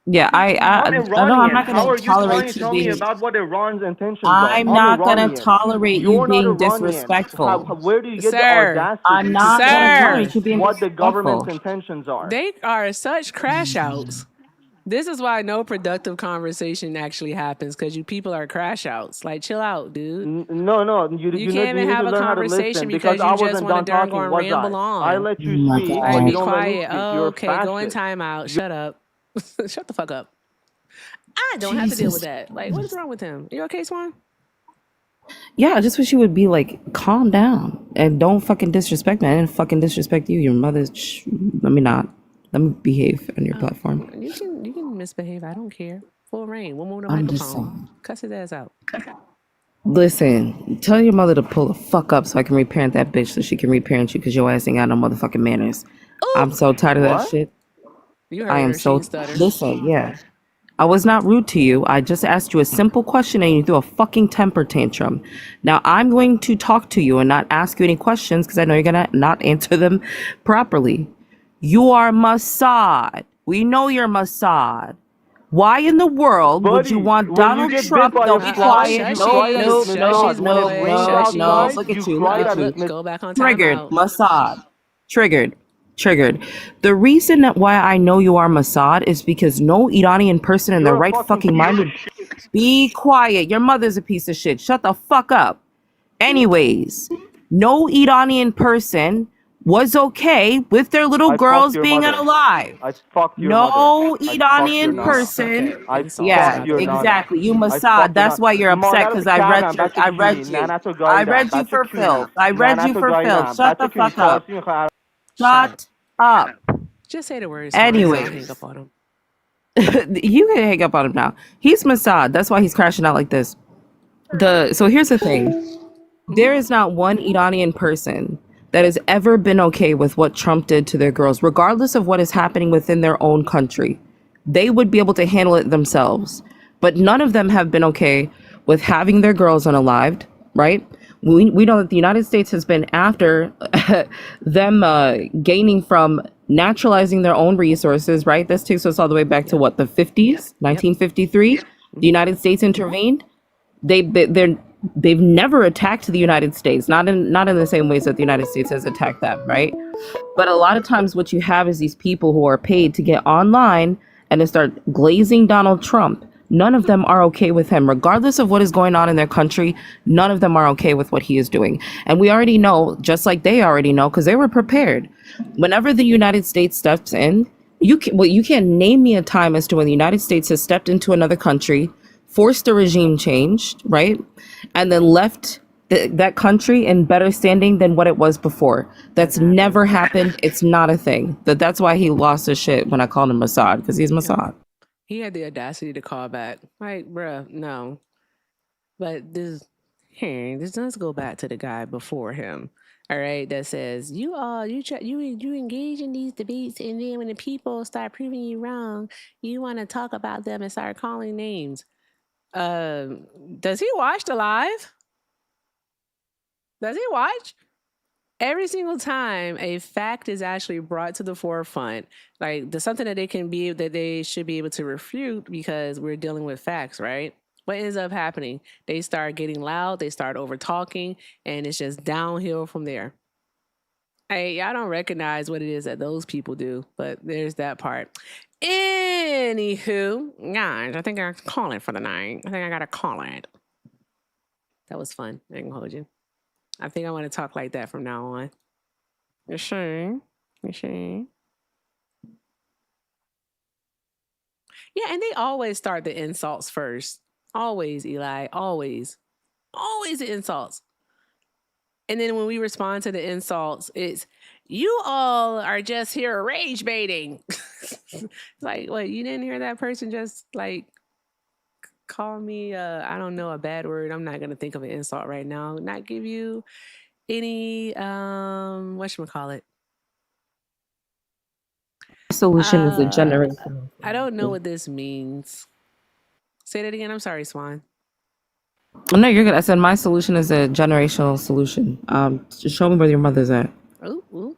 Yeah, I'm I know I'm Iranian. not How gonna are you trying tolerate to you tell me being. about what Iran's intentions are? I'm I'm not gonna Iranian. tolerate you You're not being Iranian. disrespectful. Where do you get the Sir, I'm audacity to not tell gonna me tolerate you being what the government's disrespectful. intentions are? they are such crash outs. This is why no productive conversation actually happens, because you people are crash outs. Like, chill out, dude. No. You can't even You need have to a learn how to conversation listen because because I you just wasn't want to done darn go talking, and was ramble I? I on. let Oh you my speak, All right, but you be don't let me quiet. speak. Oh, You're okay, go in fascist. timeout. Shut up. Shut the fuck up. I don't have to deal with Jesus. that. Like, what is wrong with him? You okay, Swan? Yeah, I just wish you would be like, calm down and don't fucking disrespect me. I didn't fucking disrespect you. Your mother's. Let me not. Let me behave on your platform. You can misbehave. I don't care. Full reign. We'll move the I'm just microphone. saying. Cuss his ass out. Listen, tell your mother to pull the fuck up so I can reparent that bitch so she can reparent you because your ass ain't got no motherfucking manners. I'm so tired of that What? shit. You I heard am her. She so. ain't stutter. Listen, yeah. I was not rude to you. I just asked you a simple question and you threw a fucking temper tantrum. Now I'm going to talk to you and not ask you any questions because I know you're going to not answer them properly. You are Mossad. We know you're Mossad. Why in the world would you Buddy, want when you Donald get bit Trump? by No, a be fly, quiet. you Nope, cry at nope, its nope, nose. When it nope, rains nope, Shush, nope. outside, Look at you you. Look cry at at you. its go back on Triggered. timeout. Mossad. Triggered. Triggered. The reason that why I know you are Mossad is because no Iranian person in their You're a right fucking fucking piece mind of would shit. be quiet. Your mother's a piece of shit. Shut the fuck up. Anyways, no Iranian person was okay with their little I fucked girls your being mother. alive. I fucked your mother. No I fucked your Iranian nana. person. I Yeah, fucked your nana. exactly. You I Mossad. fucked your That's nana. why you're upset مادرتو because I read کردم your بچه I کیری read you. ننتو I گاییدم read you بچه for کیری filth. I read you ننتو for filth. گاییدم Shut بچه the کیری fuck up. فارسی میخوای Shut up. Shut up. Just say the word, Swan, and I'll hang Anyways, up on him. you can hang up on him now. He's Mossad. That's why he's crashing out like this. So here's the thing. There is not one Iranian person that has ever been okay with what Trump did to their girls, regardless of what is happening within their own country. They would be able to handle it themselves. But none of them have been okay with having their girls unalived, right? We know that the United States has been after them gaining from naturalizing their own resources, right? This takes us all the way back to what, the 50s, 1953? The United States intervened. They've never attacked the United States, not in the same ways that the United States has attacked them, right? But a lot of times what you have is these people who are paid to get online and to start glazing Donald Trump. None of them are okay with him, regardless of what is going on in their country. None of them are okay with what he is doing. And we already know, just like they already know, because they were prepared. Whenever the United States steps in, you can't name me a time as to when the United States has stepped into another country, forced a regime change, right? And then left that country in better standing than what it was before. That's never happened. It's not a thing. That's why he lost his shit when I called him Mossad, because he's Mossad. He had the audacity to call back. Like, bruh, no. But this does go back to the guy before him. All right, that says you engage in these debates, and then when the people start proving you wrong, you want to talk about them and start calling names. Does he watch the live? Does he watch? Every single time a fact is actually brought to the forefront, like there's something that they should be able to refute because we're dealing with facts, right? What ends up happening? They start getting loud, they start over talking, and it's just downhill from there. Hey, y'all don't recognize what it is that those people do, but there's that part. Anywho, guys, I think I can call it for the night. I think I gotta call it. That was fun. I can hold you. I think I want to talk like that from now on. You sure? You sure? Yeah, and they always start the insults first. Always, Eli. Always. Always the insults. And then when we respond to the insults, it's, you all are just here rage baiting. Like, what? You didn't hear that person just like call me, I don't know, a bad word. I'm not going to think of an insult right now. Not give you any, whatchamacallit. Solution is a generational. I don't know what this means. Say that again. I'm sorry, Swan. No, you're good. I said my solution is a generational solution. Just show me where your mother's at. Ooh.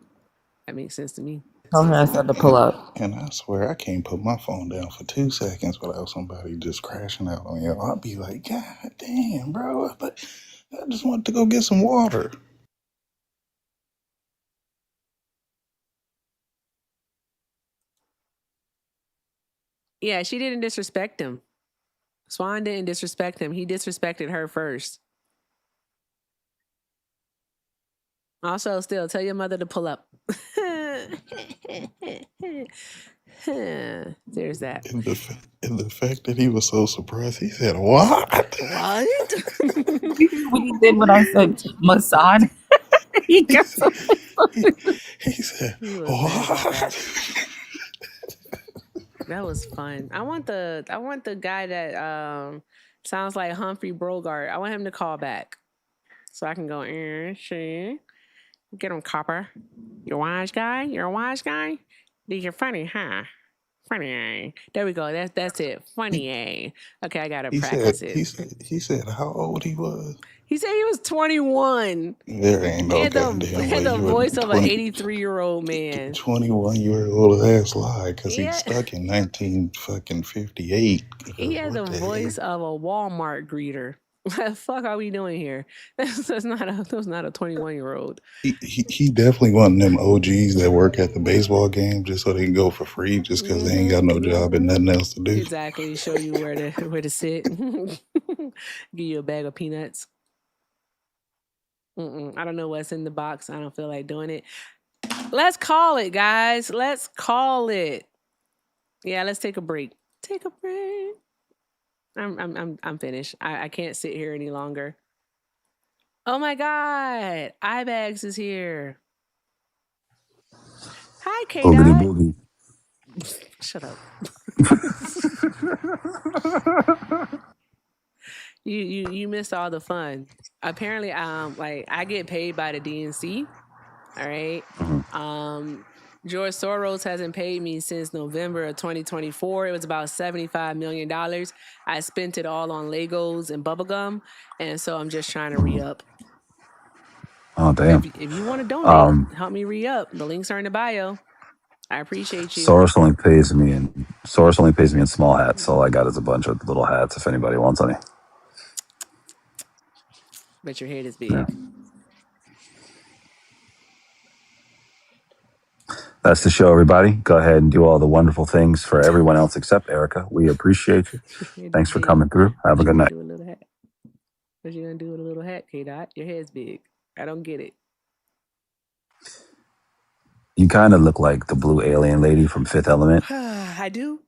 That makes sense to me. Tell her I said to pull up. And I swear I can't put my phone down for 2 seconds without somebody just crashing out on you. I'll be like, God damn, bro. But I just wanted to go get some water. Yeah, she didn't disrespect him. Swan didn't disrespect him. He disrespected her first. Also, still, tell your mother to pull up. There's that. And the fact that he was so surprised, he said, what? What? What he did when I said Mossad. He got so he said, He was what? That was fun. I want the guy that sounds like Humphrey Bogart. I want him to call back so I can go, see. Get him, copper. You're a wise guy? You're a wise guy? You're funny, huh? Funny, eh? There we go. That's it. Funny, eh? Okay, I gotta practice it. He said how old he was. He said he was 21. There ain't no goddamn way. He had the voice of an 83-year-old man. 21-year-old ass lie, because he's stuck in 1958. He had the voice of a Walmart greeter. What the fuck are we doing here? That's not a 21-year-old. He definitely one of them OGs that work at the baseball game just so they can go for free, just because they ain't got no job and nothing else to do. Exactly. Show you where to sit. Give you a bag of peanuts. I don't know what's in the box. I don't feel like doing it. Let's call it, guys. Let's call it. Yeah, let's take a break. Take a break. I'm finished. I can't sit here any longer. Oh my God. iBags is here. Hi, K. Boogity boogie. Shut up. You missed all the fun. Apparently, like I get paid by the DNC. All right. George Soros hasn't paid me since November of 2024. It was about $75 million. I spent it all on Legos and bubblegum. And so I'm just trying to re-up. Oh, damn. If you want to donate, help me re-up. The links are in the bio. I appreciate you. Soros only pays me in small hats. All I got is a bunch of little hats if anybody wants any. But your head is big. Yeah. That's the show, everybody. Go ahead and do all the wonderful things for everyone else except Erica. We appreciate you. Thanks for coming through. Have a good night. What you gonna do with a little hat, K-Dot? Your head's big. I don't get it. You kind of look like the blue alien lady from Fifth Element. I do.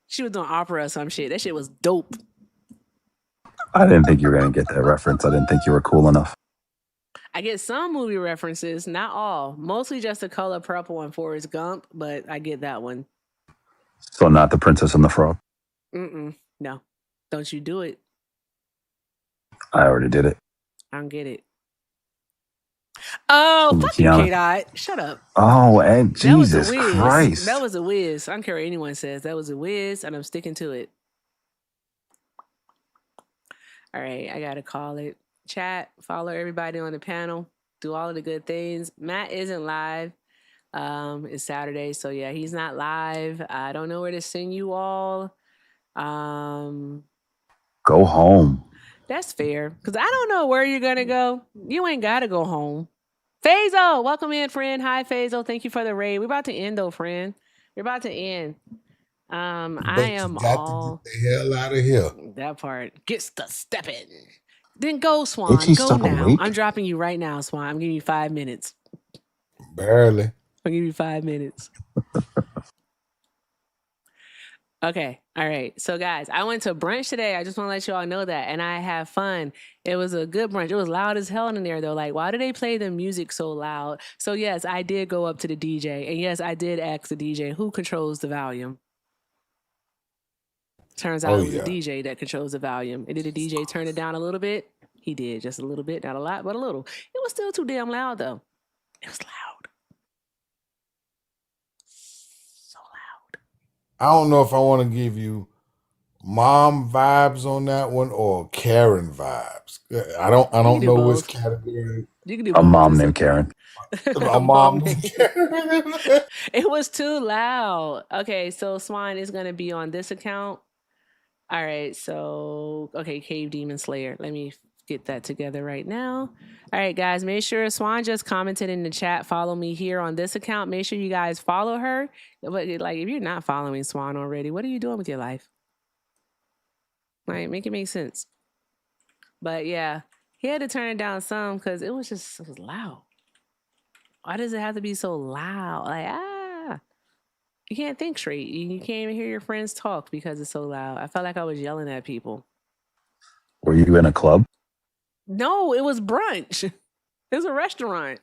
She was doing opera or some shit. That shit was dope. I didn't think you were going to get that reference. I didn't think you were cool enough. I get some movie references, not all. Mostly just The Color Purple and Forrest Gump, but I get that one. So not The Princess and the Frog? No. Don't you do it. I already did it. I don't get it. Oh, fuck you, K-Dot. Shut up. Oh, and Jesus Christ. That was a whiz. I don't care what anyone says. That was a whiz, and I'm sticking to it. All right, I got to call it. Chat, follow everybody on the panel. Do all of the good things. Matt isn't live. It's Saturday, so yeah, he's not live. I don't know where to send you all. Go home. That's fair. Because I don't know where you're going to go. You ain't got to go home. Faisal, welcome in, friend. Hi, Faisal. Thank you for the raid. We're about to end, though, friend. We're about to end. I am all... Get the hell out of here. That part. Gets the stepping. Then go, Swan. Itchy Go still now. awake? I'm dropping you right now, Swan. I'm giving you 5 minutes. Barely. I'll give you 5 minutes. Okay. All right. So, guys, I went to brunch today. I just want to let you all know that. And I had fun. It was a good brunch. It was loud as hell in there, though. Like, why do they play the music so loud? So, yes, I did go up to the DJ. And, yes, I did ask the DJ who controls the volume. Turns out it was the DJ that controls the volume. And did the DJ turn it down a little bit? He did. Just a little bit. Not a lot, but a little. It was still too damn loud, though. It was loud. I don't know if I want to give you mom vibes on that one or Karen vibes. I don't know both. which category. You can do A both. mom named Karen. A mom named Karen. It was too loud. Okay, so Swan is going to be on this account. All right, so, okay, Cave Demon Slayer. Let me get that together right now. All right, guys, make sure Swan just commented in the chat. Follow me here on this account. Make sure you guys follow her. But, like, if you're not following Swan already, what are you doing with your life? Like, make it make sense. But, yeah, he had to turn it down some because it was loud. Why does it have to be so loud? Like, you can't think straight. You can't even hear your friends talk because it's so loud. I felt like I was yelling at people. Were you in a club? No, it was brunch. It was a restaurant.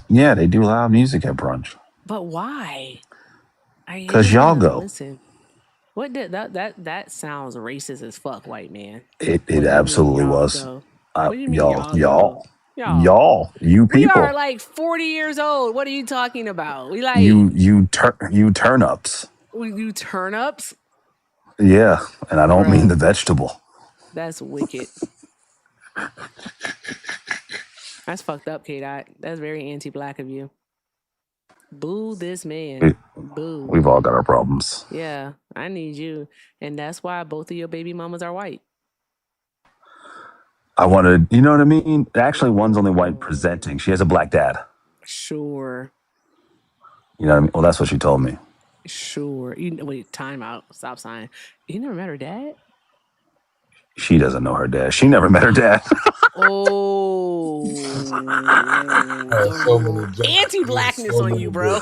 Yeah, they do loud music at brunch. But why? Because y'all go. Listen. What did that sounds racist as fuck, white man. It absolutely was. What do you mean y'all? Y'all, you people. We are like 40 years old. What are you talking about? We like you turn ups. You turn ups? Yeah, and I don't mean the vegetable. That's wicked. That's fucked up, K-Dot. That's very anti-black of you. Boo this man. Boo. We've all got our problems. Yeah, I need you. And that's why both of your baby mamas are white. I wanted, you know what I mean? Actually, one's only white presenting. She has a black dad. Sure. You know what I mean? Well, that's what she told me. Sure. Wait, time out. Stop sign. You never met her dad? She doesn't know her dad. She never met her dad. Anti-blackness on you, bro.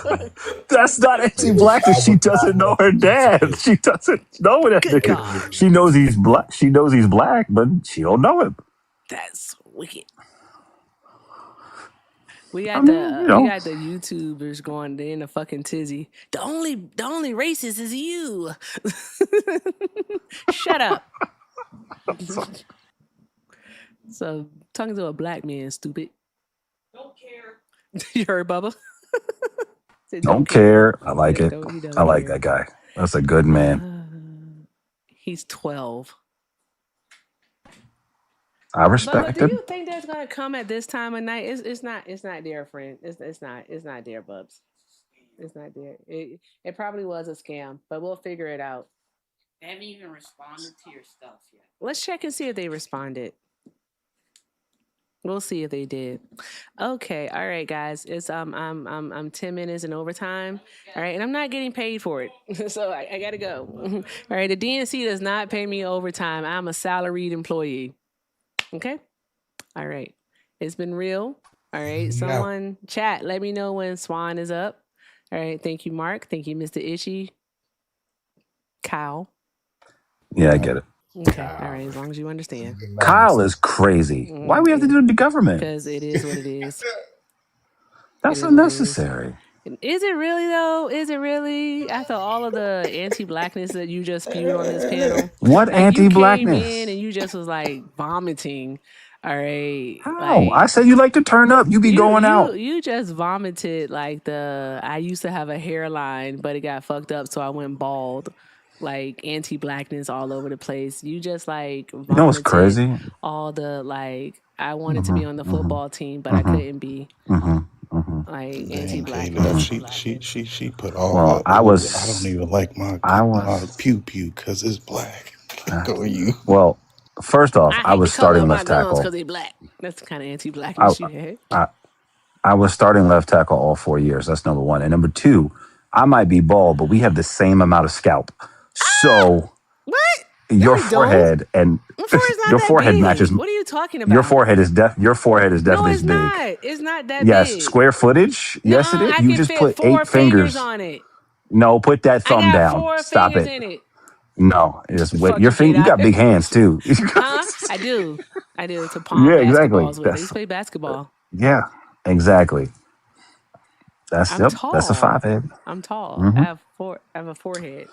That's not anti-blackness. She doesn't know her dad. She doesn't know that nigga. She knows he's black. She knows he's black, but she don't know him. That's wicked. We got the YouTubers going in a fucking tizzy. The only racist is you. Shut up. So talking to a black man, stupid. Don't care. You heard Bubba? Don't care. I like it. I like that guy. That's a good man. He's 12. I respect Bubba, do it. you think that's gonna come at this time of night? It's not there, friend. It's not there, Bubs. It's not there. It probably was a scam, but we'll figure it out. They haven't even responded to your stuff yet. Let's check and see if they responded. We'll see if they did. Okay, all right, guys. It's I'm 10 minutes in overtime. All right, and I'm not getting paid for it, so I gotta go. All right, the DNC does not pay me overtime. I'm a salaried employee. Okay. All right. It's been real. All right. Someone chat. Let me know when Swan is up. All right. Thank you, Mark. Thank you, Mr. Itchy. Kyle. Yeah, I get it. Okay. All right. As long as you understand. Kyle is crazy. Why do we have to do the government? Because it is what it is. That's unnecessary. Is it really, though? Is it really? After all of the anti-blackness that you just spewed on this panel? What anti-blackness? You came in and you just was like vomiting. All right. How? I said you like to turn up. You be going out. You just vomited like I used to have a hairline, but it got fucked up, so I went bald. Like anti-blackness all over the place. You just like vomited. You know what's crazy? All the I wanted to be on the football team, but I couldn't be. like Dang, anti-blackness. K-Dub, she put all Well, her. Ooh, I don't even like my pew pew because it's black. Go you. well, first off, I I hate the was color of starting my left guns tackle. because they black. That's the kind of I, anti-blackness you had. I I was starting left tackle all 4 years. That's number one. And number two, I might be bald, but we have the same amount of scalp. So What? your No, we don't. forehead and My forehead's not your that forehead matches. big. What are you talking Your about? forehead is your forehead is No, definitely it's big. not. It's not that Yes, big. square footage. No, Yes, it is. I You can just fit put 4 8 fingers fingers. on it. No, put that I thumb got down. 4 Stop fingers it. in it. No, it's Fuck your you, finger. You got K-Dot. big hands too. Huh? I do. I do. To palm Yeah, exactly. basketballs with. I used to play basketball. Yeah, exactly. That's I'm That's a tall. 5-head. I'm tall. Mm-hmm. I have a forehead.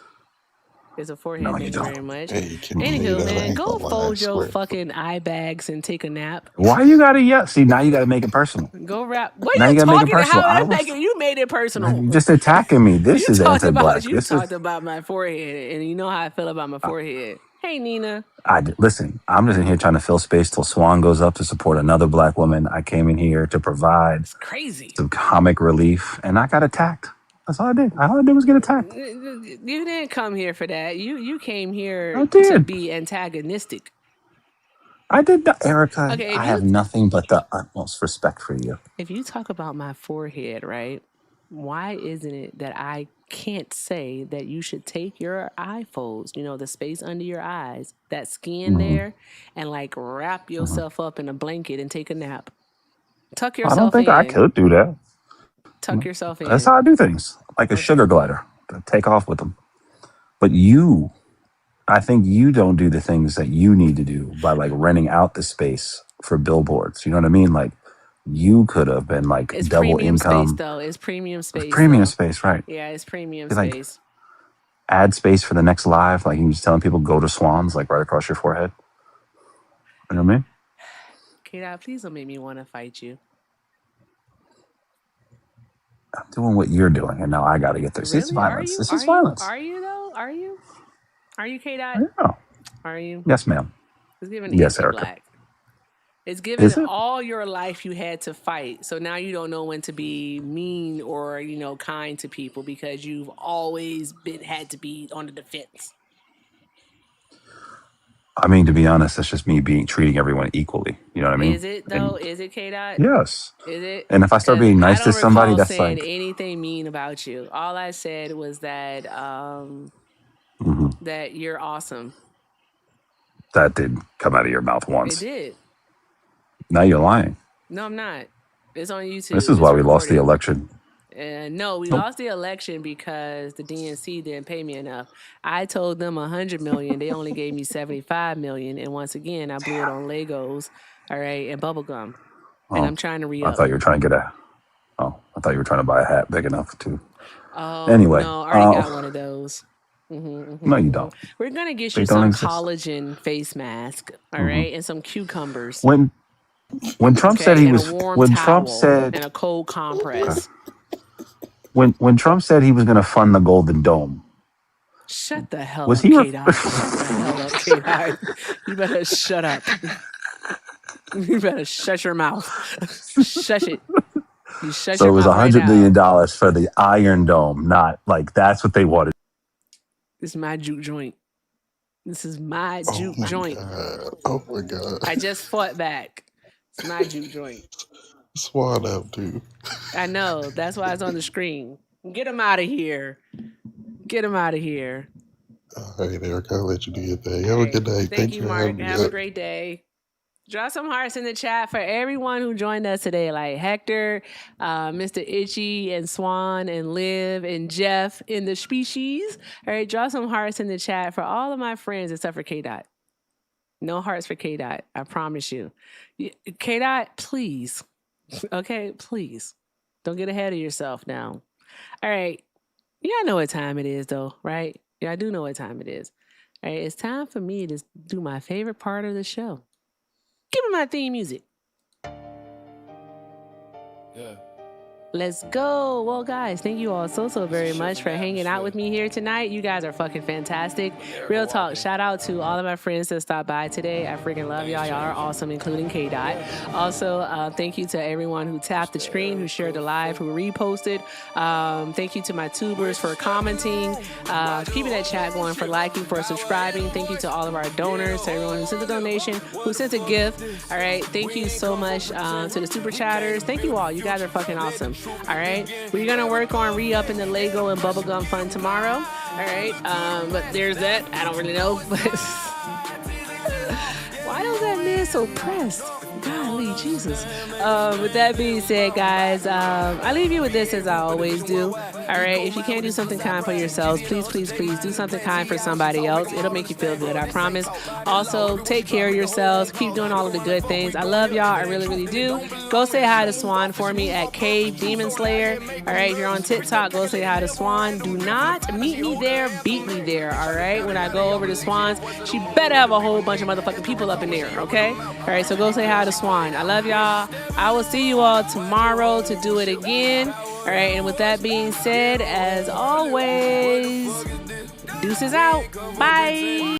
It's a forehead. No, Thank you you don't. very much. Hey, Anywho, I man, ain't go gonna lie, I fold your swear. fucking eye bags and take a nap. Why you gotta yell? See, now you gotta make it personal. Go rap. What Now are you you gotta make it talking? personal. How I that's was making? You made it personal. you're just attacking me. This You is talked about anti-black. This is my forehead, and you know how I feel about my forehead. Hey, Nina. listen. I'm just in here trying to fill space till Swan goes up to support another black woman. I came in here to provide Crazy. some comic relief, and I got attacked. That's all I did. All I did was get attacked. You didn't come here for that. You came here I to did. be antagonistic. I did not, Erica. Okay, I have nothing but the utmost respect for you. if you talk about my forehead, right? Why isn't it that I can't say that you should take your eye folds, the space under your eyes, that skin Mhm. there, and like wrap yourself up in a blanket and take a nap? Tuck I don't yourself think I in. could do that. Tuck yourself in. That's how I do things, like a sugar glider. Take off with them. But I think you don't do the things that you need to do by like renting out the space for billboards. You know what I mean? Like you could have been like It's double premium space income. though. It's premium space. Premium though. space, right? Yeah, it's premium It's like space. add space for the next live. Like you just telling people go to Swans, like right across your forehead. You know what I mean? K-Dot, please don't make me want to fight you. I'm doing what you're doing, and now I got to get there. See, it's Really? Are violence. you? This Are is you? violence. Are you though? Are you? Are you K-Dot? Yeah. Are you? Yes, ma'am. It's given Yes, anti-black. Erica. It's given Is it? all your life you had to fight. So now you don't know when to be mean or, kind to people because you've always had to be on the defense. I mean, to be honest, that's just me treating everyone equally. You know what I mean? Is it though? Is it K-Dot? Yes. Is it? And if I start 'Cause being I nice to don't somebody, recall that's saying like anything mean about you. All I said was that that you're awesome. that did come out of your mouth It once. did. Now you're lying. No, I'm not. It's on YouTube. This is why we lost the election. No, we lost the election because the DNC didn't pay me enough. I told them $100 million. They only gave me $75 million. And once again, I blew it on Legos, all right, and bubblegum. And I'm trying to I re-up. thought you were trying to I thought you were trying to buy a hat big enough to. Oh, Anyway, no, I already got one of those. No, you don't. We're going to get They you don't some exist. collagen face mask, all right, and some cucumbers. When Trump said he and was a warm when towel Trump said and a cold compress. when Trump said he was going to fund the Golden Dome. Shut the hell Was up, he K-Dot. Shut the hell up, K-Dot. You better shut up. You better shut your mouth. Shush it. You shut So your it was mouth right $100 now. million for the Iron Dome, not like that's what they wanted. This is my juke joint. This is my juke joint. Oh my God. I just fought back. It's my juke joint. Swat up, dude. I know. That's why it's on the screen. Get him out of here. Get him out of here. All right, Eric, I'll let you do your thing. Have a good day. Thank you, for Mark. having me. Have a great day. Drop some hearts in the chat for everyone who joined us today, like Hector, Mr. Itchy, and Swan, and Liv, and Jeff in the species. All right, drop some hearts in the chat for all of my friends except for K-Dot. No hearts for K-Dot, I promise you. K-Dot, please. Okay, please. Don't get ahead of yourself now. All right. Yeah, I know what time it is, though, right? Yeah, I do know what time it is. All right, it's time for me to do my favorite part of the show. Give me my theme music. Yeah. Let's go. Well, guys, thank you all so very much for hanging out with me here tonight. You guys are fucking fantastic. Real talk. Shout out to all of my friends that stopped by today. I freaking love y'all. Y'all are awesome, including K-Dot. Also, thank you to everyone who tapped the screen, who shared the live, who reposted. Thank you to my tubers for commenting, keeping that chat going, for liking, for subscribing. Thank you to all of our donors, to everyone who sent a donation, who sent a gift. All right. Thank you so much to the super chatters. Thank you all. You guys are fucking awesome. All right. We're going to work on re-upping the Lego and bubblegum fun tomorrow. All right. But there's that. I don't really know. But why was that man so pressed? Golly, Jesus. With that being said, guys, I leave you with this as I always do. All right. If you can't do something kind for yourselves, please do something kind for somebody else. It'll make you feel good. I promise. Also, take care of yourselves. Keep doing all of the good things. I love y'all. I really, really do. Go say hi to Swan for me at Cave Demon Slayer. All right. If you're on TikTok, go say hi to Swan. Do not meet me there. Beat me there. All right. When I go over to Swan's, she better have a whole bunch of motherfucking people up in there. Okay. All right. So go say hi to Swan. I love y'all. I will see you all tomorrow to do it again. All right. And with that being said, as always, deuces out. Bye.